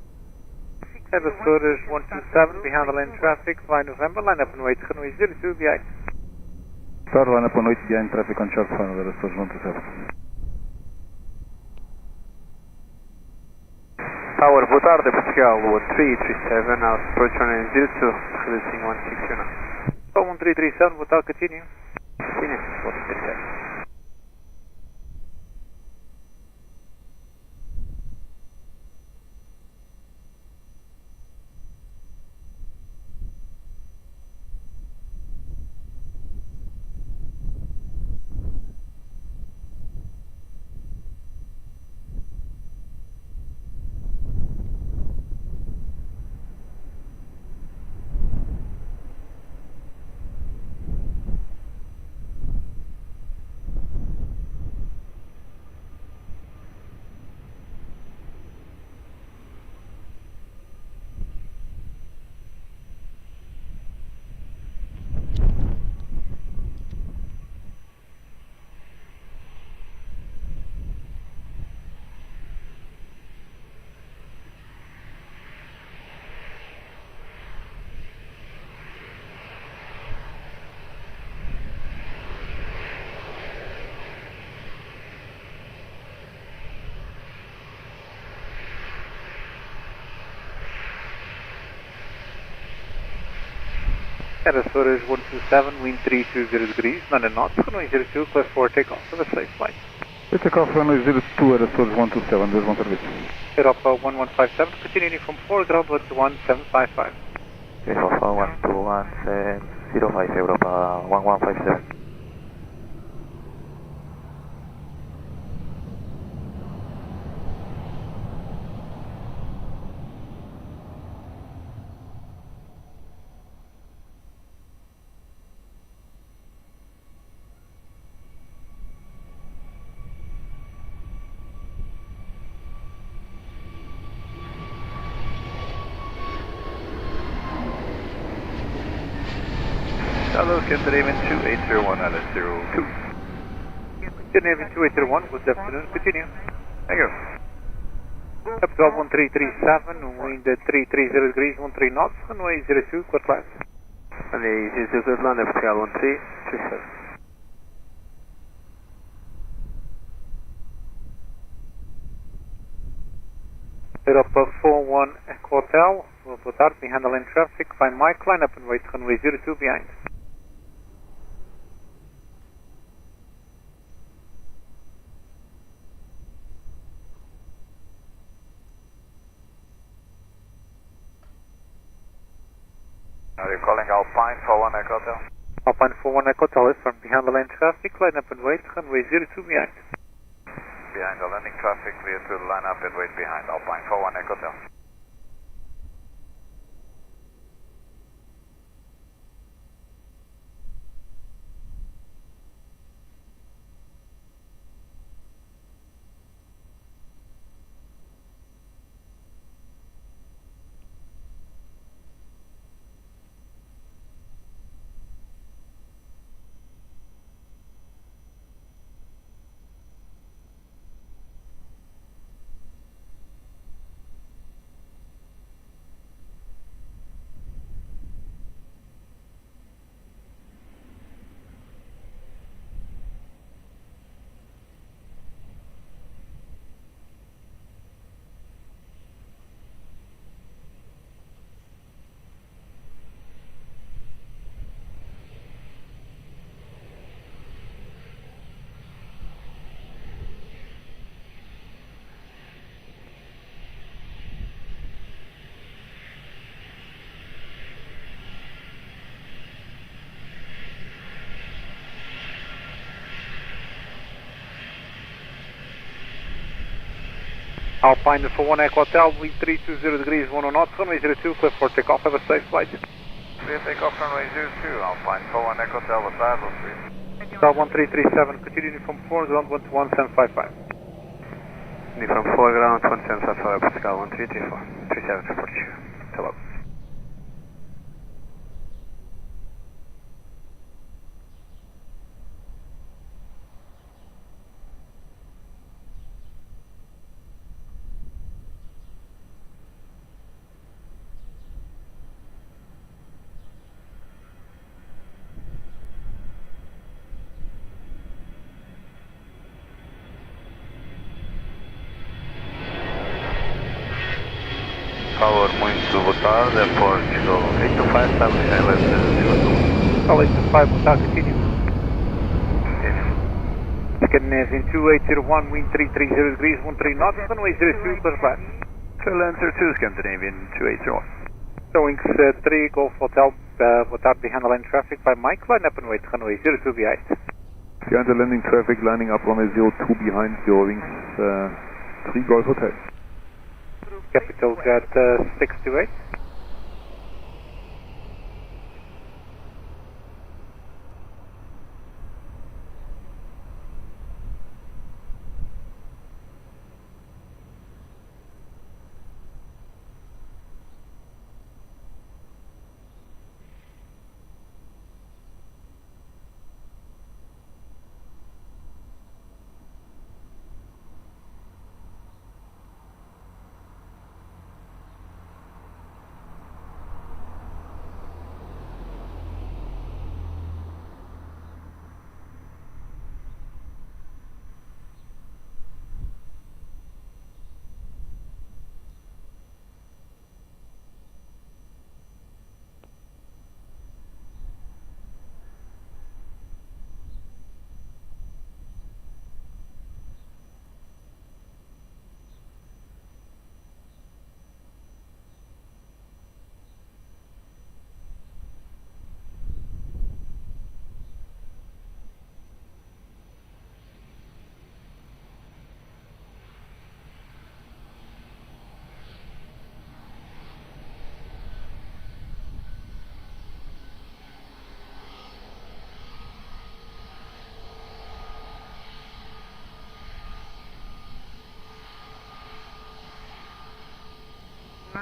Airbus orders 127, behind the lane traffic, by November, line up and wait, runway 02, behind. Start line up and wait behind traffic on short final, Airbus 127. Tower, boa tarde, Portugal 1337, now approach runway 02, releasing 1629. 1337, boa tarde, continue. Continue, 137. Aeroporto 127, wind 320 degrees, 9 knots, runway 02, clear for takeoff. Have a safe flight. Takeoff runway 02, Aeroporto 127, there's one service. Europa 1157, continuing from 4 ground 11755. Alpha 12105, Europa 1157. Hello, Scandinavian 2801, LS02. Scandinavian 2801, good afternoon, continue. Thank you. Capital 1337, wind 330 degrees, 13 knots, runway 02, clear flight. Runway 02, clear land, Portugal 1337. Europa 41 Echo Hotel, boa tarde, be handling traffic, find Mike, line up and wait, runway 02 behind. Are you calling Alpine 41 Echo Hotel? Alpine 41 Echo Hotel is from behind the lane traffic, line up and wait, runway 02 behind. Behind the landing traffic, clear to line up and wait behind Alpine 41 Echo Hotel. Alpine 41 Echo Hotel, wind 320 degrees, 10 knots, runway 02, clear for takeoff, have a safe flight. Clear takeoff runway 02, Alpine 41 Echo Hotel, what's that? Star 1337, continuing from 4 ground 11755. From 4 ground 11755, Portugal 1334, 37 support you. Hello. Tower, muito boa tarde, Portugal 825, establish LS02. Call 825, boa tarde, continue. Scandinavian 2801, wind 330 degrees, 13 knots, runway 02, clear flight. Land 02, Scandinavian 2801. Showing 3 Golf Hotel, boa tarde, behind the lane traffic by Mike, line up and wait, runway 02 behind. Behind the landing traffic, lining up runway 02 behind your wings, 3 Golf Hotel. Capital Jet 628.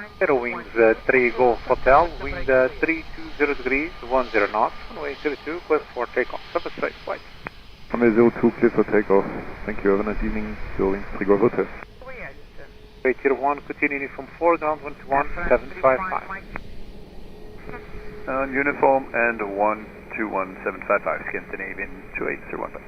Aero Wings 3 Golf Hotel, wind 320 degrees, 10 knots, runway 02, clear for takeoff. Have a safe flight. Runway 02, clear for takeoff. Thank you, have a nice evening. Wings 3 Golf Hotel. Runway 01, continue from 4, ground 121, 755. Uniform and 121755, Scandinavian 2815.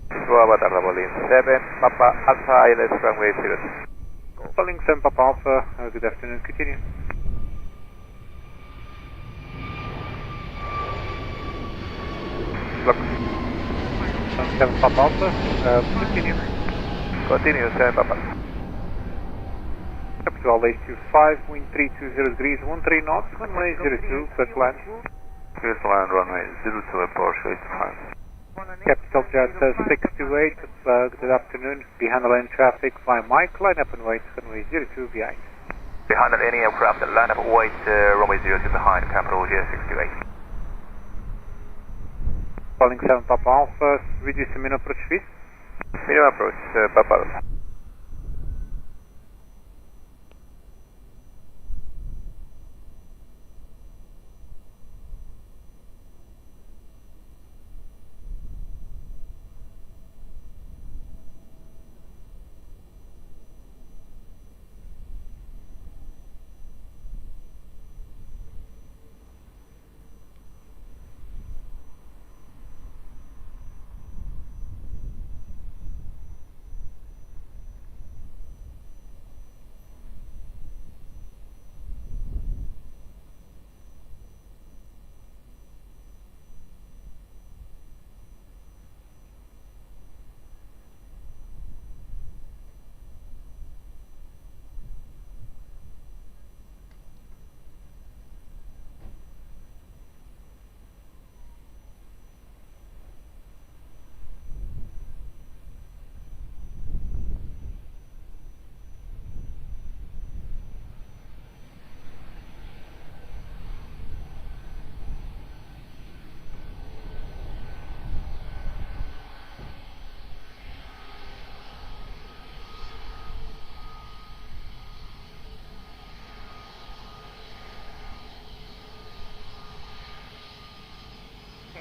Lisboa, Bolin 7, Papa Alpha ILS runway 02. Calling 7 Papa Alpha, good afternoon, continue. Look. 7 Papa Alpha, continue. Continue, 7 Papa. Capital H25, wind 320 degrees, 13 knots, runway 02, first land. First land, runway 02, Porsche 85. Capital Jet 628, good afternoon, behind the lane traffic via Mike, line up and wait, runway 02 behind. Behind any aircraft, line up, wait, runway 02 behind, Capital Jet 628. Calling 7 Papa Alpha, reduce the minimum approach speed. Minimum approach, Papa Alpha.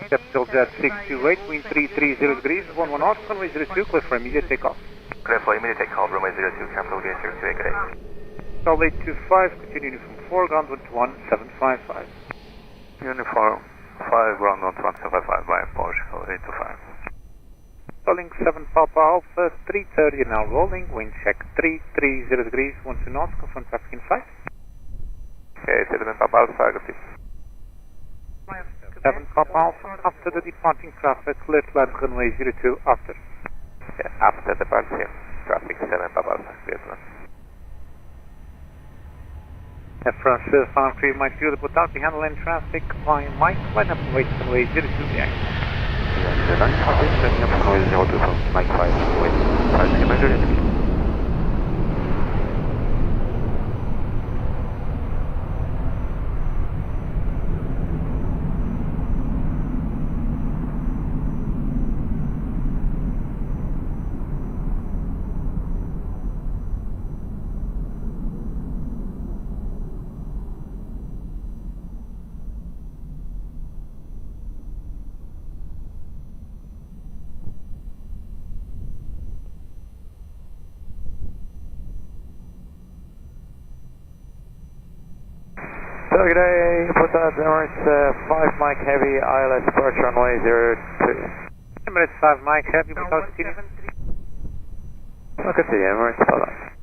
Capital Jet 628, wind 330 degrees, 11 knots, runway 02, clear for immediate takeoff. Clear for immediate takeoff, runway 02, Capital Jet 628, good day. Capital 825, continuing from 4, ground 121, 755. Uniform 5, ground 11755 by Porsche 825. Calling 7 Papa Alpha, 330 now rolling, wind check 330 degrees, 12 knots, confirm traffic in sight. Okay, 7 Papa Alpha, good. 7 Papa Alpha, after the departing traffic, clear to land runway 02 after. Yeah, after departure traffic, 7 Papa Alpha, clear to land. France Farm 3 Mike 0, the put out behind the lane traffic via Mike, line up and wait runway 02 behind. Yeah, the line traffic, setting up runway 02 from Mike 5, wait, 5 km. So good day, put out Emirates 5 Mike Heavy, ILS approach runway 02. Emirates 5 Mike Heavy, put out continue. Okay, see Emirates, hold on.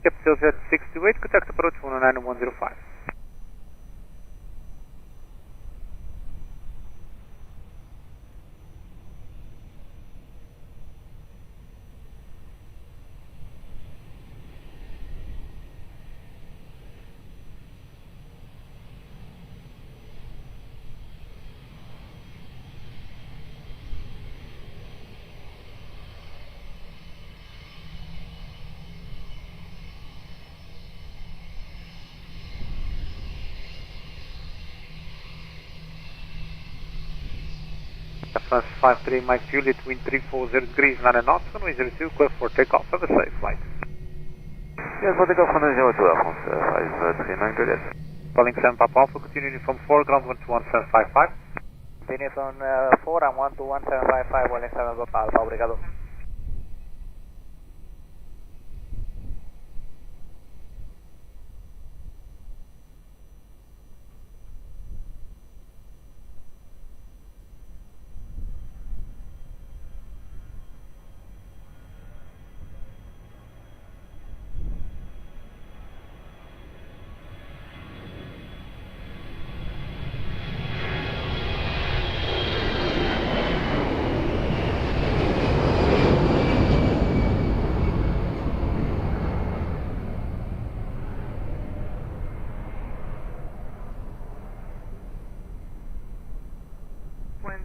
Capital Jet 628, contact approach 109 and 105. 153 Mike Juliet, wind 340 degrees, 9 knots, runway 02, clear for takeoff. Have a safe flight. Yes, for takeoff, runway 02, France 539, Juliet. Calling 7 Papa Alpha, continuing from 4, ground 121.755. Continue from 4 and 121.755, Calling 7 Papa Alpha, obrigado.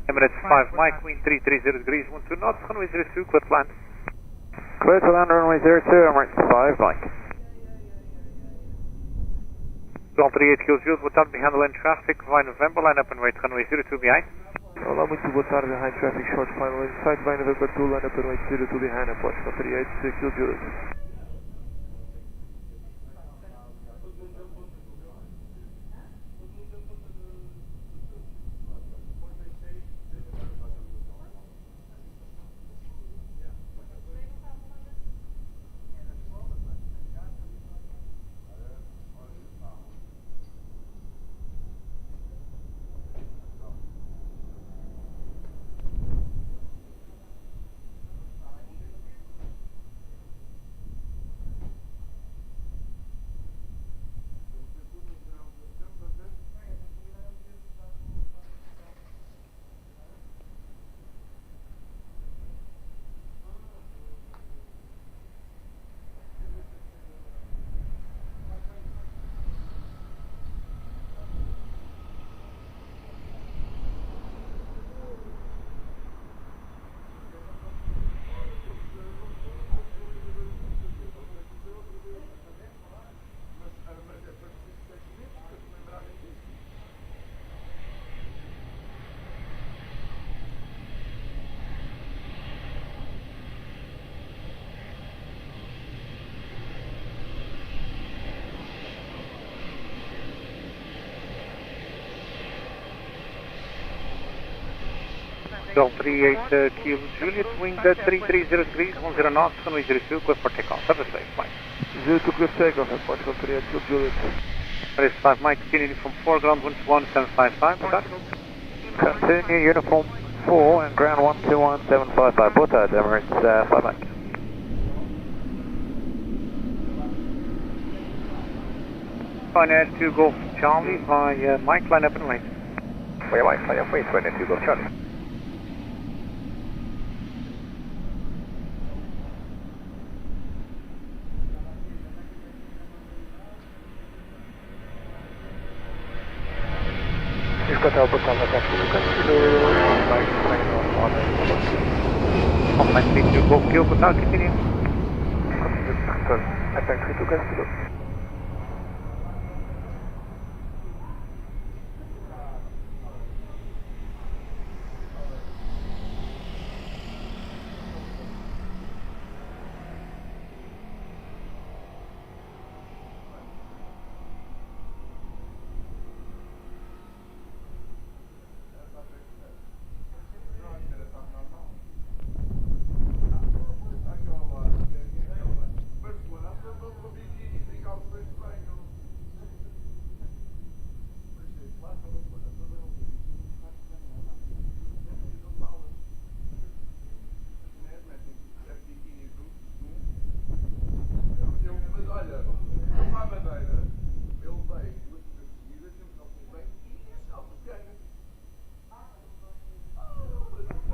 Emirates 5 Mike, wind 330 degrees, 12 knots, runway 02, clear to land. Clear to land, runway 02, Emirates 5 Mike. 1238 Kills Jules, boa tarde, behind the lane traffic, via November, line up and wait, runway 02 behind. Olá, muito boa tarde, behind traffic, short final inside, via November 2, line up and wait 02 behind, approach 138 Kills Jules. Delta 38 Kilo Juliet, wind 330 degrees, 10 knots, runway 02, clear for takeoff. Have a safe flight. 02 clear takeoff, approach 138 Kilo Juliet. Emirates 5 Mike, continuing from 4, ground 121.755, boa tarde. Continue uniform 4 and ground 121.755, boa tarde, Emirates 5 Mike. Fine 2 Golf Charlie via Mike, line up and wait. Via Mike, line up, wait, fine 2 Golf Charlie. Hotel Botão da Taxi do Cantinho, Mike, Offline 32 Golf Kilo, boa tarde, continue. return, attack 32 Cantinho.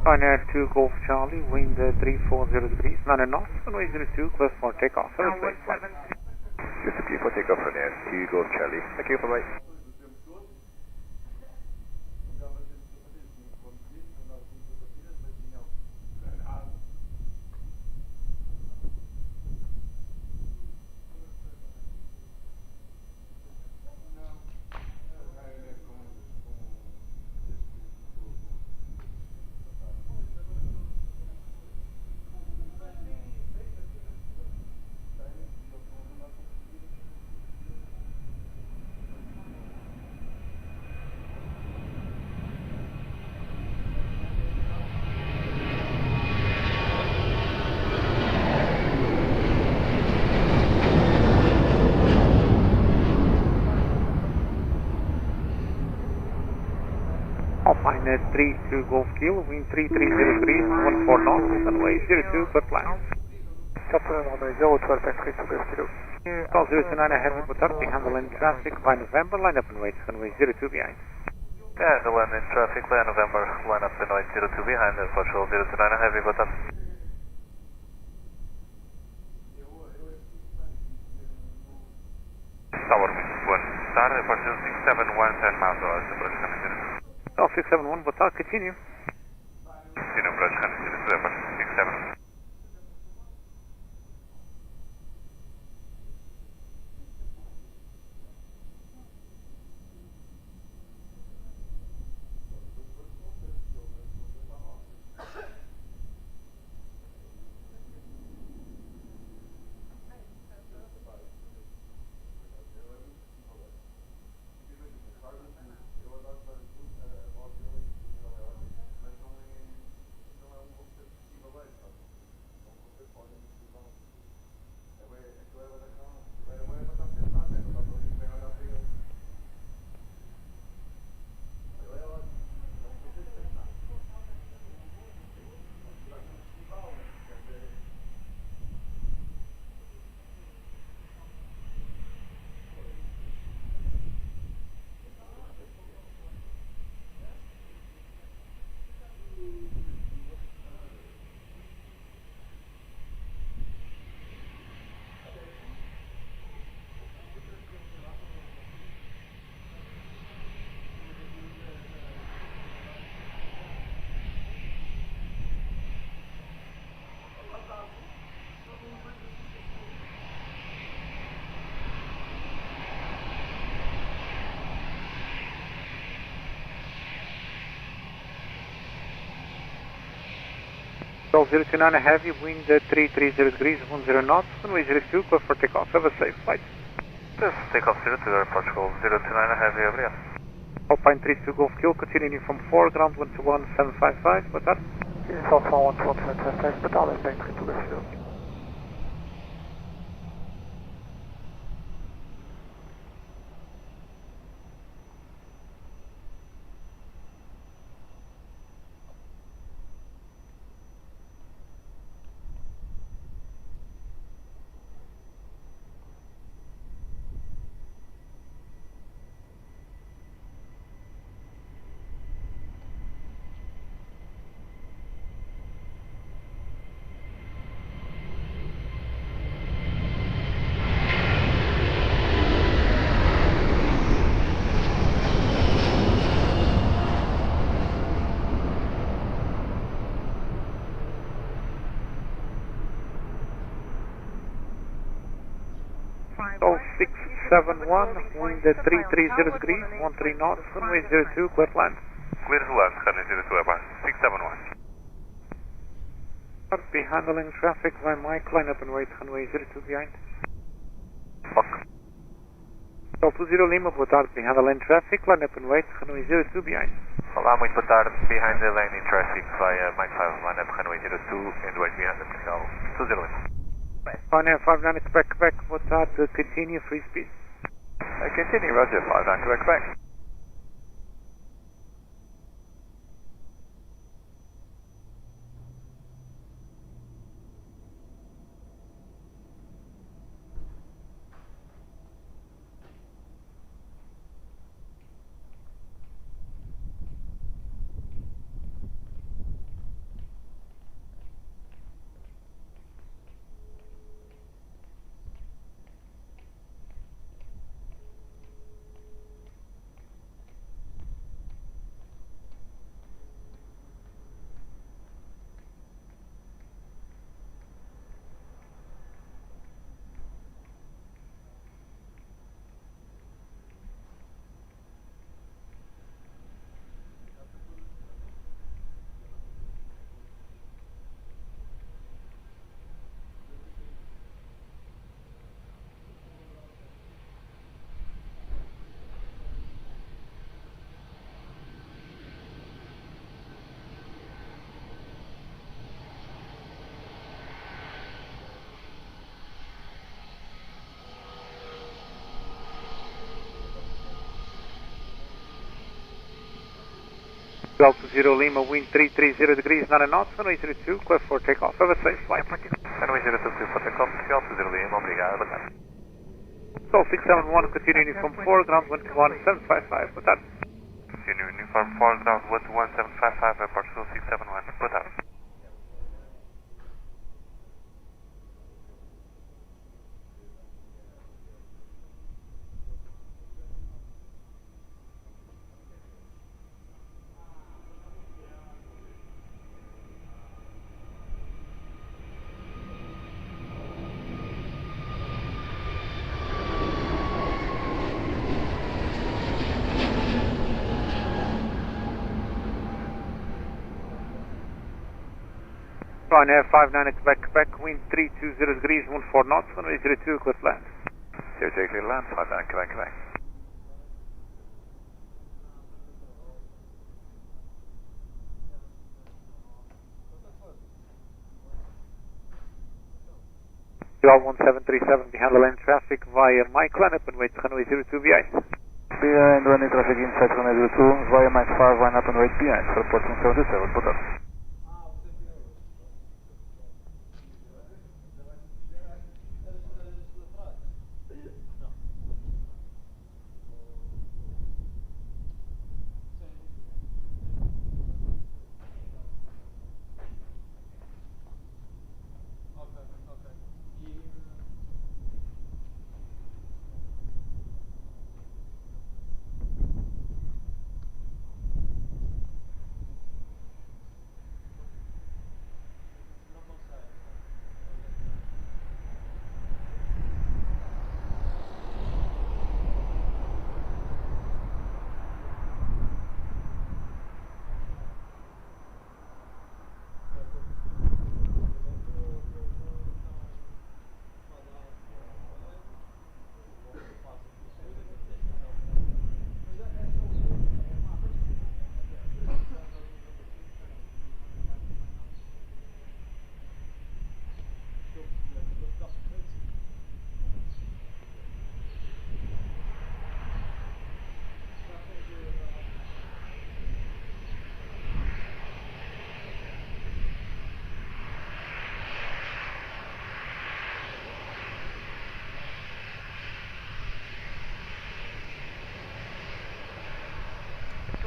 Fine 2 Golf Charlie, wind 340 degrees, 9 knots, runway 02, clear for takeoff. Have a safe flight. Just a for takeoff from there, 2 Golf Charlie. Thank you, bye-bye. 32 Golf Kilo, wind 330 degrees, 14 knots, runway 02, clear plan. Captain runway 02, back 32 Golf Kilo. 12029, heavy boat up, handling traffic, by November, line up and wait, runway 02 behind. Yeah, the one in traffic, by November, line up and wait 02 behind, Portugal 029, heavy boat up. Tower 1, start, Portugal 671, 10 miles per hour, approach Canada. Oh, 671, boat up, continue. Continue, approach Canada, approach 671. Golf 029, heavy, wind 330 degrees, 10 knots, runway 02, clear for takeoff. Have a safe flight. This is takeoff 02, Portugal 029, heavy, obrigado. Alpine 32 Golf Kilo, continuing from 4, ground 121, 755, what's that? South 121, 755, but all is back 32 Golf Kilo. Golf 671, wind 330 degrees, 13 knots, runway 02, clear to land. Clear to land, runway 02, 671. Be handling traffic by Mike, line up and wait, runway 02 behind. Fuck. Golf 20 Lima, boa tarde, be handling traffic, line up and wait, runway 02 behind. Olá, muito boa tarde, behind the lane in traffic via Mike 5, line up runway 02 and wait behind the canal 20 Lima. Pioneer 59 Quebec, boa tarde, continue, free speed. Continue, Roger, 59 Quebec. Delta 0 Lima, wind 330 degrees, 9 knots, runway 02, clear for takeoff. Have a safe flight. Runway 02, clear for takeoff, Delta 0 Lima, obrigado, boa tarde. Sol 671, continue uniform 4, ground 121, 755, boa tarde. Continue uniform 4, ground 121, 755, airport Sol 671, boa tarde. Ryanair 59 Quebec, wind 320 degrees, 14 knots, runway 02, cliff land. 02, clear land, 59 Quebec. QL 1737 behind the lane traffic via Mike, line up and wait, runway 02 behind. Behind runway traffic inside runway 02, via Mike 5, line up and wait behind, Aeroporto 177, boa tarde.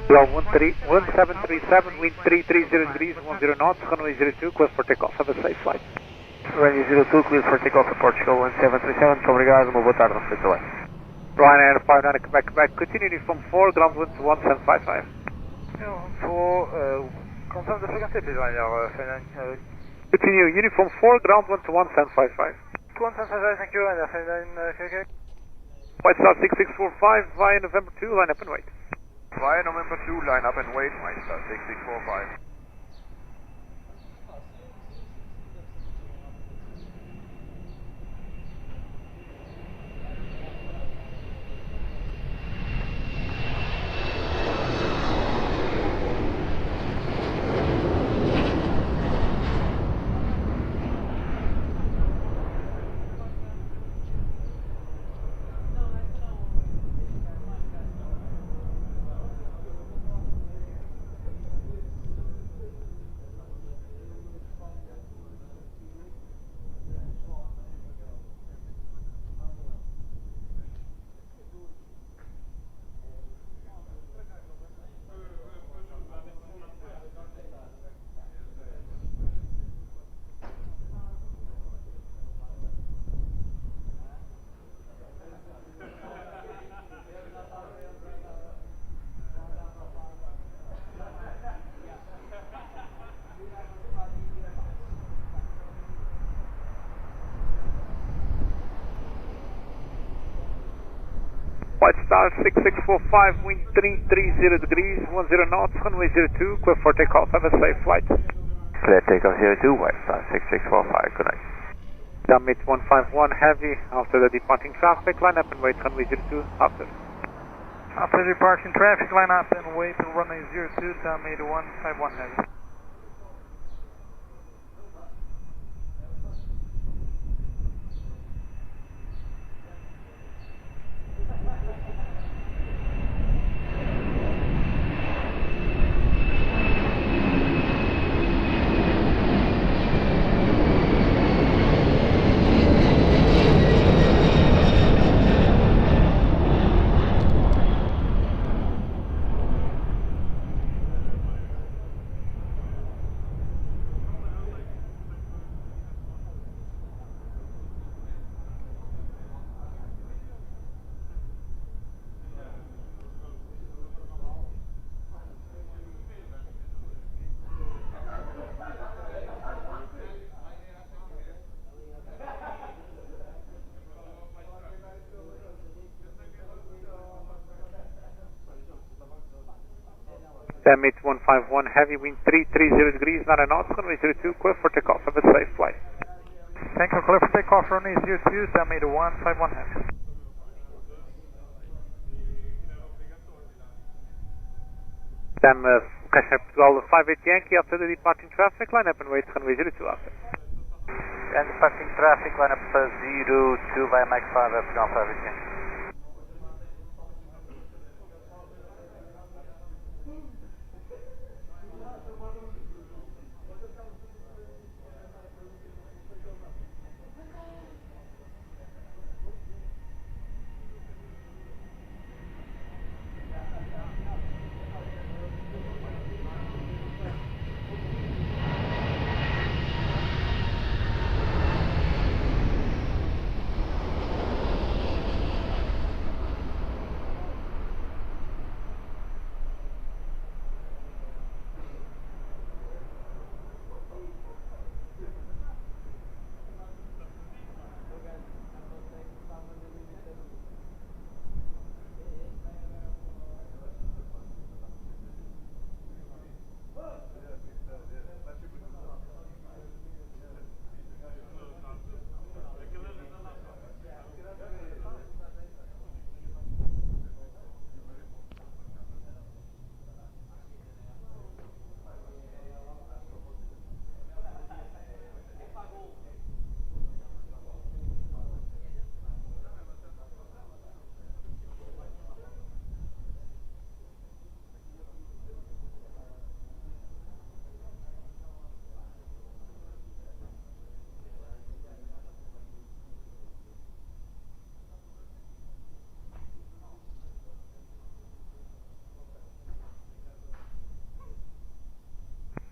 QL 1737, wind 330 degrees, 10 knots, runway 02, clear for takeoff. Have a safe flight. Runway 02, clear for takeoff at Portugal 1737, muito obrigado, uma boa tarde, não sei também. Ryanair 59 Quebec, continue uniform 4, ground 121, 755. Confirm the frequency, please, Ryanair. Continue uniform 4, ground 121, 755. 2175, thank you, Ryanair. White Star 6645 via November 2, line up and wait. Via November 2, line up and wait, White Star 6645. White Star 6645, wind 330 degrees, 10 knots, runway 02, clear for takeoff. Have a safe flight. Clear takeoff 02, White Star 6645, good night. Summit 151 heavy after the departing traffic, line up and wait, runway 02 after. After departing traffic, line up and wait on runway 02, Summit 151 heavy. Damage 151, heavy wind 330 degrees, 9 knots, runway 02, clear for takeoff. Have a safe flight. Thank you, clear for takeoff, runway 02, diameter 151 heavy. Then Customer Portugal 58 Yankee after the departing traffic, line up and wait runway 02 after. And departing traffic, line up 02 via Mike 5, Portugal 58 Yankee.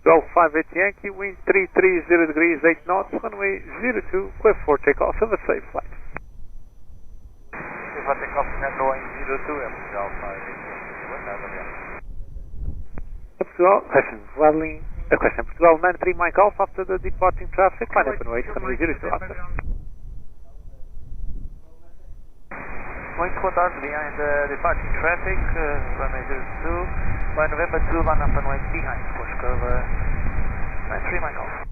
Golf 58 Yankee, wind 330 degrees, 8 knots, runway 02, clear for takeoff. Have a safe flight. Clear for takeoff, runway 02, Portugal 58 Yankee. Portugal, question Portugal 93 Mike Alpha after the departing traffic, line up and wait runway 02 after. Muito boa tarde, behind the departing traffic, runway 02, by November 2, line up and wait behind, Portugal 93 Mike Alpha.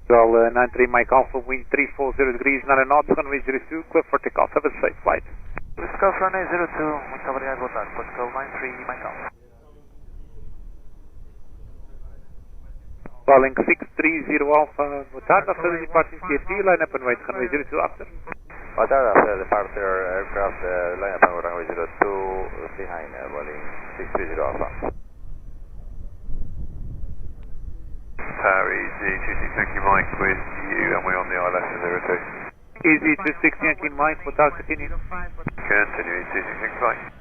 Portugal 93 Mike Alpha, wind 340 degrees, 9 knots, runway 02, clear for takeoff. Have a safe flight. Portugal runway 02, muito obrigado, boa tarde. Portugal 93 Mike Alpha. Calling 630 Alpha, boa tarde, after the departing CFD, line up and wait runway 02 after. Boa tarde, after the departure aircraft, line up and wait runway 02 behind, Boeing 630 Alpha. Tower EG 260 Yankee Mike with you, and we're on the ILS 02. Easy 260 Yankee Mike, boa tarde, continue. Continue, EG 260 Mike.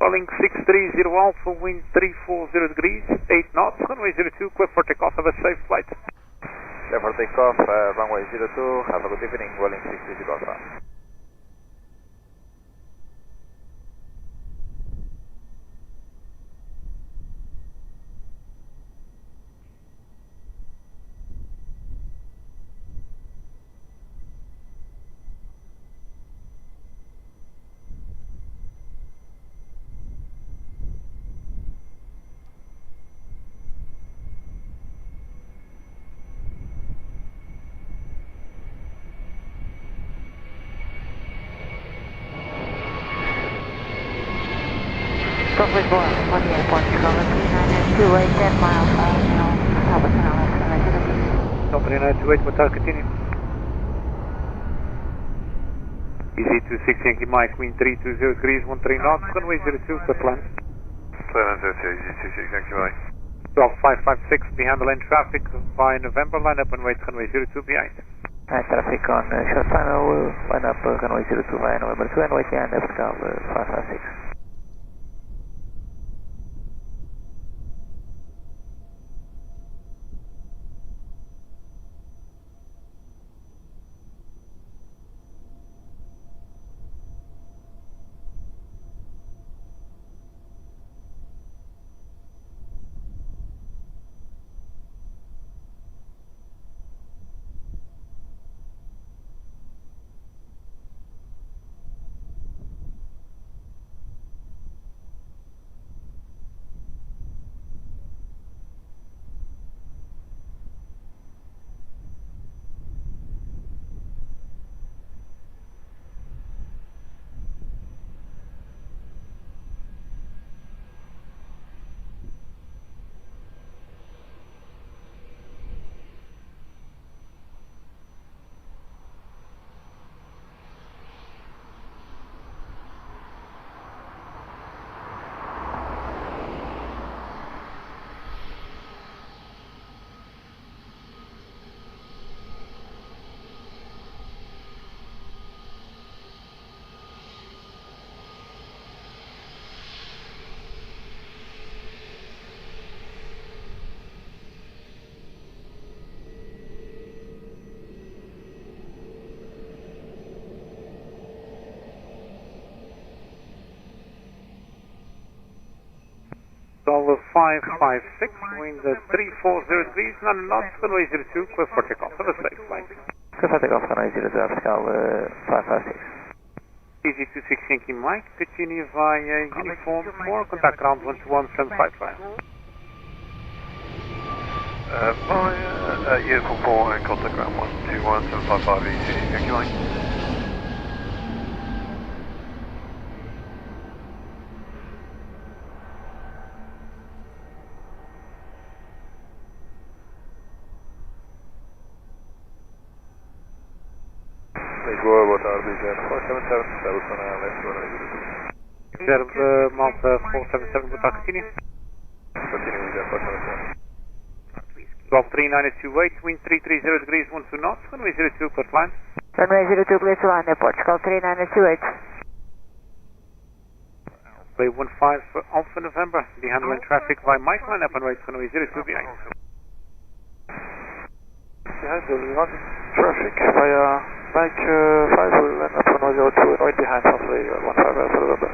Calling 630 Alpha, wind 340 degrees, 8 knots, runway 02, clear for takeoff, have a safe flight. Clear for takeoff, runway 02, have a good evening, Welling 630 Alpha. From Lisboa, on the airport, Chicago 3928, 10 miles, Albert Canal, Tom 3928, boa tarde, continue. Easy 26 Yankee Mike, wind 320 degrees, 13 knots, runway 02, clear plan. 3902, easy 26 Yankee Mike. 12556, behind the lane traffic, via November, line up and wait, runway 02 behind. Traffic on short final, line up runway 02 via November 2 and wait behind Vertical 556. Dollar 556, wind 340 degrees, 9 knots, runway 02, clear for takeoff, have a safe flight. Clear for takeoff, runway 02, Vertical 556. Easy 26 Yankee Mike, continue via Uniform 4, contact ground 121.755. Via Uniform 4 and contact ground 121.755 easy Yankee Mike. Lisboa, boa tarde, 477, Aeroporto, Reserve Malta 477, boa tarde, continue. Continue, 477. 12398, wind 330 degrees, 12 knots, runway 02, clear line. Runway 02, clear to land, Portugal 3928. Play 15 Alpha November, behind the lane traffic via Mike, line up and wait, runway 02 behind. Behind the line traffic via Mike 5, will land up runway 02 and wait behind hopefully 15 Alpha November.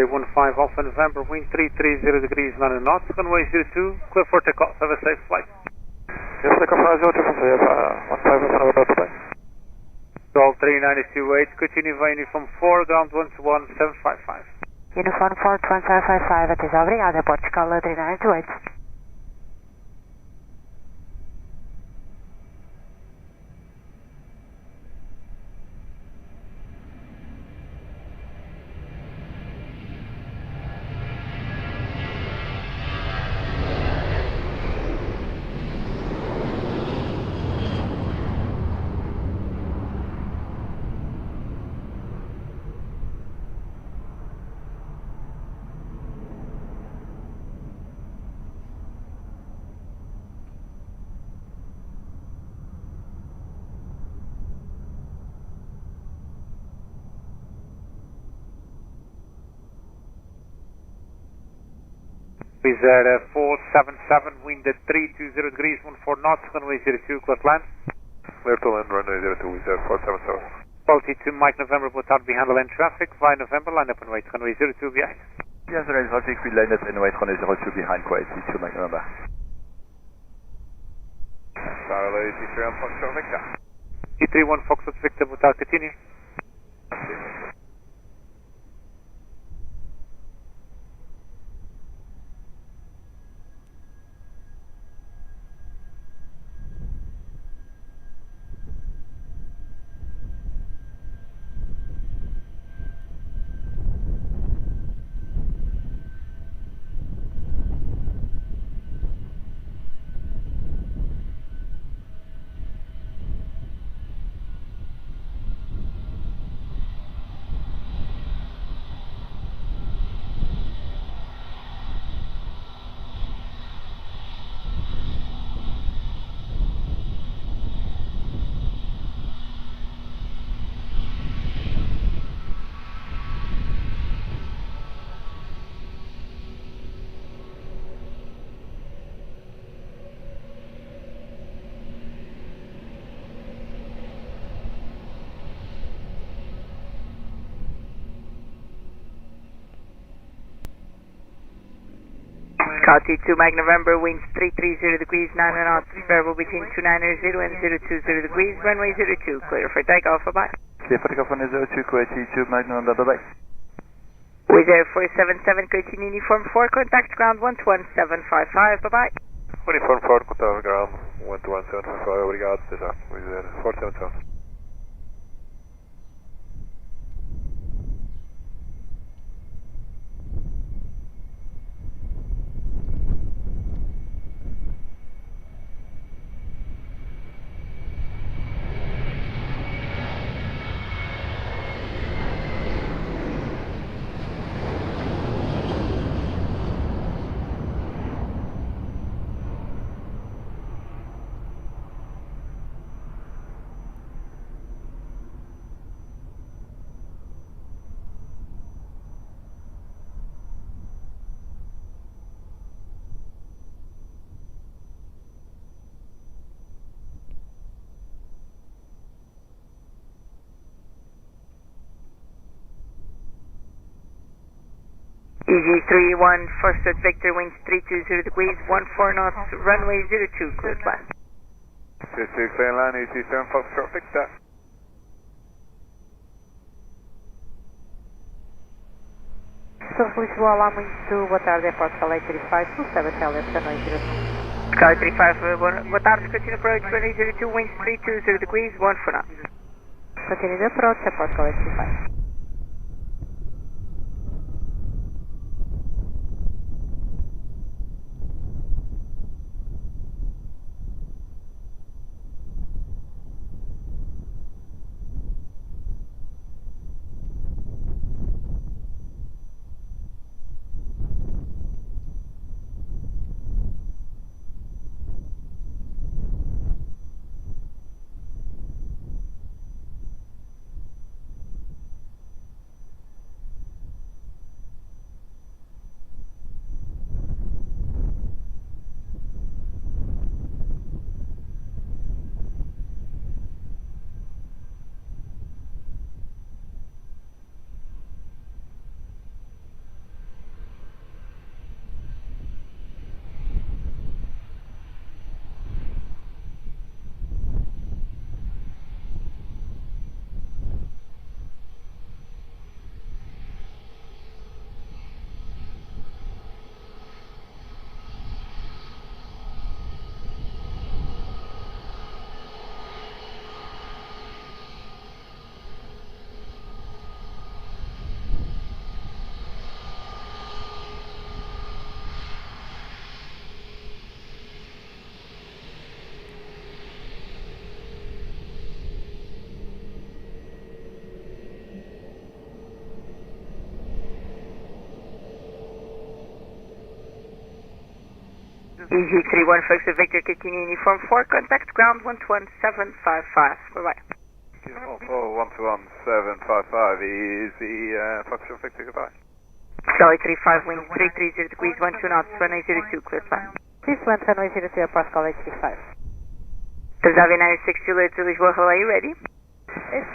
X-ray 15 Alpha November, wind 330 degrees 9 knots, runway 02, clear for takeoff, have a safe flight. Yes, takeoff 02 from there, 15 Alpha, bye-bye. Call 3928, continue via uniform 4, ground 121-755. Uniform 4, 1755, até obrigada, Portugal 3928. Wizz Air 477, wind at 320 degrees 14 knots, runway 02, clear to land. Clear to land, runway 02, Wizz Air 477. Quality to Mike November, both out behind the lane traffic, via November, line up and wait, runway 02 behind. Yes, there is traffic, we line up and wait, runway 02 behind, quality to Mike November. Charlie, T31 Foxtrot Victor. T31 Foxtrot Victor, both out, continue. Call T2 Mike November, winds 330 degrees 9 knots, variable between 290 and 020 degrees, runway 02, clear for takeoff, bye-bye. Clear for takeoff on the 02, clear T2 Mike November, bye-bye. Wizz Air 477, continue uniform 4, contact ground 121-755, bye-bye. Uniform 4, contact ground 121-755, obrigado, até já, Wizz Air 477. EG31, Foxtrot Victor, winds 320 degrees 14 knots, runway 02, clear to land. 02, clear land, EG7 Foxtrot Victor. Sul Lisboa, olá, muito boa tarde, Aeroporto, Calais 35, Sul 7 LF, noite 02. Calais 35, boa tarde, continue approach, runway 02, winds 320 degrees 14 knots. Continue the approach, Aeroporto, Calais 35. Easy 31 Fox Victor, continue uniform 4, contact ground 11755. Bye-bye. Uniform 11755, easy, Foxtrot Victor, goodbye. Charlie 35, wind 330 degrees, 12 knots, runway 02, clear flight. Please land runway 02, Pascal 835. Transavia 96 Juliet to Lisboa, hello, are you ready? Yes,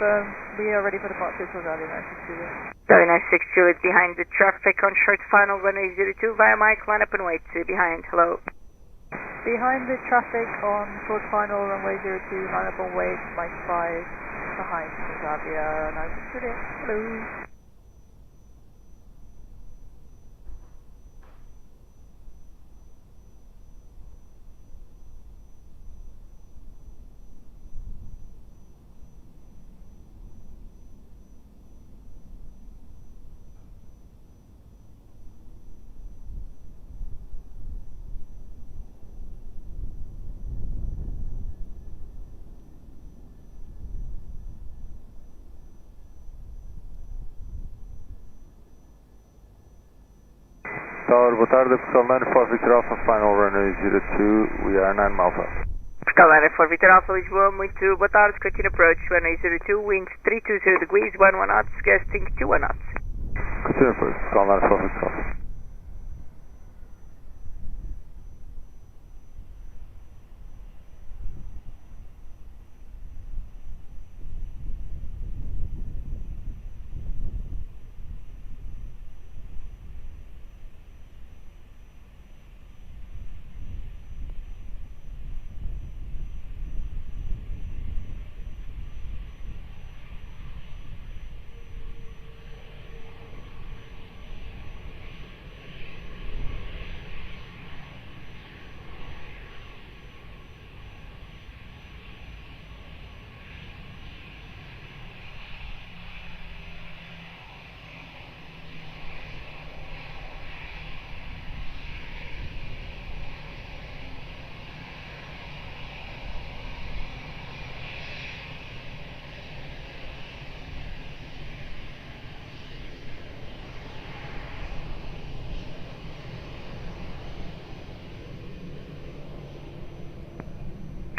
we are ready for departure for Aviation TV. Transavia 96 Juliet behind the traffic on short final, runway 02, via Mike, line up and wait, behind, hello. Behind the traffic on short final, runway 02, line up and wait, Mike 5. Behind Transavia 96 Juliet, hello. Tower, boa tarde, Portugal 94 Victor Alpha, final runway 02, we are 9 miles out. Portugal 94 Victor Alpha, Lisboa, muito boa tarde, continue approach, runway 02, winds 320 degrees, 11 knots, gusting 21 knots. Continue approach, Portugal 94 Victor Alpha.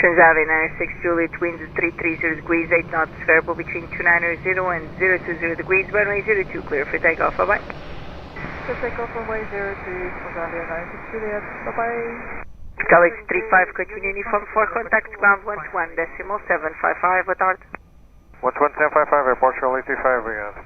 Transavia 96 Juliet, winds 330 degrees, 8 knots, variable between 290 and 020 degrees, runway 02, clear for takeoff, bye-bye. So takeoff runway 02, Transavia 96 Juliet, bye-bye. Charlie 35, continue uniform 4, contact ground 121.755, boa tarde. 11755, Airport Charlie 35, we got.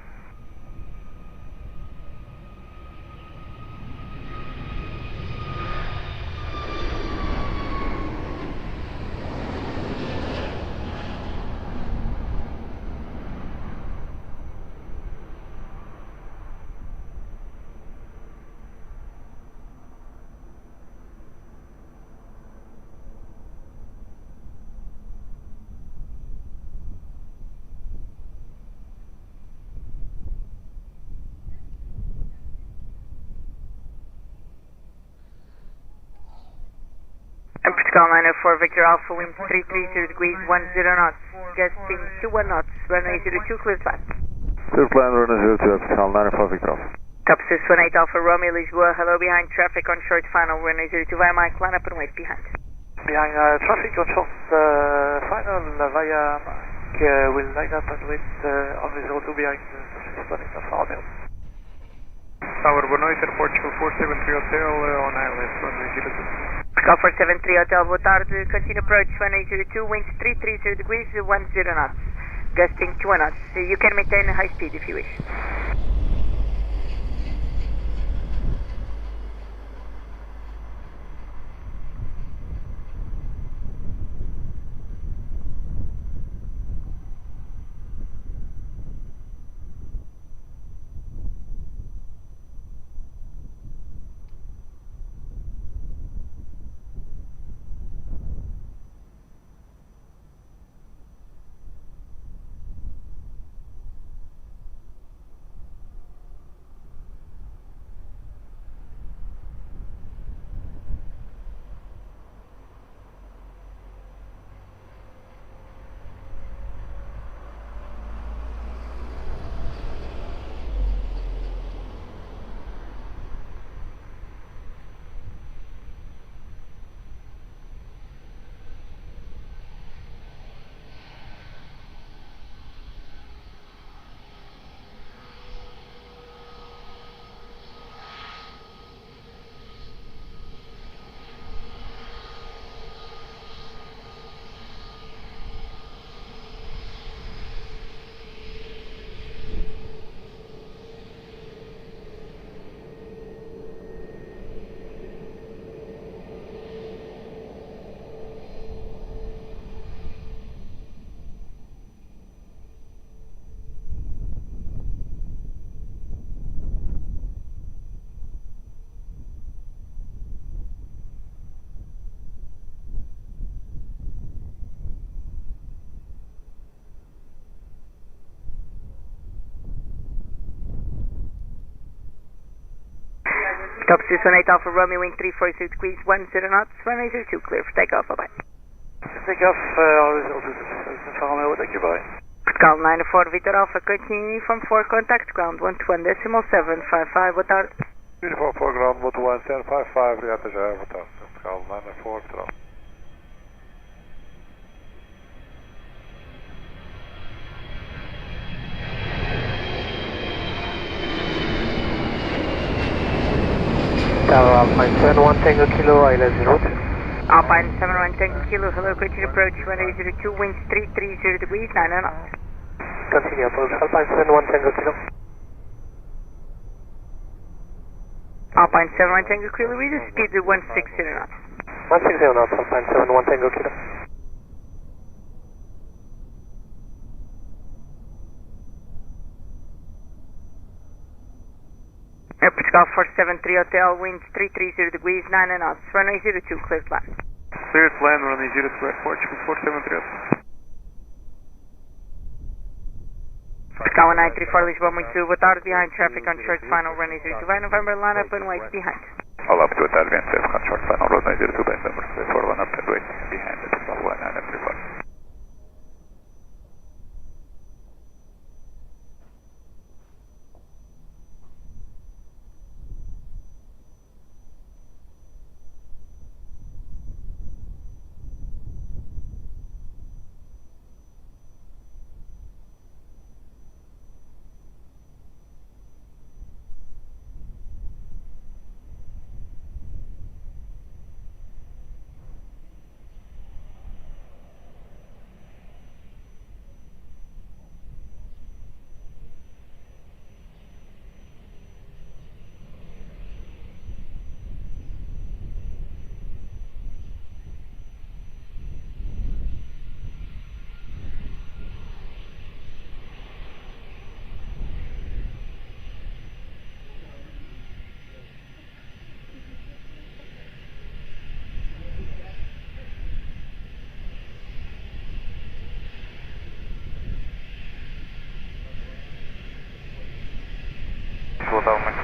And Portugal 904 Victor Alpha, winds 330 degrees, 10 knots, gusting 21 knots, runway 02, clear flat. Clear plan, runway 02, Portugal 904 Victor Alpha. Top 618 Alpha Romeo Lisboa, hello, behind traffic on short final, runway 02 via Mike, line up and wait behind. Behind traffic on short final via Mike, will line up and wait on the 02 behind Lisbon of Romeo. Tower, boa noite, Aeroporto 473 Hotel, on ILS, runway 02. Call 473 Hotel, boa tarde, continue approach, runway 02, winds 330 degrees, 10 knots, gusting 2 knots, you can maintain high speed if you wish. Top 618 Alpha Romeo, wind 340 degrees, 10 knots, runway 02, clear for takeoff, bye-bye. Takeoff, always altitude, Alfa Romeo, thank you, bye. Portugal 94 Victor Alpha, continue from 4, contact ground 121.755, boa tarde. Uniform 4 ground 121.755, obrigado já, boa tarde. Portugal 94, tchau. Tower Alpine 71 Tango Kilo, ILS 02. Alpine 71 Tango Kilo, hello, continue approach, runway 02, winds 330 degrees, 9 knots. Continue approach, Alpine 71 Tango Kilo. Alpine 71 Tango Kilo, reduce speed to 160 knots. 160 knots, Alpine 71 Tango Kilo. Air Portugal 473 Hotel, winds 330 degrees, 9 knots, runway 02, clear to land. Clear to land, runway 02, Airport, 473 Hotel. Portugal 1934 Lisbon, muito boa tarde, behind traffic on short final, runway 02, by November, line up and wait behind. Olá, boa tarde, vem traffic on short final, runway 02, by November, for line up and wait behind the Portugal 1934.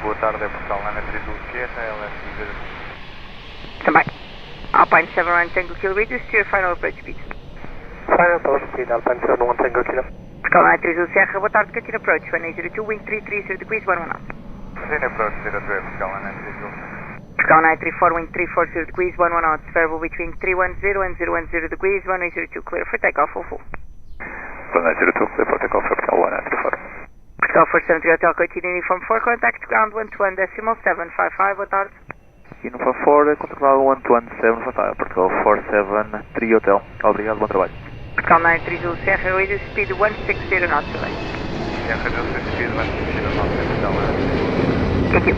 Boa tarde, é Portugal 93 Sierra, LS Também. Alpine 71 Tango Kilo, reduce to your final approach speed. Final approach speed, Alpine 71 Tango Kilo. Portugal 93 Sierra, boa tarde, continue approach, runway 02, wind 330 degrees, 11 knots. Continue approach 02, Portugal 93 Portugal 934, wind 340 degrees, 11 knots, variable between 310 and 010 degrees, runway 02, clear for takeoff, full. Runway 02, clear for takeoff, Portugal 194. Portugal 473 Hotel, continue uniform 4, contact ground 121.755, boa tarde. Uniform 4, contact 121.755, Portugal 473 Hotel, obrigado, bom trabalho. Portugal 930 Sierra, reduce speed to 160 knots away. Sierra, reduce speed 160 knots, Portugal. Thank you.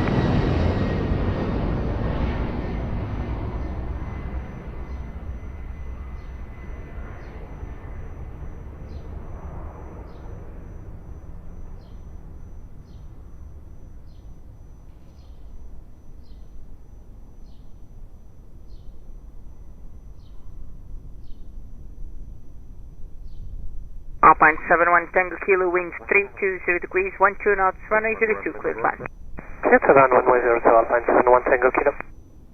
Alpine 71 Tango Kilo, winds 320 degrees, 12 knots, runway 02, clear land. Clear to land, runway 02, Alpine 71 Tango Kilo.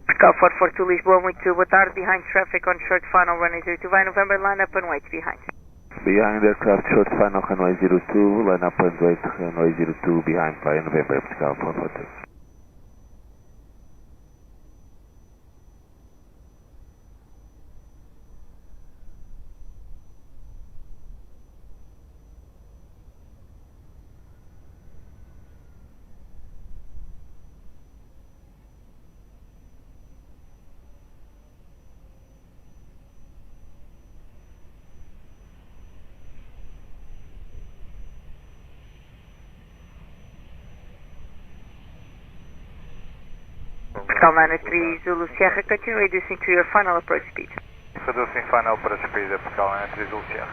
Portugal 442 Lisboa, muito boa tarde, behind traffic on short final, runway 02, by November, line up and wait behind. Behind aircraft short final, runway 02, line up and wait, runway 02, behind by November, Portugal 442. Portugal 903 Zulu Sierra, continue reducing to your final approach speed. Reducing final approach speed, Portugal 903 Zulu Sierra.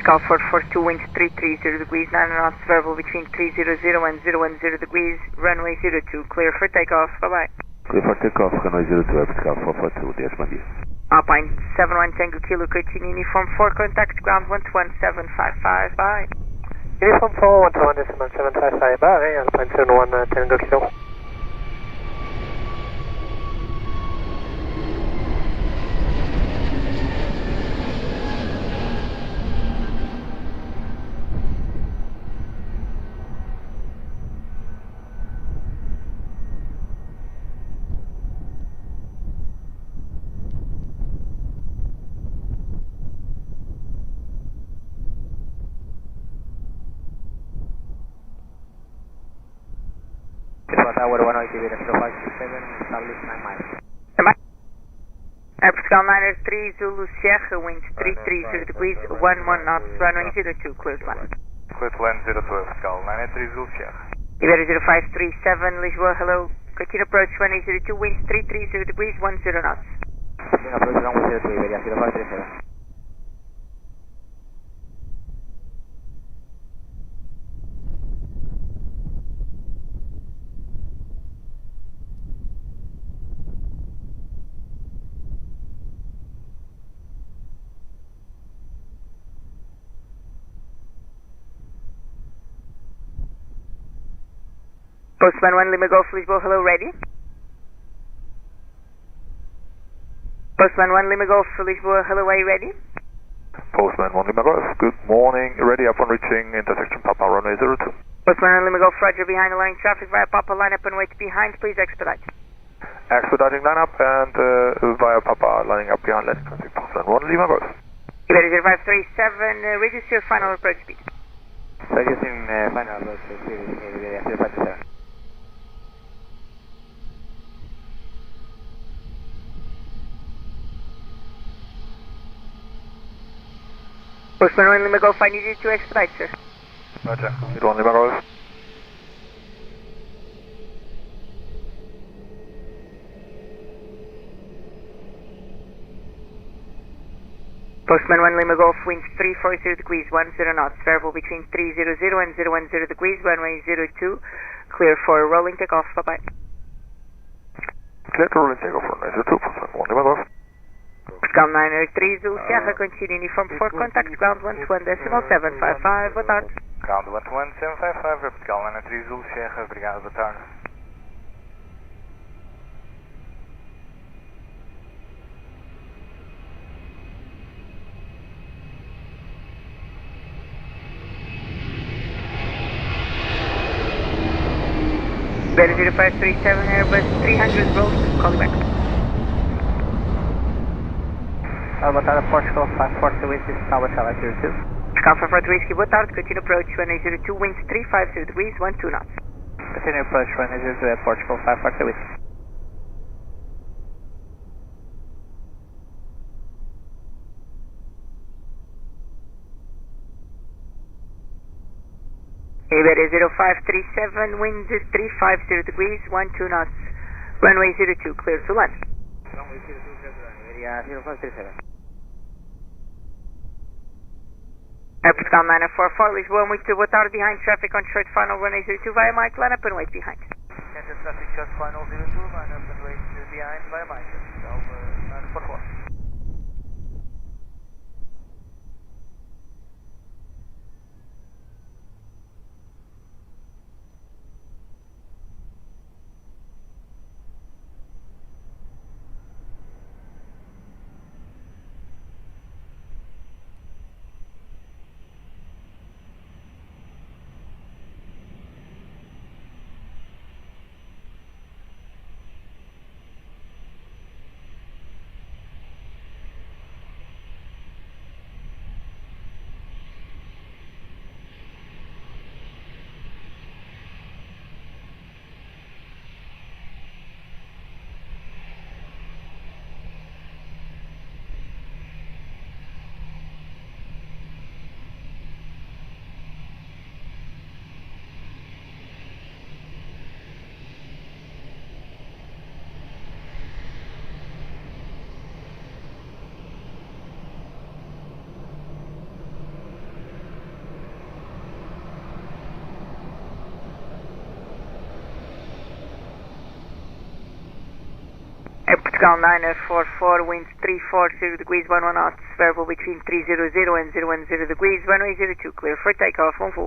Vertical 442, wind 330 degrees, 9 knots, variable between 300 and 010 degrees, runway 02, clear for takeoff, bye-bye. Clear for takeoff, runway 02, vertical 442, DS, bom dia. Alpine 71 Tango Kilo, continue uniform 4, contact ground 121.755, bye. Uniform 4, 121.755, bye, Alpine 71 Tango Kilo. Tower 180, 0567, establish 9 miles. Aeroporto Liner 3 Zulu Sierra, wind 330 degrees, 11 knots, runway 02, clear to land. Clear to land 02, Pascal, Liner 3 Zulu Sierra. Iberia 0537, Lisboa, hello. Continue approach 102, wind 330 degrees, 10 knots. Approach runway 02, Iberia 0537. Postman 1 Lima Golf Lisboa, hello, ready? Postman 1 Lima Golf Lisboa, hello, are you ready? Postman 1 Lima Golf, good morning, ready upon reaching intersection Papa runway 02. Postman 1 Lima Golf, roger, behind the line traffic via Papa, line up and wait behind, please expedite. Expediting line up and via Papa, lining up behind landing traffic, Postman 1 Lima Golf. Iberia 0537, reduce your final approach speed. Reducing final approach speed, Iberia 0537. Postman 1 Lima Golf, I need you to expedite, sir. Roger, 1 Lima Golf. Postman 1 Lima Golf, wind 340 degrees, 10 knots, variable between 300 and 010 degrees, runway 02, clear for rolling takeoff, bye-bye. Clear to rolling takeoff, runway 02, Postman 1 Lima Golf. Ground 903 Zulu Sierra, continue uniform 4, contact ground 121.755, boa tarde. Ground 121.755, vertical 903 Zulu Sierra, obrigado, boa tarde. Iberia 0537, Airbus 300 roll, call you back. Boa tarde, Portugal 540 Whiskey, Tower Tower 02. Alpha 4 Whiskey, boa tarde, continue approach 102, winds 350 degrees, 12 knots. Continue approach 102 at Portugal 540 Whiskey. Iberia 0537, wind 350 degrees, 12 knots, runway 02, clear to land. Runway 02, clear to land, Iberia 0537. Airport Calm 944, Lisboa, muito boa tarde, behind traffic on short final runway 02 via Mike, line up and wait behind. Enter traffic short final 02, line up and wait behind via Mike, Calm 944. Portugal 944, winds 340 degrees, 11 knots, variable between 300 and 010 degrees, runway 02, clear for takeoff, on full.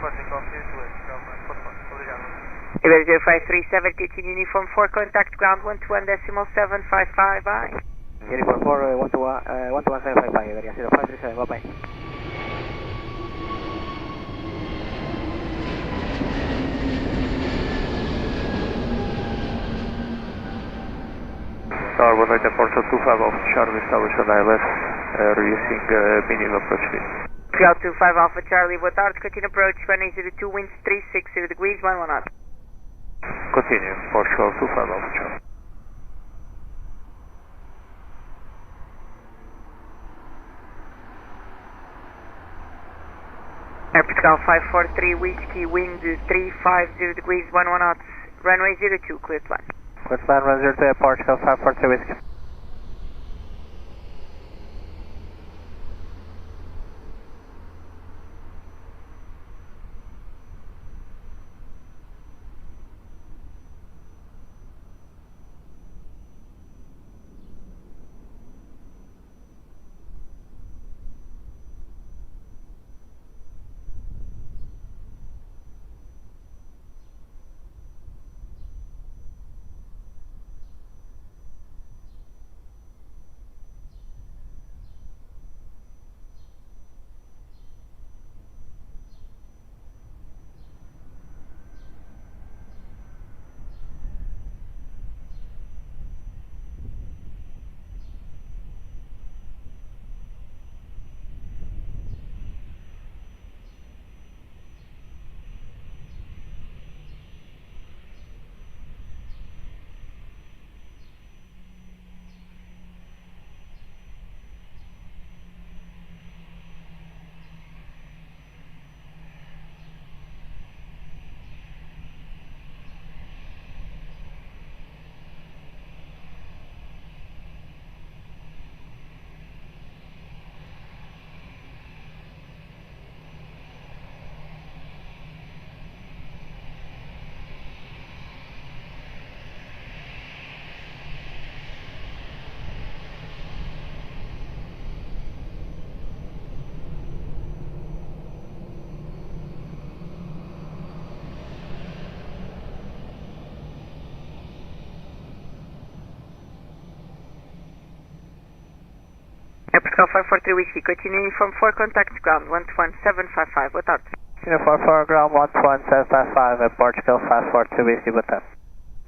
For takeoff, here to west, obrigado. Iberia 0537, continue uniform 4, contact ground 121.755, bye. Uniform 4, 121.755, Iberia 0537, bye-bye. Tower 1 Aeroporto 25 Alpha Charlie, establish on ILS, reducing minimum approach speed. Portugal 25 Alpha Charlie, boa tarde, continue approach, runway 02, winds 360 degrees, 11 knots. Continue, Portugal 25 Alpha Charlie. Air Portugal 543, Whiskey, wind 350 degrees, 11 knots, runway 02, clear to land. Clear to land, run 02, Portugal 543, Whiskey. Air Portugal 543 Whiskey, continue uniform 4, contact ground 121.755, boa tarde. Uniform 4, ground 121.755, Air Portugal 543 Whiskey, boa tarde.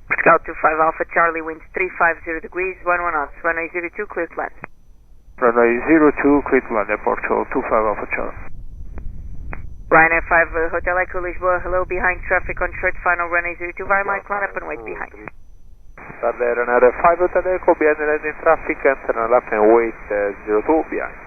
Portugal 25 Alpha Charlie, winds 350 degrees, 11 knots, runway 02, clear to land. Runway 02, clear to land, Air Portugal 25 Alpha Charlie. Ryanair 5 Hotel Echo Lisboa, hello, behind traffic on short final, runway 02, via Mike, line up and wait behind. Ryanair 5 Hotel Echo, behind the landing traffic, and turn left and wait 02 behind.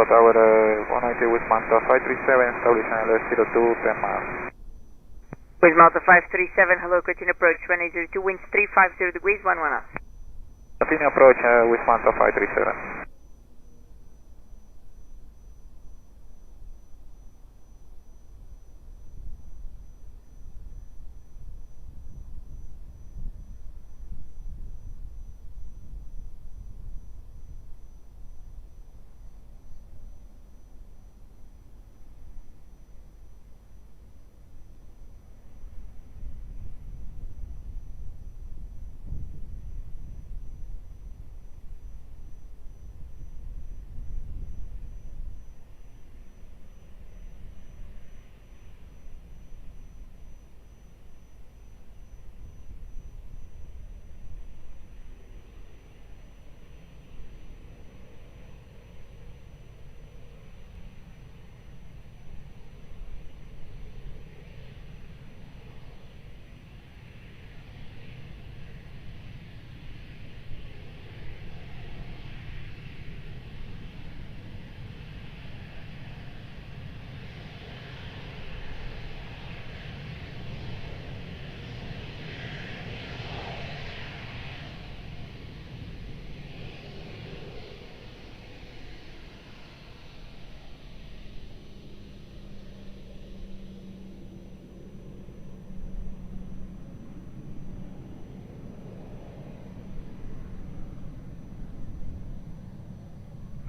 Tower 190 with Malta 537, establish ILS 02, 10 miles. With Malta 537, hello, continue approach, runway 02, winds 350 degrees, 11 knots. Continue approach with Malta 537.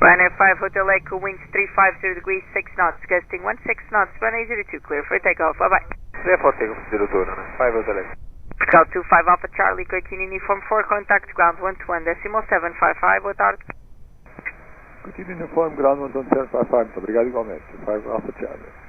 Ryanair 5 Hotel Echo, winds 350 degrees, 6 knots, gusting 16 knots, runway 02, clear for takeoff, bye-bye. 340 02, 5 Hotel Echo. Scout 25 Alpha Charlie, continue uniform 4, contact ground 121.755, boa tarde. Continue uniforme, ground 11755, muito obrigado igualmente. 5 Alpha Charlie.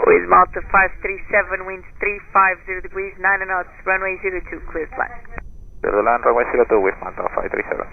With Malta 537, winds 350 degrees, 9 knots, runway 02, clear flight. Clear to land, runway 02 with Malta 537.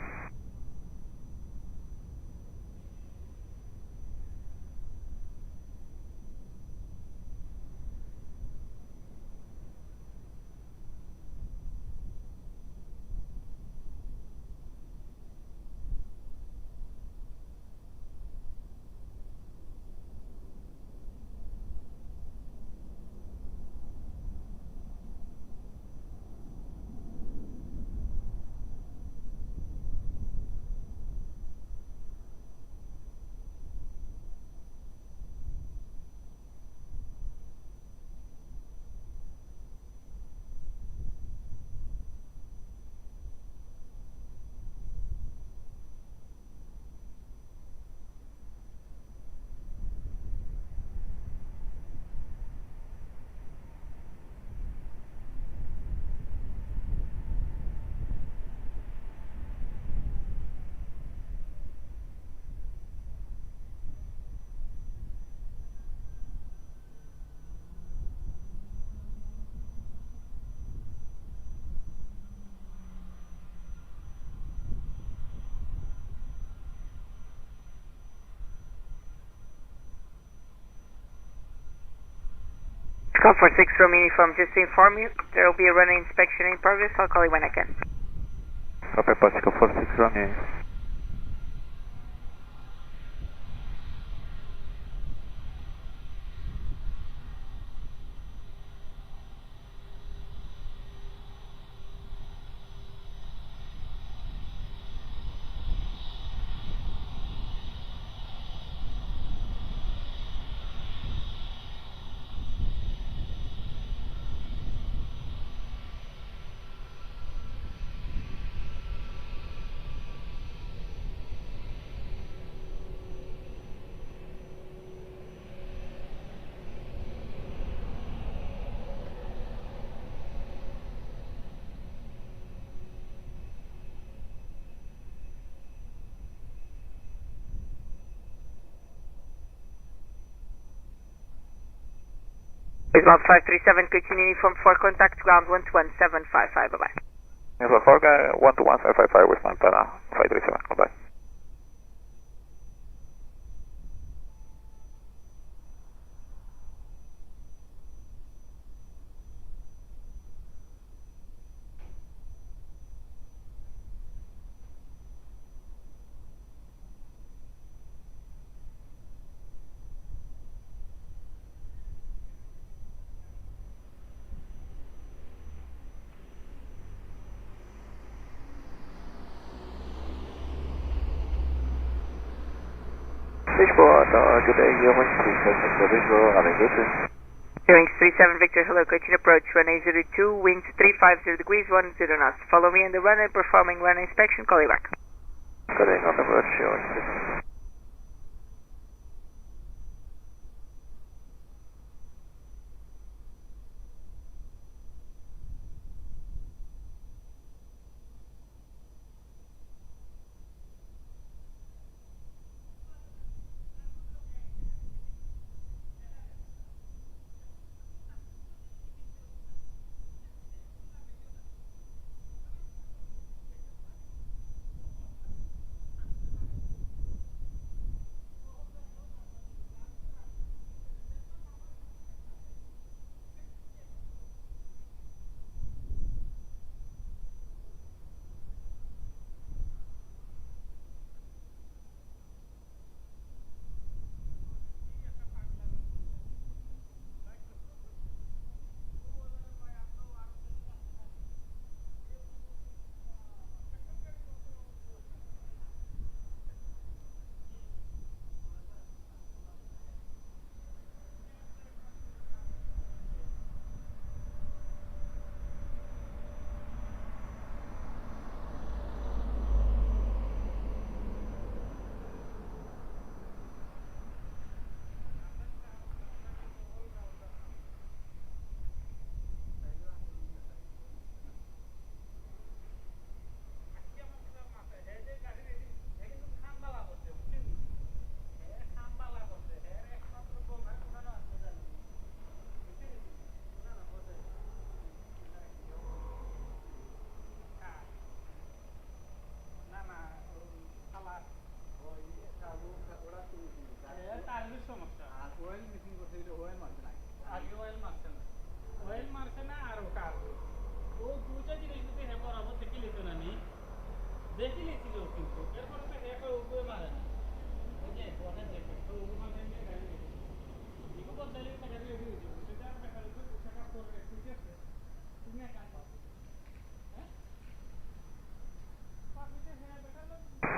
Golf 46 from uniform, just to inform you, there will be a runway inspection in progress. I'll call you when I can. Copy, Pacific 46 from you. Lisbon 537, continue uniform 4, contact ground 121.755, bye-bye. Uniform 4, 121.755 with Montana 537, goodbye. Lisboa, good day, Yeoman 37 Lisboa, having good day. Hearing 37 Victor, hello, continue approach, runway 02, winds 350 degrees, 10 knots. Follow me on the runway, performing runway inspection, call you back. Good day, on the road, sure.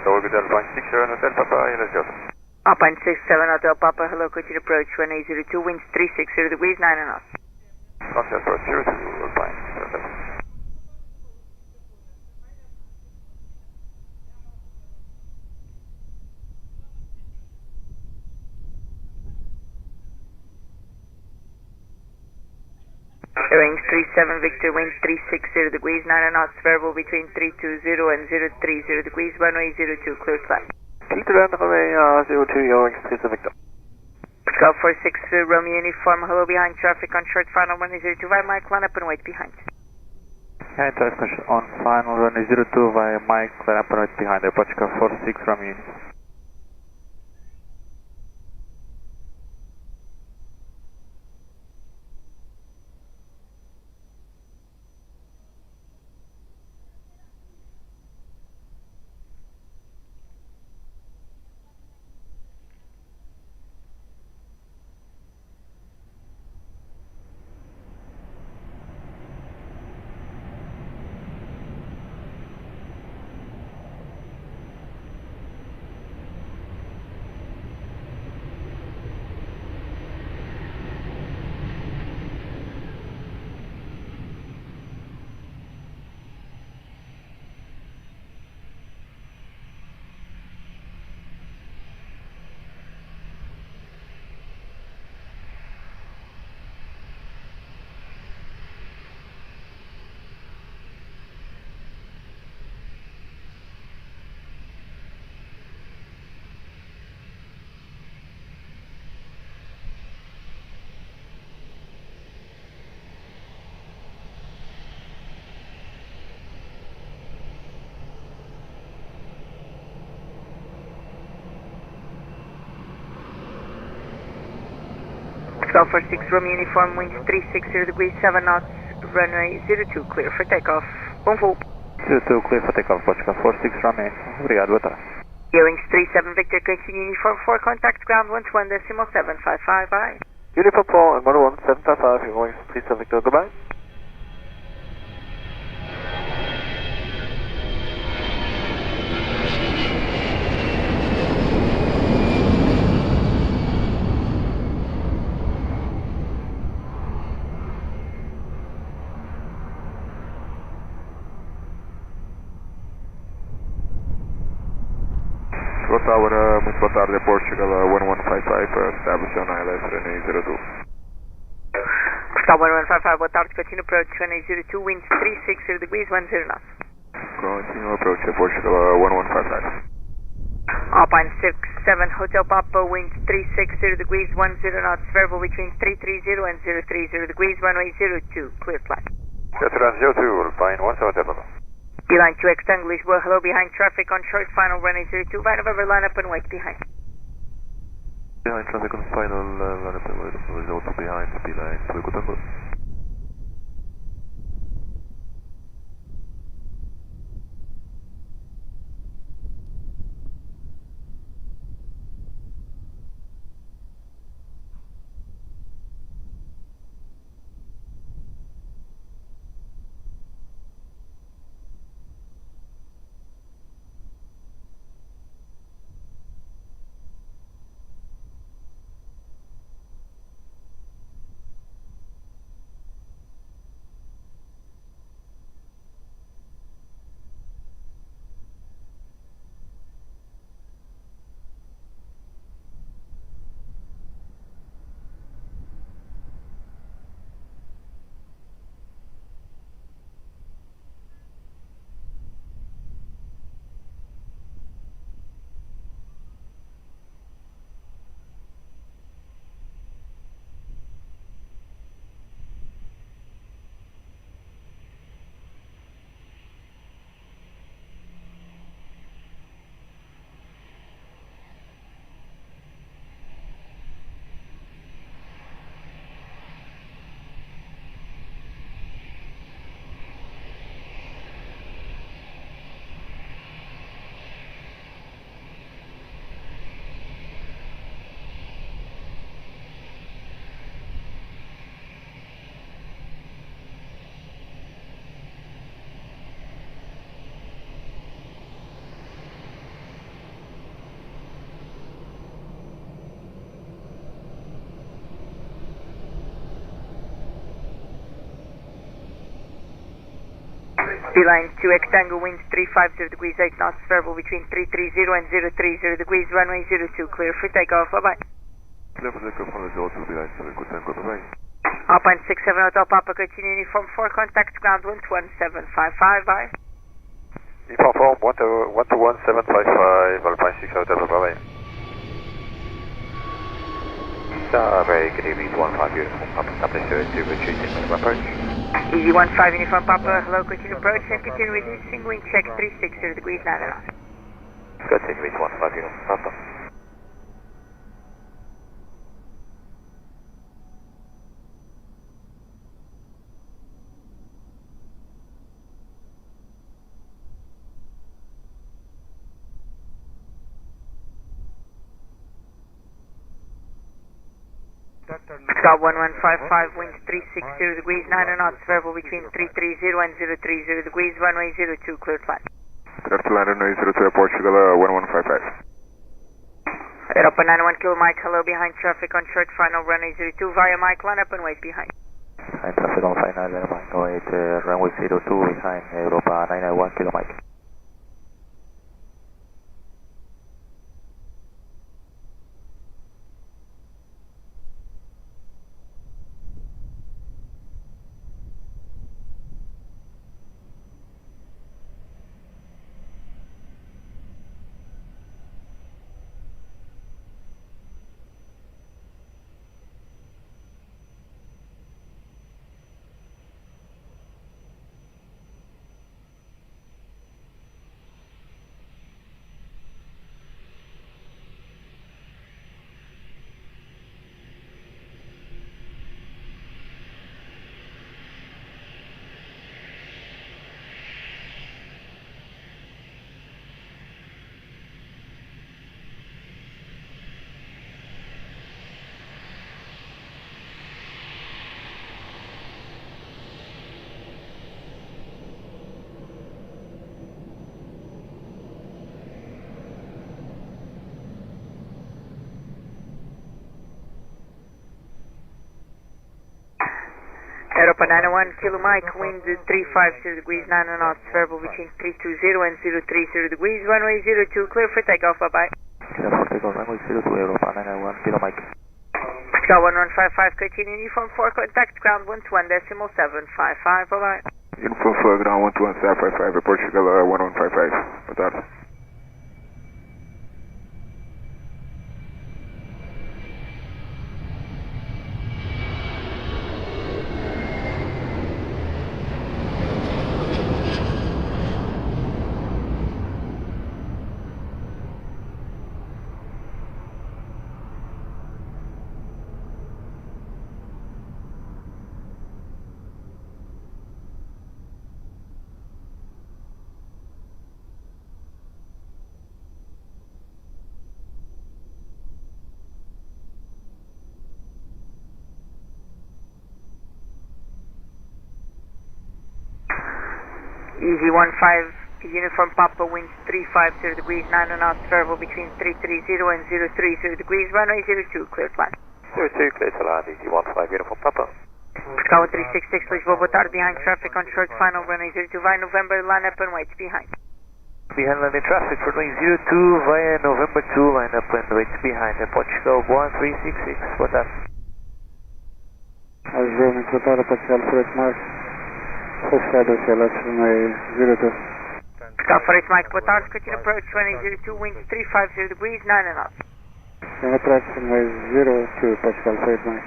Hotel Point 67 Hotel Papa, let's go. Point 67 Hotel Papa, hello, continue approach, runway 02, winds 360 degrees, 9 knots. Contact approach 02, Point 7. Range 37 Victor, wind 360 degrees, 9 knots, variable between 320 and 030 degrees, runway 02, clear flight. Clear runway 02, your wings 37 Victor. Golf 46 Romeo Uniform, hello, behind traffic on short final, runway 02, via Mike, line up and wait behind. Behind traffic on final, runway 02 via Mike, line up and wait behind, Airport 46 Romeo Uniform. Golf 46 Romeo Uniform, winds 360 degrees, 7 knots, runway 02, clear for takeoff. Bom voo. 02, clear for takeoff, Portugal 46 Romeo. Obrigado, boa tarde. Wings 37 Victor, continue Uniform 4, contact ground 121.755, bye. Uniform 4 and 11755, your wings 37 Victor, goodbye. Tower, muito boa tarde, Portugal 1155, establish on ILS, runway 02. Tower 1155, boa tarde, continue approach, runway 02, winds 360 degrees, 10 knots. Continue approach, Portugal 1155. Alpine 67, Hotel Papa, winds 360 degrees, 10 knots, variable between 330 and 030 degrees, runway 02, clear flight. Cateran 02, Alpine 17 Papa. Beeline 2X Tango Lisboa, hello, behind traffic on short final, runway 02, via November, line up and wait behind. Behind traffic on final, line up and wait, result behind, Beeline 2X Tango. Beeline 2X Tango, wind 350 degrees, 8 knots, variable between 330 and 030 degrees, runway 02, clear for takeoff, bye-bye. Clear for takeoff on the 02, Beeline 2 Echo Tango, bye-bye. Alpine 67 Hotel Papa, continue uniform 4, contact ground 121.755, bye. Uniform 121.755, Alpine 6 Hotel, bye-bye. Very good evening, 15 uniform Papa, W02, retreating minimum approach. Easy 15 uniform Papa, hello, continue approach and continue reducing, wind check 360 degrees, 9 knots. Continue with 15 uniform Papa. Scott 1155, wind 360 degrees, 9 knots, variable between 330 and 030 degrees, runway 02, cleared flat. Clear to land runway 02 Air Portugal, 1155. Aeroporto 91 Kilo Mike, hello, behind traffic on short final, runway 02, via Mike, line up and wait behind. Behind traffic on final, wait, runway 02, behind Europa 991 Kilo Mike. Aeroporto 91 Kilo Mike, wind 350 degrees, 9 knots, variable between 320 and 030 degrees, runway 02, clear for takeoff, bye-bye. Clear for takeoff, runway 02, Europa 991 Kilo Mike. Scott 1155, continue uniform 4, contact ground 121.755, bye-bye. Uniform 4, ground 121.755, Portugal, 1155. Boa tarde. Easy 15 uniform Papa, wind 350 degrees, 9 knots, variable between 330 and 030 degrees, runway 02, cleared flat. 02, clear to land, easy 15 uniform Papa. Scott 366, Lisboa, boa tarde, behind traffic on short final, runway 02, via November, line up and wait behind. Behind landing traffic, runway 02, via November 2, line up and wait behind, Portugal 1366, boa tarde. Aviation, boa tarde, Portugal, Freight Mike. Fechado, select runway 02. Scott Freight Mike, boa tarde, continue approach, runway 02, wind 350 degrees, 9 knots. Same approach, runway 02, Portugal, Freight Mike.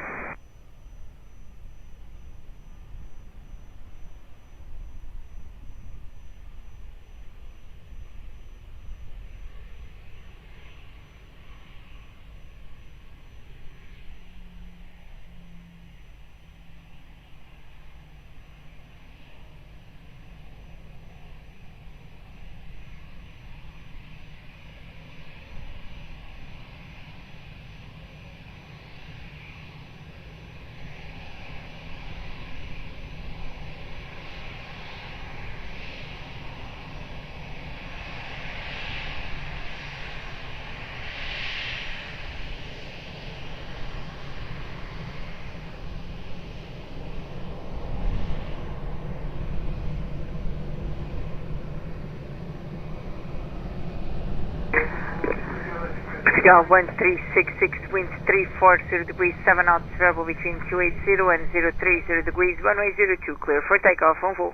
Portugal 1366, wind 340 degrees, 7 knots, variable between 280 and 030 degrees, runway 02, clear for takeoff, on full.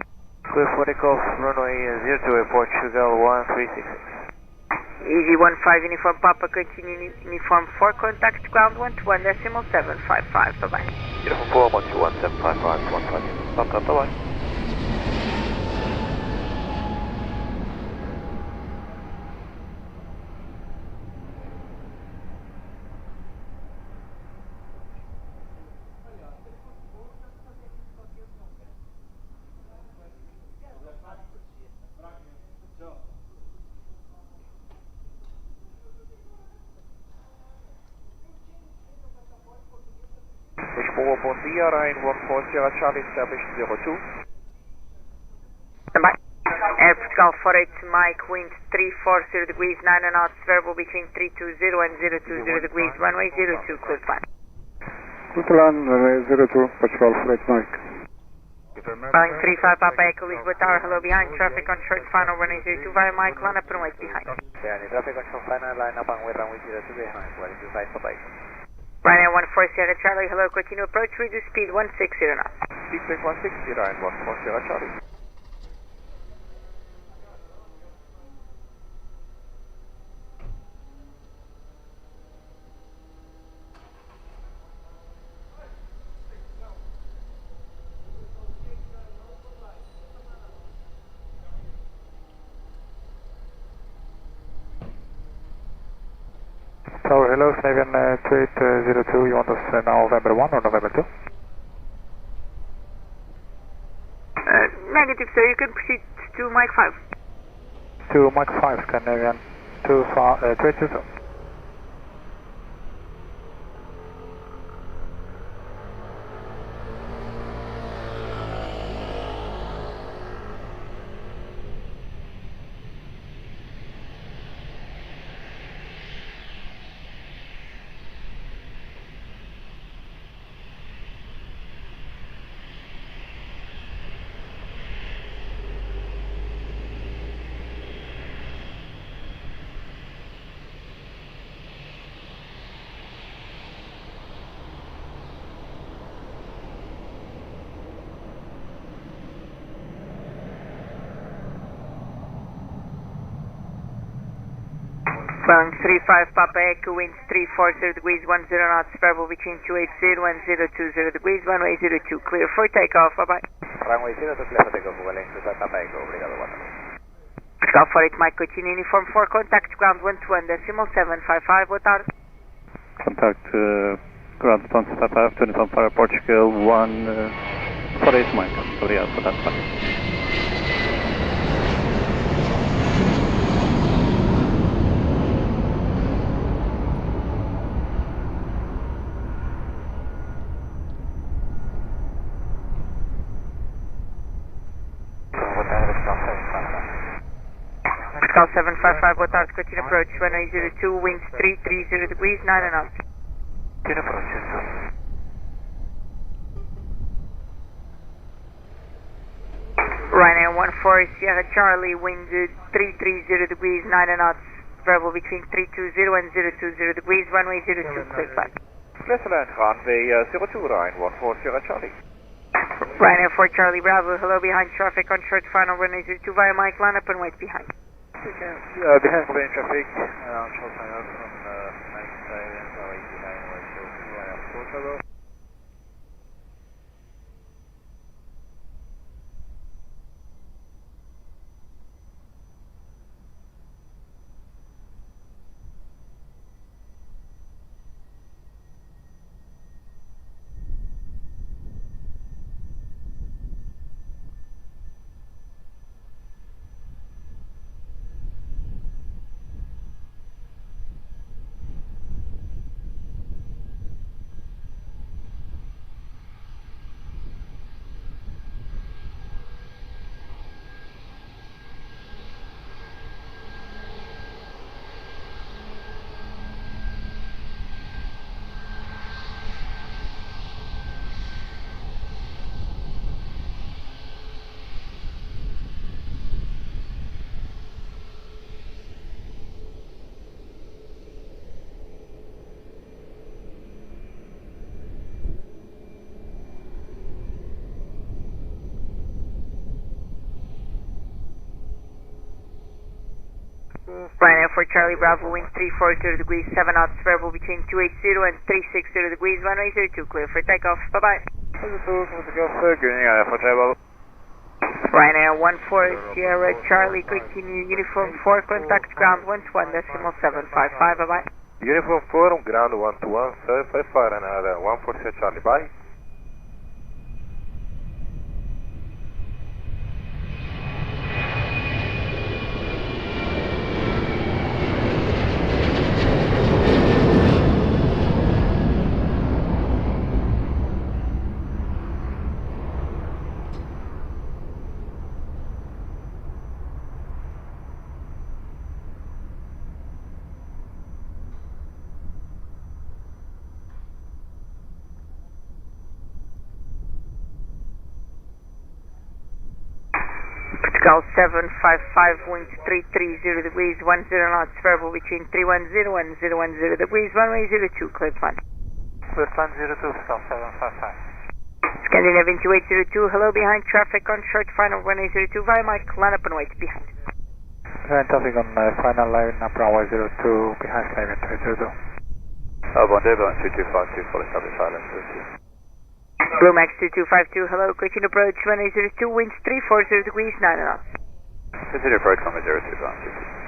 Clear for takeoff, runway 02, Portugal 1366. Easy 15, uniform Papa, continue uniform 4, contact ground 121, decimal 755, bye-bye. Uniform 4, 121, 755, 15, Papa, bye-bye. Lisboa, bom dia, Ryan 14 Sierra Charlie, established 02. Standby. Air Portugal 48 Mike, wind 340 degrees, 9 knots, variable between 320 and 020 degrees, runway 02, clear climb. Portugal, runway 02, Portugal 48 Mike. Boeing 35 Papa Echo, Lisboa Tower, hello, behind traffic on short final, runway 02 via Mike, line up and wait behind. Traffic on short final, line up and wait runway 02 behind, waiting to side, bye-bye. Ryanair 14 Sierra Charlie, hello, continue approach, reduce speed 160 knots. Speed check 160, Ryan 14 Sierra Charlie. Tower, hello, Canadian 2802, you want us now November 1 or November 2? Negative, sir, you can proceed to Mike 5. To Mike 5, Canadian 2822. Boeing 35 Papa Echo, winds 340 degrees, 10 knots, variable between 280 and 020 degrees, runway 02, clear for takeoff, bye-bye. Runway 02, clear for takeoff, Google 35 Papa Echo, obrigado, boa tarde. Portugal 48 Mike, continue uniform 4, contact ground 121, decimal 755, boa tarde. Contact ground 125, Portugal 148 Mike, obrigado, boa tarde. Portugal 755, boa tarde, continue approach, runway 02, winds 330 degrees, 9 knots. Continue approach, Ryanair 14 Sierra Charlie, wind 330 degrees, 9 knots, variable between 320 and 020 degrees, runway 02, clear flight. Flessenland, runway 02, Ryan 14 Sierra Charlie. Ryanair 4 Charlie Bravo, hello, behind traffic on short final, runway 02 via Mike, line up and wait behind. Behind lane traffic, on short final from Mike side and runway behind, Aeroporto. Ryanair for Charlie Bravo, wind 340 degrees, 7 knots, variable between 280 and 360 degrees, runway 02, clear for takeoff, bye-bye. Ryanair 14 Sierra Charlie, continue uniform 4, contact ground 121.755, bye-bye. Uniform 4, ground 121.755, Ryanair 14 Charlie, bye. Portugal 755, wind 330 degrees, 10 knots, variable between 310 and 010 degrees, runway 02, clear to land. Clear to land 02, Portugal 755. Scandinavian 2802, hello, behind traffic on short final, runway 02, via Mike, line up and wait, behind. Behind traffic on final line up runway 02, behind Scandinavian 2802. Bon day, 2252, full established silence, 02. Blue Max 2252, hello, caution approach, runway 02, winds 340 degrees, 9 knots. Continue approach, runway 02, ground 02.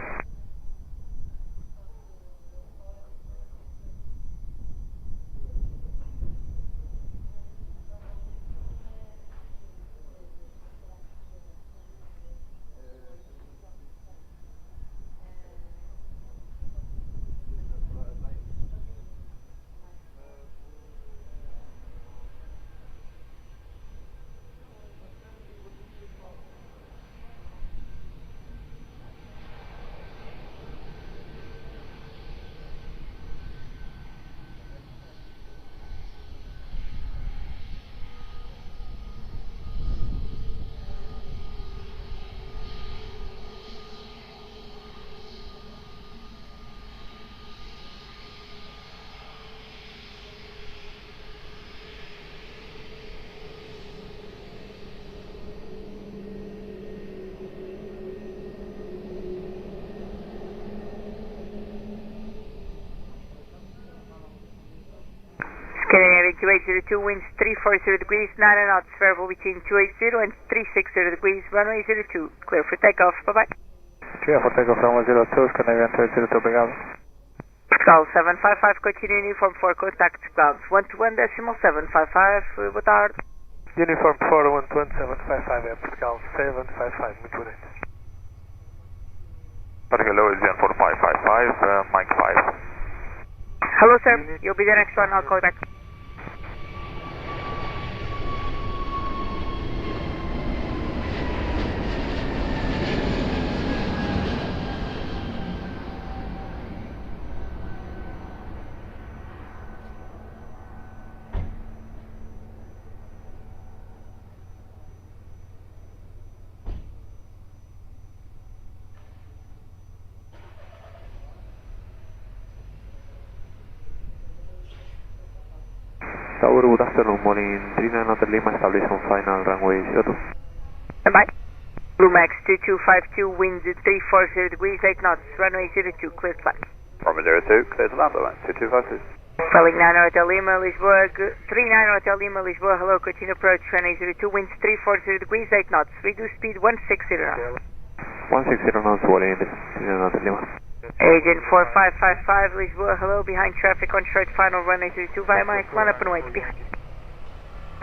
Scandinavian 2802, winds 340 degrees, 9 knots, variable between 280 and 360 degrees, runway 02, clear for takeoff, bye-bye. Clear for takeoff, runway 02, Scandinavian 2802, obrigado. Portugal 755, continue uniform 4, contact ground 121.755, boa tarde. Uniform 4, 121.755, Portugal 755, muito boa noite. Hello, Lisbon 4555, Mike 5. Hello, sir. You'll be the next one. I'll call you back. Tower, good afternoon, morning 39 Hotel Lima, established on final runway 02. Bye. Blue Max 2252, wind 340 degrees, 8 knots, runway 02, clear to land. Runway 02, clear to land, bye 2252. Calling 9 Hotel Lima, Lisboa, 39 Hotel Lima, Lisboa, hello, continue approach, runway 02, winds 340 degrees, 8 knots, reduce speed 160 knots. 160 knots, warning 39 Hotel Lima. Agent 4555, Lisboa, hello, behind traffic on short final, runway 02, via Mike, line up and wait, behind.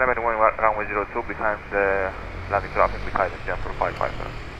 Runway 1, runway 02, behind the landing traffic, behind the Gen 4555.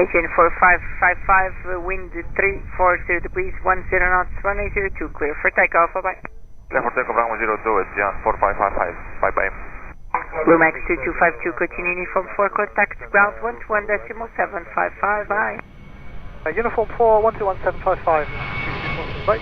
Aviation 4555, wind 340 degrees, 10 knots, runway 02, clear for takeoff, bye-bye. Clear for takeoff, runway 02, it's Jan 4555, bye-bye. Lumax 2252, continue uniform 4, contact ground 121.755, bye. Uniform 4, 121.755, bye.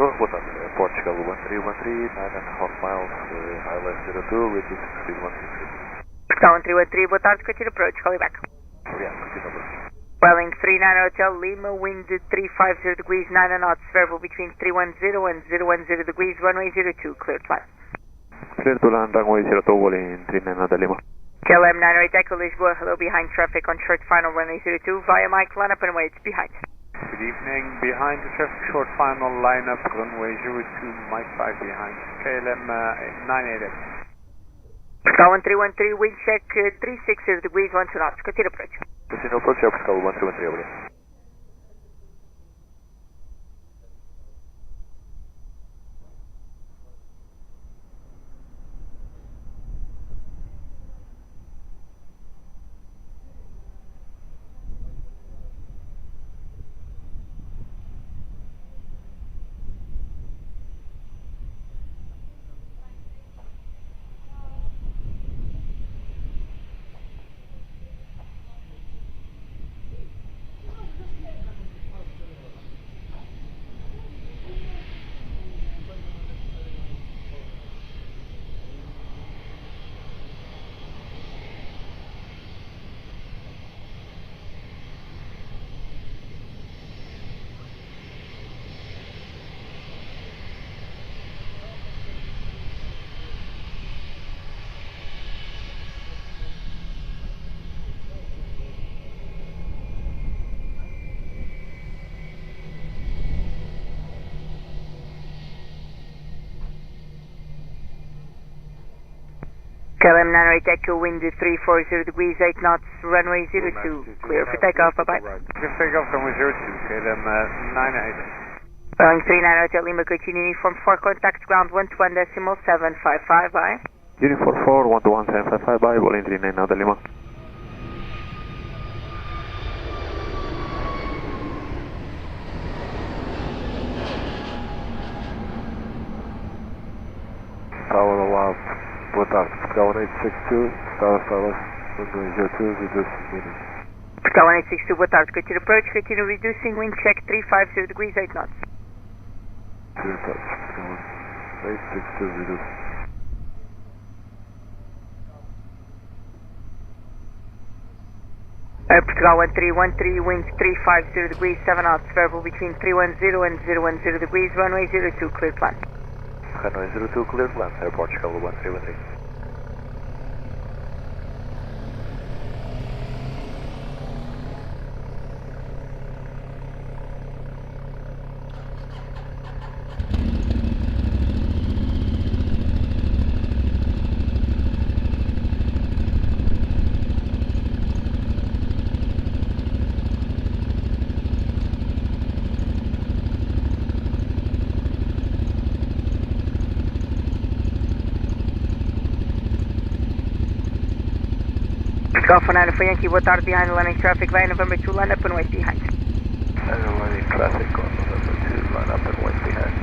Boa tarde, Portugal 1313, 9.5 miles, high left 02, reducing speed 163. Portugal 1313, boa tarde, continue approach, call you back. Yeah, continue approach. Welling 39 Hotel Lima, wind 350 degrees, 9 knots, variable between 310 and 010 degrees, runway 02, clear to land. Clear to land, runway 02, Welling 39 Hotel Lima. KLM 908 Echo Lisboa, hello, behind traffic on short final, runway 02, via Mike, line up and wait, behind. Good evening, behind the traffic short final lineup, runway 02, Mike 5 behind, KLM 988. Portugal 1313, wind check 360 degrees, 12 knots, continue approach. Continue approach, Portugal 1313, over there. KLM 908 Echo, wind 340 degrees, 8 knots, runway 02, clear for takeoff, bye-bye. Clear for takeoff, runway 02, KLM 988. Welling 39 Hotel Lima, continue uniform 4, contact ground 121.755, bye. Uniform 4, 121.755, bye, Welling 39 Hotel Lima. Tower Lab, boa tarde, Portugal 1862, Tower Palace, runway 02, reducing meeting. Portugal 1862, boa tarde, continue approach, continue reducing, wind check 350 degrees, 8 knots. Clear touch, Portugal 1862, reducing. Portugal 1313, wind 350 degrees, 7 knots, variable between 310 and 010 degrees, runway 02, clear to land. Runway 02, clear to land, Portugal 1313. Golf 9 for Yankee, boa tarde, behind the landing traffic, via November 2, line up and wait behind. Landing traffic on November 2, line up and wait behind,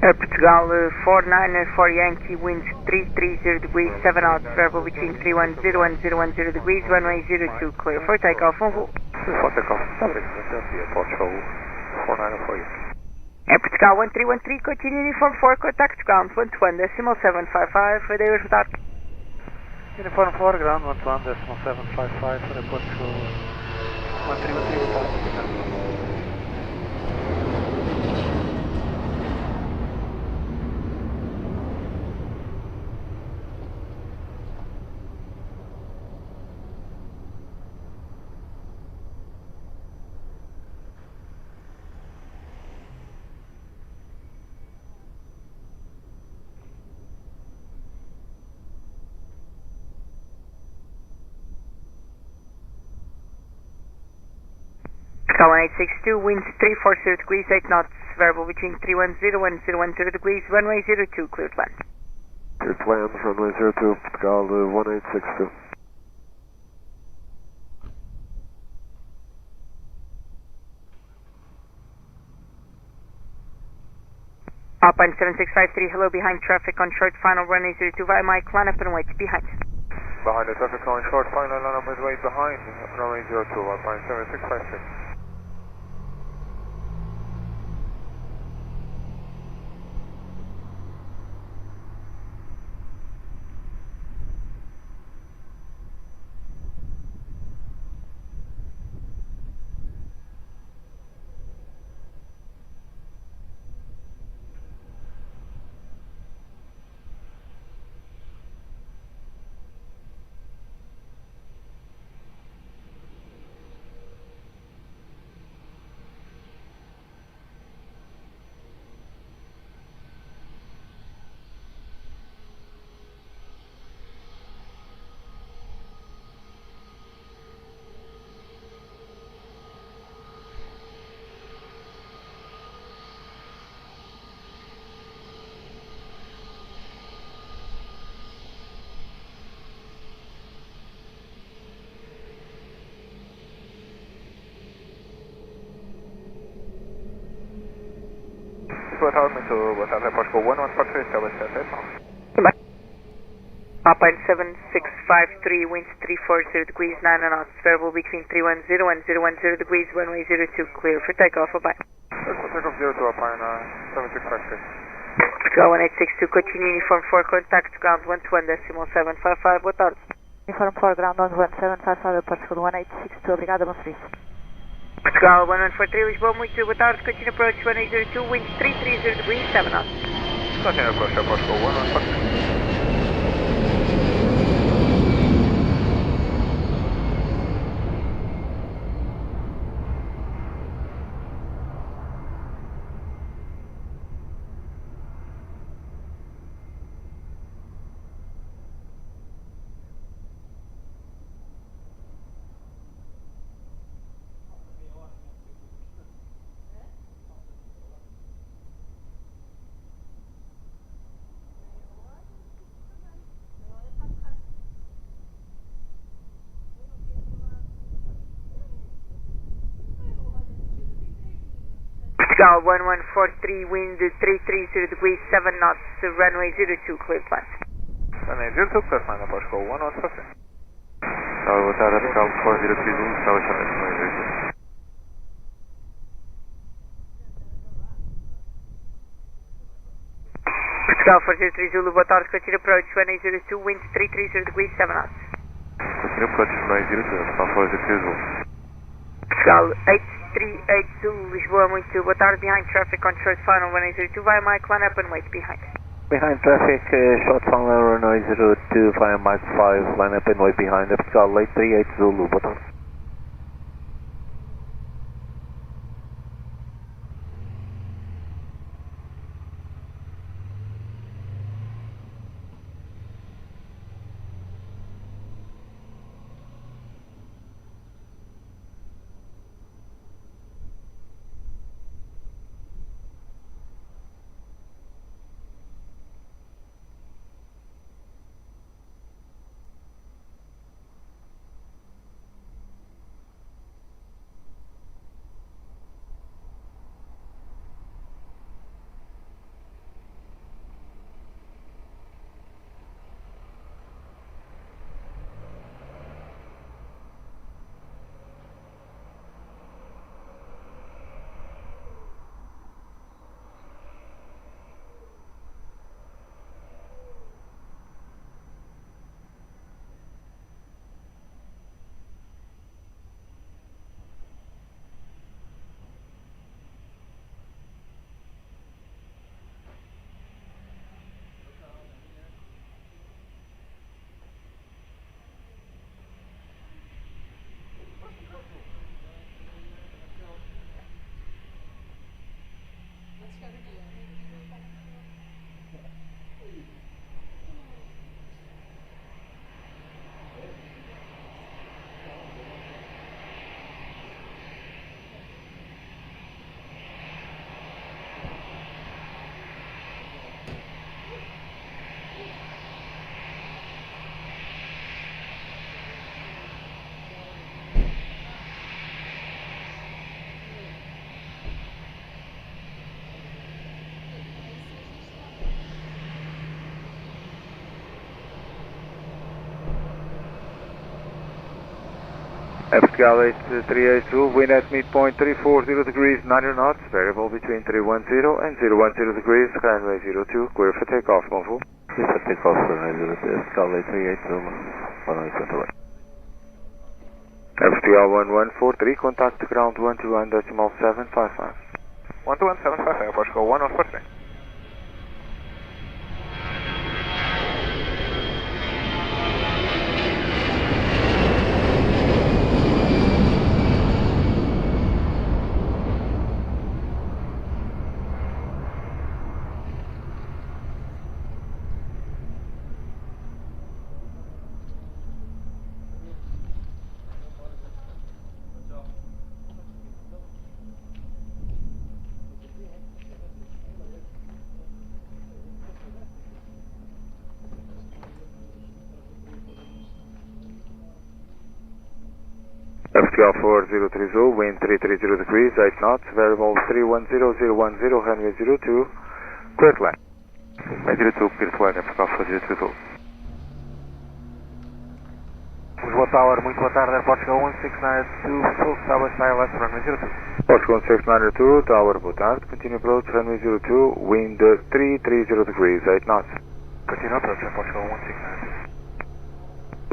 Air Portugal 494 Yankee, winds 330 degrees, 7 knots, variable between 310 and 010 degrees, runway 02, clear for takeoff on full. For takeoff, Portugal 494 Yankee. Air Portugal 1313, continue uniform 4, contact ground 121.755, for the without. Uniform 4, ground 121.755, for the Portugal 1313 without. Portugal 1862, winds 340 degrees, 8 knots, variable between 310 and 010 degrees, runway 02, cleared land. Cleared land, runway 02, Portugal 1862. Alpine 7653, hello, behind traffic on short final, runway 02 via Mike, line up and wait, behind. Behind the traffic on short final, line up and wait behind, runway 02, Alpine 7653. Boa tarde, Portugal 1143, establish that takeoff. Alpine 7653, winds 340 degrees, 9 knots, variable between 310 and 010 degrees, runway 02, clear for takeoff, bye. Takeoff 02, Alpine 7653. Portugal 1862, continue uniform 4, contact ground 121.755, boa tarde. Uniform 4, ground 11755, Portugal 1862, obrigada, bom serviço. Portugal 1143, Lisboa, muito boa tarde, continue approach 1802, winds 330 degrees, 7 knots. Continue approach, Portugal 1143. Portugal 1143, wind 330 degrees, 7 knots, runway 02, cleared land. Runway 02, cleared land, Portugal 1143. Boa tarde, Portugal 4031, estabelecimento runway 02. Portugal 403 Zulu, boa tarde, continue approach runway 02, winds 330 degrees, 7 knots. Continue approach runway 02, Portugal 403 Zulu. Portugal 838 Zulu, Lisboa, muito boa tarde, behind traffic on short final runway 02 via Mike, line up and wait behind. Behind traffic, short final runway 02 via Mike 5, line up and wait behind, Portugal 838 Zulu, boa tarde. Vertical 8382, wind at midpoint 340 degrees, 90 knots, variable between 310 and 010 degrees, runway 02, clear for takeoff, Bonjour. Clear for takeoff, runway 02, vertical 8382, runway 21. Vertical 1143, contact ground 121.755. 121.755, Airport Go 1143. FTL 4030, wind 330 degrees, 8 knots, variable 310, runway 02, clear to land. Runway 02, clear to land, FTL 4030. Lisboa Tower, muito boa tarde, Portugal 1692, full tower silence, runway 02. Portugal 1692, Tower, boa tarde, continue approach, runway 02, wind 330 degrees, 8 knots. Continue approach, Portugal 1692.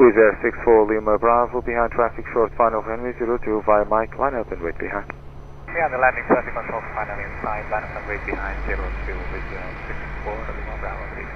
Wizz Air 64 Lima Bravo, behind traffic short final, runway 02, via Mike, line up and wait behind. Yeah, the landing traffic control final inside, line up and wait behind 02 with 64 Lima Bravo, please.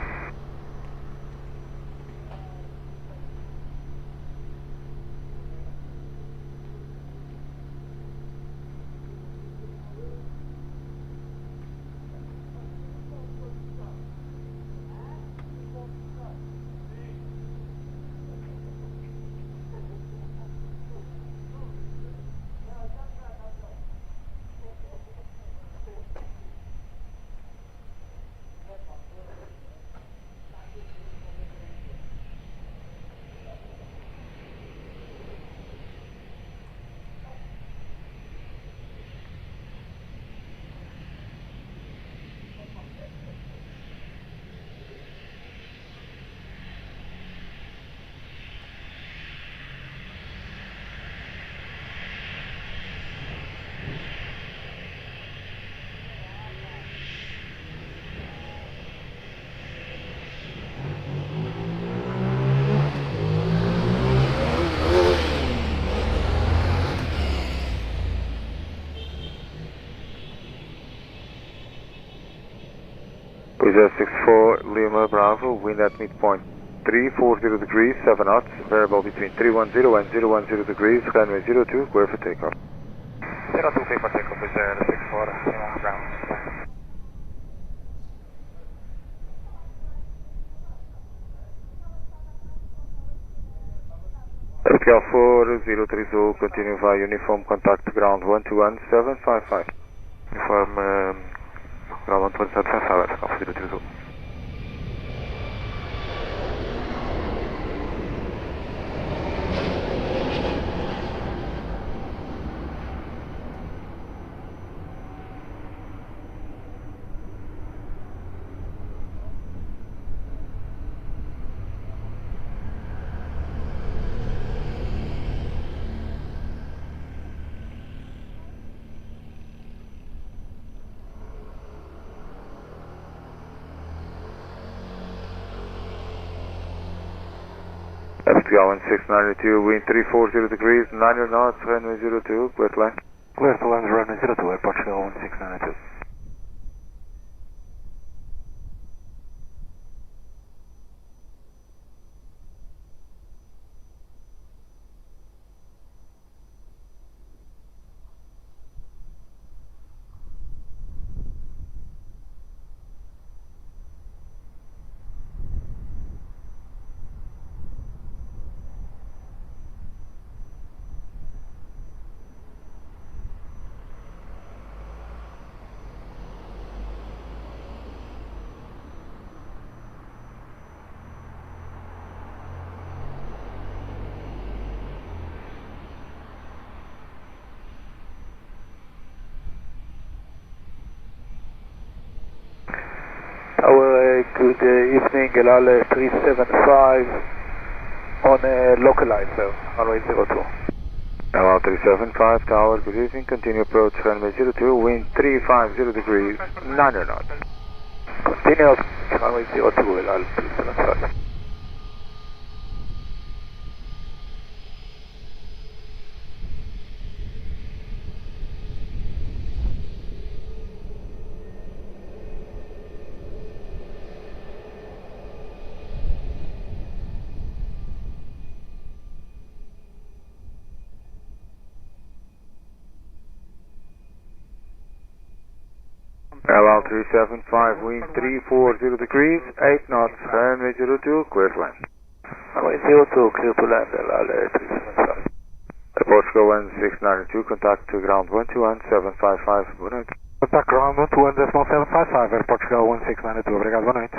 Wizz Air 64 Lima Bravo, wind at midpoint 340 degrees, 7 knots, variable between 310 and 010 degrees, runway 02, clear for takeoff. 02, clear for takeoff, Wizz Air 64 Lima Bravo. FTL 4030, continue via uniform contact ground 121.755. Uniform ground 121.755, FTL 4030. FTL 1692, wind 340 degrees, 90 knots, runway 02, clear to land. Clear to land, runway 02, Portugal 1692. Good evening, Elal 375 on a localizer, runway 02. LL 375 Tower, good evening, continue approach runway 02, wind 350 degrees, 9 knots. Continue runway 02, LL 375. LL 375, wind 340 degrees, 8 knots, runway 02, clear to land. Runway 02, clear to land, LL 375. Portugal 1692, contact to ground 121.755, boa noite. Contact ground 121.755, Portugal 1692, obrigado, boa noite.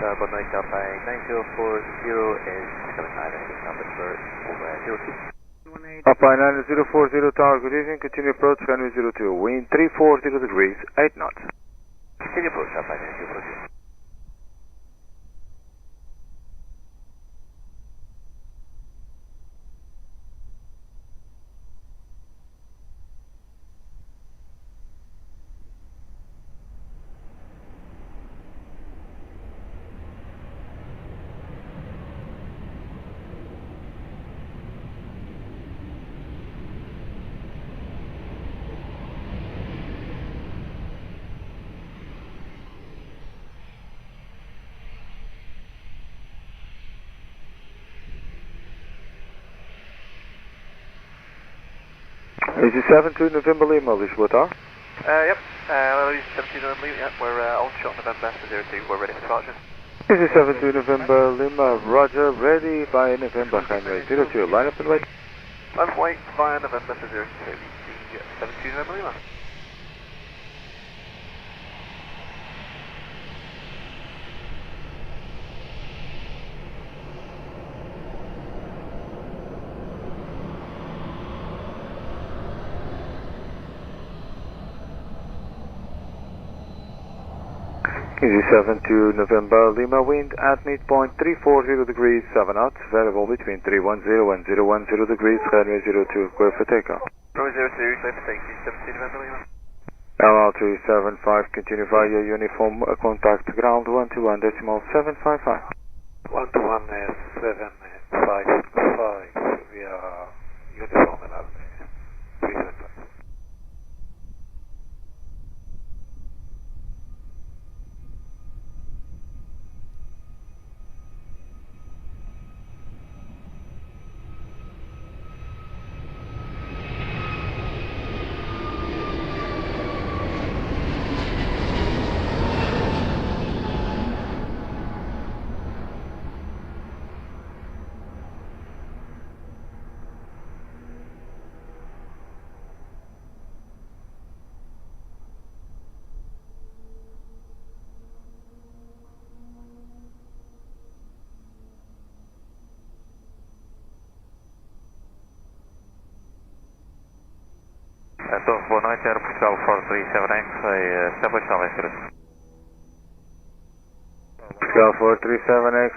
Boa noite, Alpha 9040 is coming high, this is number for over 02. Alpha 9040 Tower, good evening, continue approach runway 02, wind 340 degrees, 8 knots. Continue approach, Alpha 9040. AG7 to November Lima, Lisboa Tower. Yep, Louise 17 November, yep, we're on shot November 02, we're ready for departure. AG7 to November Lima, roger, ready by November, runway 02, line up and wait. Line up and wait via November 02, 17 November Lima. AG7 to November Lima, wind at midpoint 340 degrees, 7 knots, variable between 310 and 010 degrees, runway 02, clear for takeoff. Runway 02, clear for takeoff, 17 November Lima. LL 375, continue via uniform contact ground 121.755. 121.755, we are uniform LL 375. Então, boa noite, Aeroporto 437X, establish Alpha. Portugal 437X,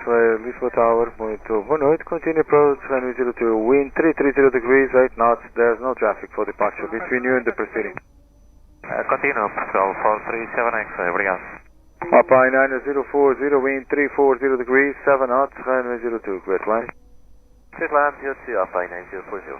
Lisboa Tower, muito boa noite, continue approach, runway 02, wind 330 degrees, 8 knots, there's no traffic for departure between you and the proceeding. Continue, Portugal 437X, obrigado. Alpine 9040, wind 340 degrees, 7 knots, runway 02, clear to land. Clear to land, 02, Alpine 9040.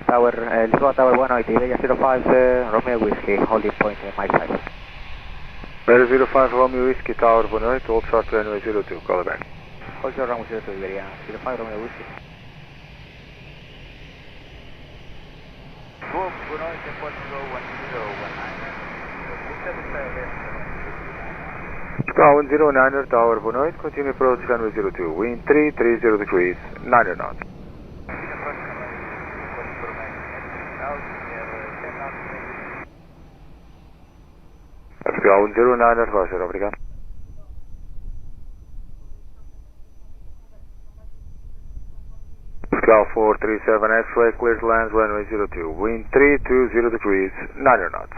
Tower, Lisboa Tower 180, Iberia 05, Romeo Whiskey, holding point Mike 5. Iberia 05 Romeo Whiskey Tower, boa noite, hold short runway 02, call back. Hold short runway 02, Iberia 05 Romeo Whiskey. Boa noite, Portugal 1019. Sky 109er Tower, boa noite, continue approach runway 02, wind 330 degrees, 9 knots. Sky 109er, Roger, obrigado. Sky 437 X-ray, clear to land, runway 02, wind 320 degrees, 9 knots.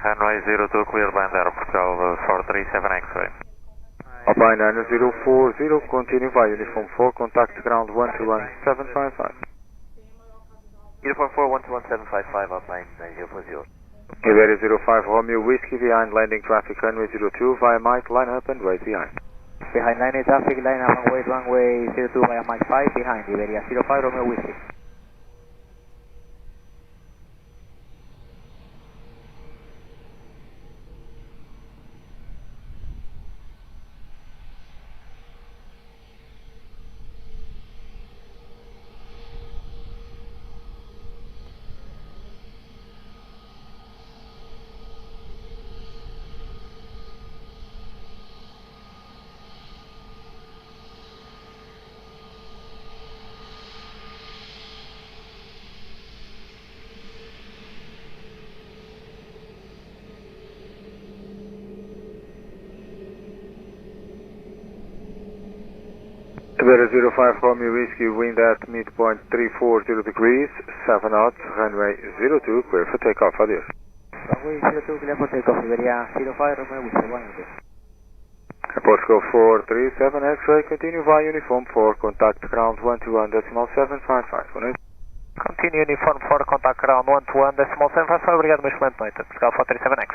Runway 02, clear land, Aeroporto 437 X-ray. Alpine 9040, continue via uniform 4, contact ground 121755. Uniform 4, 121755, Alpine 9040. Iberia 05 Romeo Whiskey behind landing traffic runway 02 via Mike, line up and wait behind. Behind landing traffic, line up and wait runway 02 via Mike 5, behind Iberia 05 Romeo Whiskey. Iberia 05 Romeo Whiskey, wind at midpoint 340 degrees, 7 knots, runway 02, clear for takeoff, adios. Runway 02, clear for takeoff, Iberia 05 Romeo Whiskey, 180. Aeroporto 437 X-ray, continue via uniform 4, contact ground 121.755, Continue uniform 4, contact ground 121.755, obrigado, uma excelente noite. Sky 437X.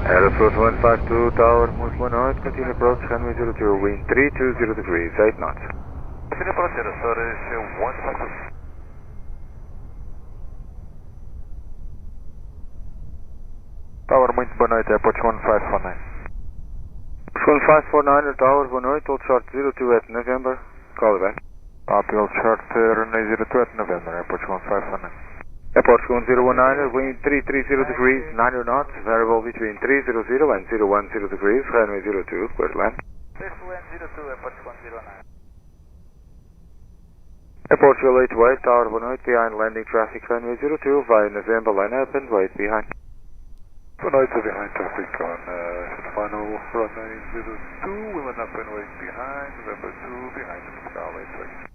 Aeroporto 152 Tower, muito boa noite, continue approach runway 02, wind 320 degrees, 8 knots. Continue approach, Aeroporto 152. Tower, muito boa noite, Airport 1549. 1549 Tower, boa noite, hold short 02 at November, call back. Copy, hold short runway 02 at November, Airport 1549. Airport 1019, wind 330 degrees, 9 knots, variable between 300 and 010 degrees, runway 02, clear to land. Clear to land 02, Airport 109. Airport 828 Tower, boa noite, behind landing traffic runway 02, via November, line up and wait behind. Boa noite, behind traffic on final runway 02, we'll end up and wait behind, November 2, behind Sky 828.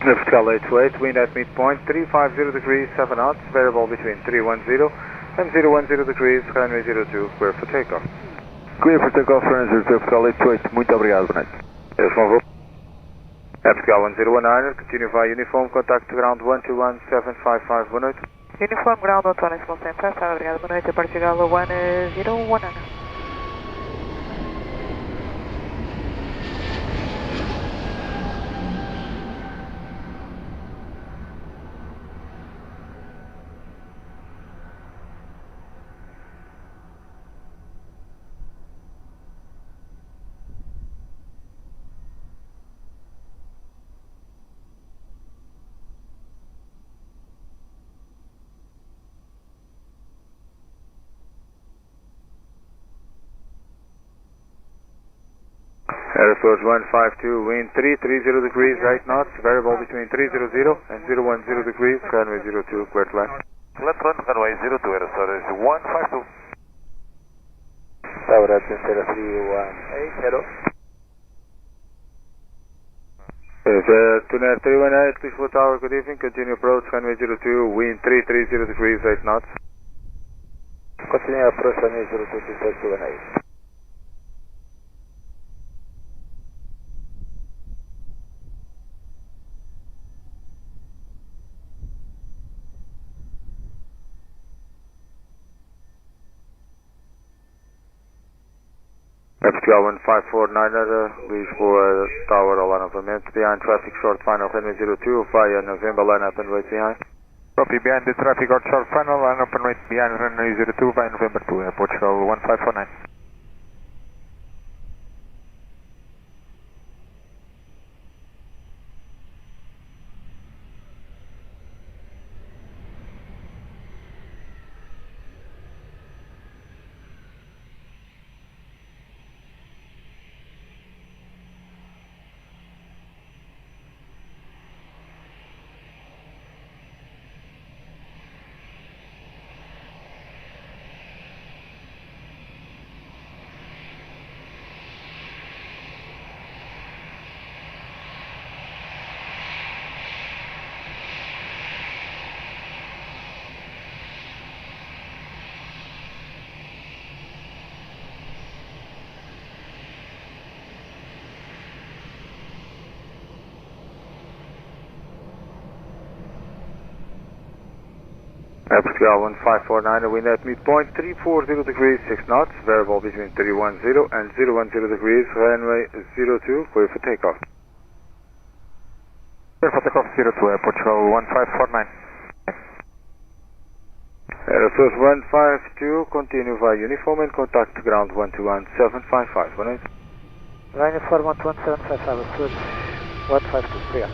Sky 828, wind at midpoint 350 degrees, 7 knots, variable between 310 and 010 degrees, runway 02, clear for takeoff. Clear for takeoff, runway 02, Sky 828, muito obrigado, boa noite. Yes, one voo. Sky 1019, continue via uniform, contact ground 121755, boa noite. Uniform ground, Antônio, Simão Central, tá, obrigado, boa noite, a partir da 1019. Aeroporto 152, wind 330 degrees, 8 knots, variable between 300 and 010 degrees, runway 02, clear to land. Left 1, runway 02, Aeroporto 152. Tower at 318, hello. Tuner 318, Lisboa Tower, good evening, continue approach, runway 02, wind 330 degrees, 8 knots. Continue approach, runway 02, 318. Portugal 1549, Lisboa Tower, olá novamente, behind traffic short final, runway 02, via November, line up and wait behind. Copy, behind the traffic short final, line up and wait behind runway 02, via November 2, Portugal 1549. Portugal 1549, wind at midpoint 340 degrees, 6 knots, variable between 310 and 010 degrees, runway 02, clear for takeoff. Clear for takeoff 02, Portugal 1549. Aeroporto 152, continue via uniform and contact ground 121755, 18. Uniform 11755, Food 152, clear.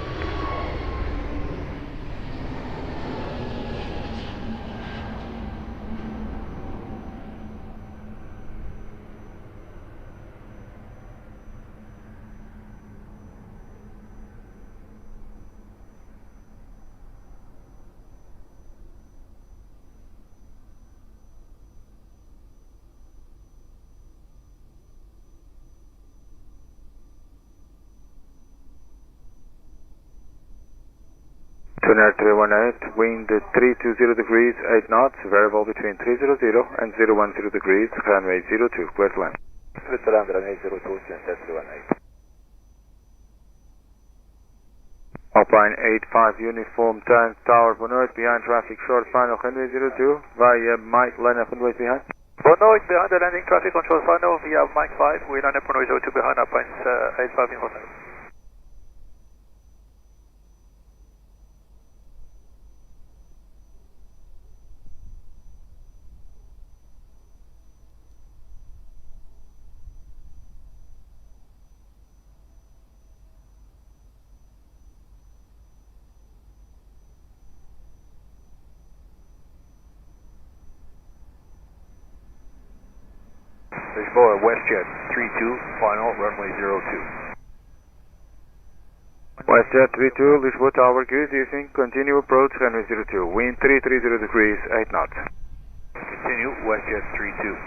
Tuner 318, wind 320 degrees, 8 knots, variable between 300 and 010 degrees, runway 02, clear to land. Switzerland, runway 02, Tuner 318. Alpine 85, uniform tank, tower, boa noite, behind traffic, short final, runway 02, via Mike, line up and wait behind. Boa noite, behind the landing traffic control final via Mike 5, we line up runway 02 behind Alpine 85 in hotel. Lisboa, WestJet 32, final, runway 02. WestJet 32, Lisboa Tower, good evening, continue approach, runway 02, wind 330 degrees, 8 knots. Continue, WestJet 32.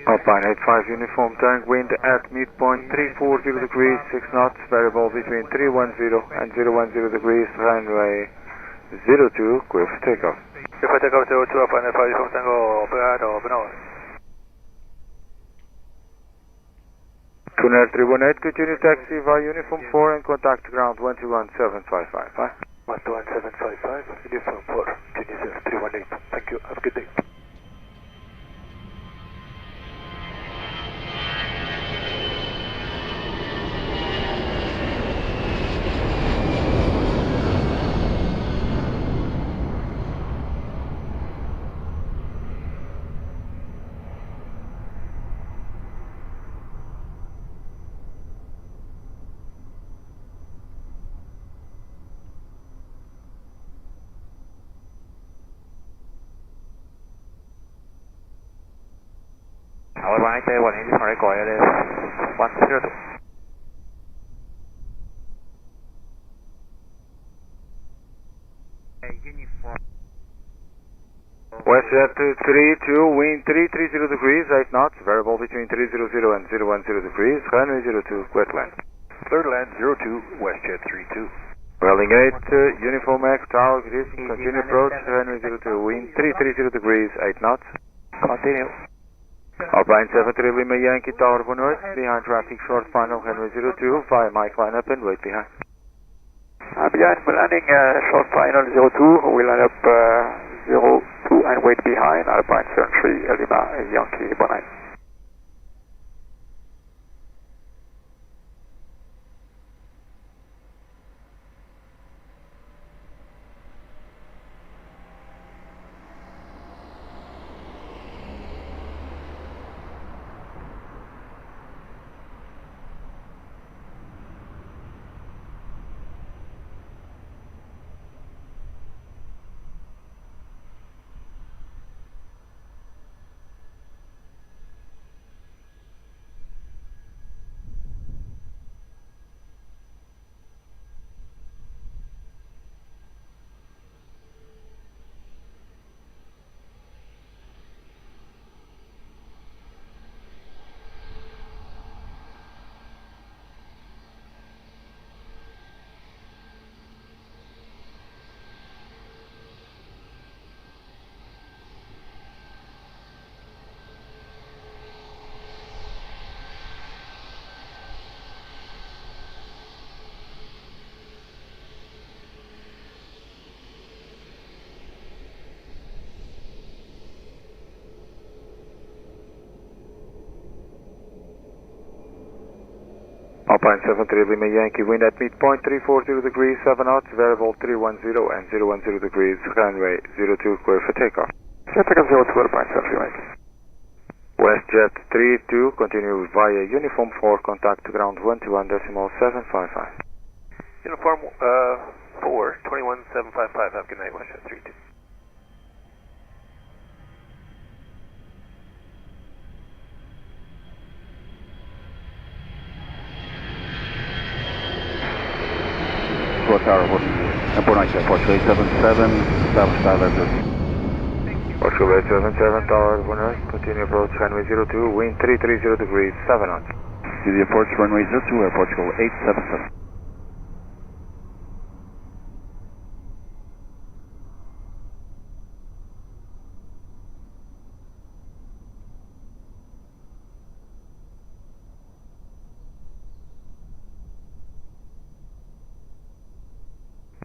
Alpine 85 uniform tank, wind at midpoint 340 degrees, 6 knots, variable between 310 and 010 degrees, runway 02, clear for takeoff. Clear for takeoff 02, Alpine 85 uniform tank, operato, open over. Tuner 318, continue taxi via uniform 4 and contact ground 121755. 121755, uniform 4, Tunisia 318. Thank you, have a good day. Alpine 180 for echo, it is 102. Uniform. WestJet 32, wind 330 degrees, 8 knots, variable between 300 and 010 degrees, runway 02, clear to land. Clear to land 02, WestJet 32. Welling 8, uniform X, tower, continue approach, runway 02, wind 330 degrees, 8 knots. Continue. Alpine 73 Lima Yankee, tower for north, behind traffic, short final, runway 02, via mic line up and wait behind. Behind landing, short final 02, we line up 02 and wait behind, Alpine 73 Lima Yankee, bon night. Alpine 73 Lima Yankee, wind at midpoint 340 degrees, 7 knots, variable 310 and 010 degrees, runway 02, clear for takeoff. Clear takeoff 02, Alpine 73 Yankee. WestJet 32, continue via uniform 4, contact ground 121.755. Uniform 4, 21755, have a good night, WestJet 32. Tower, Airport 97, Portugal 877, establish dialector. Portugal 877, tower, 1 continue approach, runway 02, wind 330 degrees, 7 knots. To the approach, runway 02, Air Portugal 877.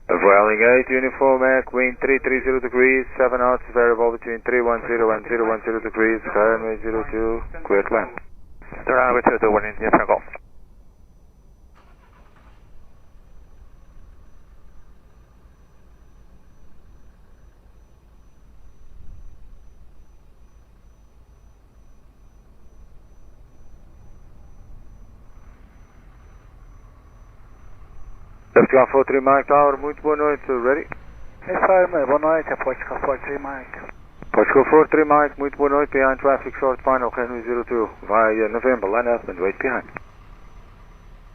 Welling 8, uniform Mac, wind 330 degrees, 7 knots, variable between 310 and 010 degrees, runway 02, clear to land. Runway 02, 1 India, Golf. Portugal 43 Mike Tower, muito boa noite, ready? Boa noite, Portugal 43 Mike. Portugal 43 Mike, muito boa noite, behind traffic, short final, runway 02, via November, line up and wait behind.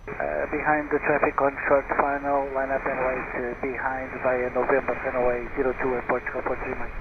Behind the traffic on short final, line up and wait behind via November, runway 02 at Portugal 43 Mike.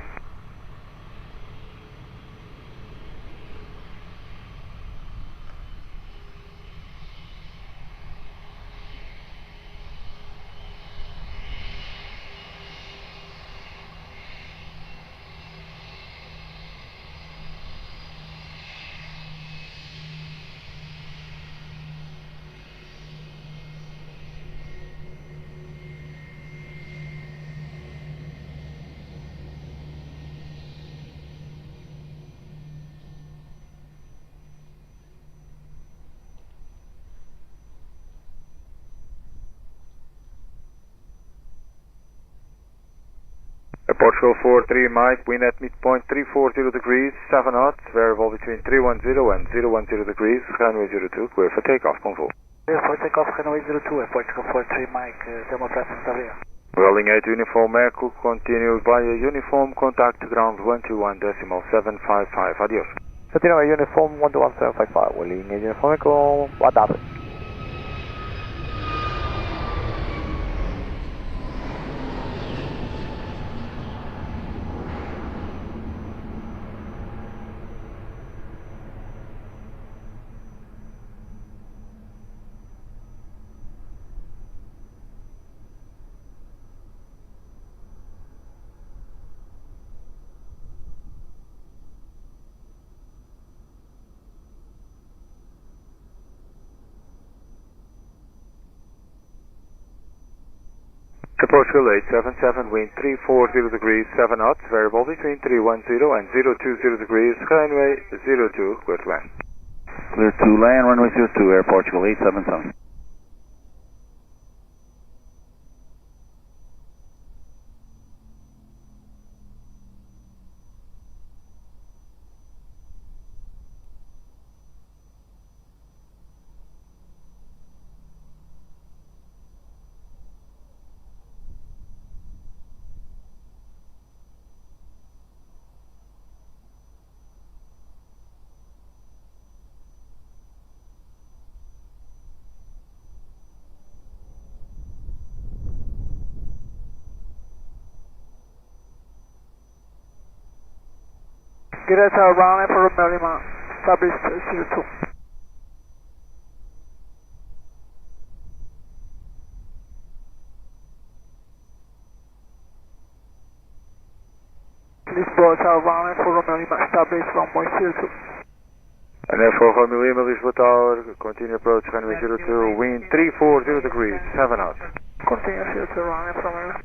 Portugal 43 Mike, wind at midpoint 340 degrees, 7 knots, variable between 310 and 010 degrees, runway 02, clear for takeoff, convoy. Clear for takeoff, runway 02, Portugal 43 Mike, thermal pressure Aviation. Rolling 8 Uniform Echo, continue via uniform, contact ground 121.755, adios. Continue uniform 121.755, rolling uniform Echo, what up? Portugal 877, wind 340 degrees, 7 knots, variable between 310 and 020 degrees, runway 02, clear to land. Clear to land, runway 02, Air Portugal 877. Direto, runway for Romeo Lima, establish 02. Lisboa, runway for Romeo Lima, establish runway 02. And therefore Romeo Lima, Lisboa Tower, continue approach runway 02, wind 340 degrees, 7 knots. Continue 02, runway for Romeo Lima.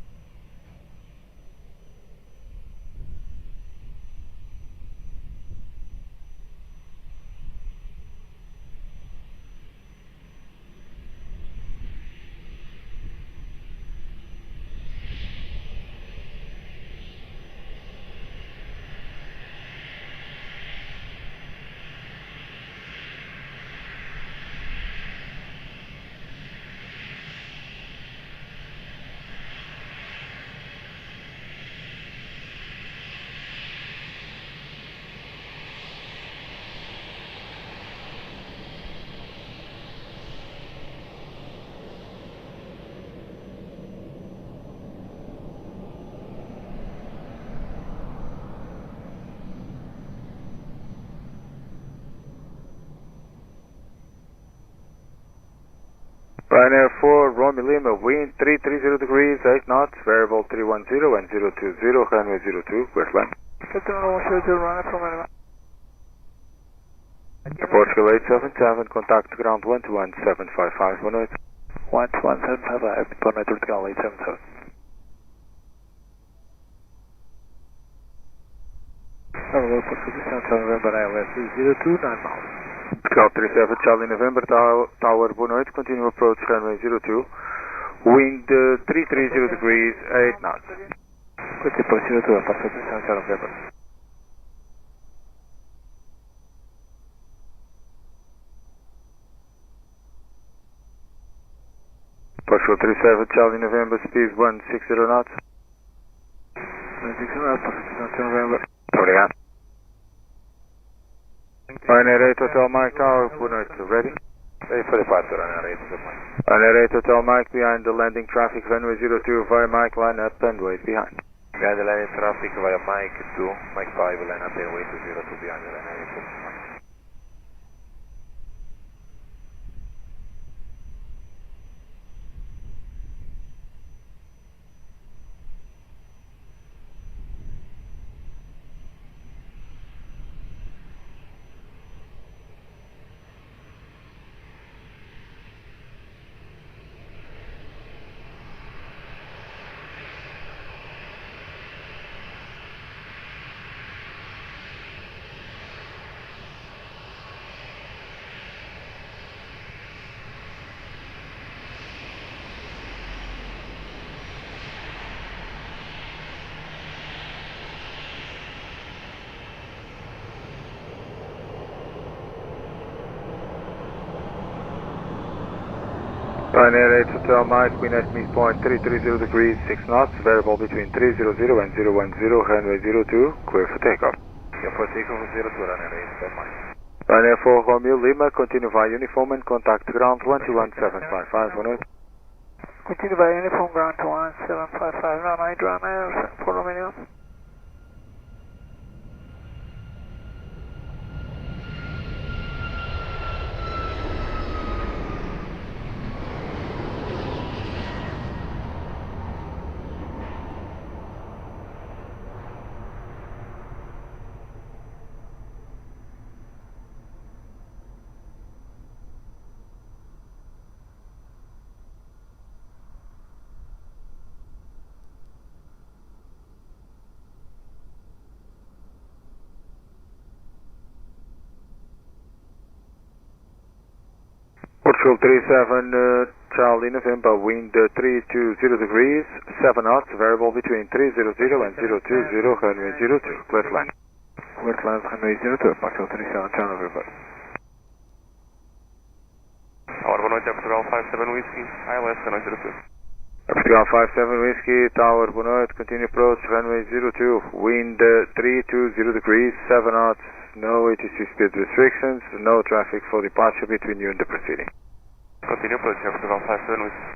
Ryanair 4, Romeo Lima, wind 330 degrees, 8 knots, variable 310 and 020, runway 02, clear to land. Continue runway 02, runway from Lima. Portugal 877, contact ground 121.755, 108. 121.755, Portugal 877. Hello, Portugal November ILS 02, 9 miles. Scout 37 Charlie November Tower, boa noite, continue approach runway 02, wind 330 degrees, 8 knots. Continue approach 02, Passport 37 November. Portugal 37 Charlie November, speed 160 knots. 160 knots, Passport 37 November. Obrigado. Ryanair 8 Hotel Mike Tower, boa noite, ready? Ready for departure, Ryanair 8 Hotel Mike. Ryanair 8 Hotel Mike, behind the landing traffic, runway 02 via Mike, line up and wait behind. Behind the landing traffic via Mike 2, Mike 5, line up and wait to 02 behind the Ryanair 8 Hotel Mike. Ryanair 8 Hotel Mike, wind at midpoint 330 degrees, 6 knots, variable between 300 and 010, runway 02, clear for takeoff. Airport takeoff 02, Ryanair 8 Hotel Mike. Ryanair 4 Romeo Lima, continue via uniform and contact ground 121755, 1 Continue by uniform ground to 1755, runway Ryanair 4 Romeo. Portugal 37 Charlie November, wind 320 degrees, 7 knots, variable between 300 and 020, runway 02, clear to land. Clear to land, runway 02, Portugal 37 Charlie November. Tower 1 Portugal 57 Whiskey, ILS, runway 02. Portugal 57 Whiskey, Tower 1 continue approach, runway 02, wind 320 degrees, 7 knots, no ATC speed restrictions, no traffic for departure between you and the proceeding. Continue approach, Portugal 57 Whiskey.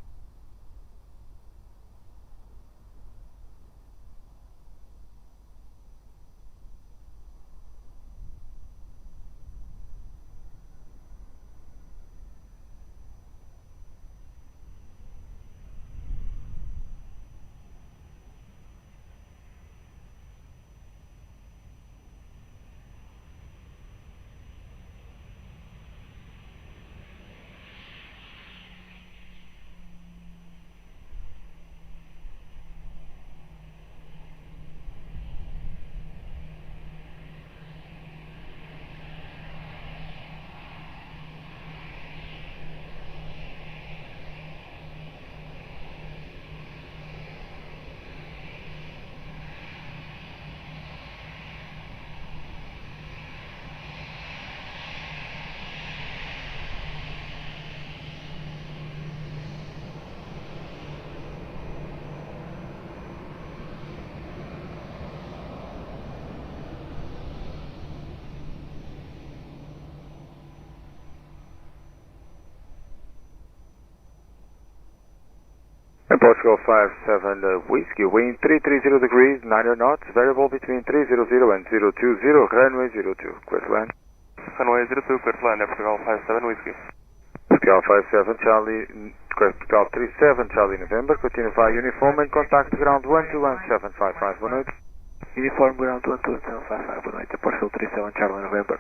Portugal 57 Whiskey, wind 330 degrees, 9 knots, variable between 300 and 020, runway 02, clear to land. Runway 02, clear to land, Portugal 57 Whiskey. Portugal 57 Charlie, Portugal 37 Charlie November, continue via uniform and contact ground 121755, 18. Uniform ground 121755, 18, Portugal 37 Charlie November.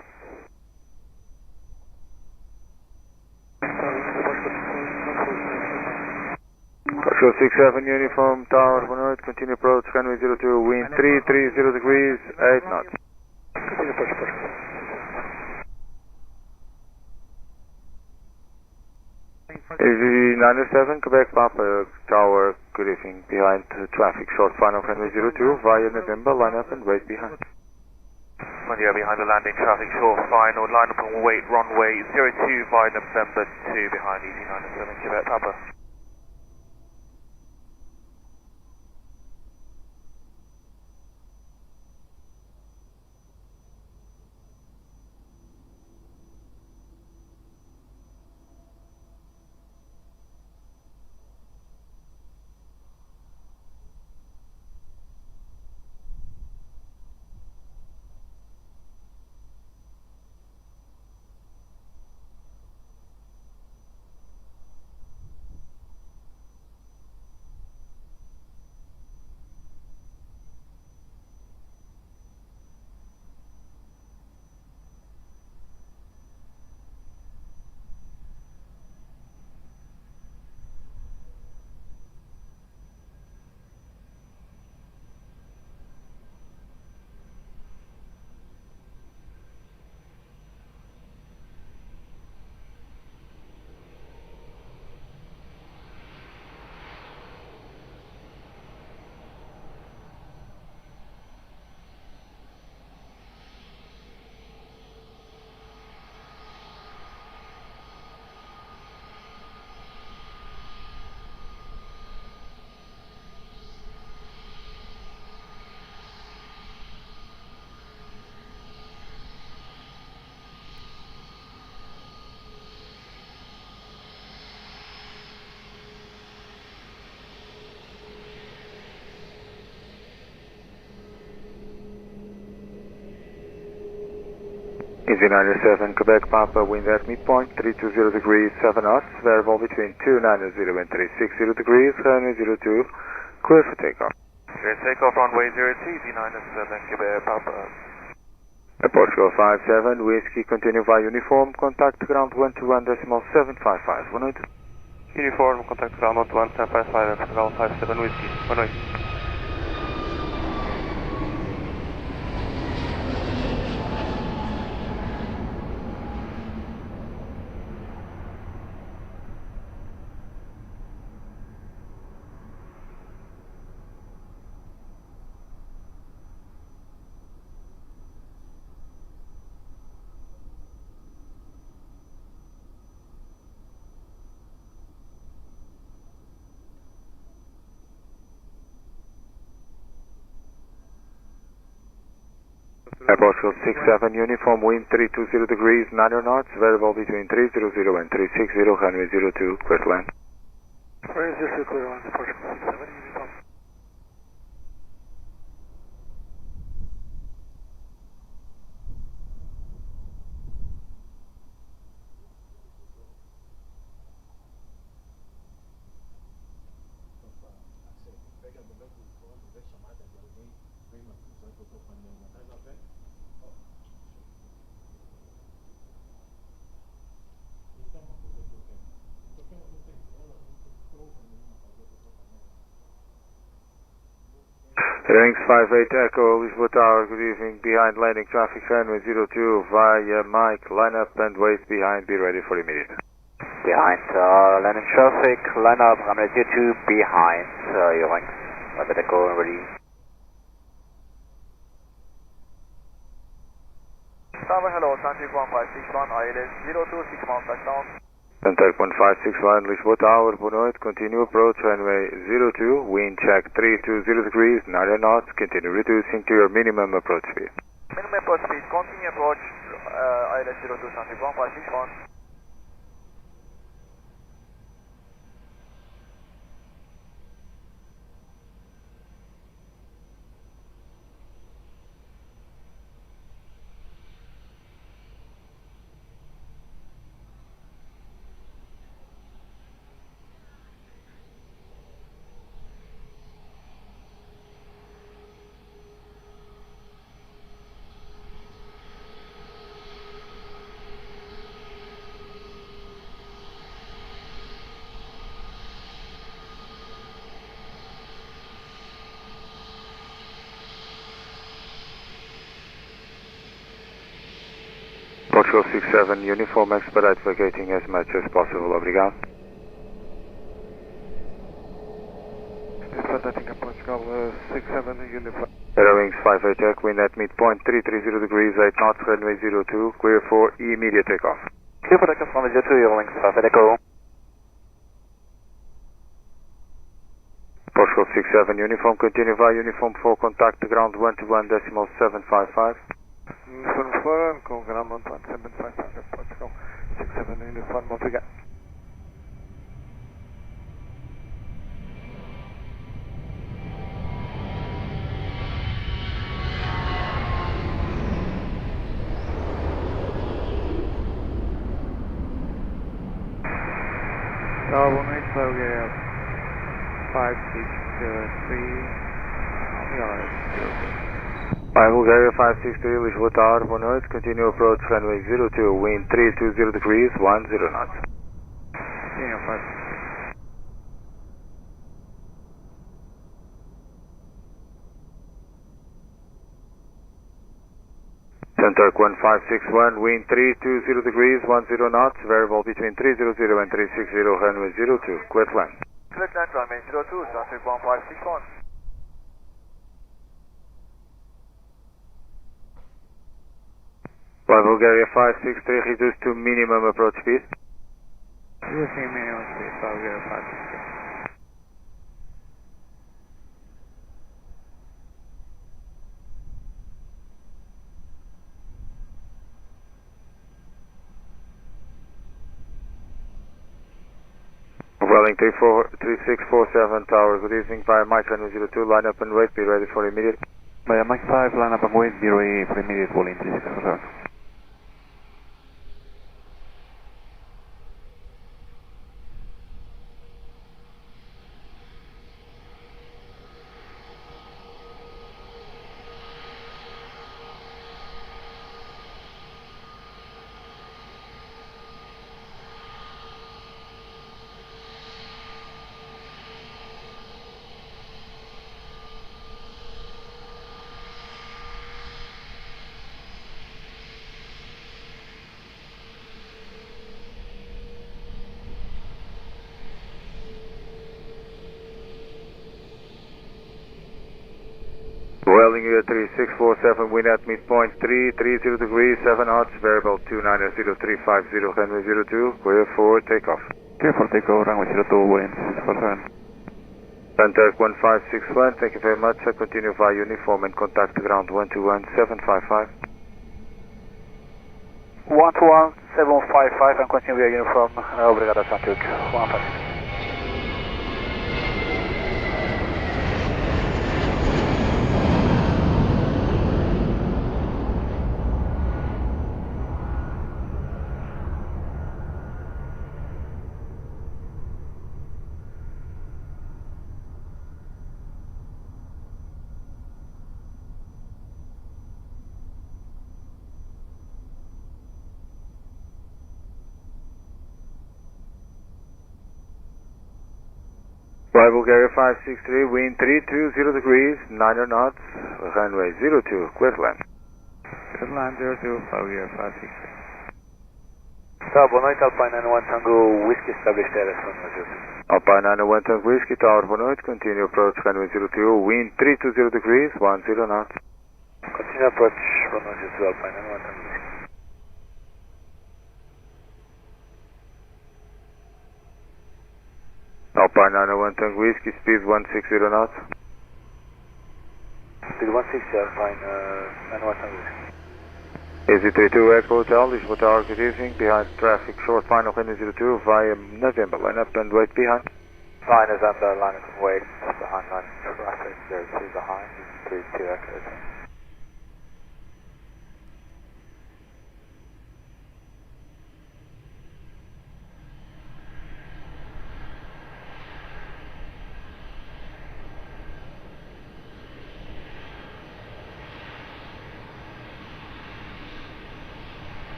Portugal 67 uniform, Tower 1 continue approach, runway 02, wind 330 degrees, 8 knots. Continue approach, Portugal. AV97, Quebec Papa Tower, good evening, behind traffic, short final runway 02, via November, line up and wait behind. Yeah, behind the landing traffic, short final, line up and wait, runway 02 via November 2 behind EV97, Quebec Papa. Easy 97, Quebec Papa, wind at midpoint, 320 degrees, 7 knots, variable between 290 and 360 degrees, runway 02, clear for takeoff. Clear takeoff, runway 02, Easy 97, Quebec Papa. Portugal 57, Whiskey, continue via uniform, contact ground 121.755, 108. Uniform, contact ground 121.755, Portugal 57, Whiskey, 108. Portugal 67, uniform, wind 320 degrees, 9 knots, variable between 300 and 360, runway 02, clear to land. Runway 02, clear to land, Portugal 67, uniform. Wings 58 Echo, Lisboa Tower, good evening, behind landing traffic, runway 02, via Mike, line up and wait behind, be ready for immediate. Behind landing traffic, line up, runway 02, behind your wings, Livestream Echo, ready. Tower, hello, Sunday 1561, ILS 02, 6 miles touchdown. Contact 1561, Lisboa Tower, boa noite, continue approach, runway 02, wind check 320 degrees, 9 knots, continue reducing to your minimum approach speed. Minimum approach speed, continue approach, ILS 02, Sunday 1561. Portugal 67, uniform, expedite vacating as much as possible, obrigado. Expediting at Portugal 67, uniform. Wings 58 Echo, wind at midpoint, 330 degrees, 8 knots, runway 02, clear for immediate takeoff. Clear for takeoff, runway 02, Wings 58 Echo. Portugal 67, uniform, continue via uniform 4, contact ground 121.755. Confirm, go ground 1.755, Portugal 67, uniform, obrigado. One night, so we have 563, Bulgaria 563, Lisboa Tower, boa noite, continue approach, runway 02, wind 320 degrees, 10 knots. Yeah, 563. Turk 1561, wind 320 degrees, 10 knots, variable between 300 and 360, runway 02, clear to land. Clear to land, runway 02, Turk 1561. Bulgaria 563, reduced to minimum approach speed. Reducing minimum speed, Bulgaria 563. Welling 3647 Tower, good evening, via Mike 02, line up and wait, be ready for immediate. Via Mike 5, line up and wait, be ready for immediate, Welling 3647. rolling 3647, wind at midpoint 330 degrees, 7 knots, variable 290-350, runway 02, clear for takeoff. Clear for takeoff, runway 02, wind 647. Contact 1561, thank you very much. I continue via uniform and contact ground 121755. 121755 and continue via uniform. Obrigado, Santiago. 156. Fly Bulgaria 563, wind 320 degrees, 9 knots, runway 02, clear to land. Clear to land 02, Fly Bulgaria 563. Tá, boa noite, Alpine 91 Tango Whiskey, establish status runway 02. Alpine 91 Tango Whiskey, Tower, boa noite, continue approach runway 02, wind 320 degrees, 10 knots. Continue approach runway 02, Alpine 91 Tango Whiskey. Alpine 901 Tango Whiskey, speed 160 knots. Speed 160, Alpine 91 Tango Whiskey. AZ32 Echo Hotel, Lisboa Tower, good evening, behind traffic, short final runway 02 via November, line up and wait behind. Fine, November, line up and wait behind, line traffic, 02 behind, 32 Echo Hotel.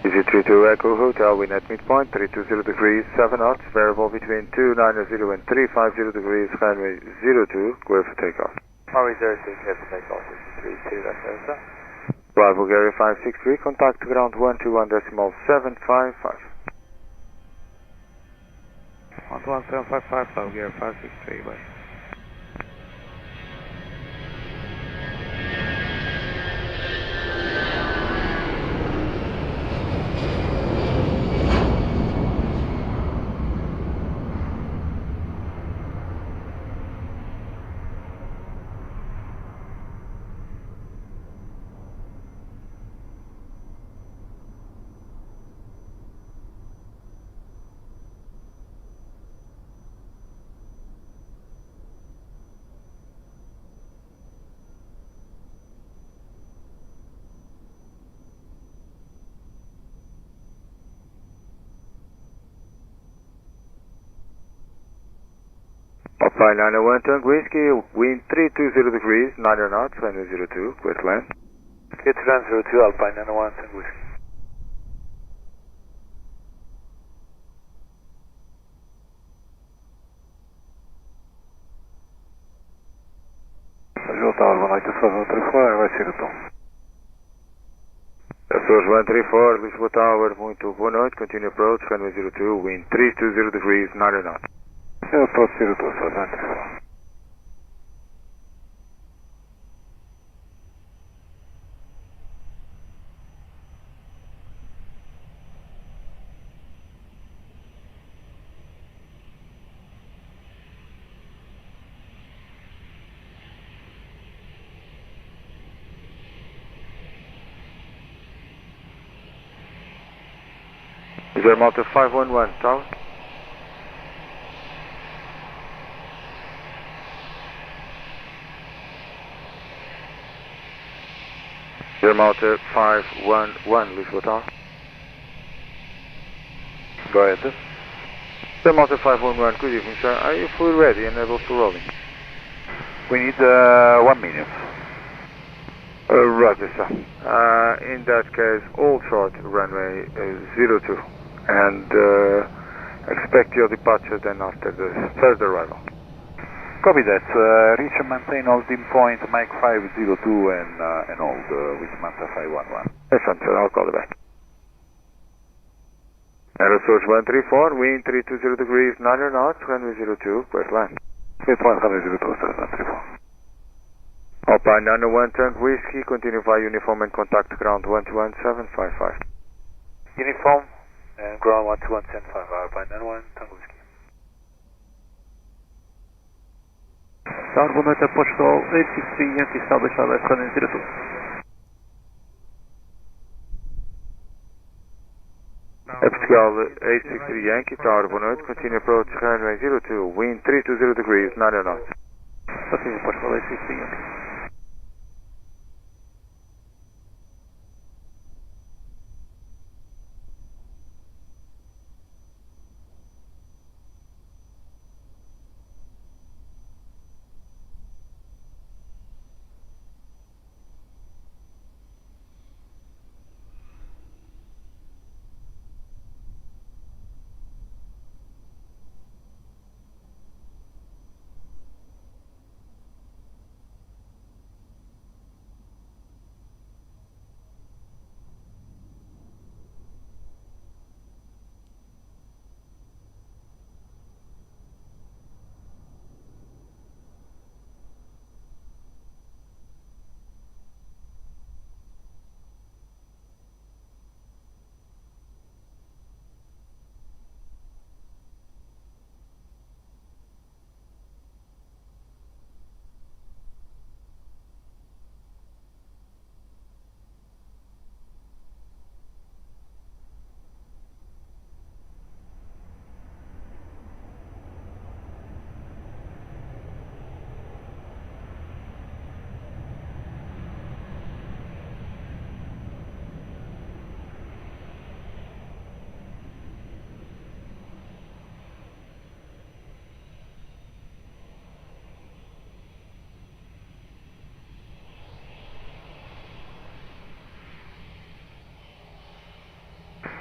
AZ32 Echo Hotel, wind at midpoint 320 degrees, 7 knots, variable between 290 and 350 degrees, runway 02, clear for takeoff. Runway 02, clear for takeoff, 32 Echo Hotel. Fly Bulgaria 563, contact ground 121.755. 11755, Fly Bulgaria 563, bye. Alpine 901 Tango Whiskey, wind 320 degrees, 9 knots, runway 02, clear to land. Clear to land 02, Alpine 901 Tango Whiskey. Lisboa Tower, boa noite, Sr. 34, vai ser o tom. Sr. João 34, Lisboa Tower, muito boa noite, continue approach, runway 02, wind 320 degrees, 9 knots. Pode ser o tom, Sr. 34. Is there Malta 511, Tower? Is Malta 511, Lisboa Tower? Go ahead. Is Malta 511, good evening, sir. Are you fully ready and able to rolling? We need 1 minute. Roger, sir. In that case, all short runway 02, and expect your departure then after the third arrival. Copy that. Reach and maintain holding point Mike 502 and hold with Manta 511. Excellent, sir. I'll call you back. Aerosource 134, wind 320 degrees, 9 knots, runway 02, clear to land. With 102, 134. Alpine 901, Tank Whiskey, continue via uniform and contact ground 121755. Uniform and ground 121755, Alpine 901, Tank Whiskey. Tower 108 at Portugal, 863 Yankee established at left runway 02. Portugal 863 Yankee, Tower 108, continue approach runway 02, wind 320 degrees, 9 knots. Continue Portugal 863 Yankee.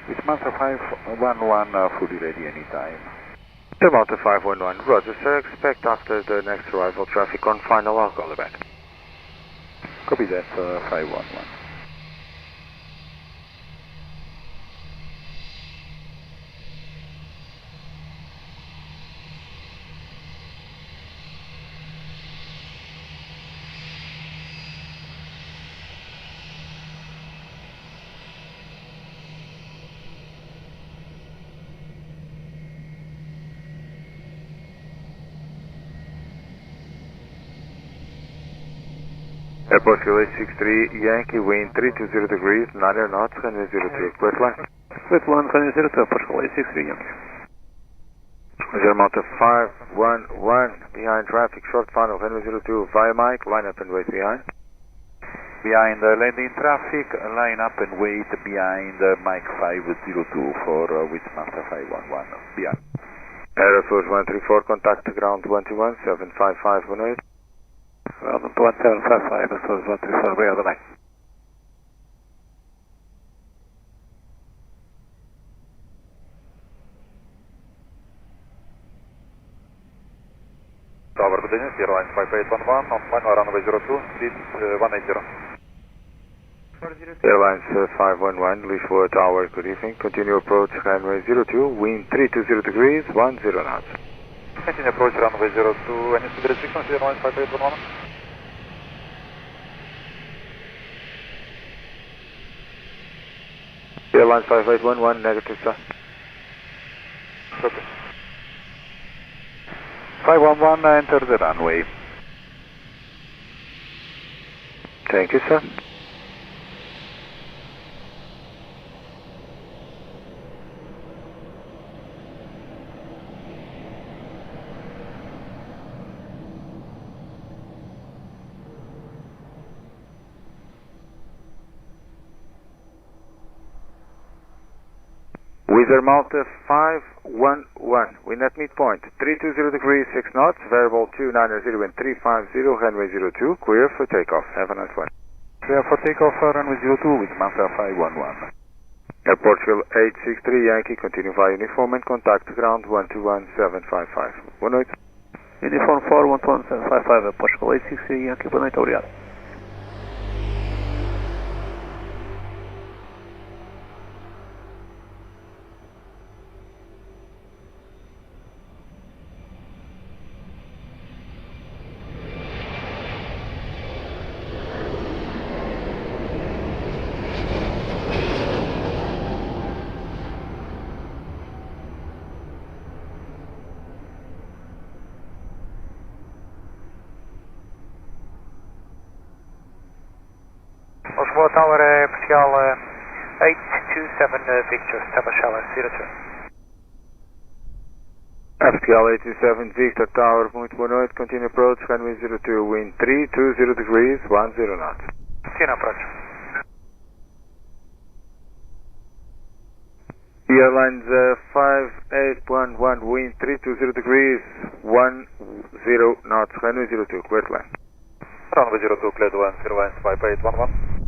With Manta 511 fully ready anytime. Manta 511, Roger, sir. Expect after the next arrival traffic on final, I'll call you back. Copy that, 511. Airport 863 Yankee, wind 320 degrees, 9 knots, runway 02, clear to land. With 1 runway 02, Portugal 863 Yankee. Manta 511, behind traffic, short final, runway 02, via Mike, line up and wait behind. Behind landing traffic, line up and wait behind Mike 502 for with Manta 511, behind. Aerosource 134, contact ground 121-75518. Ground 1755, Aerosource 134, we are the line. Tower continues, airline 5811, on final runway 02, speed 180. Airlines 511, Lisboa Tower, good evening. Continue approach runway 02, wind 320 degrees, 10 knots. Continue approach runway 02, any speed restrictions, airline 5811? Airline 5811, negative, sir. Copy. 511, enter the runway. Thank you, sir. Wizard Malta 511, wind at midpoint, 320 degrees, 6 knots, variable 290 and 350, runway 02, clear for takeoff. Have a nice one. clear for takeoff, runway 02 with Master 511. Airportugal 863 Yankee, continue via uniform and contact ground 121755. Boa noite. Uniform 411755, Airportugal 863 Yankee, boa noite, obrigado. Lisboa Tower, Portugal 827 Victor, Papa Charlotte 02. Portugal 827 Victor Tower, muito boa noite, continue approach, runway 02, wind 320 degrees, 10 knots. Continue approach. Airlines 5811, wind 320 degrees, 10 knots, runway 02, clear to land. Runway 02, clear to land, 5811.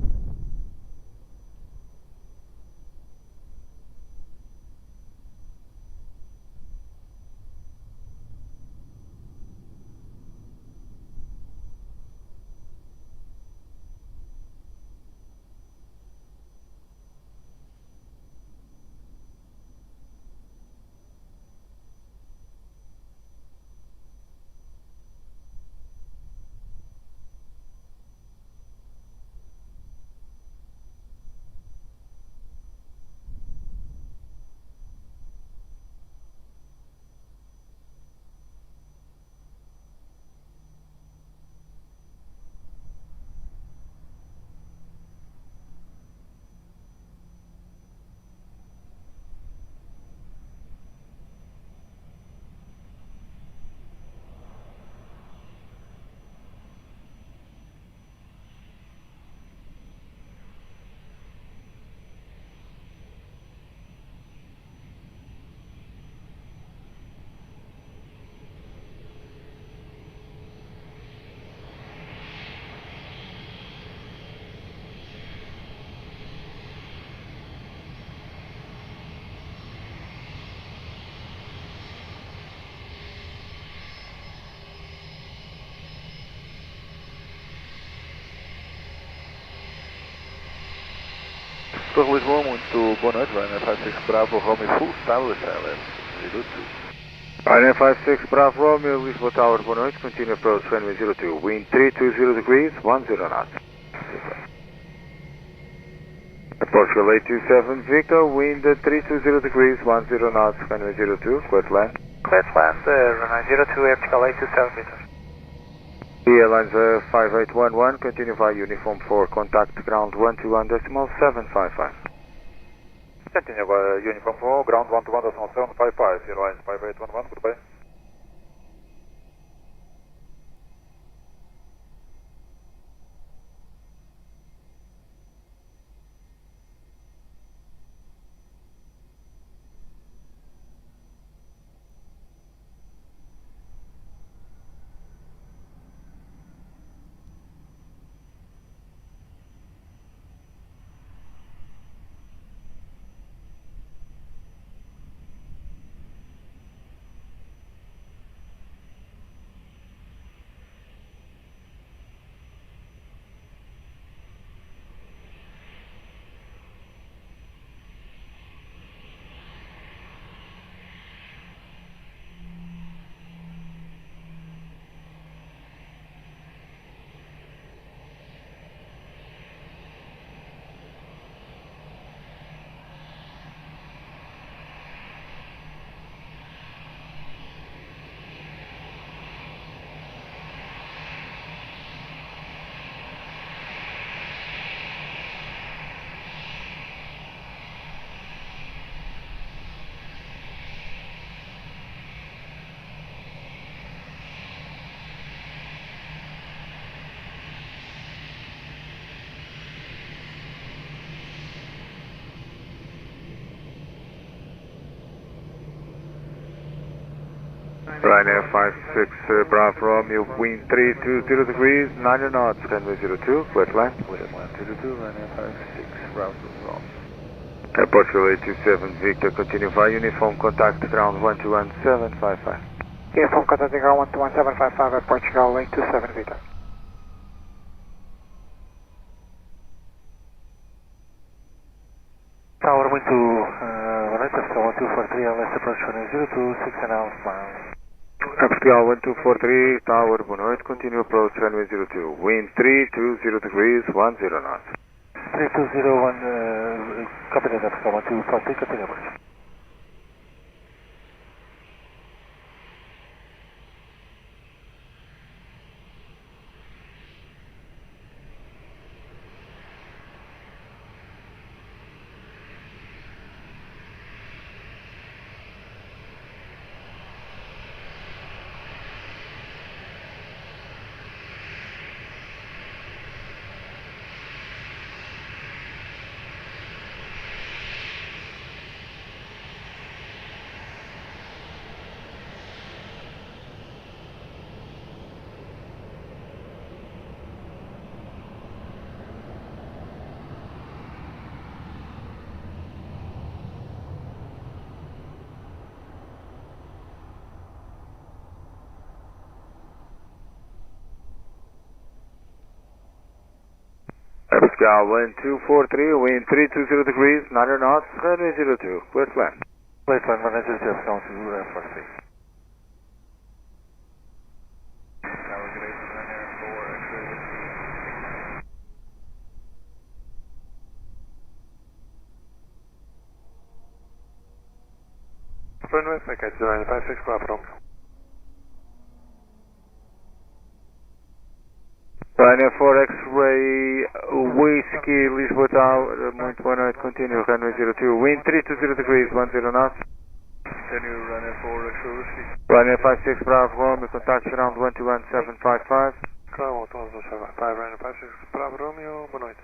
Torre Lisboa, muito boa noite, Ryanair 56 Bravo, Romeo Full Tower, Silence 02. Ryanair 56 Bravo, Romeo, Lisboa Tower, boa noite, continue approach, runway 02, wind 320 degrees, 10 knots. Portugal 827 Victor, wind 320 degrees, 10 knots, runway 02, clear to land. Clear to land, runway 02, Portugal 827 Victor. Airlines 5811, continue via uniform 4, contact ground 121.755. Continue via uniform 4, ground 121.755, Airlines 5811, goodbye. Ryanair 56 Bravo Romeo, wind 320 degrees, 90 knots, runway 02, clear to land. William 122, Ryanair 56, Bravo Romeo. Airport 827 Victor, continue via uniform contact ground 121755. Uniform contact ground 121755 at Portugal 827 Victor. Tower wind 2, Aviation 1243, LS approach runway 02, 6.5 miles. Portugal 1243, Tower, boa noite, continue approach runway 02, wind 320 degrees, 10 knots. 3201, copy that, Portugal 1243, continue approach. Portugal 1243, wind 320 degrees, 90 knots, runway 02, clear to land. Clear to land, runway 02, Portugal 1243. Runway, okay, 056 Bravo Romeo. Ryanair 4 X-Ray Whiskey, Lisboa Tower, muito boa noite, continue, runway 02, wind 320 degrees, 10 knots. Continue, Ryanair 4 X-Ray Whiskey. Ryanair 56 Bravo Romeo, contact ground 121755. Ground 121755, Ryanair 56 Bravo Romeo, boa noite.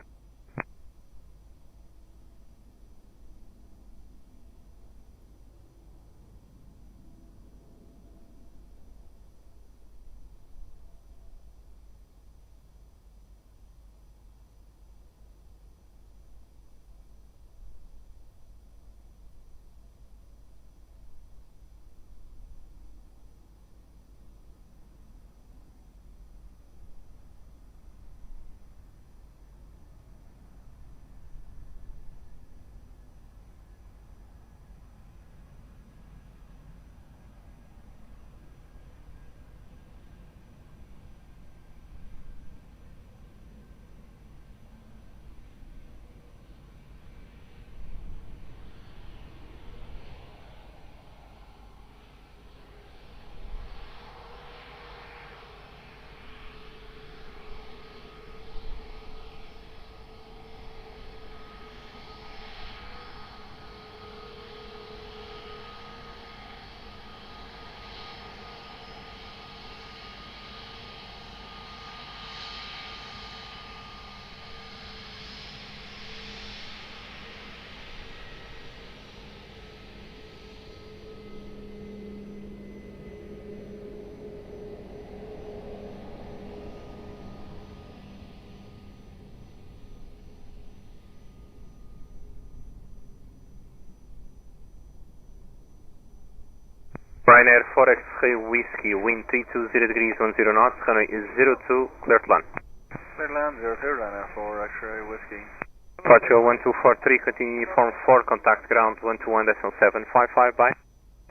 Ryanair 4 X-Ray Whiskey, wind 320 degrees, 10 knots, runway 02, clear to land. Clear to land, 02, Ryanair 4 X-Ray Whiskey. Portugal 1243, continue uniform 4, contact ground 121.755, bye.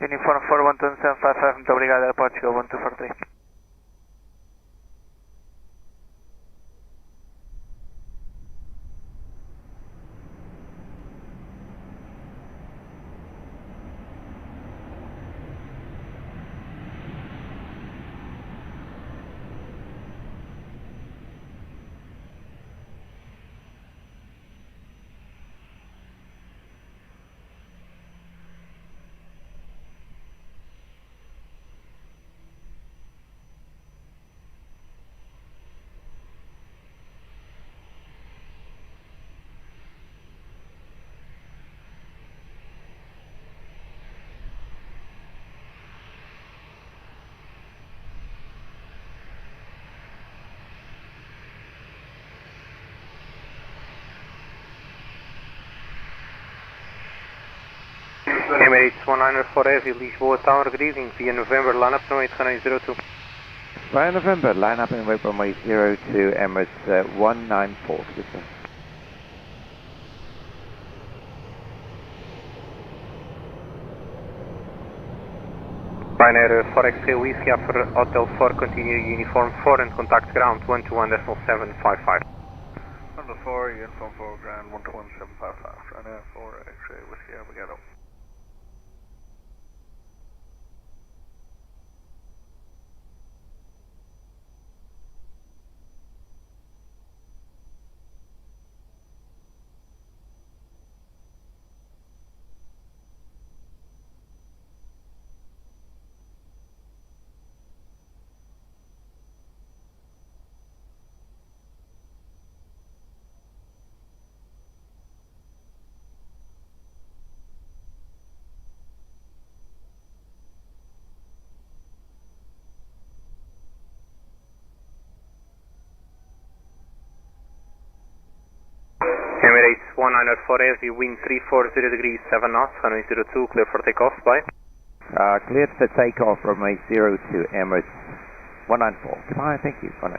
Uniform 4, 12755, muito obrigado, Portugal 1243. Emirates 194 Heavy, Lisboa Tower, greeting, via November, line up and wait, runway 02. Via November, line up and wait runway 02, Emirates 194, sir. Ryanair 4X-ray Whiskey after Hotel 4, continue uniform 4 and contact ground 121.755. Number 4, uniform 4, ground 121.755. Ryanair 4 X-ray Whiskey, Delgado. Emirates 194 Heavy, wind 340 degrees, 7 knots, runway 02, clear for takeoff, bye. Cleared for takeoff, runway 02, Emirates 194. Goodbye, thank you, bye.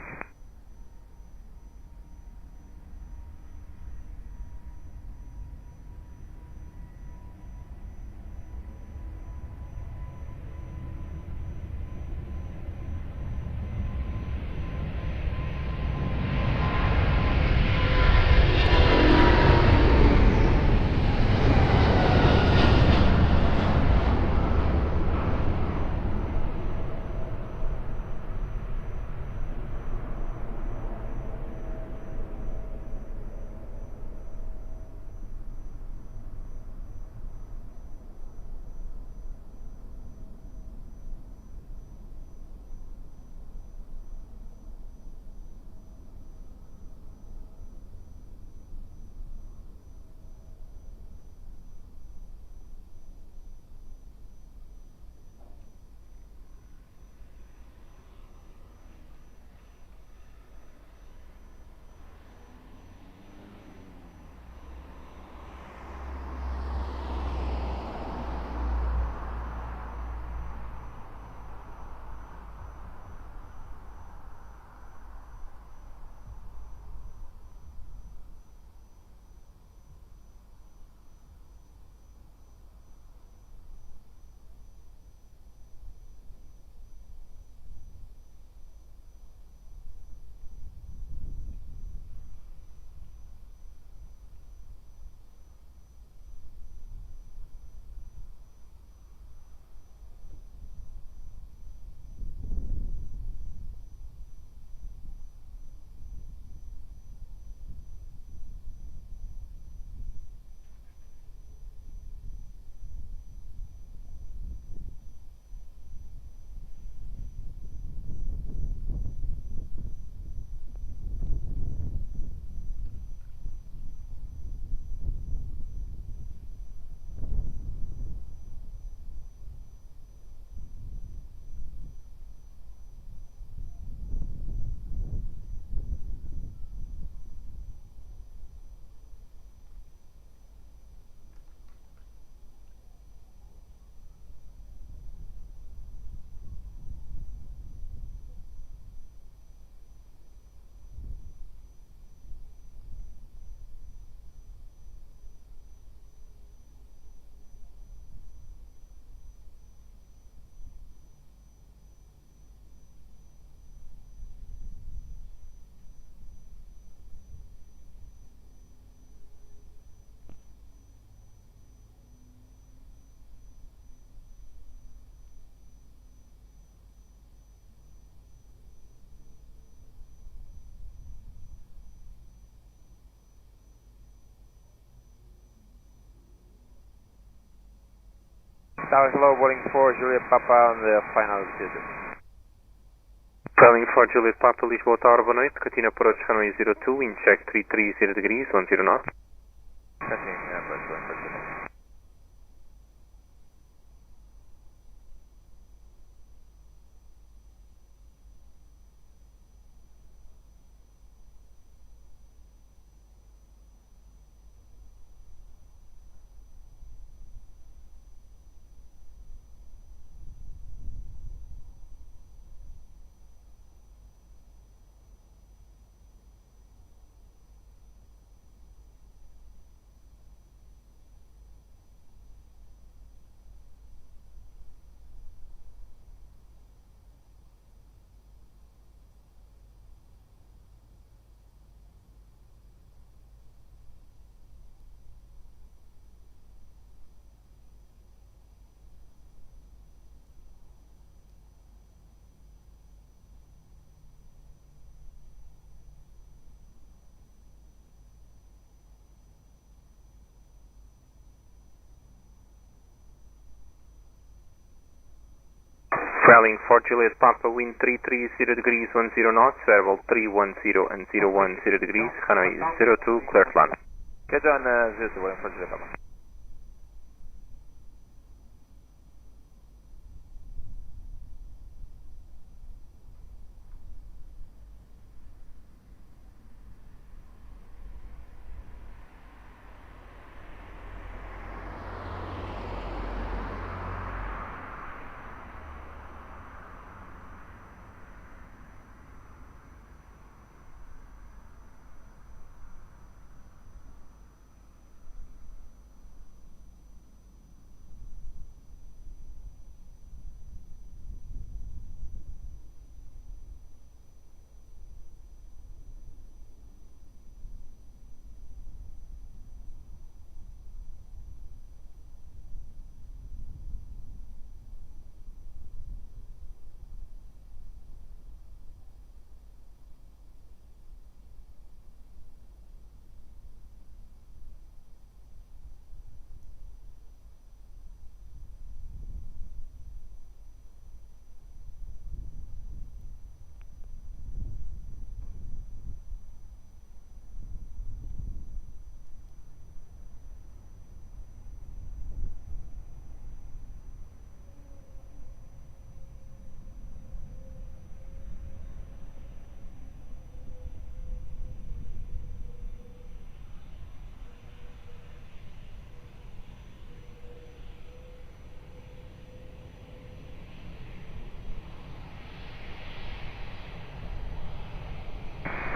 Tower hello, boarding for Juliet Papa on the final decision. Traveling for Juliet Papa, Lisboa Tower, boa noite, continue approach runway 02, wind check 330 degrees, 10 knots. Continue approach, going for Juliet. Trailing for Juliet Papa, wind 330 degrees 10 knots, variable 310 and 010 degrees, Hanoi 02, clear to land. Okay, John, 02, waiting for Juliet Papa.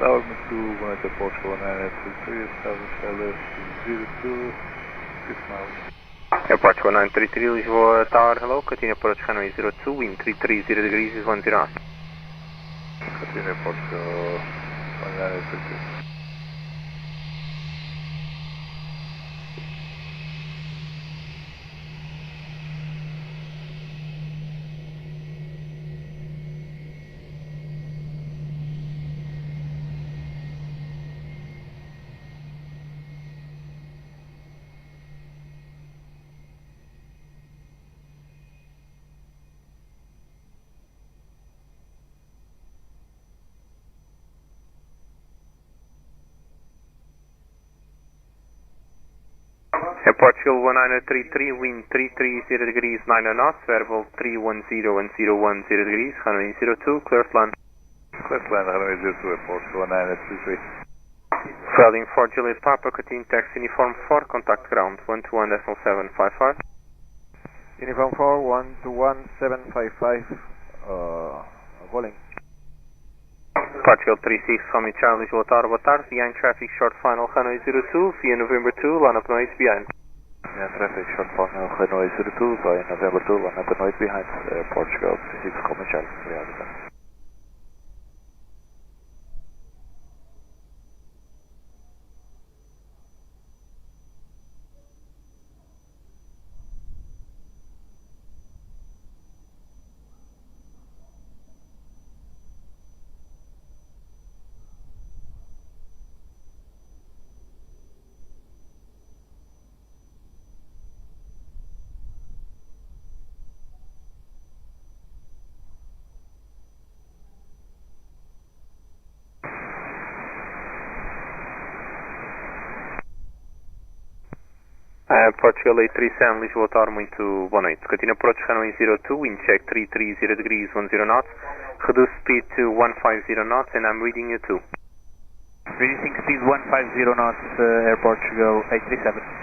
Tower to Aeroporto 1933, establish LS02, 6 miles. Airport 1933, Lisboa Tower, hello, continue approach Hanoi 02, wind 330 degrees is 10 knots. Continue approach 1933. Portugal 1933, wind 330 degrees 90 knots, variable 310 and 010 degrees, Hanoi 02, clear to land. Clear to land, Hanoi 02, Portugal 1933. Trailing for Juliet Papa, continue taxi uniform 4, contact ground 121.755. Uniform 4, 121.755, rolling. Portugal 36, Homie Charlie, Lisboa Tower, boa tarde, behind traffic, short final, Hanoi 02, via November 2, line up noise behind. Yeah, traffic, short final, Hanoi 02, via November 2, line up noise behind, Portugal 36, Homie Charlie, obrigado. Portugal 837, Lisboa Tower, muito boa noite. Continue approach Hanoi 02, wind check 330 degrees 10 knots, reduce speed to 150 knots, and I'm reading you too. Reducing speed 150 knots, Air Portugal 837.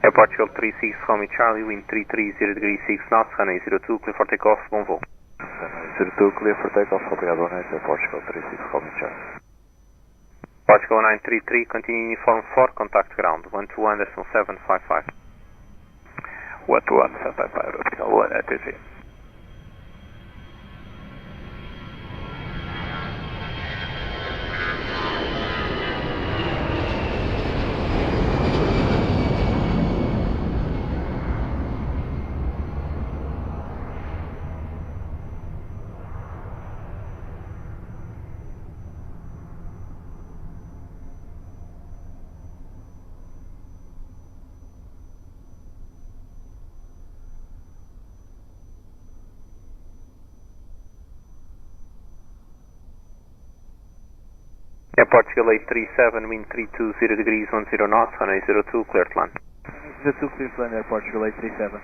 Air Portugal 36 Romeo Charlie, wind 330 degrees 6 knots, runway 02, clear for takeoff, bom voo. Runway 02, clear for takeoff, obrigado, boa noite, Air Portugal 36 Romeo Charlie. Portugal 933, continue uniform 4, contact ground, 121.755. 121.755, Portugal 193. Air Portugal 837, wind 320 degrees 10 knots, runway 02, clear to land. 02, clear to land, Air Portugal 837.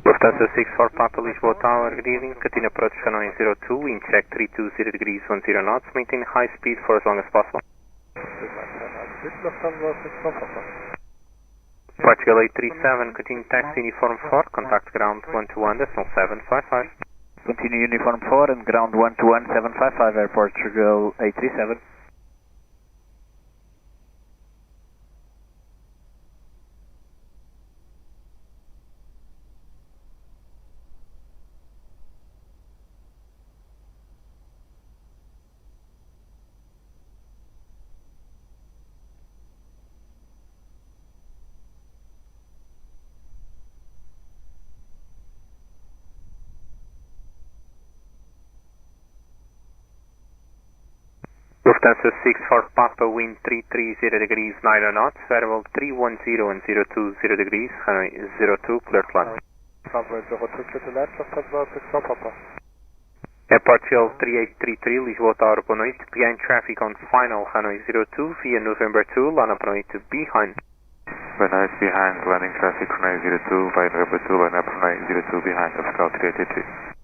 Lufthansa 64 Papa Lisboa Tower, good evening. Continue approach runway 02, wind check 320 degrees 10 knots, maintain high speed for as long as possible. Portugal 837, continue taxi uniform 4, contact ground 121.755. Continue uniform 4 and ground 121.755, Air Portugal 837. Lufthansa 64 Papa, wind 330 degrees 90 knots, variable 310 and 020 degrees, runway 02, clear to land. Runway 02, clear to land, Lufthansa 64 Papa. Air Portugal 3833, Lisboa Tower, boa noite. Behind traffic on final, runway 02, via November 2, line up runway 2 behind. Boa noite, behind, landing traffic, runway 02, via November 2, line up runway 02 behind, Portugal 3833.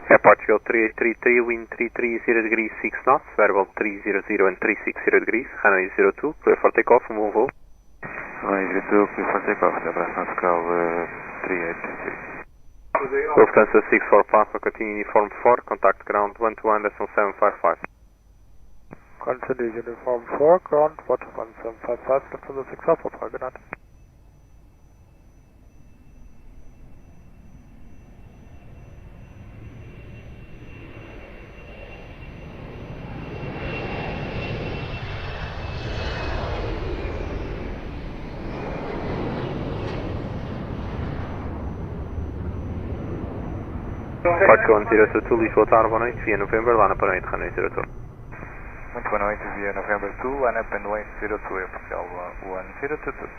Portugal 3833, wind 330 degrees 6 knots, variable 300 and 360 degrees, runway 02, clear for takeoff, bom voo. Runway 02, clear for takeoff, abraço nautical 3833. Lufthansa 64 Papa, continue uniform 4, contact ground 121.755. Continue uniform 4, ground 11755, Lufthansa 64 Papa, genannt. Portugal 102, Lisboa Tower, boa noite, via November, lá na Paranoide, runway 02. Muito boa noite, via November 2, line up and way 02, Portugal 1022.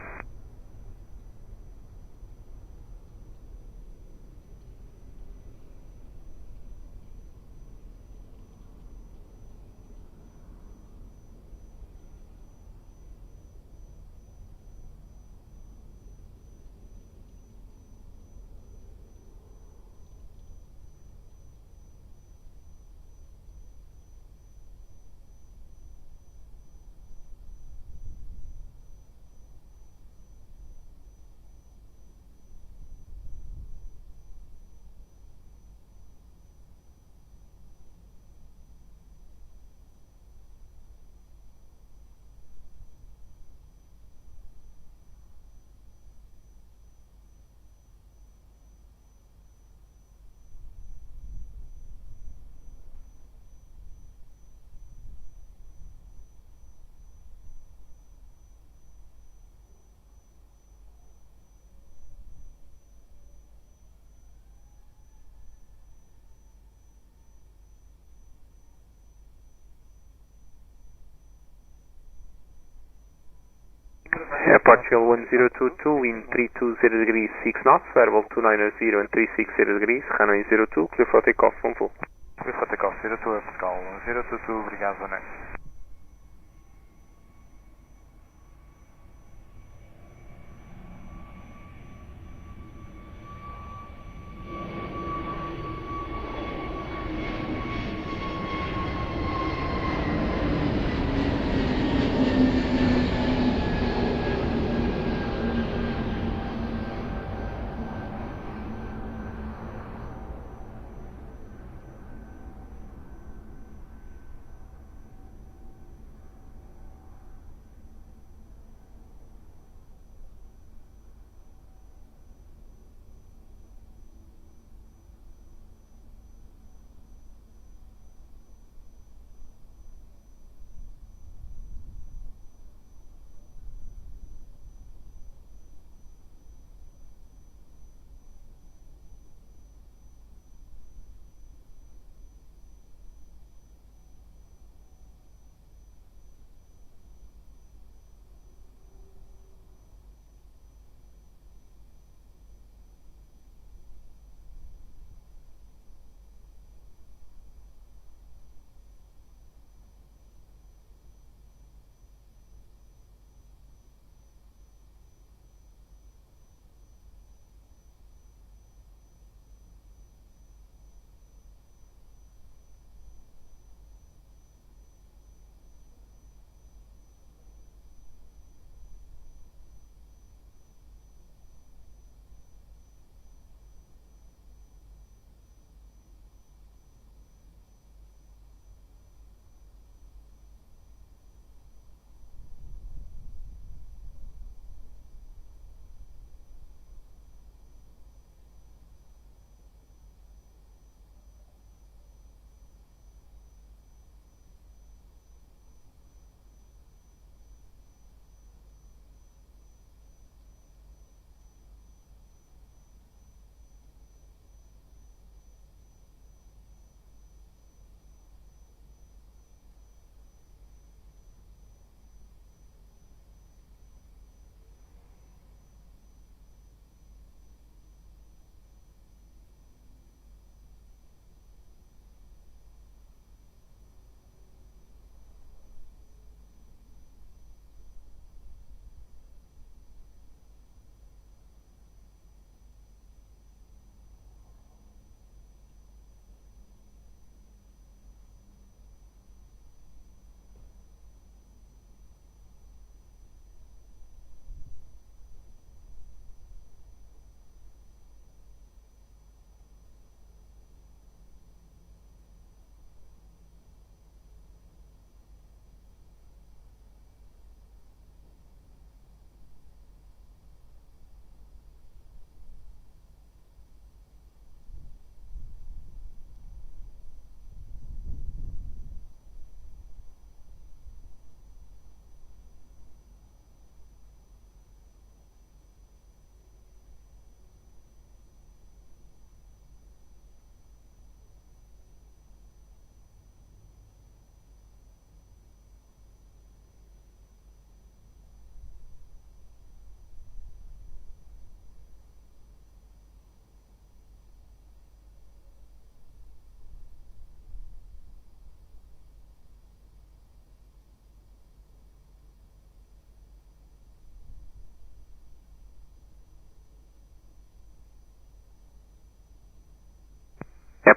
Portugal 1022, wind 320 degrees 6 knots, variable 290 and 360 degrees, runway 02, clear for takeoff, bom voo. Clear for takeoff, 02, Portugal 022, obrigado, boa noite.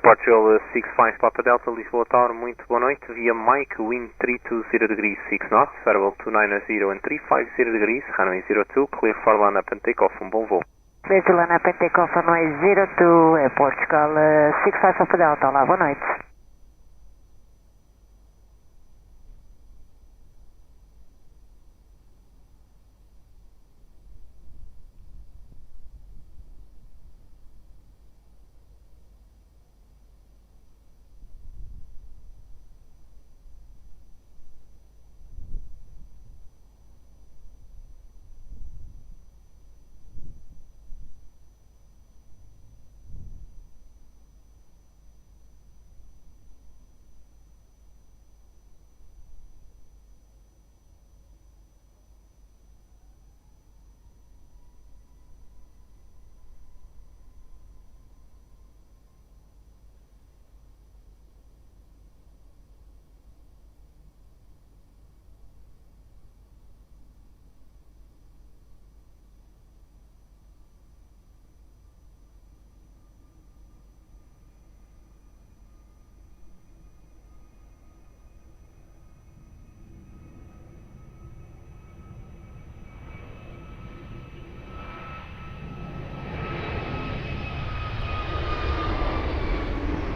Portugal 65 Papa Delta, Lisboa Tower, muito boa noite. Via Mike, wind 320 degrees 6 knots, variable 290 and 350 degrees, runway 02, clear for land up and take off, bom voo. Clear to land up and take off, runway 02, Portugal 65 Papa Delta, olá, boa noite.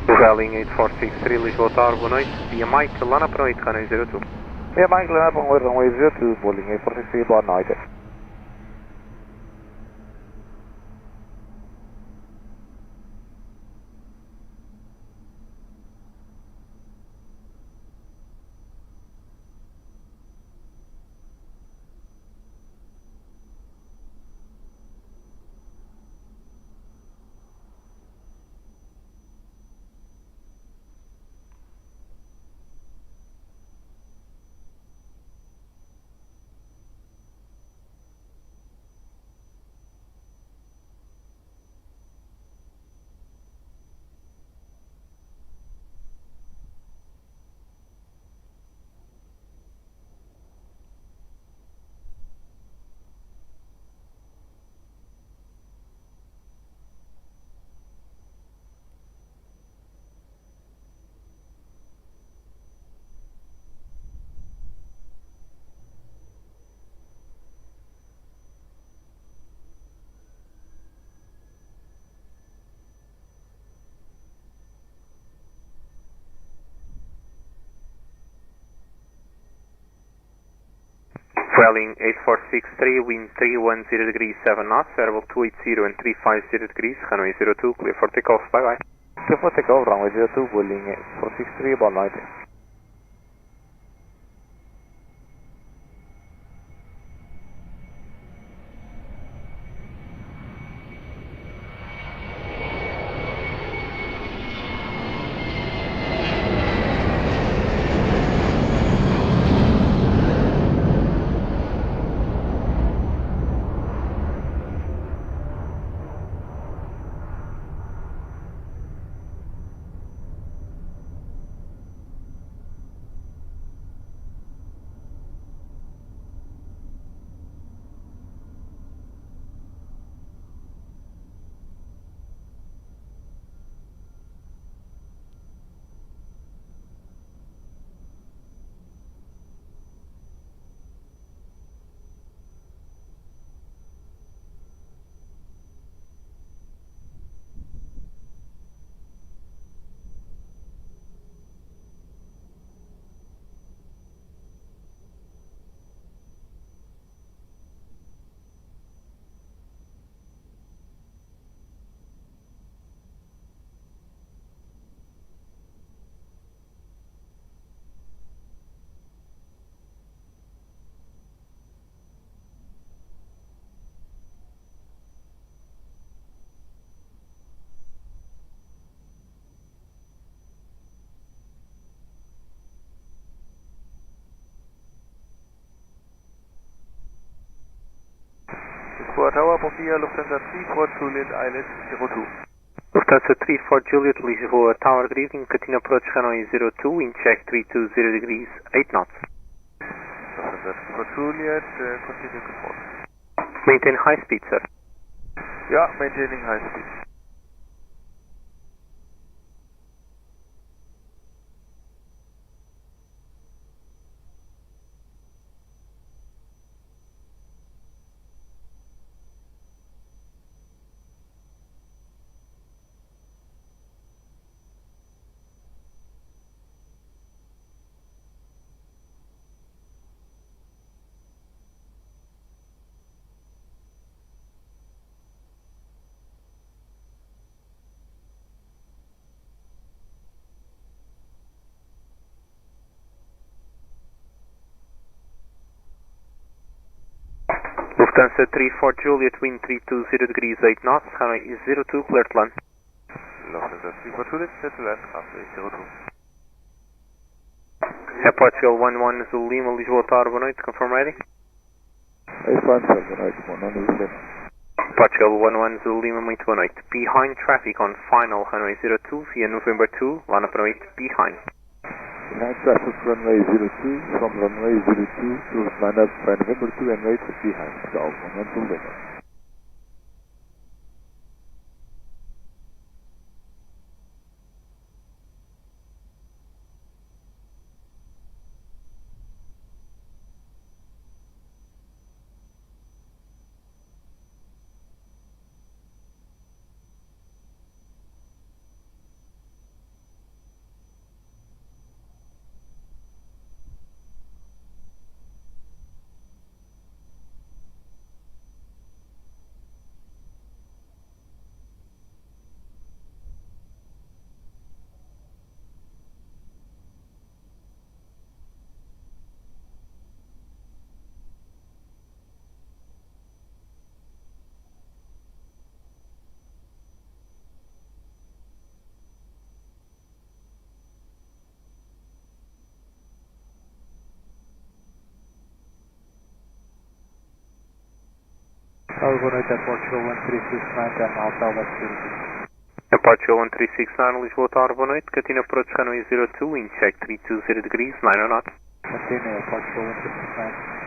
Vueling 8463 Lisboa Tower, boa noite. Via Mike, land up and wait, runway 02. Via Mike, land up and wait, runway 02, Boeing 8463, boa noite. Vueling 8463, wind 310 degrees 7 knots, variable 280 and 350 degrees, runway 02, clear for takeoff, bye bye. Clear for takeoff, runway 02, Boeing 8463, boa noite. Lisboa Tower, bom dia, Lufthansa 34 Juliet Islet 02. Lufthansa 34 Juliet, Lisboa Tower, good evening, continue approach runway 02, wind check 320 degrees 8 knots. Lufthansa 34 Juliet, continue control. Maintain high speed, sir. Yeah, maintaining high speed. Lufthansa 34 Juliet, wind 320 degrees 8 knots, runway 02, clear to land. Lufthansa 34 Juliet, set to land, runway 02. Air Portugal 11 Zulu Lima, Lisboa Tower, boa noite, confirm ready. boa noite, meu nome é Lisbon. Portugal 11 Zulu Lima, muito boa noite. Behind traffic on final runway 02 via November 2, line up runway behind. Behind traffic runway 02, from runway 02 to line up by November 2 and wait behind. Golf 11 Zulu Lima. Boa noite, Air Portugal 1369, and Alpha West 02. Air Portugal 1369, Lisboa Tower, boa noite. Catina approach runway 02, wind check 320 degrees, 9 knots. Continue, Air Portugal 1369.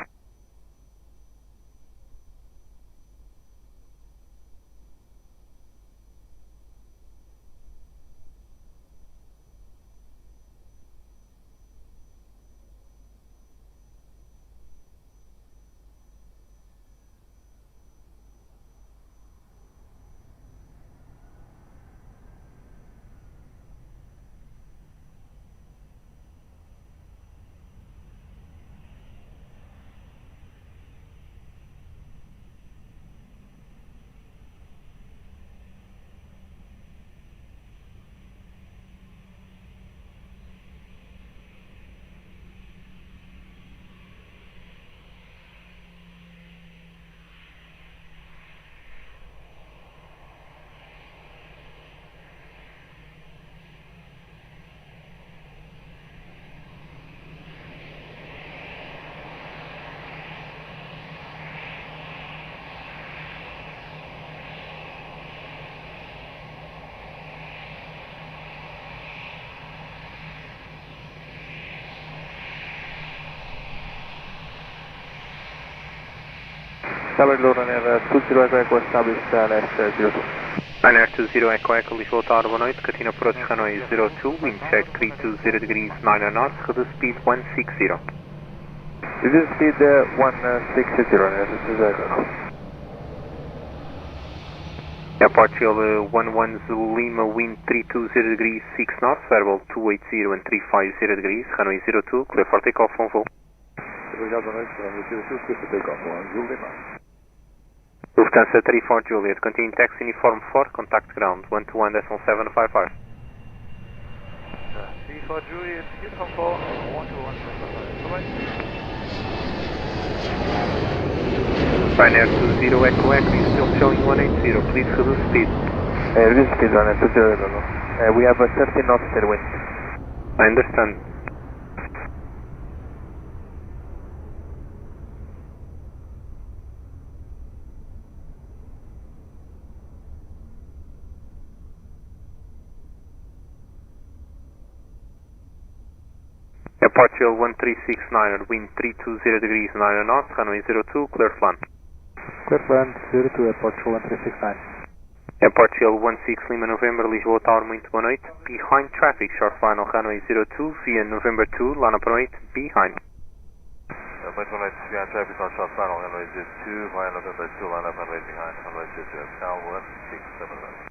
Tower Runner 20 Echo established left 02. Ryanair 20 Echo Echo, Lisboa Tower, boa noite. Catina approach runway 02, wind check 320 degrees, 9 knots, reduce speed 160. Reduce speed 160, this is Echo. Air Portugal 11 Zulu Lima, wind 320 degrees, 6 knots, variable 280 and 350 degrees, runway 02, clear for takeoff on full. Obrigado, boa noite, runway 02, clear for takeoff on Zulu Lima. Lufthansa 34 Juliet, continue taxi uniform 4, contact ground, 121.755. 34 Juliet, uniform 4, 121.755. Bye-bye. Ryanair 20 Echo Echo, is still showing 180, please reduce speed. Reduce speed, Ryanair 20 we have a 13 knots tailwind. I understand. Air Portugal 1369, wind 320 degrees, 9 knots, runway 02, clear to land. Clear to land 02, Air Portugal 1369. Air Portugal 16 Lima November, Lisboa Tower, muito boa noite. Behind traffic, short final runway 02 via November 2, line up runway behind. Muito boa noite, behind traffic on short final runway 02 via November 2, line up runway behind, runway 02, canal 167.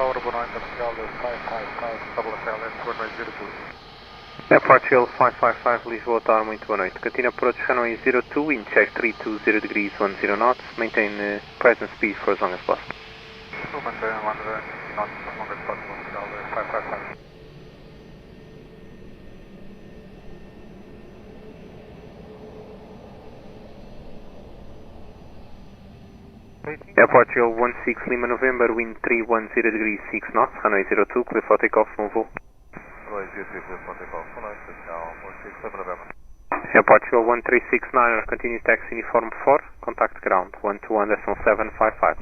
Tower, boa noite, Portugal 555, double SLS, runway 02. Airport 555, Lisboa Tower, muito boa noite. Continue approach runway 02, wind check 320 degrees 10 knots, maintain present speed for as long as possible. Maintain 190 knots as long as possible, Portugal 555. Airport 16 Lima November, wind 310 degrees 6 knots, runway 02, clear for takeoff, move all. Runway 02, clear for takeoff, now 16 Lima November. Airport 1369, continue taxi uniform 4, contact ground, 121.755.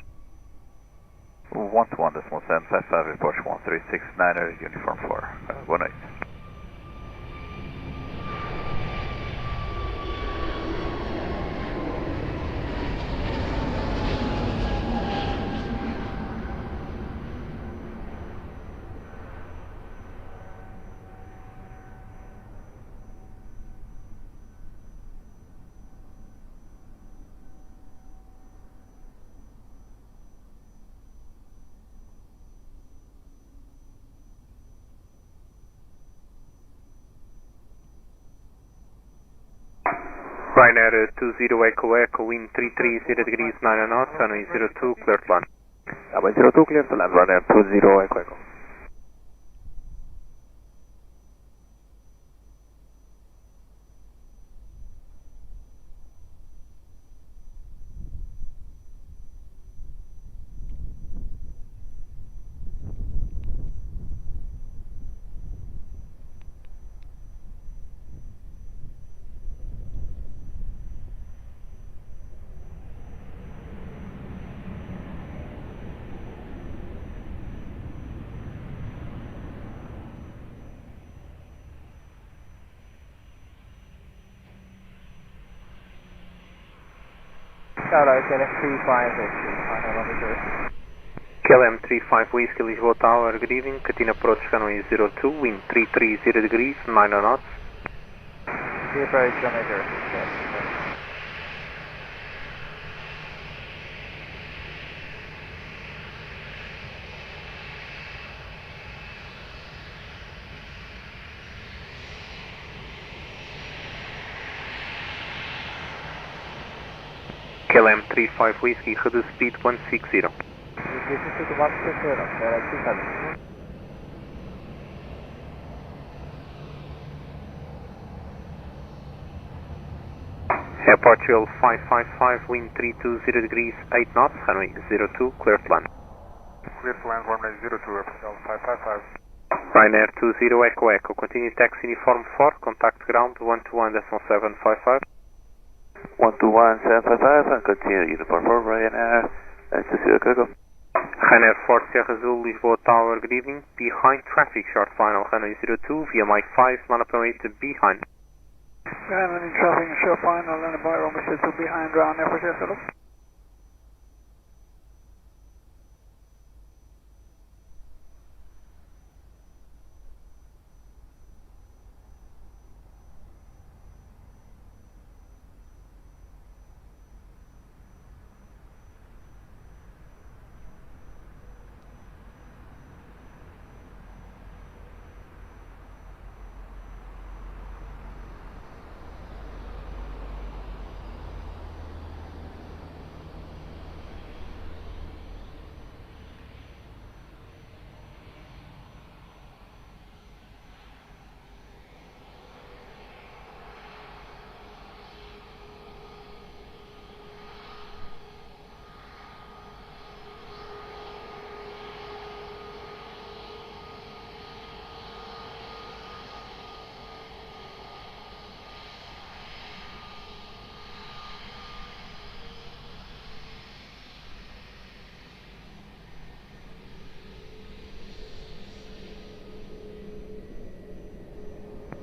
121.755, Airport 1369, uniform 4, boa noite. Ryanair 20 Echo Echo, wind 330 degrees 9 knots, runway 02, clear to land. Runway 02, clear to land, Ryanair 20 Echo Echo. KLM 35 Whiskey Lisboa Tower, good evening, continue approach runway 02, wind 330 degrees 9 knots. Clear approach runway 06. KLM 35 Whiskey, reduce speed 160. Airport 555, wind 320 degrees 8 knots, runway 02, clear to land. Clear to land, runway 02, Portugal 555. Ryanair 20 Echo Echo, continue taxi uniform 4, contact ground 121.755. 121.755 and continue uniform 4, Ryanair 20 Echo Echo. Ryanair 4 Sierra Azul, Lisboa Tower, good evening. Behind traffic, short final, runway 02, via Mike 5, land up runway to behind. Landing traffic, short final, landing by runway 02 behind, ground, Air Force Hello.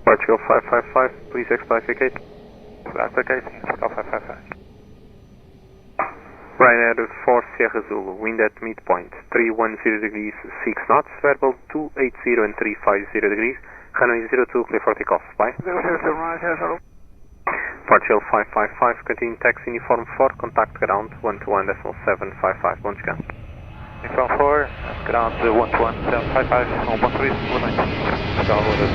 Portugal 555, please explacificate. Explacificating, Portugal 555. Ryanair 4 Sierra Zulu, wind at midpoint, 310 degrees 6 knots, verbal 280 and 350 degrees, runway 02, clear for takeoff, bye. 007, right, hello. Portugal 555, continue taxi uniform 4, contact ground 121.755, once again. Inform 4, ground 11755, on 13, good night. Downloaded.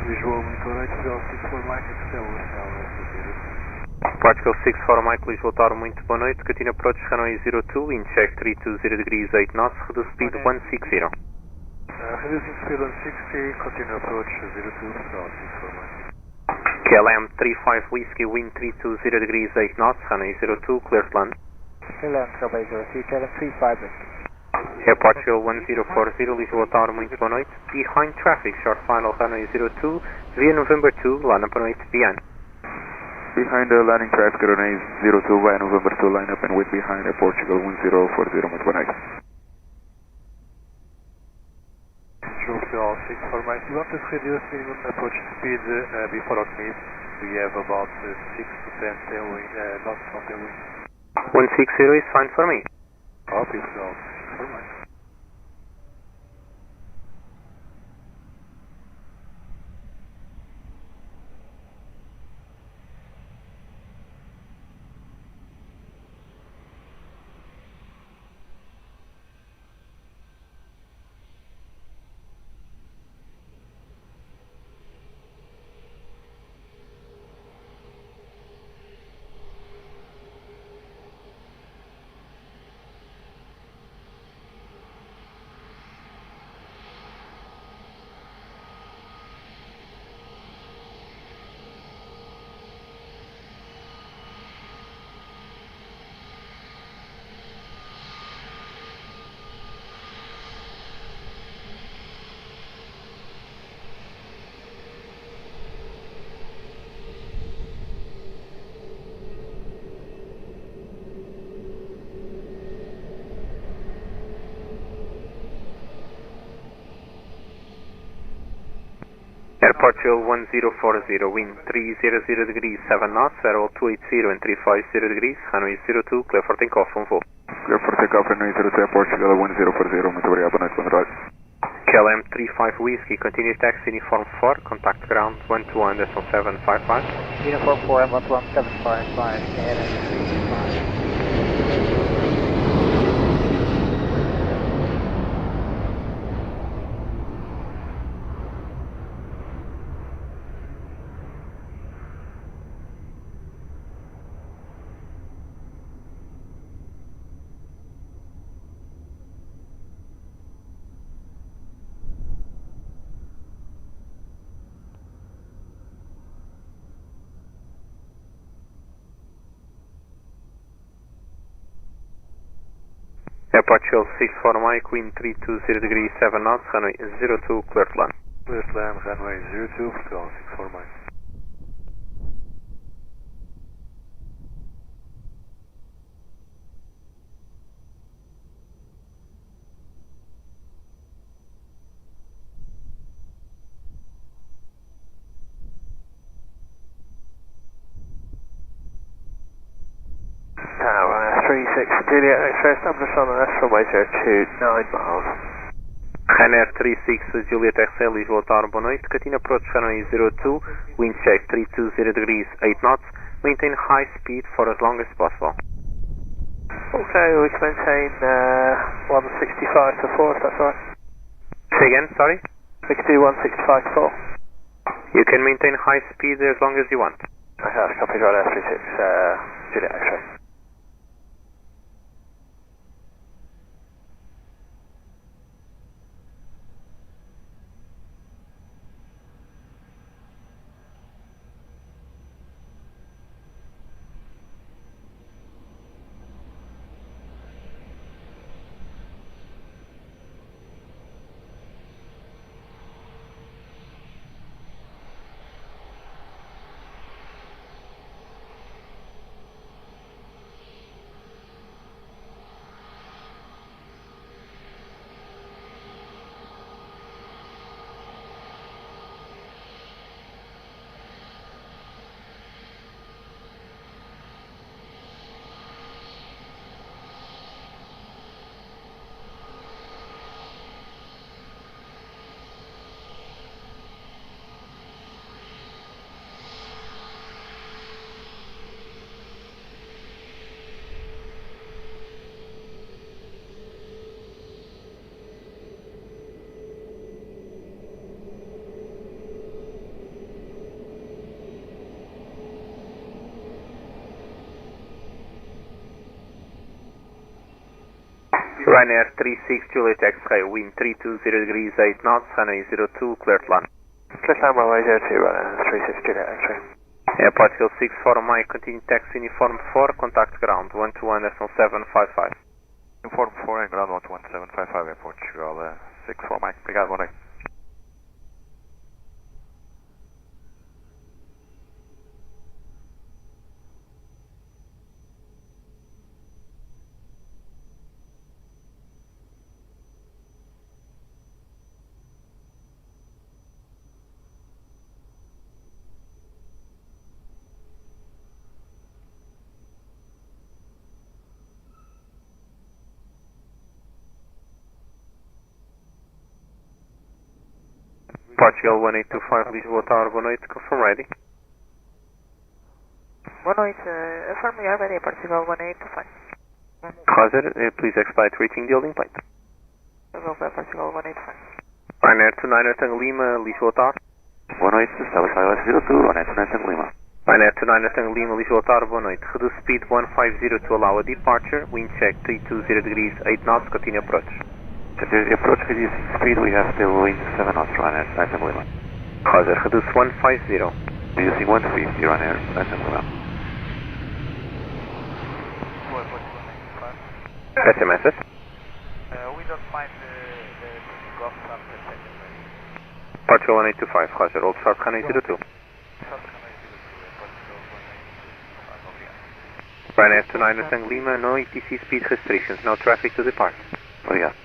Visual monitor 864 Mike Excel, Portugal 64 Mike, Lisboa Tower, muito boa noite. Continue approach runway 02, wind check 320 degrees 8 knots, reduce speed 160. Reducing speed 160, continue approach 02, ground 64 Mike. KLM 35 Whiskey, wind 320 degrees 8 knots, runway 02, clear to land. KLM Trailbase 03, KLM 35 Whiskey. Air Portugal 1040, Lisboa Tower, muito boa noite. Behind traffic, short final runway 02, via November 2, line up and wait behind. Behind the landing traffic, runway 02 via November 2, line up and wait behind Air Portugal 1040, muito boa noite. Portugal 64 Mike, you want to reduce minimum approach speed before OCMIS? We have about 6 to 10 tailwind, knots on tailwind. 160 is fine for me. Copy, Portugal 64 Mike. Air Portugal 1040, wind 300 degrees 7 knots, Aero 280 and 350 degrees, runway 02, clear for takeoff on 4. Clear for takeoff, runway 02, Air Portugal 1040, muito obrigado, boa noite, bom drive. KLM 35 Whiskey, continue taxi uniform 4, contact ground 121.755. Uniform 4, M11755, KLM 35. Air Portugal 64 Mike, wind 320 degrees 7 knots, runway 02, clear to land. Clear to land, runway 02, Portugal 64 Mike. Tower 36 Juliet X-ray, establish on an runway 02, 9 miles. Ryanair 36 Juliet XL, Lisboa Tower, boa noite. Continue approach runway 02, wind check 320 degrees 8 knots, maintain high speed for as long as possible. Okay, we can maintain 165 to 4, if that's all right. Say again, sorry? We can do 165 to 4. You can maintain high speed as long as you want. Okay, that's copied, Ryanair 36 Juliet X-ray. Ryanair 36 Juliet X-ray, wind 320 degrees 8 knots, runway 02, clear to land. Clear to land, runway 02, Ryanair 36 Juliet X-ray. Airport Hill 6 for Mike, continue taxi uniform 4, contact ground 121.755. Uniform 4 and ground 11755, Airport Portugal 6 for Mike, obrigado, boa noite. Portugal 1825, Lisboa Tower, boa noite, confirm ready. Boa noite, affirm we are ready, Portugal 1825. Roger, please expedite reaching the holding point. Portugal 1825. Ryanair 29 Tango Lima, Lisboa Tower. Boa noite, estava Silence 02, Ryanair 29 Tango Lima. Ryanair 29 Tango Lima, Lisboa Tower, boa noite. Reduce speed 150 to allow a departure, wind check 320 degrees 8 knots, continue approach. The approach reducing speed, we have still wind 7 knots, Ryanair 29 Tango Lima. Roger, reduce 150. Reducing 150, Ryanair 29 Tango Lima. That's your message. We don't find the Gosto after second ready. Portugal 1825, Roger, hold sharp runway 02. Ryanair 29 Tango Lima, no ETC speed restrictions, no traffic to depart. Obrigado.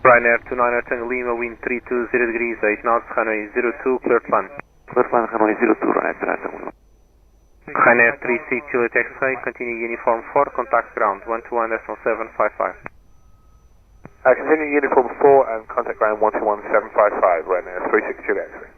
Ryanair 29 Tango Lima, wind 320 degrees 8 knots, runway 02, clear to land. Clear to land, runway 02, Ryanair 29 Tango Lima. Ryanair 36 Juliet X-ray, continue uniform 4, contact ground 121.755. Continue uniform 4 and contact ground 121.755, Ryanair 36 Juliet X-ray.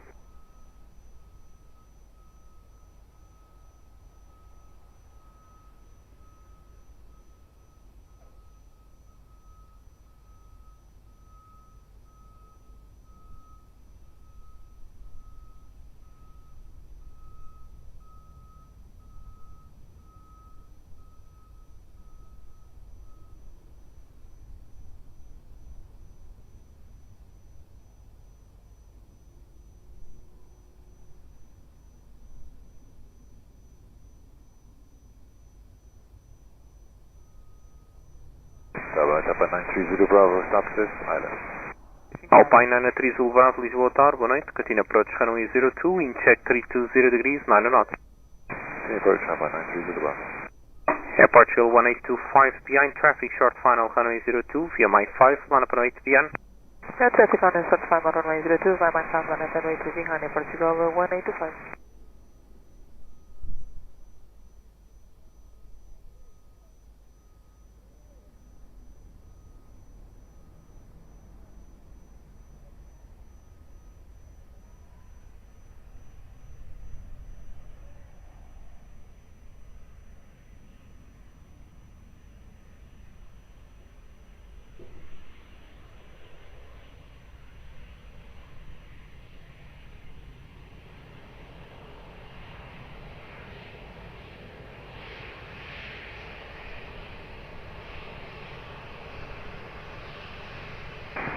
Japa 930 Bravo, stop this, island. Alpine 930 Bravo, Lisboa Tower, boa noite, continue approach runway 02, wind check 320 degrees 9 knots. Approach Japa 930 Bravo. Airport Hill 1825, behind traffic, short final runway 02, via Mike 5, line up and wait behind. No traffic on short final runway 02, via Mike 5, line up and wait behind Portugal 1825.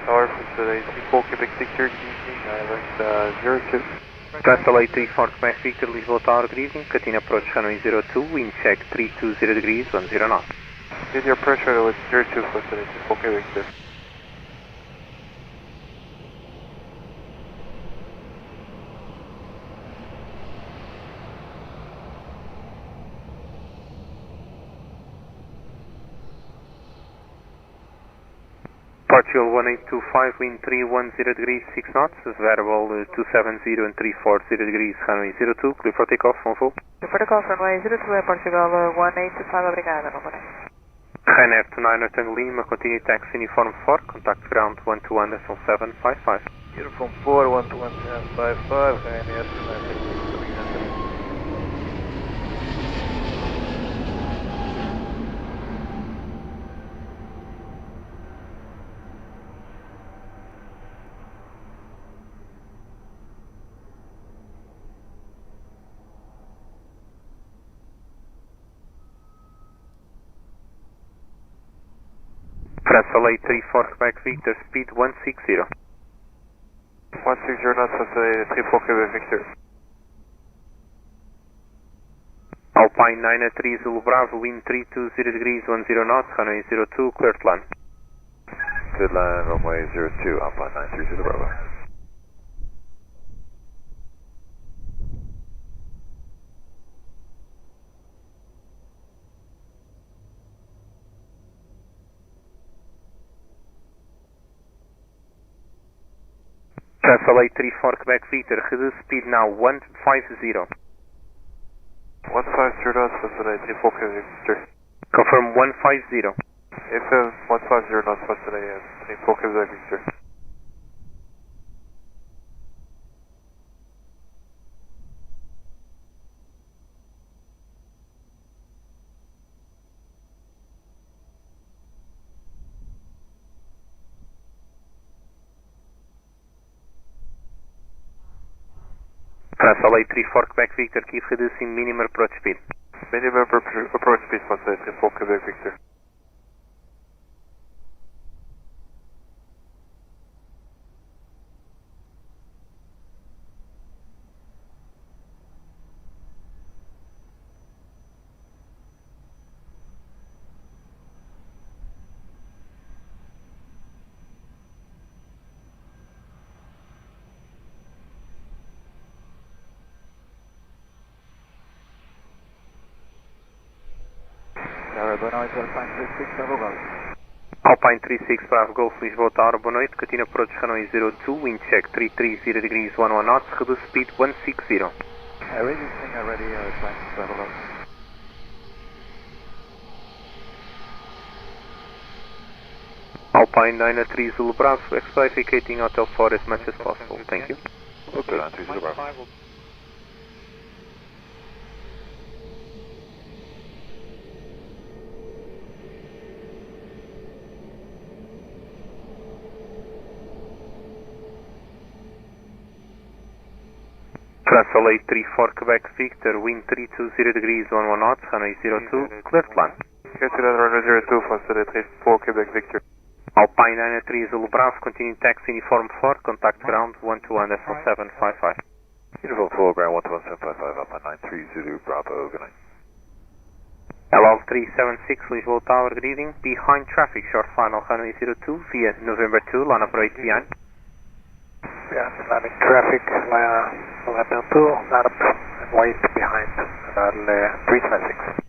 Tower for today, 34 Quebec Victor, good evening, Island 02. Translate 34 Quebec Victor, Lisboa Tower, good evening, continue approach runway 02, wind check 320 degrees 10 knots. Get your pressure with 02 for today, 34 Quebec Victor. Portugal 1825, wind 310 degrees, 6 knots, variable 270 and 340 degrees, runway 02, clear for takeoff, on full. Clear for takeoff, runway 02, Portugal 1825, obrigada, obrigada. Ryanair 29 Tango Lima, continue taxi uniform 4, contact ground 121.755. Uniform 4, 121.755, Ryanair 29. France LA 34 Quebec Victor, speed 160. 160 knots, France LA 34 Quebec Victor. Alpine 9 Zulu Bravo, wind 320 degrees, 10 knots, runway 02, clear to land. Clear land, runway 02, Alpine 930 Bravo. France LA 34 Quebec Victor, reduce speed now 150. 150 knots, France LA 34 Quebec Victor. Confirm 150. FM 150 knots, France LA 34 Quebec Victor. France LA 34 Quebec Victor, keep reducing minimum approach speed. Minimum approach speed, France LA 34 Quebec Victor. Alpine 36 Bravo Golf Lisboa Tower, boa noite, Catina approach runway 02, wind check 330 degrees, 11 knots, reduce speed 160. Registering already, Alpine Bravo Golf. Alpine 9 Zulu Bravo, expedite vacating Hotel 4 as much as possible, thank you. Okay, 930 Bravo. France LA 34 Quebec Victor, wind 320 degrees, 11 knots, runway 02, clear to land. Clear to land, runway 02, France LA 34 Quebec Victor. Alpine 93 Zulu Bravo, continue taxi uniform 4, contact ground 121.755. Uniform 4, ground 121.755, Alpine 93 Zulu Bravo, good night. LL 376 Lisboa Tower, good evening. Behind traffic, short final runway 02 via November 2, line up right behind. Yeah, landing traffic via November 2, line up and wait behind LL 376.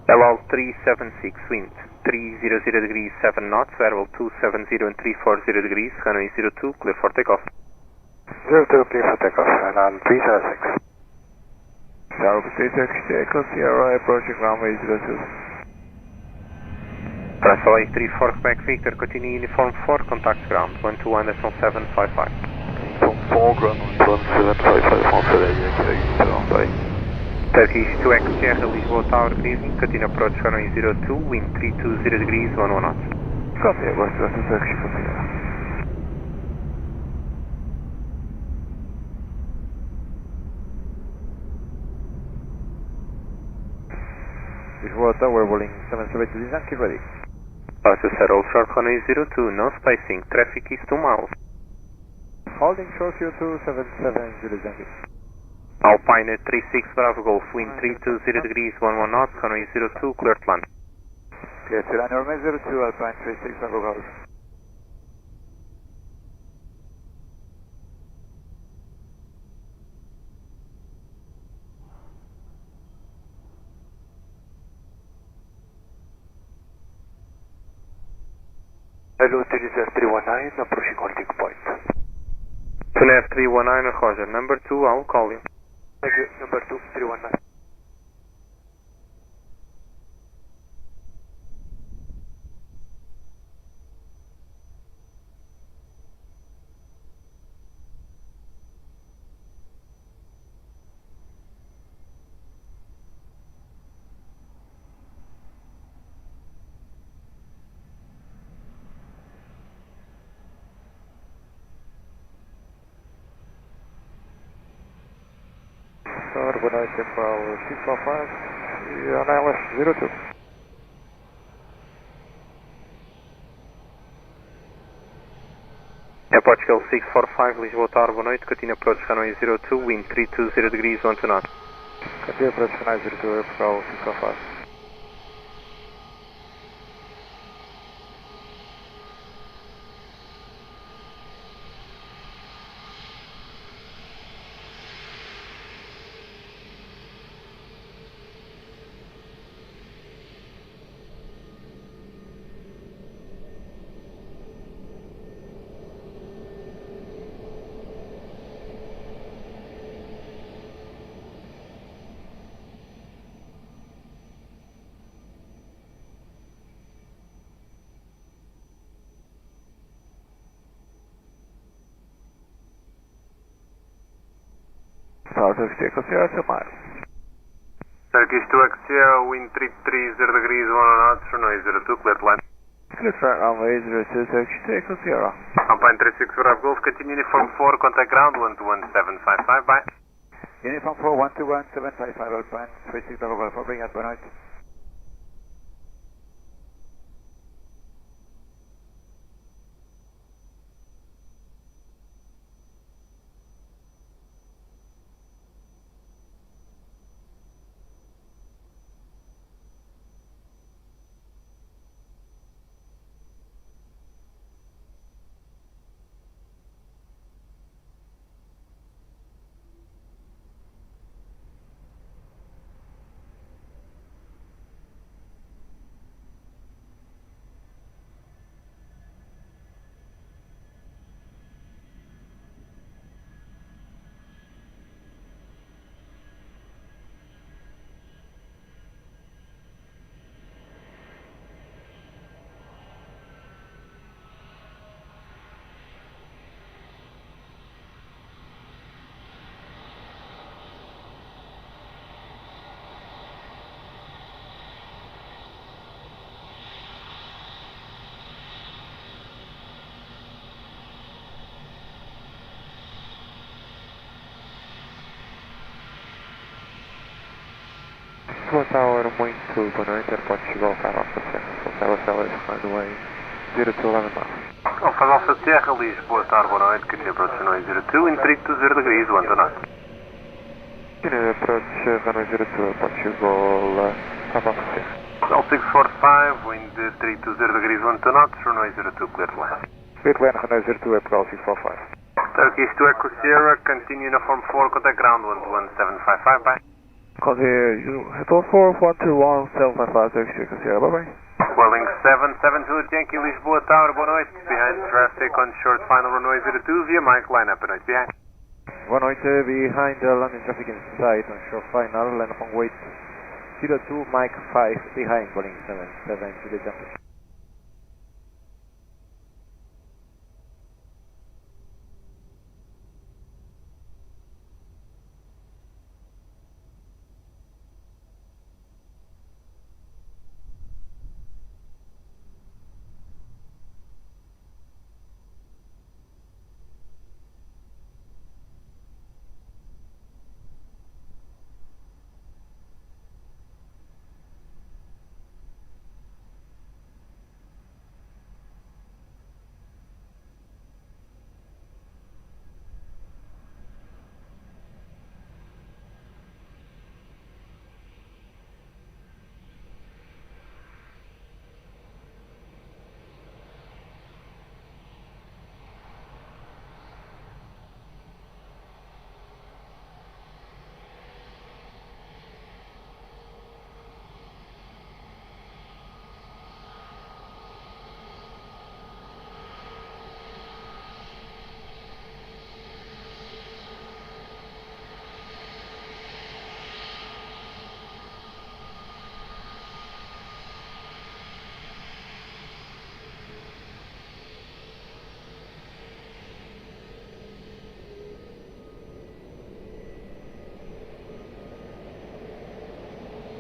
LL 376 wind 300 degrees 7 knots, variable 270 and 340 degrees, runway 02, clear for takeoff. 02, clear for takeoff, LL 376. Tower 360, Echo Sierra approaching runway 02. France LA 34 Quebec Victor, continue uniform 4, contact ground 121.755. Uniform 4, ground 121.755, France LA, Quebec Victor, bye. Turkish 2X Sierra Lisboa Tower, good evening. Continue approach runway 02, wind 320 degrees, 11 knots. Copy, Gosto, Turkish from Sierra. Lisboa Tower, Boeing 778 to descent, keep ready. To settle short runway 02, no spacing, traffic is 2 miles. Holding short Q2, 77 to descent. Alpine 36 Bravo Golf, wind 320 degrees, 11 knots, runway 02, clear to land. Clear to land, runway 02, Alpine 36 Bravo Golf. Hello, this is 319, approaching holding point. Tuner 319, Roger. Number 2, I'll call you. Thank you, number 2, 319. Urbanite Temporal 645, on ILS 02. Portugal 645, Lisboa Tower, boa noite. Continue approach runway 02, wind 320 degrees, 12 knots. Continue approach runway 02, Portugal 645. Turkish 2X Sierra, 2 miles. Turkish 2X Sierra, wind 330 degrees, 1 knots, runway 02, clear to land. Clear to land, runway 02, Turkish 2X Sierra. Alpine 36 Bravo Golf, continue uniform 4, contact ground 121755, bye. Uniform 4, 121755, Alpine 36 Bravo Golf, bring out, boa noite. Lisboa Tower, muito boa noite. Aeroporto chegou ao carro Alfa Serra. Soltava Celas, runway 02, 11 miles. Alfa Alfa Serra, Lisboa Tower, boa noite. Continue approach runway 02, wind 320 degrees, 1 knots. Continue approach runway 02, aeroporto chegou Alfa Alfa Serra. All 645, wind 320 degrees, 12 knots, runway 02, clear to land. Clear to land, runway 02, airport 645. Turkish 2 Echo Sierra, continue uniform 4, contact ground 121755, bye. Copy, Headall 4, 121755, Turkish 2 Echo Sierra, bye bye. Welling 772 Yankee Lisboa Tower, boa noite. Behind traffic on short final runway 02 via Mike, line up, boa noite, behind. Boa noite, behind landing traffic inside on short final, line up on wait 02, Mike 5, behind, Boeing 77 to the jump.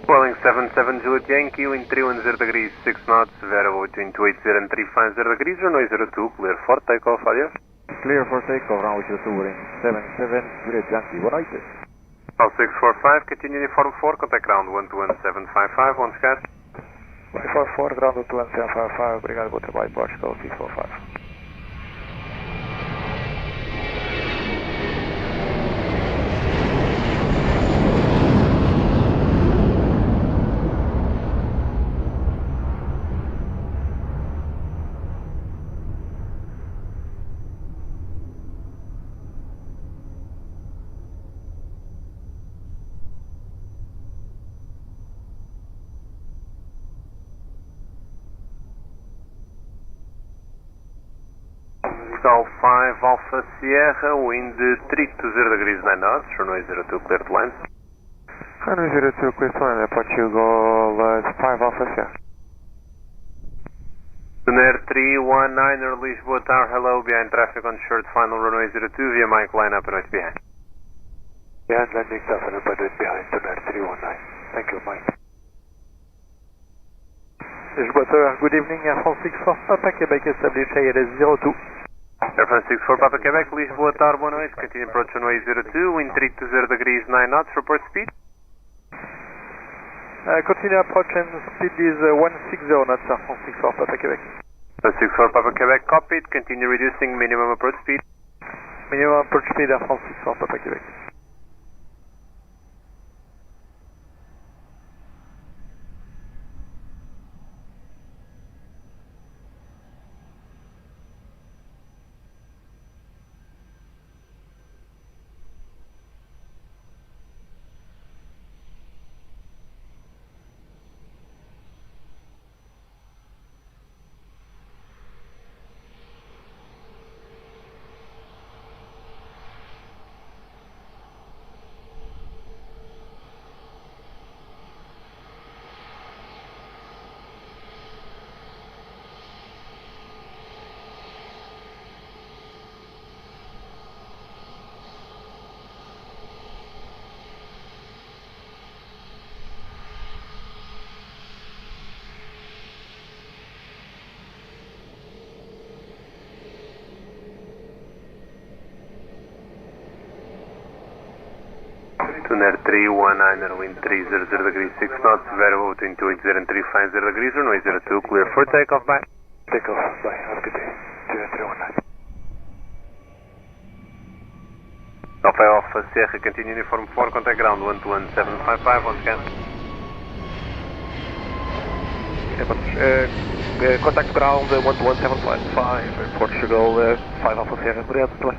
Welling 77 Juliet Yankee, wind 310 degrees, 6 knots, variable between 280 and 350 degrees, runway 02, clear for takeoff, adios. Clear for takeoff, runway 02, wind 77 Juliet Yankee, what is it? Call 645, continue uniform 4, contact ground 121755, on scan. 144, ground 121755, obrigado por trabalho, Portugal 645. Call 5 Alpha Sierra, wind 320 degrees, 9 knots, runway 02, clear to land. Runway 02, clear to land, Portugal 5 Alpha Sierra. Tuner 319, Lisboa Tower, hello, behind traffic on short final, runway 02, via Mike line up and right behind. Behind landing traffic, up and right behind, Tuner 319. Thank you, Mike. Lisboa Tower, good evening, Air France 64, Papa Quebec established ALS 02. Air France 64 Papa Quebec, Lisboa Tower, boa noite, continue approach runway 02, wind 320 degrees, 9 knots, report speed. Continue approach and speed is 160 knots, Air France 64 Papa Quebec. 64 Papa Quebec, copied, continue reducing minimum approach speed. Minimum approach speed, Air France 64 Papa Quebec. Tuner 319, wind 300 degrees, 6 knots, variable between 280 and 350 degrees, runway 02, clear for takeoff, bye. Takeoff, bye, have a good day. Tuner 319. Alpha Alpha Sierra, continue uniform 4, contact ground 121755, on scan. Contact ground 11755, Portugal 5 Alpha Sierra, obrigado pela.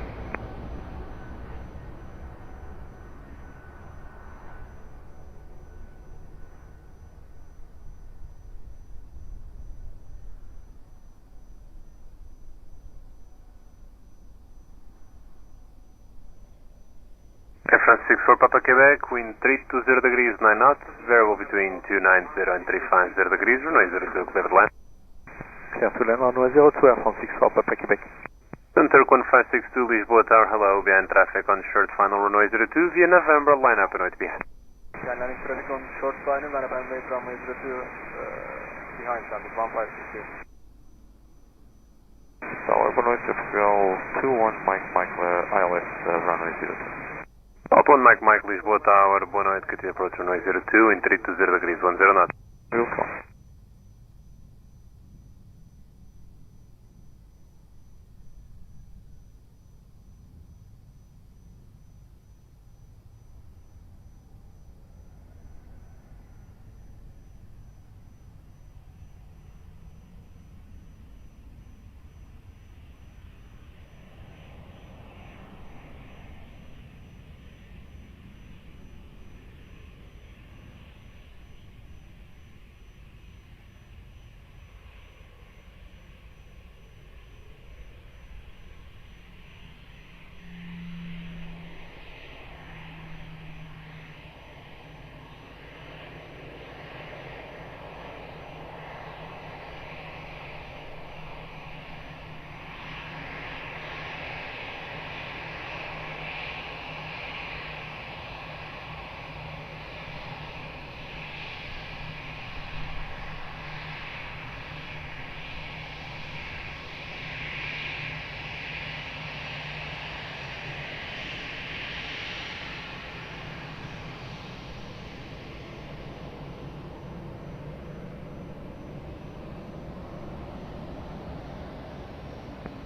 Air France 64 Papa Quebec, wind 320 degrees, 9 knots, variable between 290 and 350 degrees, runway 02, clear to land. Clear to land, runway 02, Air France 64 Papa Quebec. Turk 1562, Lisboa Tower, hello, behind traffic on short final, runway 02, via November, line up and right behind. Landing traffic on short final, line up and right runway 02, behind traffic 1562. Tower, boa noite, Portugal 21, Mike, ILS, runway 02. Upon Mike, Lisboa Tower, boa noite, continue approach runway 02, in 320 degrees, 10 knots. Welcome.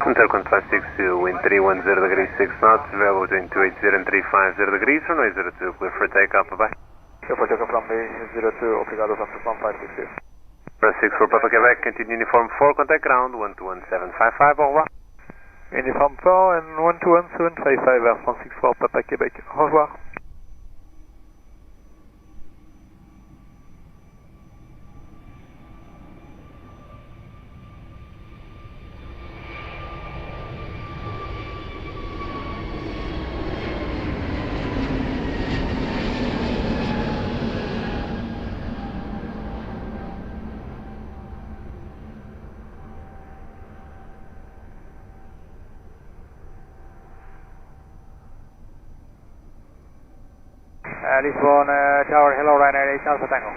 Intercont 562, wind 310 degrees 6 knots, available between 280 and 350 degrees, runway 02, clear for takeoff, bye-bye. Clear for takeoff from the 02, obrigado, Vector 1562. Press 6 for Papa Quebec, continue uniform 4, contact ground, 121755, au revoir. Uniform 4 and 121755, Air France 64, Papa Québec, au revoir. Lisbon Tower, hello, Ryanair 8 Alpha Tango.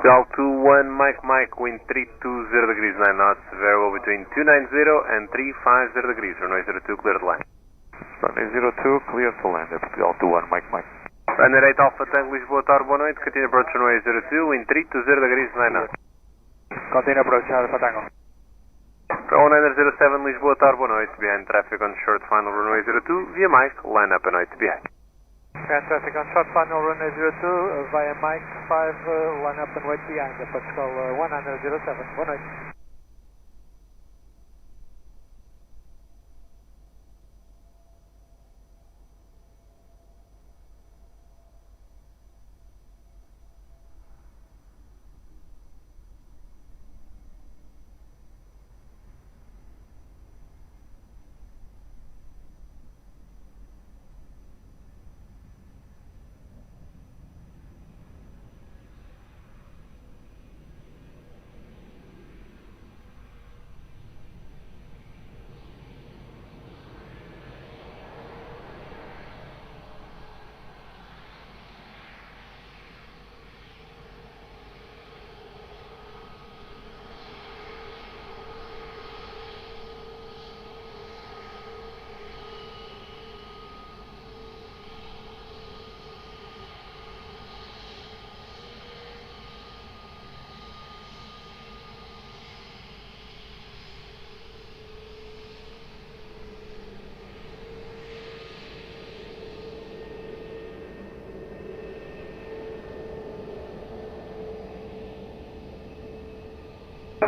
Dial 21, Mike, wind 320 degrees 9 knots, variable between 290 and 350 degrees, runway 02, clear to land. Runway 02, clear to land, Dial 21, Mike. Ryanair 8 Alpha Tango, Lisboa Tower, boa noite, continue approach runway 02, wind 320 degrees 9 knots. Continue approach Alpha Tango. 1907, Lisboa Tower, boa noite, behind traffic on short final runway 02, via Mike, line up and noite behind. Traffic on short final runway 02 via Mike 5, line up and wait behind the Portugal 1907. Boa noite.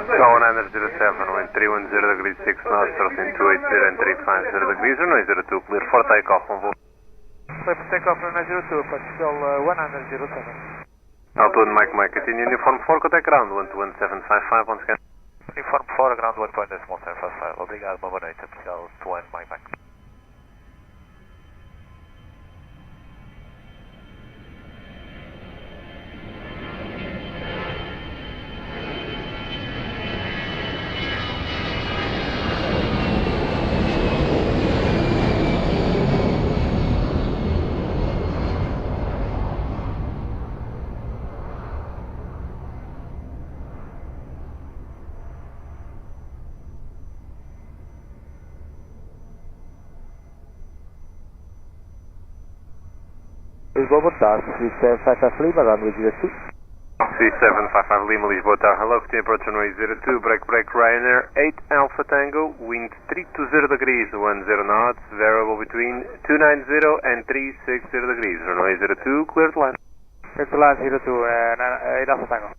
Tower 907, wind 310 degrees 6 knots, between 280 and 350 degrees, runway 02, clear for takeoff on board. Clear for takeoff runway 02, Portugal 1907. Altitude Mike, continue uniform 4, contact ground, 11755 once again. Uniform 4, ground 1.755, obrigado, boa noite, Portugal 21, Mike. Lisboa, boa tarde, 3755 Lima, runway 02. 3755 Lima, Lisboa Tower, hello, continue approach runway 02, break, Ryanair 8 Alpha Tango, wind 320 degrees, 10 knots, variable between 290 and 360 degrees, runway 02, clear to land. Clear to land 02, 8 Alpha Tango.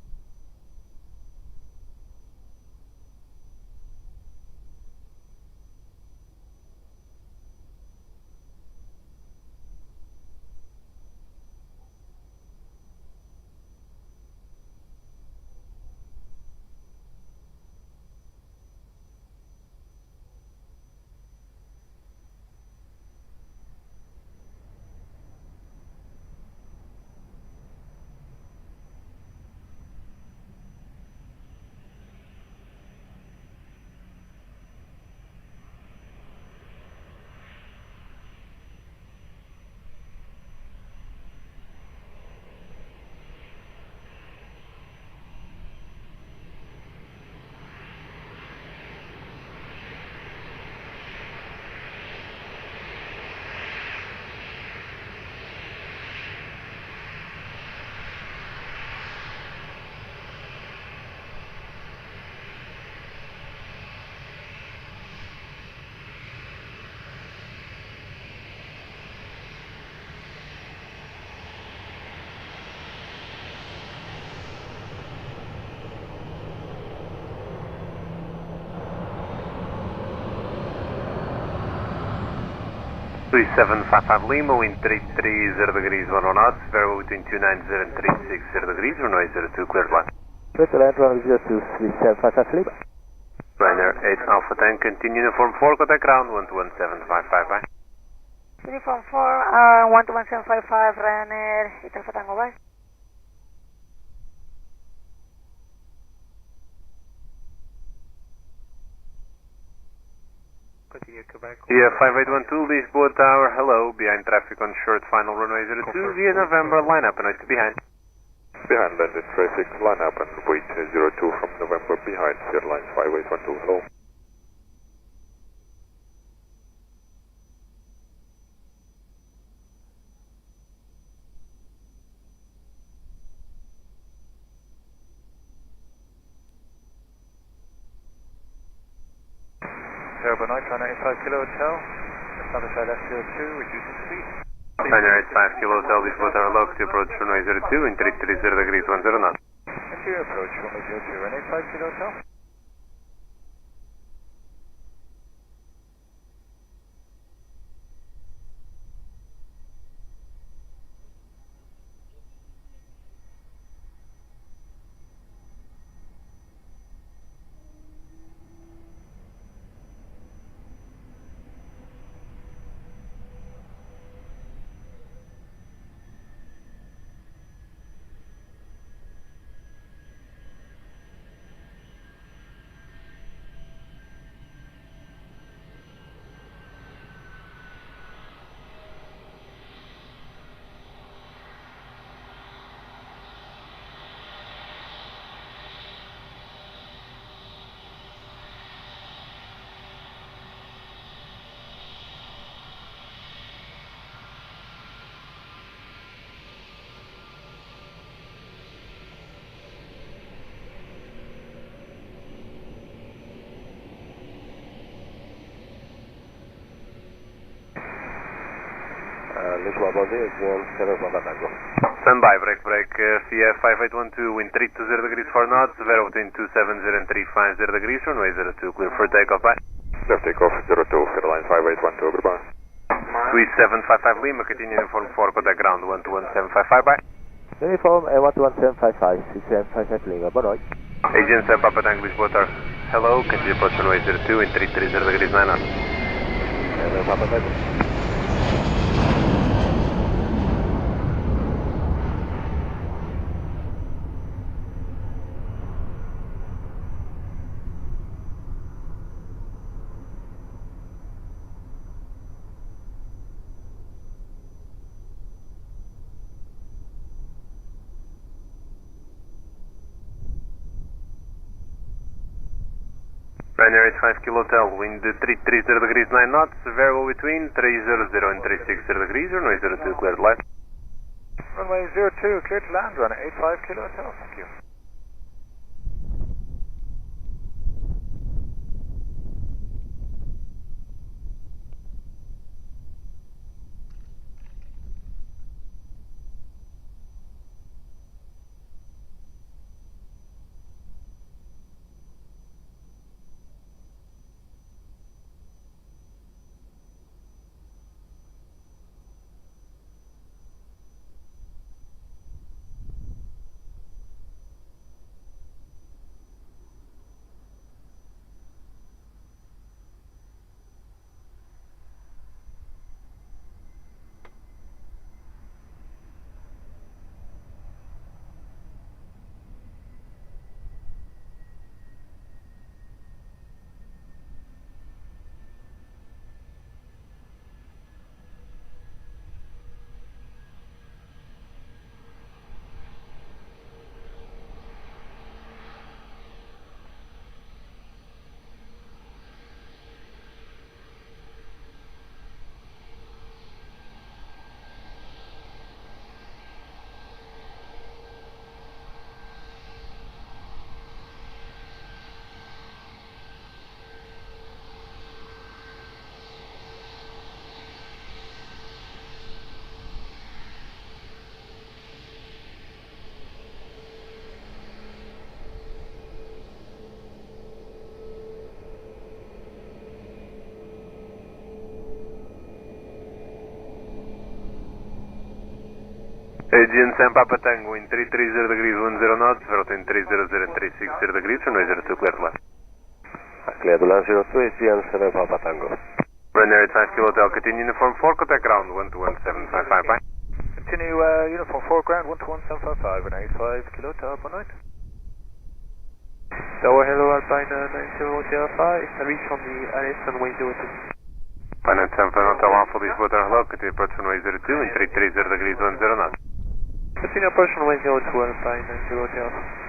2755 Lima, wind 330 degrees, 10 knots, variable between 290 and 360 degrees, runway 02, cleared line. Clear to land, runway 02, 3755 Lima. Ryanair 8 Alpha 10, continue uniform 4, contact ground 121755, bye. Uniform 4, 121755, Ryanair 8 Alpha Tango, bye. Continue Quebec. Yeah, 5812, Lisboa Tower, hello, behind traffic on short, final runway 02, via November, line up and wait behind. Behind landed traffic, line up and wait 02 from November behind, airlines 5812, hello. Overnight, Ryanair 85 Kilo Hotel, establish left 02, reducing speed. Ryanair 85 Kilo Hotel, Lisboa Tower, low to approach runway 02, in 330 degrees, 10 knots. Interior approach, runway 02, Ryanair 85 Kilo Hotel. Lisboa, bom dia, wall 7 Tango. Standby, break, via 5812, wind 320 degrees, 4 knots, vero between 270 and 350 degrees, runway 02, clear for takeoff, bye. Clear takeoff 02, airline 5812, goodbye. 3755 Lima, continue uniform 4, contact ground 121755, bye. Uniform 11755, 6755 Lima, boa noite. Agent Papa Tango Lisboa Tower, hello, continue approach runway 02, in 330 degrees, 9 knots. Hello, Papa Tango. Ryanair 85 Kilo Hotel, wind 330 degrees, 9 knots, variable between 300 and 360 degrees, runway 02, cleared light. Runway 02, clear to land, Ryanair 85 Kilo Hotel, thank you. Aegean Sam Papa Tango in 330 degrees 10 knots, Vertin 300 and 360 degrees, runway 02 clear to land. Clear to land 02, Aegean 7 Papa Tango. Runway 5 Kilo Hotel, continue uniform 4, contact ground 121755, bye. Continue uniform 4 ground 121755 and 85 Kilo Hotel, 1 night. Tower hello Alpine 9005, reach on the LS runway 02. Alpine 7 Hotel Alpha Lisboa hello, continue approach runway 02 in 330 degrees 10 knots. Continue approach runway 02 Alpine 9005.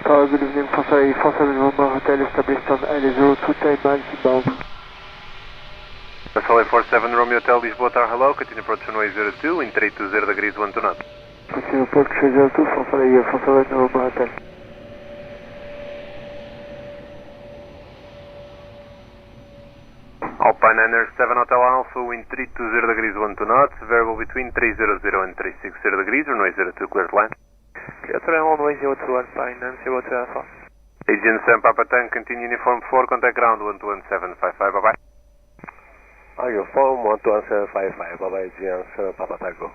Good evening, 47 Romeo Hotel established on LA02 time Lisbon. Solid 47 Romeo Hotel Lisboa Tower hello, continue approach runway 02 in 320 degrees 12 knots. Continue approach 02 47 Romeo Hotel. Alpine Niner 7 Hotel Alpha, wind 320 degrees 12 knots, variable between 300 and 360 degrees, runway 02 clear to land. Clear to land runway 02 Alpine 02 Alpha. Aegean Sam Papa Tank, continue uniform 4, contact ground 11755, bye bye. Uniform 11755, bye bye, Aegean 7 Papa Tango.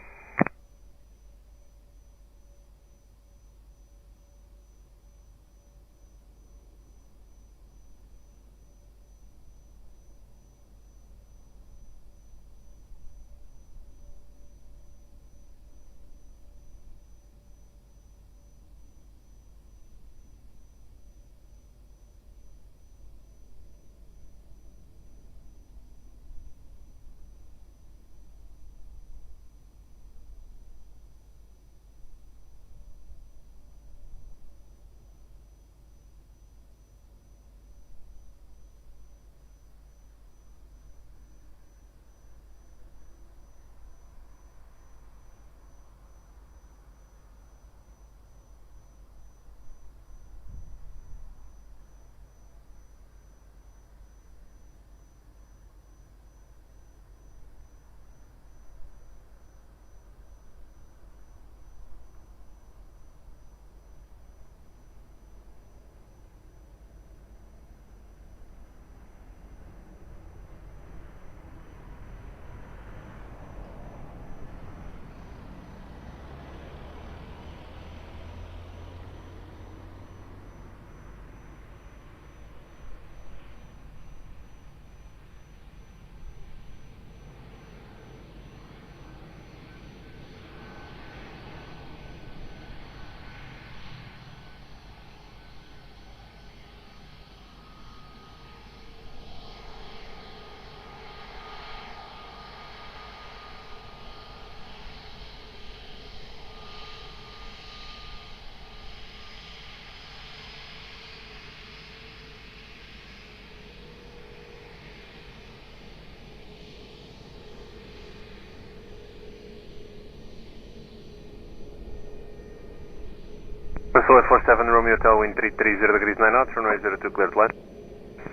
Solid 47 Romeo Hotel, wind 330 degrees 9 knots, runway 02 clear to land.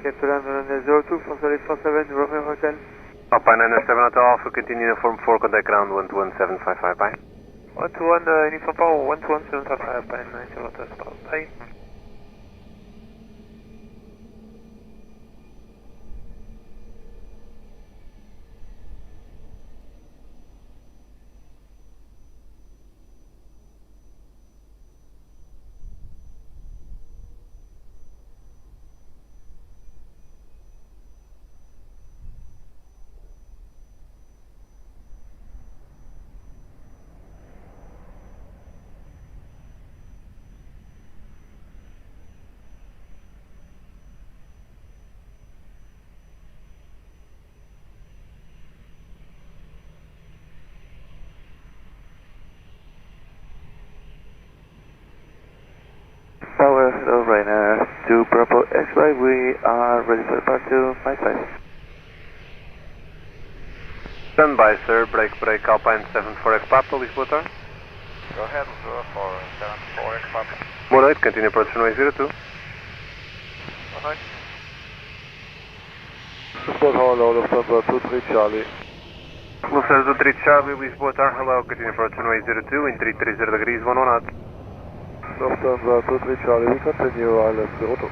Clear to land runway 02 for Solid 47 Romeo Hotel. Alpine Niner 7 Hotel Alpha, continue uniform 4, contact ground 11755, bye. 121 uniform 4, 11755, Alpine 7 Hotel, bye. Hello, Ryanair 2 Bravo X-Ray, we are ready for departure to Mike 5. Stand by, sir. Break, Alpine 74X Papa, Lisboa Tower. Go ahead, 0474X Papa. Boa noite, continue approach runway 02. Boa noite. Lisboa Tower, hello, Lufthansa 23 Charlie. Lufthansa 23 Charlie, Lisboa Tower, hello, continue approach runway 02 in 330 degrees, 1 knot. Lufthansa 23 Charlie, we continue ILS 02.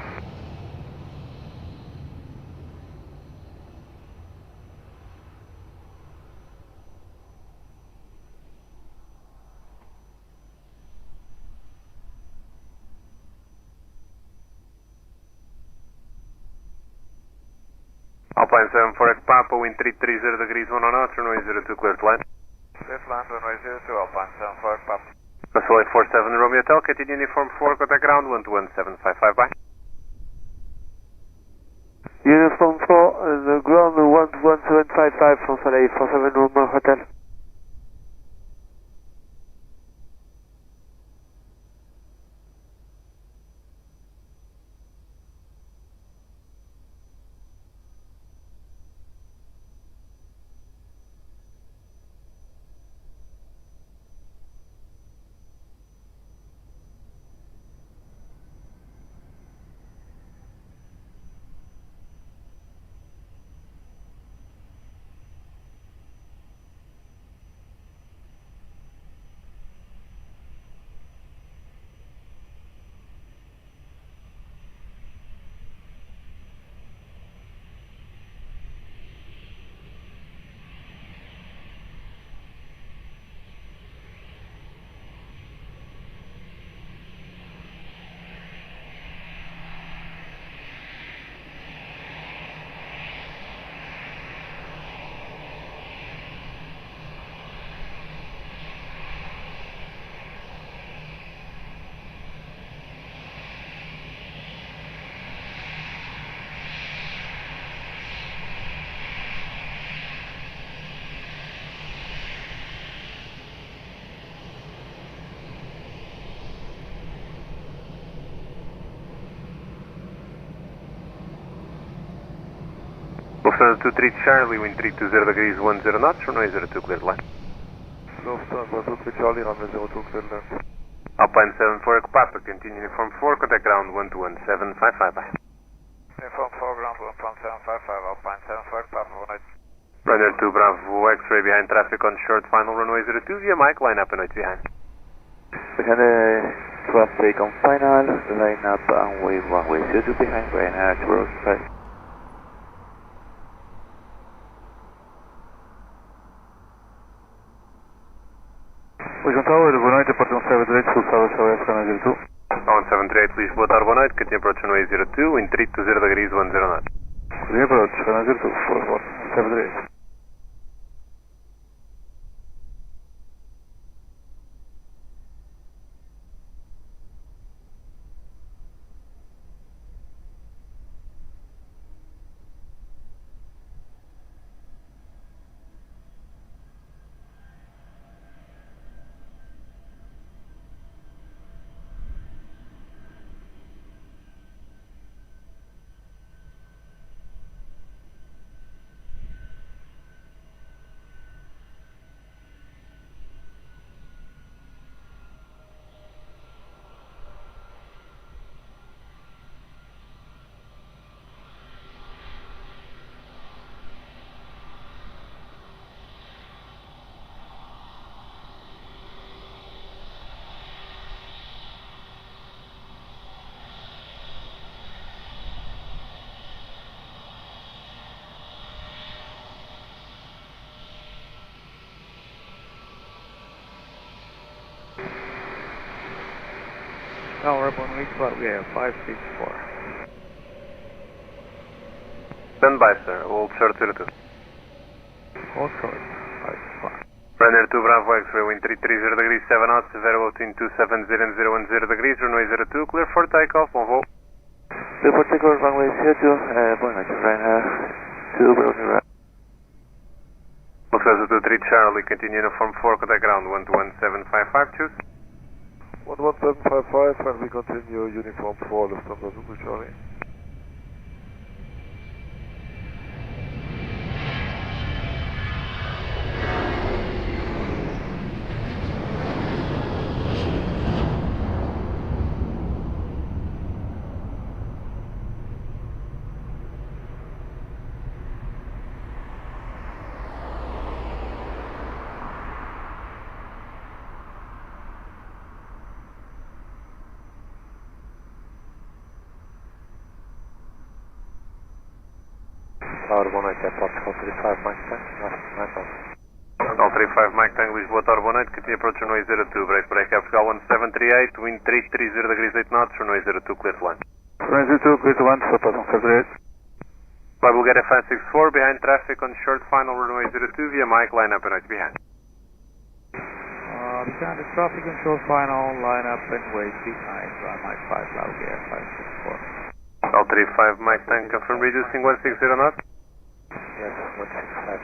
Alpine 74X Papa, wind 330 degrees, 1 knot, runway 02, clear to land. Clear to land, runway 02, Alpine 74X Papa. Control 847 Romeo Hotel, continue uniform 4, contact ground 121.755, bye. Uniform 4, the ground 11755 from Soleil 47 Romeo Hotel. Lufthansa 23 Charlie, wind 320 degrees, 10 knots, runway 02, clear to land. Lufthansa 23 Charlie, runway 02, clear to land. Alpine 74X Papa, continue uniform 4, contact ground 121.755, bye. Uniform 4, ground 11755, Alpine 74X Papa, boa noite. Runway 2 Bravo X-ray behind traffic on short final runway 02 via Mike, line up and wait behind. Behind traffic on final, line up and wave runway 02 behind Ryanair 205. Lisbon Tower, boa noite, departure 178, full service LS runway 02. 1738 Lisboa Tower, boa noite, continue approach runway 02, wind 320 degrees, 10 knots. Continue approach, runway 02, full 178. Tower up on weak spot, we have 564. Stand by, sir, hold short 02. Hold short, 564. Runner 2 Bravo X-ray, wind 330 degrees, 7 knots, variable between 270 and 010 degrees, runway 02, clear for takeoff, on hold. Clear for takeoff, runway 02, boa noite, Ryanair 2 Bravo New Lufthansa 23 Charlie, continue uniform 4, contact ground 121.755, choose. 11755 and we continue uniform for Lufthansa Zulu Charlie. Tower 1 Airport, 35 Mike Tank, All 35 Mike Tank, Lisboa, Tower 1 continue approach runway 02, break up, Portugal 1738, wind 330 degrees 8 knots, runway 02, clear to land. Runway 02, clear to land, so pass on 38. By Bulgaria 564, behind traffic on short final runway 02 via Mike, line up and right behind. Behind the traffic on short final, line up and wait behind, Mike 5, Bulgaria 564. All 35 Mike Tank, confirm reducing 160 knots. Yes, 165.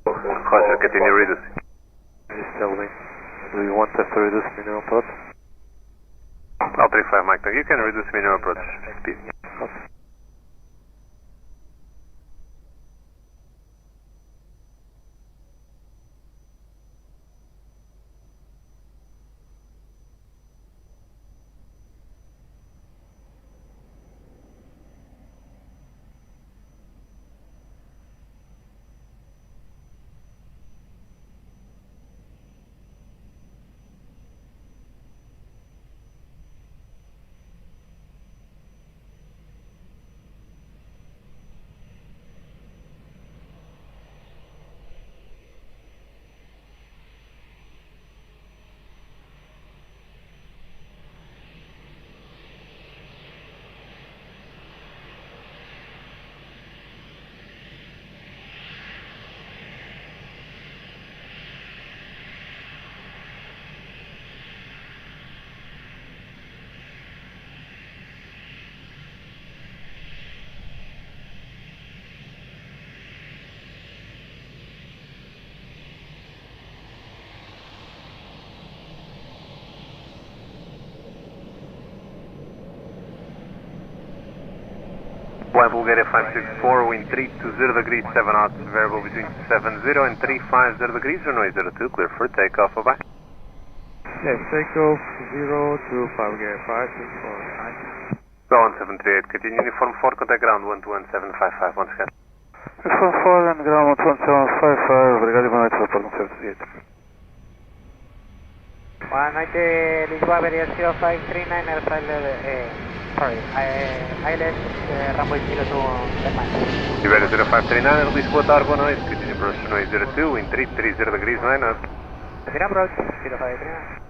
Roger, continue reducing. Please tell me, do you want us to reduce minimum approach? All 35 Mike Tank, you can reduce minimum approach speed. Okay. Fly Bulgaria 564, wind 320 degrees 7 knots, variable between 70 and 350 degrees, runway 02, clear for takeoff, bye-bye. Yes, takeoff 02, Bulgaria 564, Go on 738, continue uniform 4, contact ground 121.755, once again. Uniform 4 and ground 121.755, regarding my airport 738. 190 Lisboa, Aviation 539, ILS runway 02, Denmark. Iberia 0539, Lisboa, Tower 1 continue approach runway 02, wind 330 degrees 9 knots. Continue approach 0539.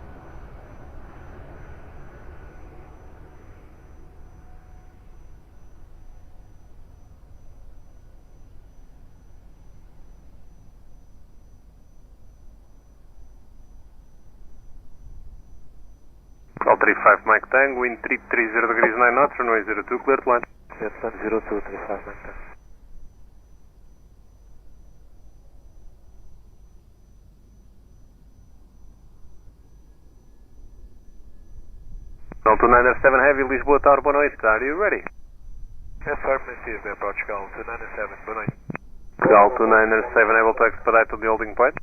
All 35 Mike Tang, wind 330 degrees 9 knots, runway 02, clear to land. Yes, 02, 35 Mike Tang. All 297 Heavy, Lisboa, Tower 1 are you ready? Affirmative, Portugal 297, good night. All 297 able to expedite to the holding point.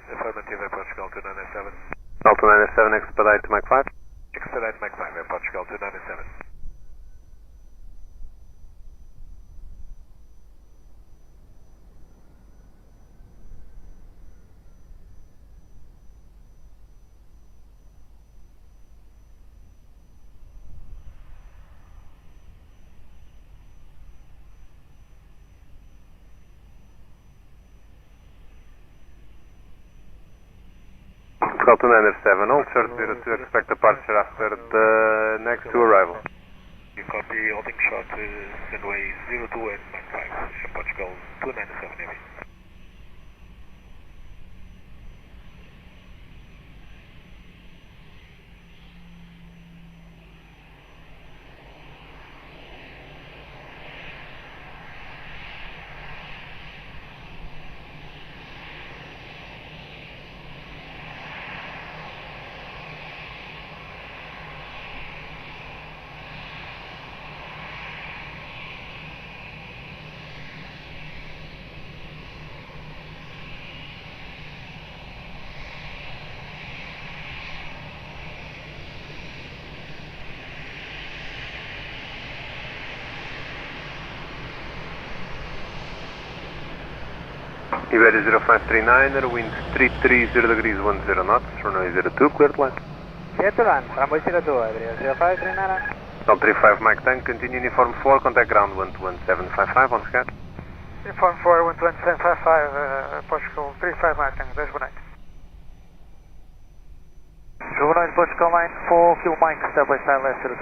Affirmative, Portugal 297. All 297 expedite to Mach 5. Expedite Mach 5, Portugal 297. Call 297, all short 02, expect departure after the next two arrival. You copy holding short runway 02 and Mach 5, Portugal 297 Heavy. Iberia 0539, wind 330 degrees 10 knots, runway 02, clear to land. Clear to land, runway 02, Iberia 0539. Del 35 Mike 10, continue uniform 4, contact ground 11755 on scan. Uniform 4, 12755, Portugal 35 Mike 10, there's 19. Juvenile Portugal line 4 Kilo Mike, step by side left 02.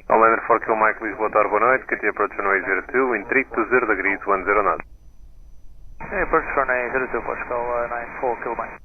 All 4 Kilo Mike, Lisboa, Tower, boa noite, continue approach runway 02, wind 320 degrees 10 knots. Approach runway 02 Portugal 94 Kilo Mike.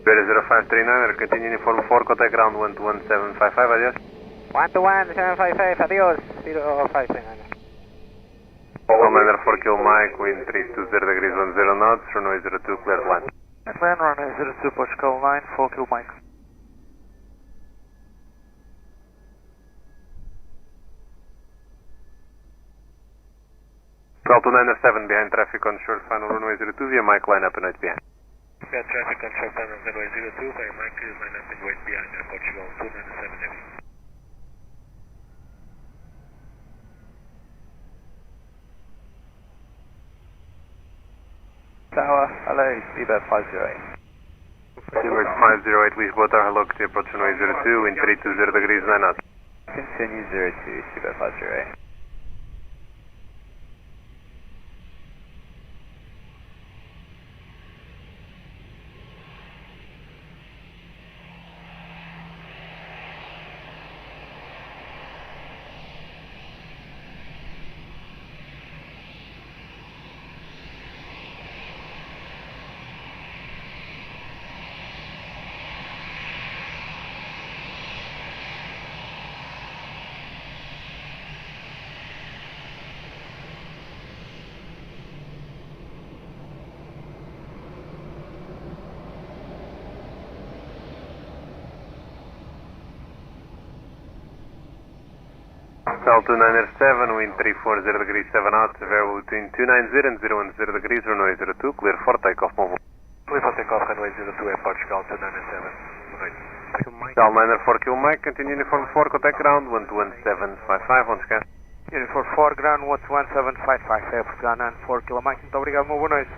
Iberia 0539, continue uniform 4, contact ground 11755, adios. 11755, adios, 0539. Commander 4 Kilo Mike, wind 320 degrees 10 knots, runway 02, clear to land. Land runway 02 Portugal line 4 Kilo Mike. Delta 907 behind traffic on short final runway 02 via Mike line up and right behind. We have traffic on short final runway 02 via Mike line up and wait behind Portugal 297 heavy. Tower, hello, Seabird 508. Seabird 508, Lisboa, Tower, hello, continue approach runway 02, wind 320 degrees 9 knots. Continue 02, Seabird 508. Delta 907, wind 340 degrees 7 knots, variable between 290 and 010 degrees, runway 02, clear for takeoff, mobile. Clear for takeoff, runway 02 at Portugal 297. Delta 4 Kilo Mike, continue uniform 4, contact ground 11755 on scan. Uniform 4, ground 11755, Portugal 94 Kilo Mike, muito obrigado, uma boa noite.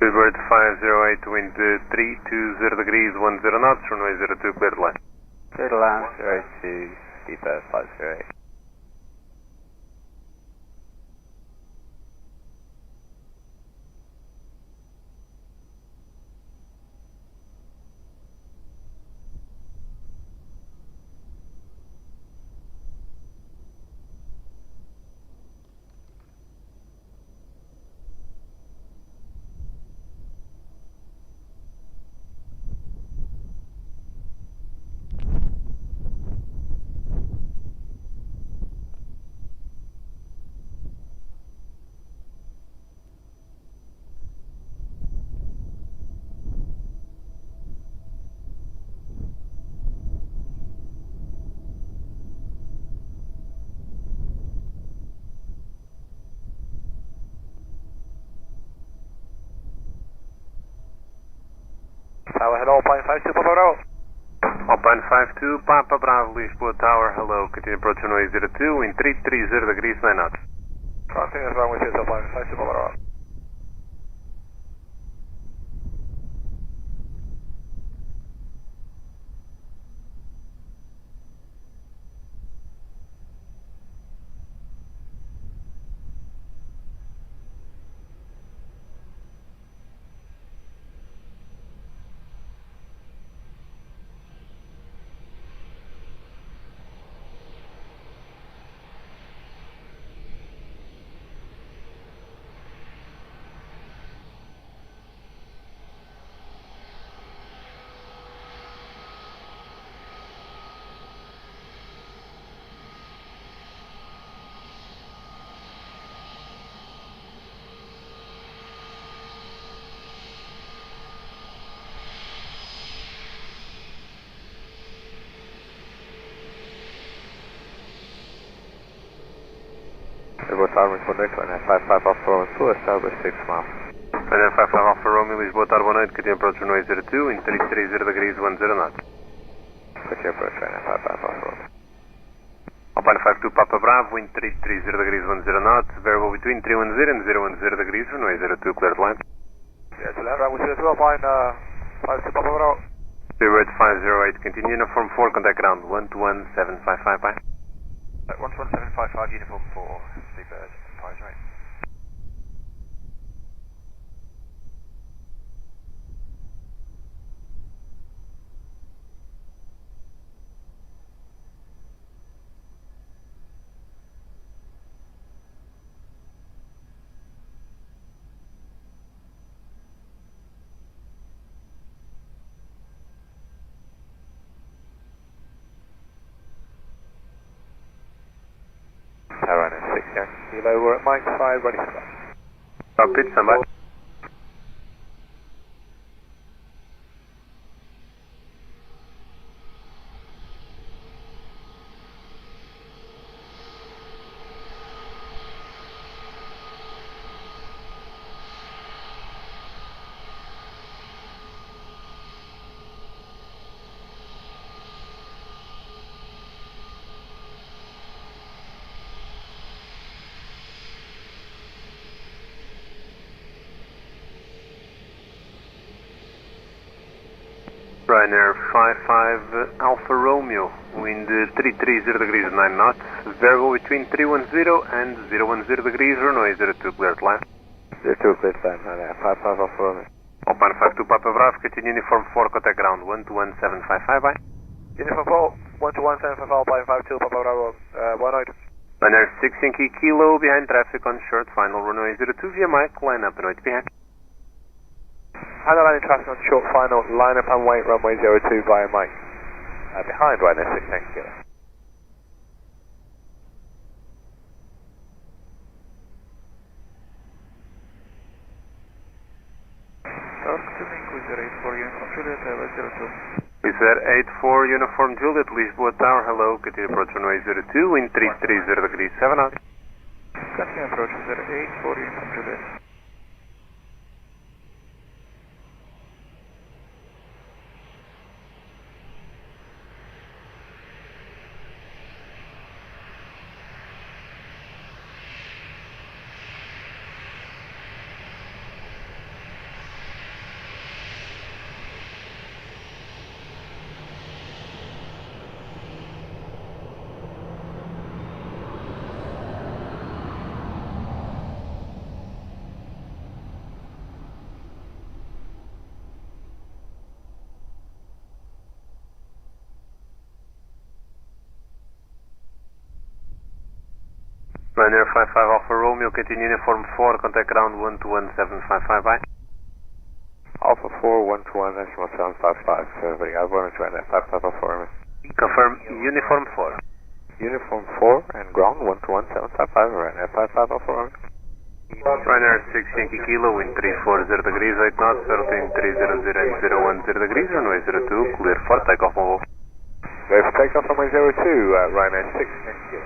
Seabird 508, wind 320 degrees 10 knots, runway 02, clear to land. Clear to land, 02, Seabird 508. Tower, hello, 0.52 Papa Bravo. 0.52 Papa Bravo, Lisboa Tower, hello, continue approach runway 02, wind 330 degrees, 9 knots. Continuous runway 0.52 Papa Bravo. Lisboa Tower, Lisboa Next, and 55 Alpha Romeo 2, establish 6 miles. And 55 Alpha Romeo, Lisboa Tower 18, continue approach runway 02, wind 330 degrees, 10 knots. Continue approach right now, 55 Alpha Romeo. 0.52 Papa Bravo, wind 330 degrees, 10 knots, variable between 310 and 010 degrees, runway 02, cleared line. Yes, runway 02, 0.52 Papa Bravo. Spirit 508, continue uniform 4, contact ground 111755, bye. 11755, uniform 4, Seabird, price rate. Tower 6, yeah. Kilo, we're at Mike 5, ready for that. Cockpit, stand by. Ryanair 55 Alpha Romeo, wind 330 degrees 9 knots, variable between 310 and 010 degrees, runway 02, cleared line. 02, cleared line, Ryanair 55 Alpha Romeo. 0.52 Papa Bravo, continue uniform 4, contact ground 121755, bye. Uniform 4, 12175, 0.52 Papa Bravo, 18. Ryanair 6 Yankee Kilo, behind traffic on short, final runway 02 via Mike, line up and wait behind. Handle landing traffic on short final, line up and wait, runway 02 via Mike. Behind Ryanair 6, thank you. Is that 84 Uniform Juliet, Lisboa Tower, hello, continue approach runway 02, wind 330 degrees, 7 knots. Continue approach 84 Uniform Juliet. Ryanair 55 Alpha Romeo, continue uniform 4, contact ground 121755, bye. Alpha 4, 121, decimal 755, very good, Ryanair 55 Alpha Romeo. Confirm uniform 4. Uniform 4 and ground 121755, Ryanair 55 Alpha Romeo. Ryanair 6 Yankee Kilo, wind 340 degrees, 8 knots, between 300 and 010 degrees, runway 02, clear for takeoff mobile. Clear for takeoff runway 02, Ryanair 6, thank you.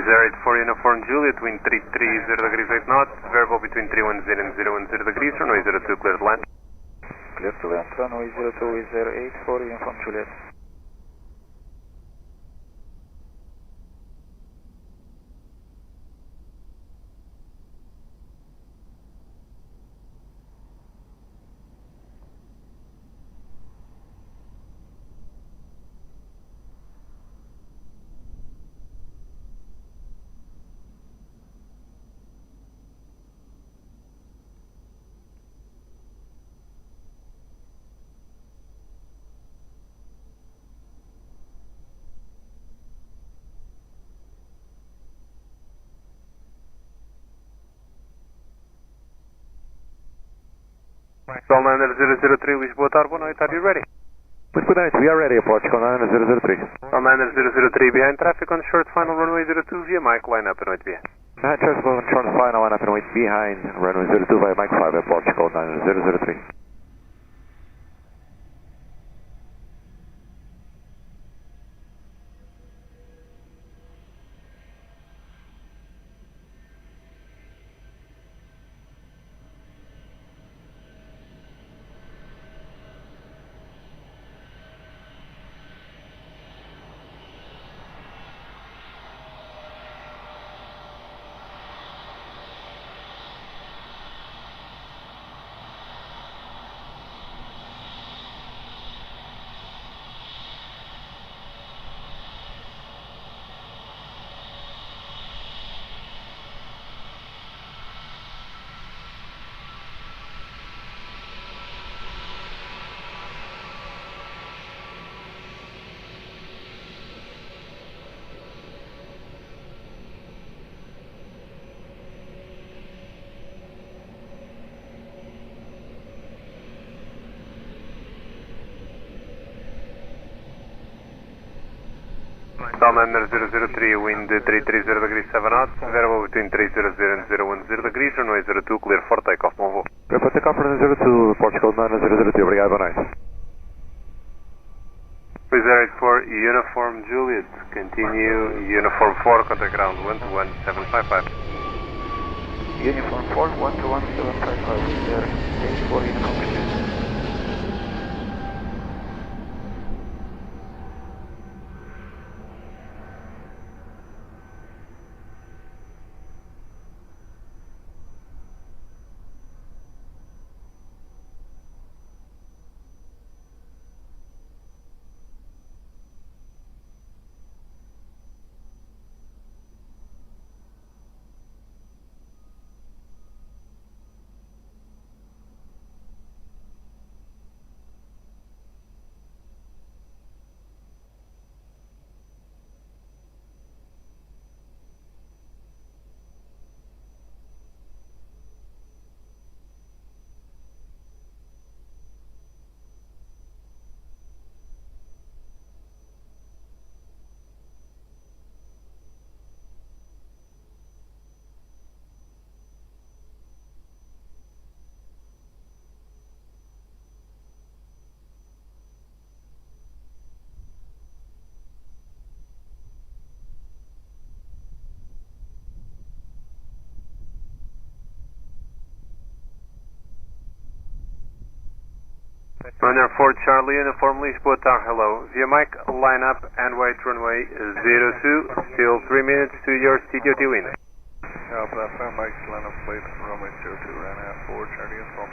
Zero 84 Uniform Juliet, wind 330 degrees 8 knots, variable between 310 and 010 degrees, runway 02 clear to land. Clear to land, runway 02 with 084 Uniform Juliet. Solnander 003 Lisboa Tower, boa noite, are you ready? Good night, we are ready, Portugal 9003. Solnander 003 behind traffic on short final runway 02 via Mike, line up and wait via. Behind traffic on short final, line up and wait behind runway 02 via Mike 5 at Portugal 9003. Solnander 003, wind 330 degrees 7 knots, variable between 300 and 010 degrees, runway 02 clear for takeoff, bom voo. Clear for takeoff, runway 02, Portugal 9003, obrigado, boa noite. 084 Uniform Juliet, continue Uniform 4, contact ground 121.755. Uniform 4, 121.755, there 84 Uniform Juliet. Runner 4 Charlie, Uniform Lisboa Tower, hello. Via Mike, line up and wait runway 02, still 3 minutes to your TDOT wind. Via Mike, line up, wait runway 02, runner 4 Charlie, Uniform.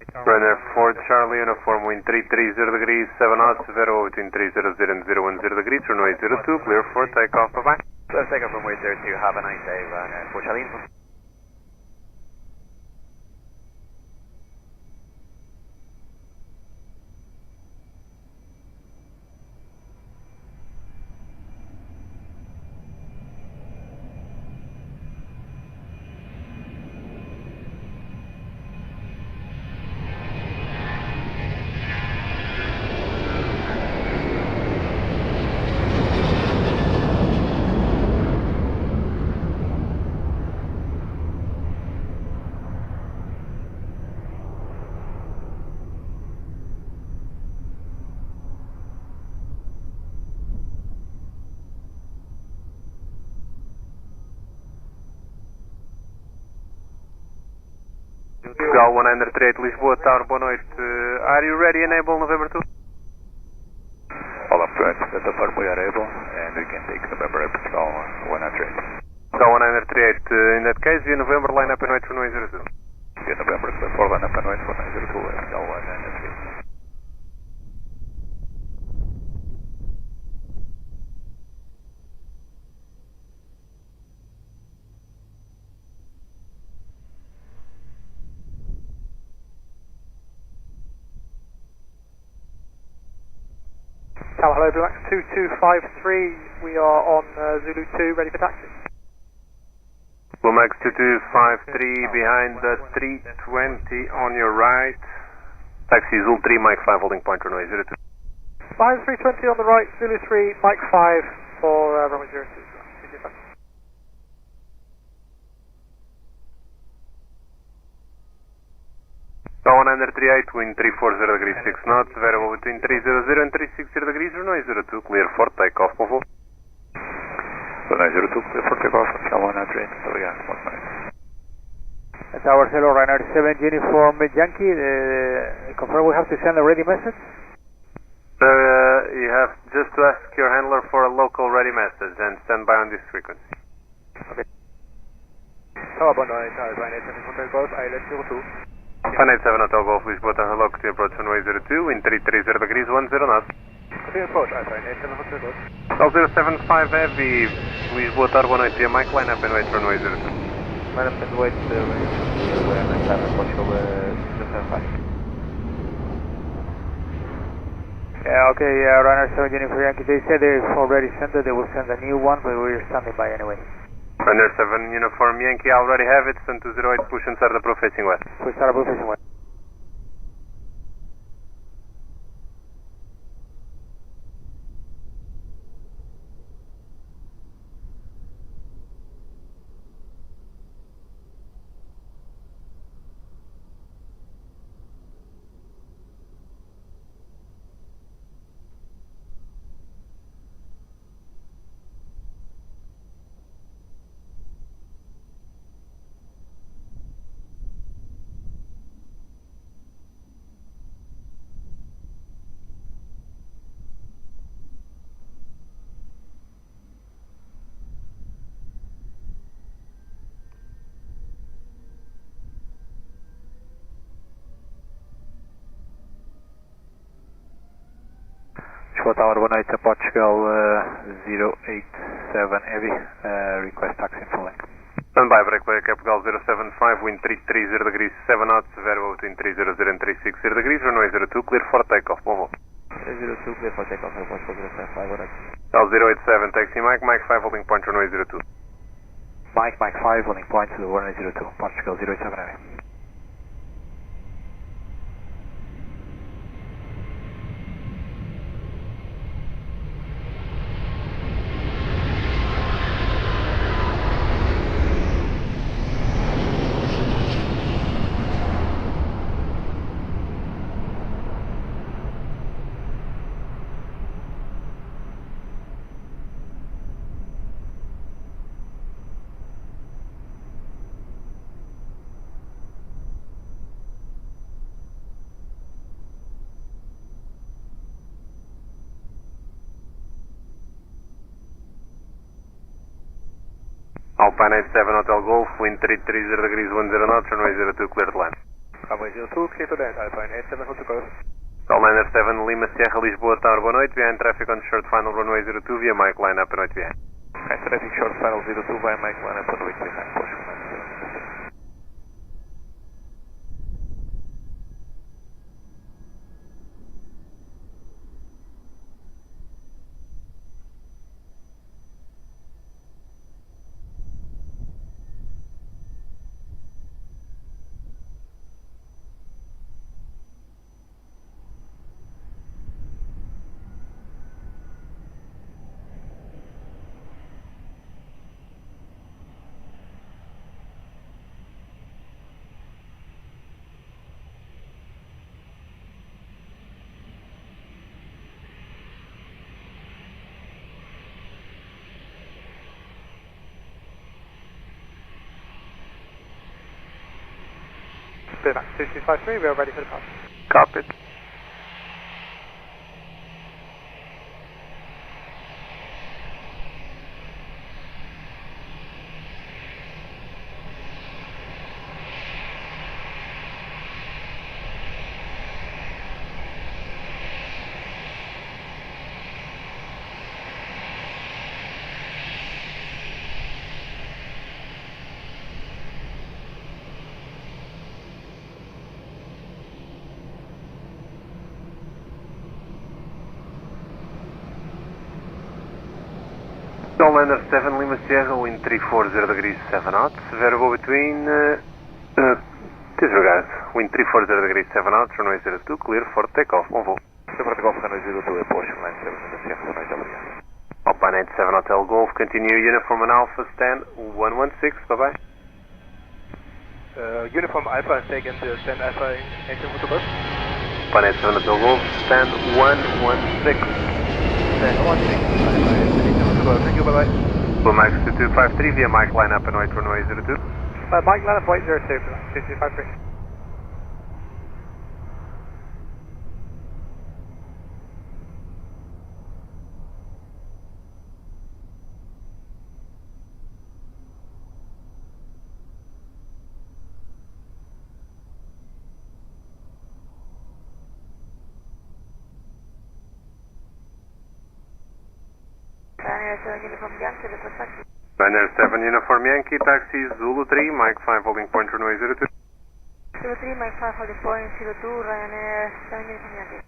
Runner 4 Charlie, uniform wind 330 degrees, 7 knots, Vero between 300 and 010 degrees, runway 02, clear for takeoff, bye-bye. Take off runway 02, have a nice day, runner 4 Charlie. Portugal 138 Lisboa Tower, boa noite. Are you ready, enable November 2? All up to Delta Farm, we are able, and we can take November Portugal 138. Portugal 138, in that case, via November, line up and wait for runway 02. Via November, for line up and wait for runway 02, Portugal 138. Tower, hello, Blue Max 2253, we are on Zulu 2, ready for taxi. Blue Max 2253 behind the 320 on your right. Taxi Zulu 3, Mike 5, holding point runway 02. Behind 320 on the right, Zulu 3, Mike 5 for runway 02. Tower 138, wind 340 degrees, 6 knots, variable between 300 and 360 degrees, runway 02, clear for takeoff, por favor. Runway 02, clear for takeoff, Tower 138, Delgado, 19. Tower 0, Ryanair 7 uniform Yankee, confirm we have to send a ready message? You have just to ask your handler for a local ready message and stand by on this frequency. Okay. Tower 1, Ryanair 7 Golf, ILS 02. 187 Hotel Golf, Lisboa, hello, to approach runway 02, wind 330 degrees, 10 knots. Okay, approach, Ryanair 7 Hotel Golf. Call 075 Heavy, Lisboa, Tower 180, Mike, line up and wait for runway 02. Line up and wait, Portugal 075. Yeah, okay, Ryanair 7 uniform Yankee, they said they've already sent it, they will send a new one, but we're standing by anyway. Ryanair 7 uniform Yankee, I already have it, send 208, push and start approve facing west. Push start approve facing west. Tower 180 Portugal 087 Heavy, request taxi in full length. Stand by, breakaway Portugal 075, wind 330 degrees, 7 knots, variable between 300 and 360 degrees, runway 02, clear for takeoff, Volvo. 02, clear for takeoff, Portugal 075, alright. Call 087, taxi Mike, Mike 5, holding point, runway 02. Mike 5, holding point to runway 02, Portugal 087 Heavy. Alpine 87 Hotel Golf, wind 330 degrees, 10 knots, runway 02, clear to land. runway 02, clear to land, Alpine 87, hold to go. Liner 7, Lima Sierra, Lisboa Tower, boa noite. Behind traffic on short final runway 02 via Mike line up and noite behind. Behind traffic short final 02 via Mike line up and noite behind, Porsche. Clear back, 2253, we are ready for the pass. Copied. Liner 7, Lima Sierra, wind 340 degrees 7 knots, variable between, disregard, wind 340 degrees 7 knots, runway 02, clear for takeoff, on voo. Clear for takeoff, runway 02, Porsche, line 7, Lima Sierra, runway Delgado. Alpine 87 Hotel Golf, continue uniform and Alpha, stand 116, bye-bye. Uniform Alpha, taken to stand Alpha, 87 hold to go. Alpine 87 Hotel Golf, stand 116. Stand 116, Alpha, 87 hold to go, thank you, bye-bye. Blue Max 2253 via Mike line up and wait runway 02. Mike line up, white 02, 2253. Ryanair 7 Uniform Yankee, taxi Zulu 3, Mike 5 holding point runway 02. Zulu 3, Mike 5 holding point 02, Ryanair 7 Uniform Yankee.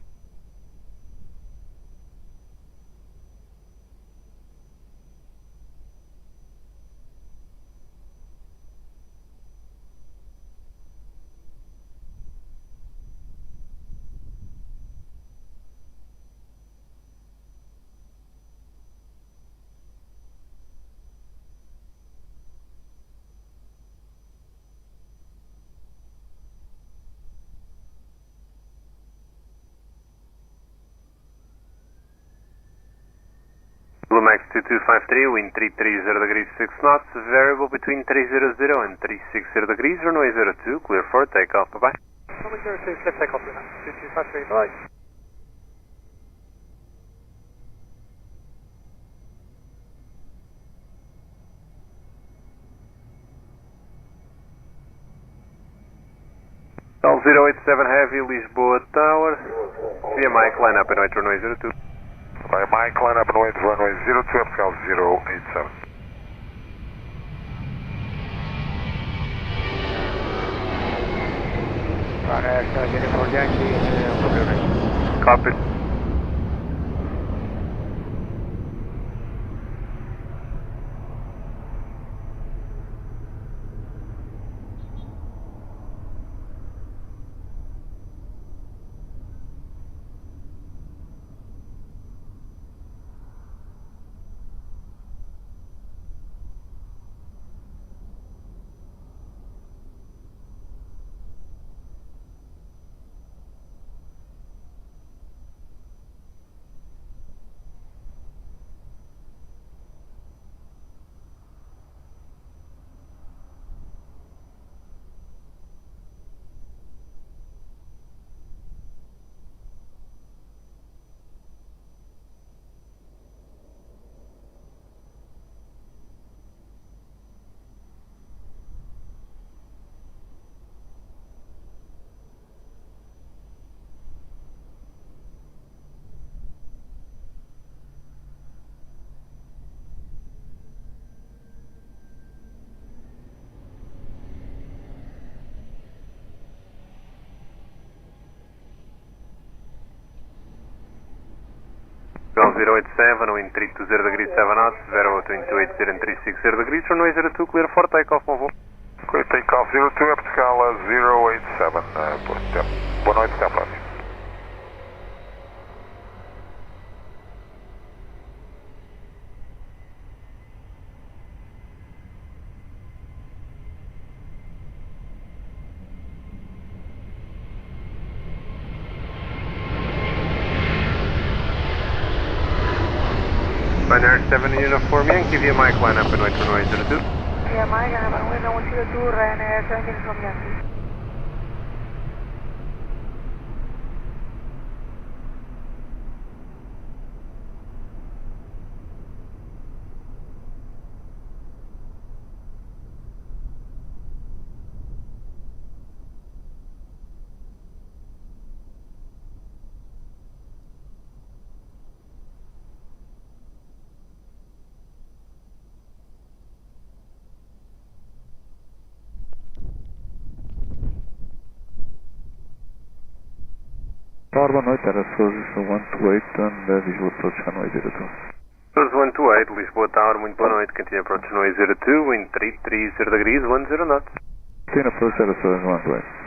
Blue Max 2253, wind 330 degrees 6 knots, variable between 300 and 360 degrees, runway 02, clear for takeoff, bye-bye. Runway 02, clear takeoff, 2253, bye. L087 Heavy, Lisboa Tower, via Mike line up and wait runway 02. By Mike line up and wait runway 02, FL 087. Ryanair Uniform Yankee, Copy. Portugal 087, wind 320 degrees 7 knots, Vero between 280 and 360 degrees, runway 02, clear for takeoff, mon vol. Clear takeoff 02, é Portugal 087, Porto. Boa noite, até à próxima. Ryanair 7 uniform Yankee via Mike line up and wait runway 02. Yeah, Mike, I'm on 02, Ryanair 7 uniform Yankee. Boa noite, era Sousa 128 and visual approach runway 02. Sousa 128, Lisboa Tower, muito boa noite, continue approach runway 02, wind 330 degrees, 10 knots. Continue approach era Sousa 128.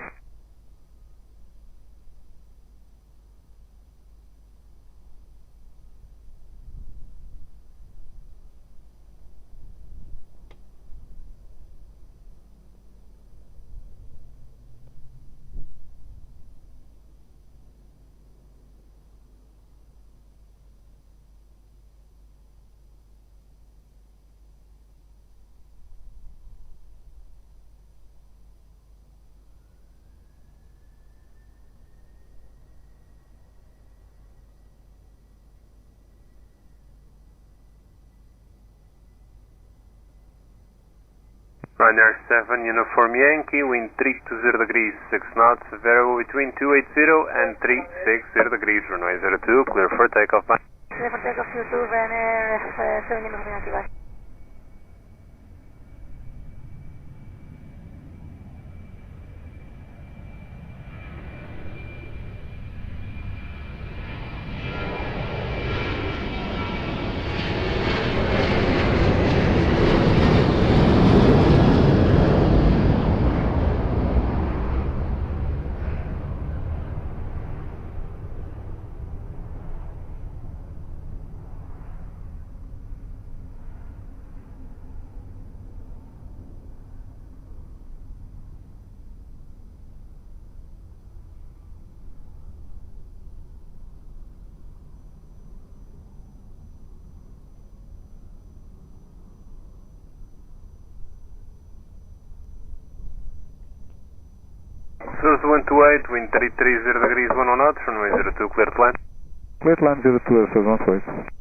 Ryanair 7 uniform Yankee, wind 320 degrees 6 knots, variable between 280 and 360 degrees, runway 02, clear for takeoff. Clear for takeoff 02, Ryanair 7 uniform Yankee, bye. Sousa 128, wind 330 degrees 10 knots, runway 02, clear to land. Clear to land 02, Sousa 128.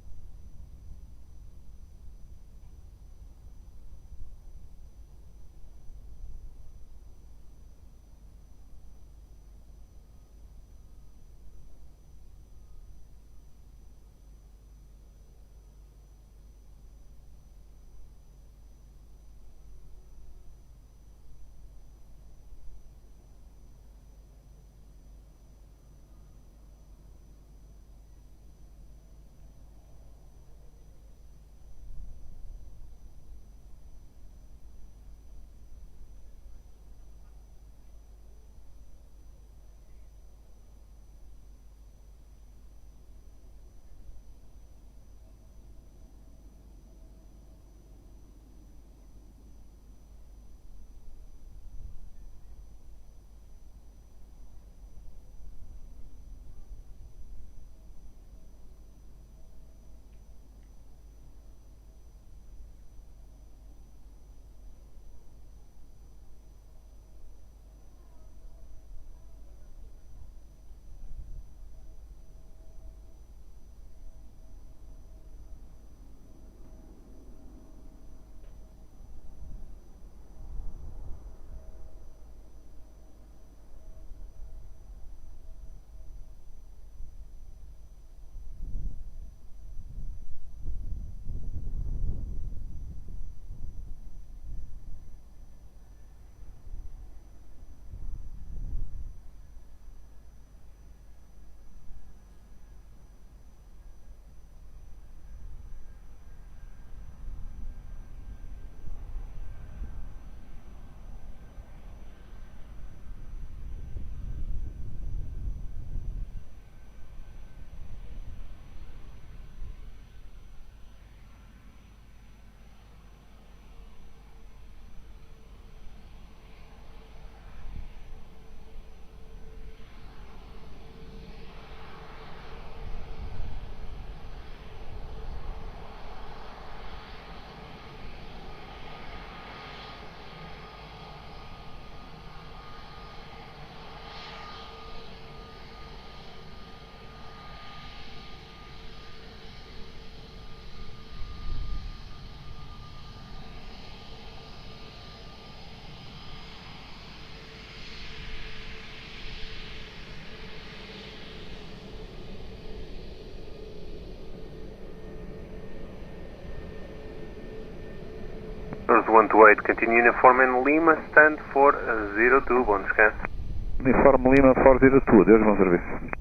128, continue uniform in Lima, stand for 02, bom descanso. Uniforme Lima 402, Deus bom serviço.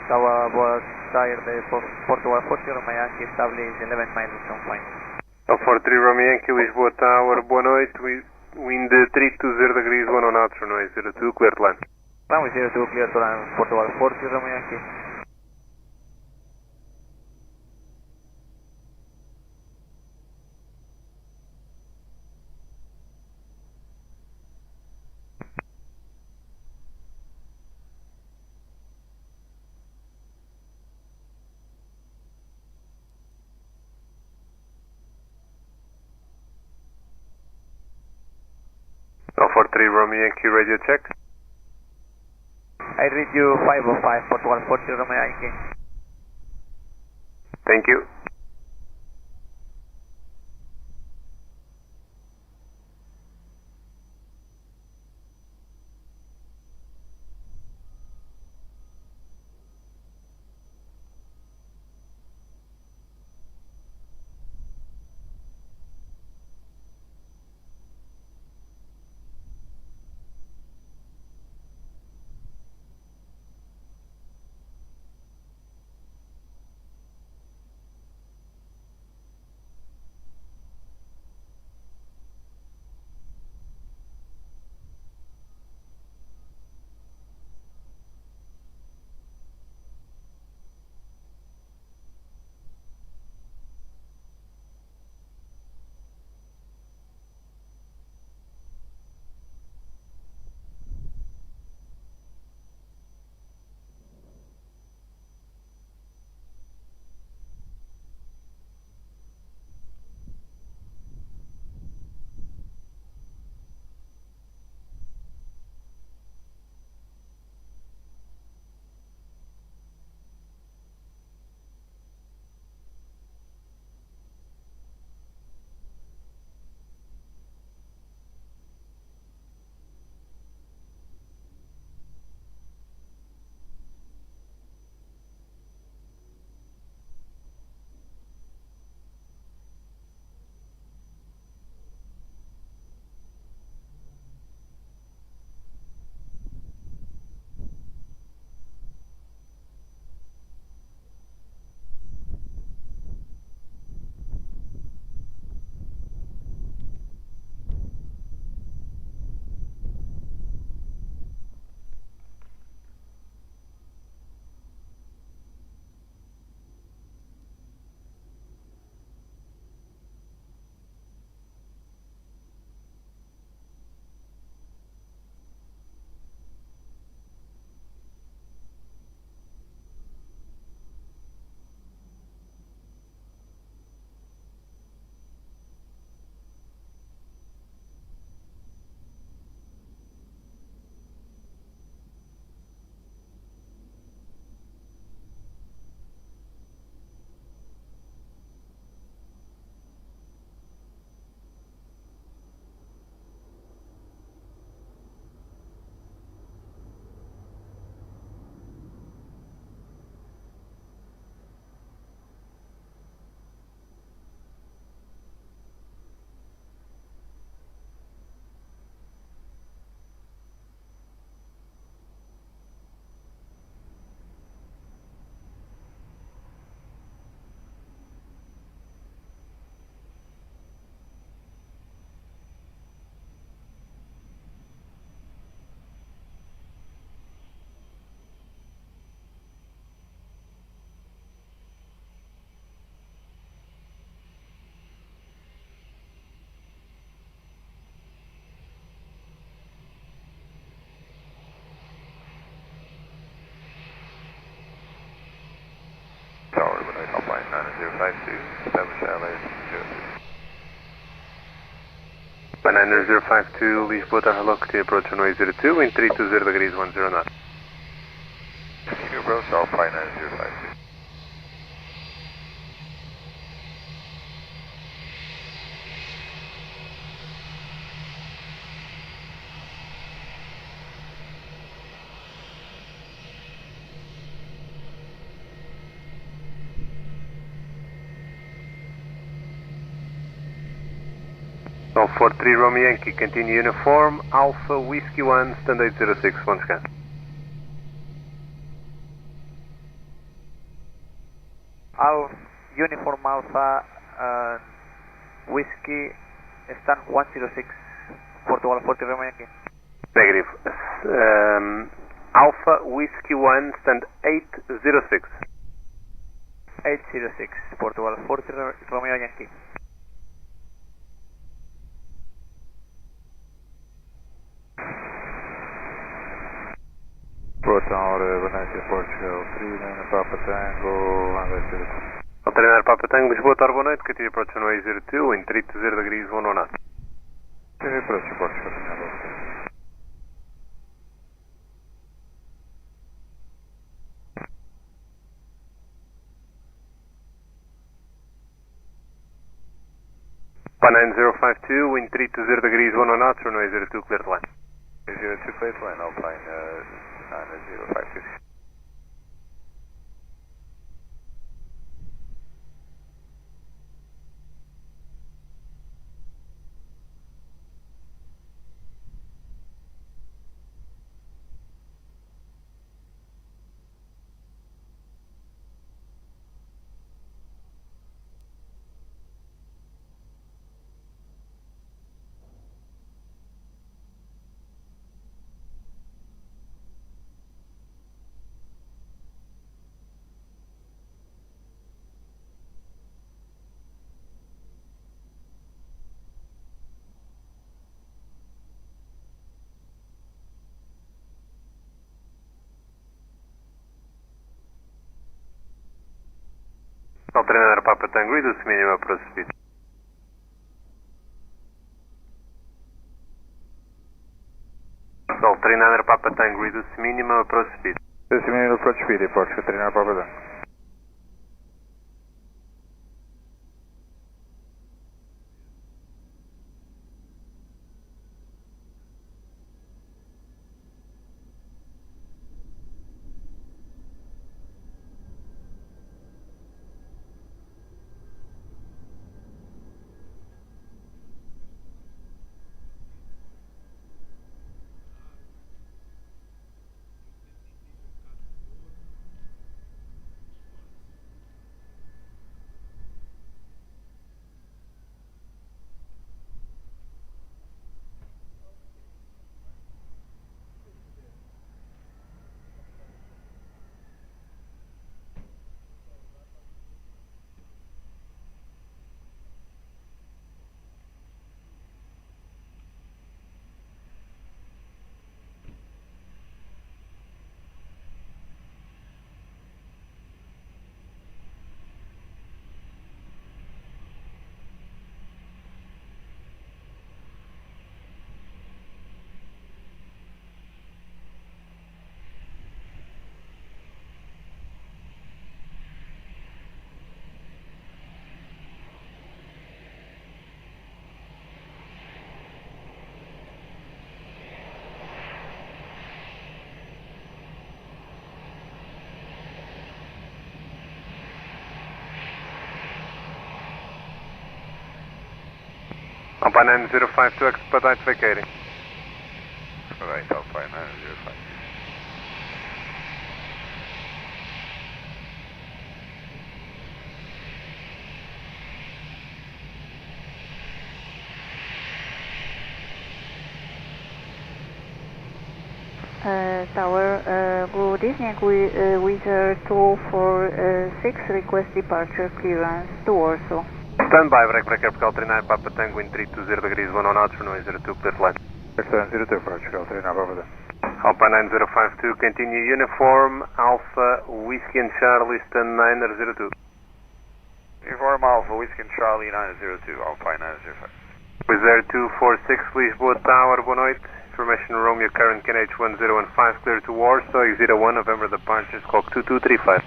Tower was tired Portugal 40 Romeo Yankee established 11 miles from point. 43 Romeo Yankee, Lisboa Tower, boa noite, wind 320 degrees, 1 knots, runway 02, clear to land. Runway 02, clear to land, Portugal 40 Romeo Yankee. Now 43 Romeo Yankee, radio check. I read you 505, Portugal 40 Romeo Yankee. Thank you. Tower, runway Alpine 9052, establish LA 9052, Lisboa Tower, hello, to approach runway 02, wind 320 degrees, 10 knots. Continue approach Alpine 9052. So 43 Romeo Yankee, continue uniform, Alpha Whiskey 1, standard 06, once again. Uniform Alpha, Whiskey, stand 106, Portugal 40 Romeo Yankee. Negative. Alpha Whiskey 1, stand 806. 806, Portugal 40 Romeo Yankee. Port Tower, Venezia, Portugal, 39 Papa Tango, Landing. Alternar Papa Tango, Lisboa, Tower, boa noite, continue approach runway 02, wind 320 degrees, 1 knot. Continue approach Portugal, Papa 9052, wind 320 degrees, 1 knot, runway 02, clear to land. 02 clear to land, Alpine 9052. Alternar Papa Tango, reduce minimum approach speed. Alternar Papa Tango, reduce minimum approach speed. Reduce minimum approach speed, Portugal, Alternar Papa Tango. Alpine 9052, expedite vacating. Right, Alpine 9052. Tower, good evening. With 246 request departure clearance to Warsaw. Stand by, break airport 39 Papa Tango, wind 320 degrees, 1 knot, runway 02, clear to land. 02, Portugal, 39 Papa Tango. Alpine 9052, continue uniform, Alpha, Whiskey and Charlie, stand 902. Uniform Alpha, Whiskey and Charlie 902, Alpine 905. With 246 Lisboa Tower, boa noite. Information Romeo, current KNH 1015, clear to Warsaw, Exit 1 November, departure, squawk 2235.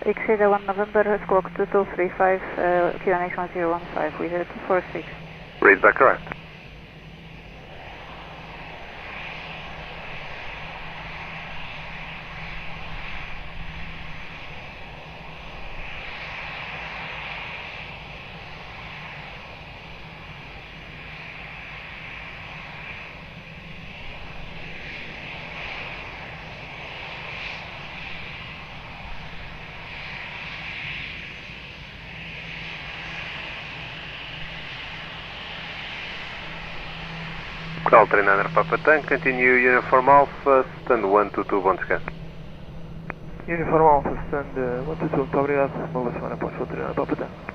Exit 1 November, squawk 2235, QNH 1015, with 246. Read back correct. Portugal 39 Papa Tank, continue Uniform Alpha, stand 122, bom descanso. Uniform Alpha, stand 122, muito obrigado. Uma boa semana para o Portugal 39 Papa Tank.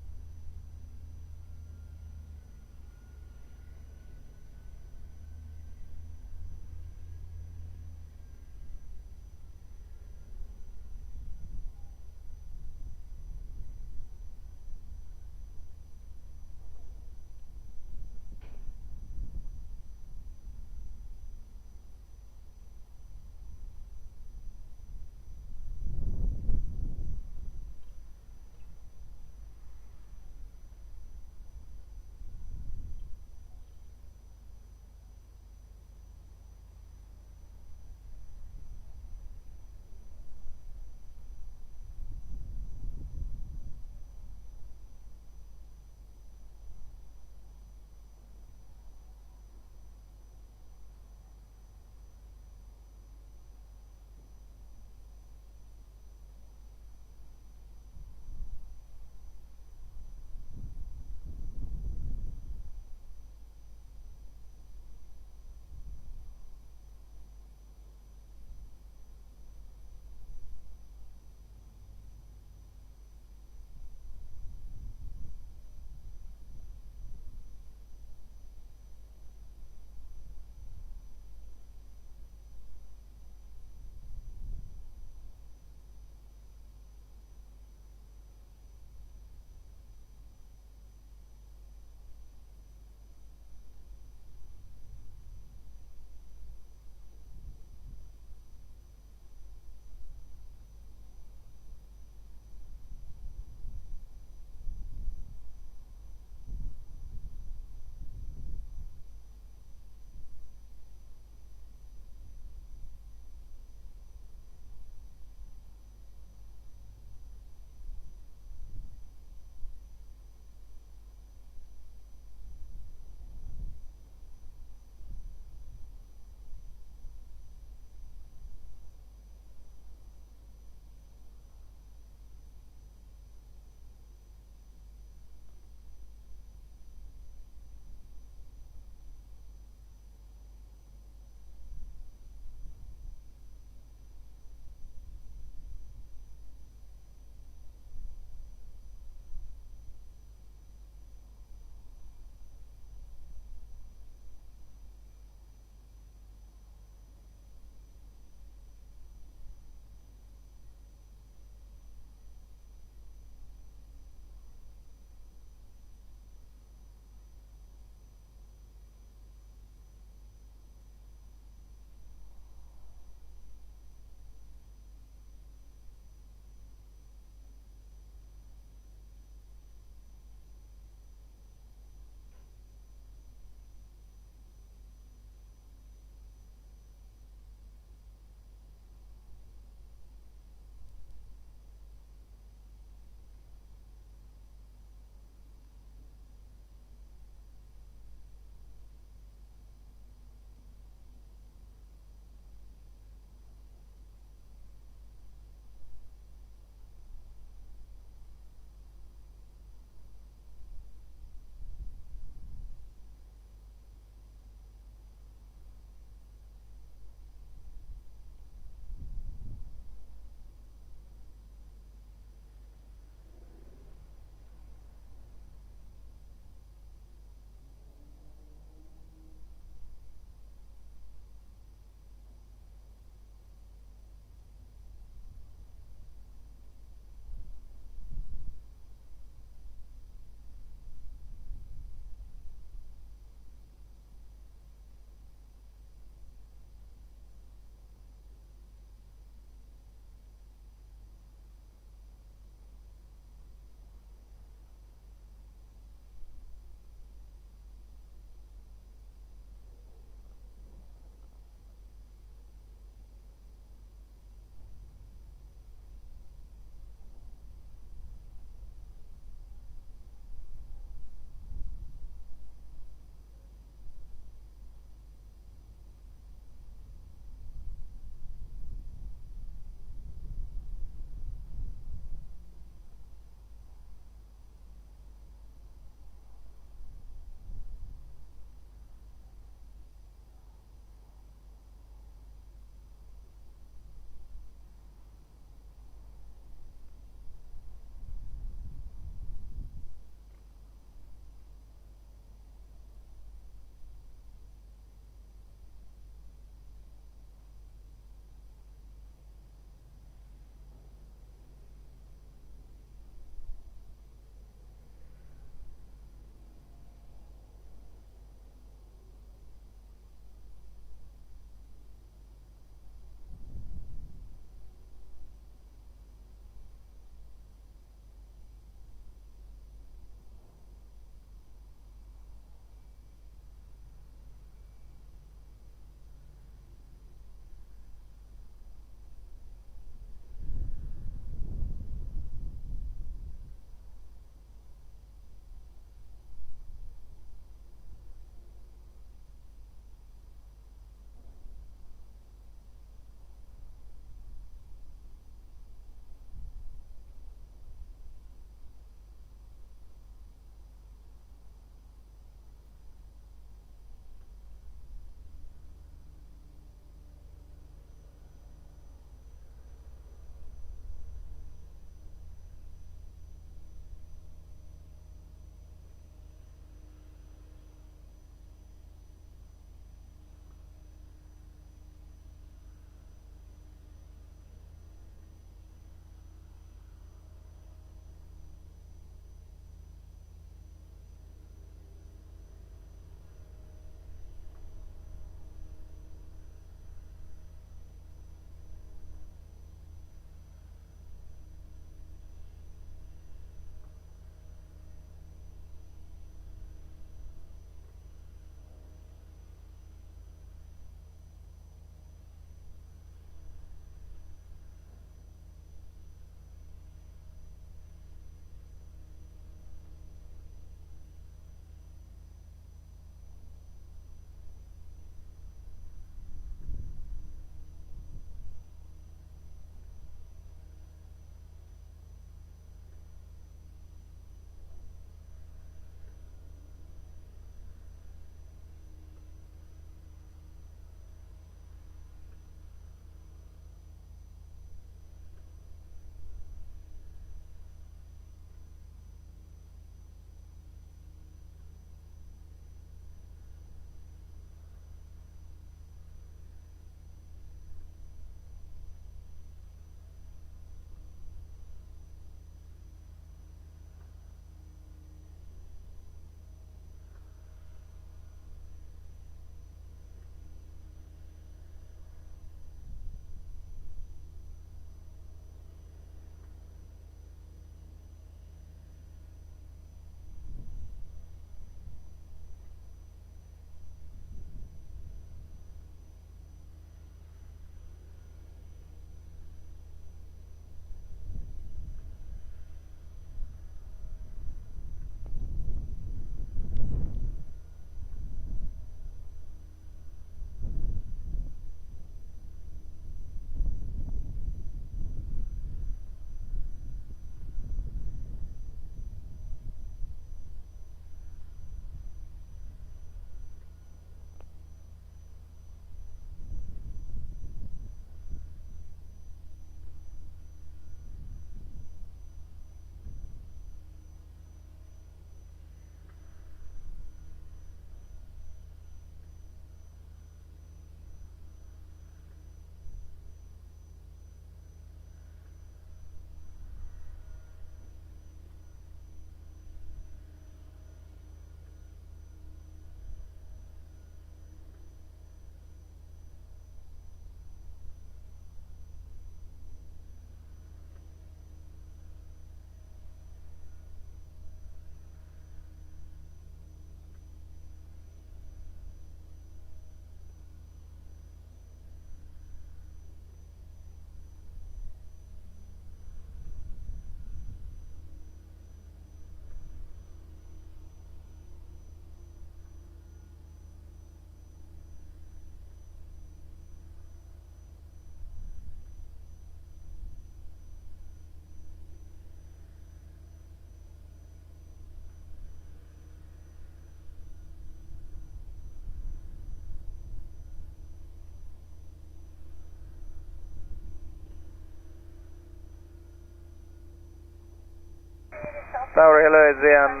Tower Hello, Aegean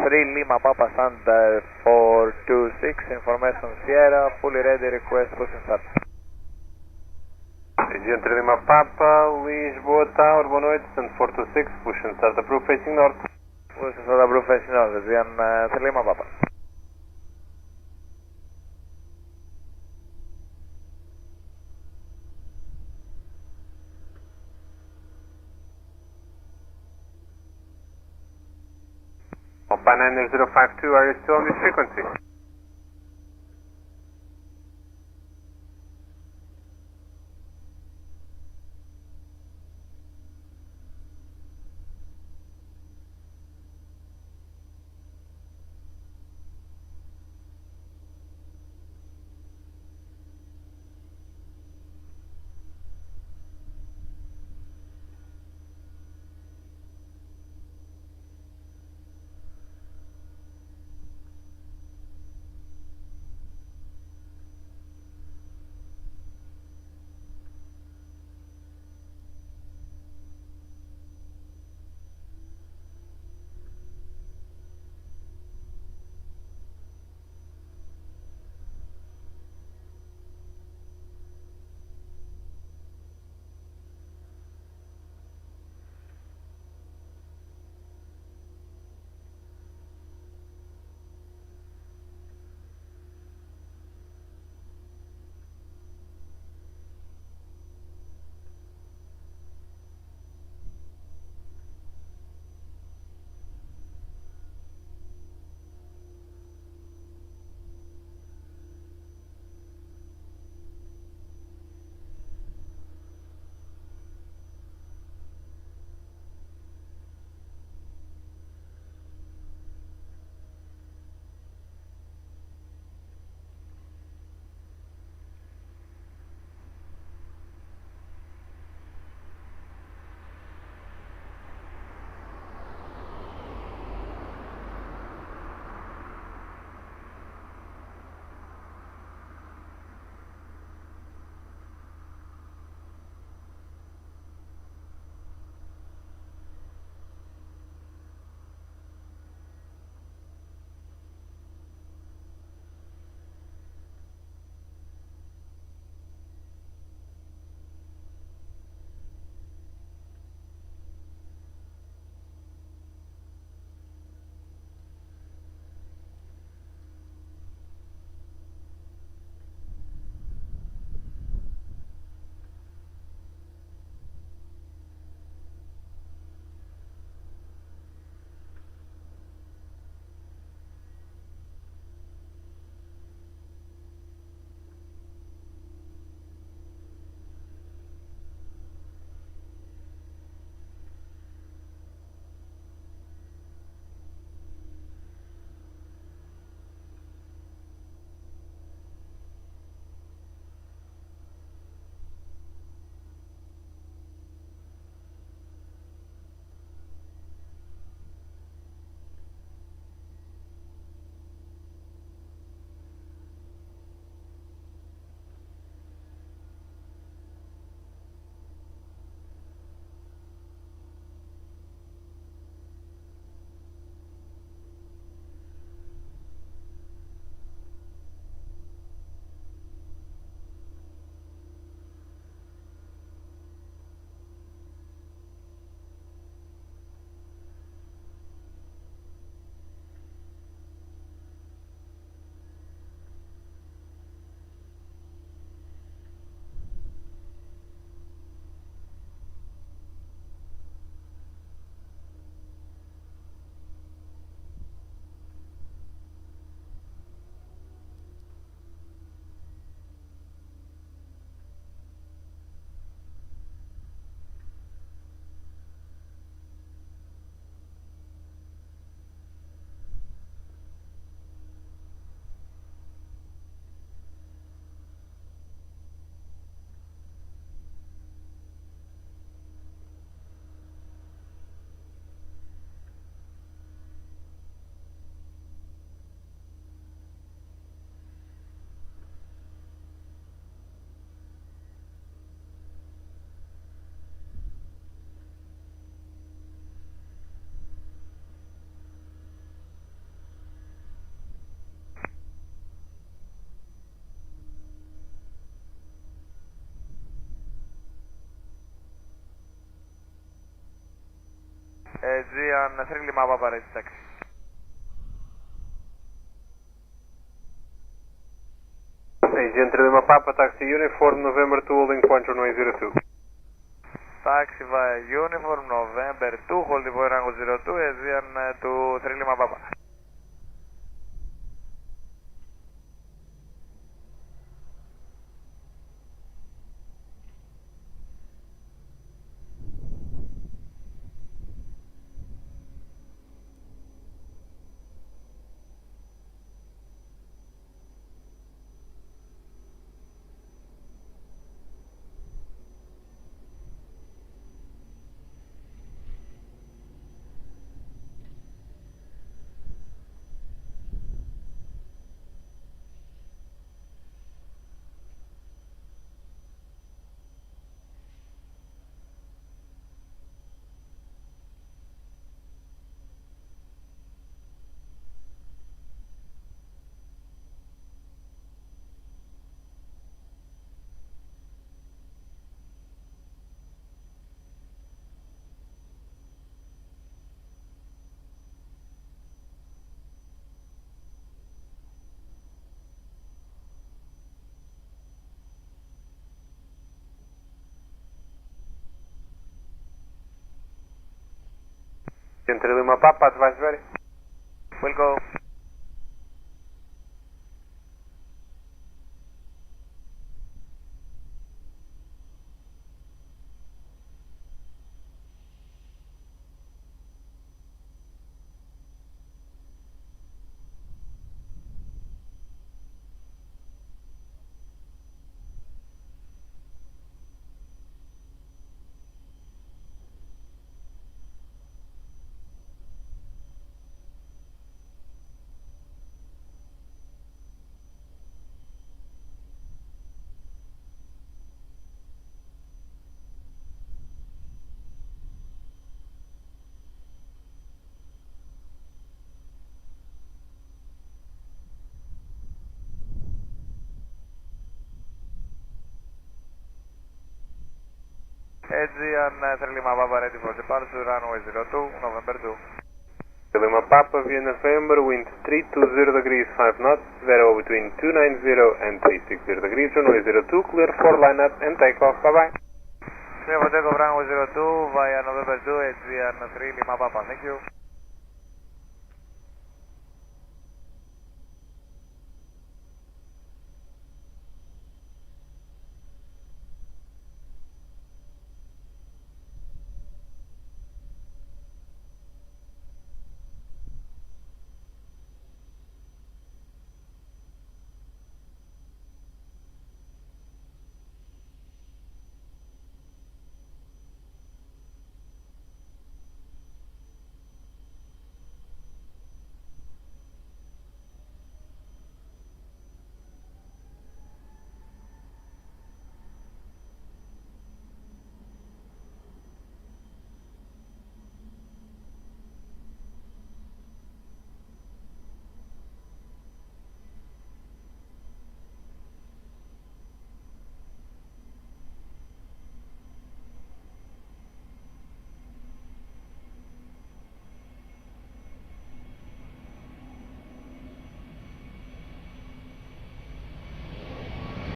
3 Lima Papa Santa 426, information Sierra, fully ready, request pushing start. Aegean 3 Lima Papa, Lisboa Tower, boa noite, stand 426, push and start approved facing north. Push and start approved facing north, Aegean 3 Lima Papa. Opa 9052, are you still on this frequency? Aegean 3 Lima Papa ready taxi. Aegean 3 Lima Papa, taxi uniform, November 2, holding point runway 02. Taxi via uniform, November 2, holding point runway 02, Aegean to 3 Lima Papa. Aegean 3 Lima Papa, advise ready. We'll go. Aegean 3 Lima Papa ready for departure, runway 02, November 2. 3 Lima Papa via November, wind 320 degrees 5 knots, vero between 290 and 360 degrees, runway 02, clear for lineup and takeoff, bye bye. Clear for takeoff, runway 02 via November 2, Aegean 3 Lima Papa, thank you.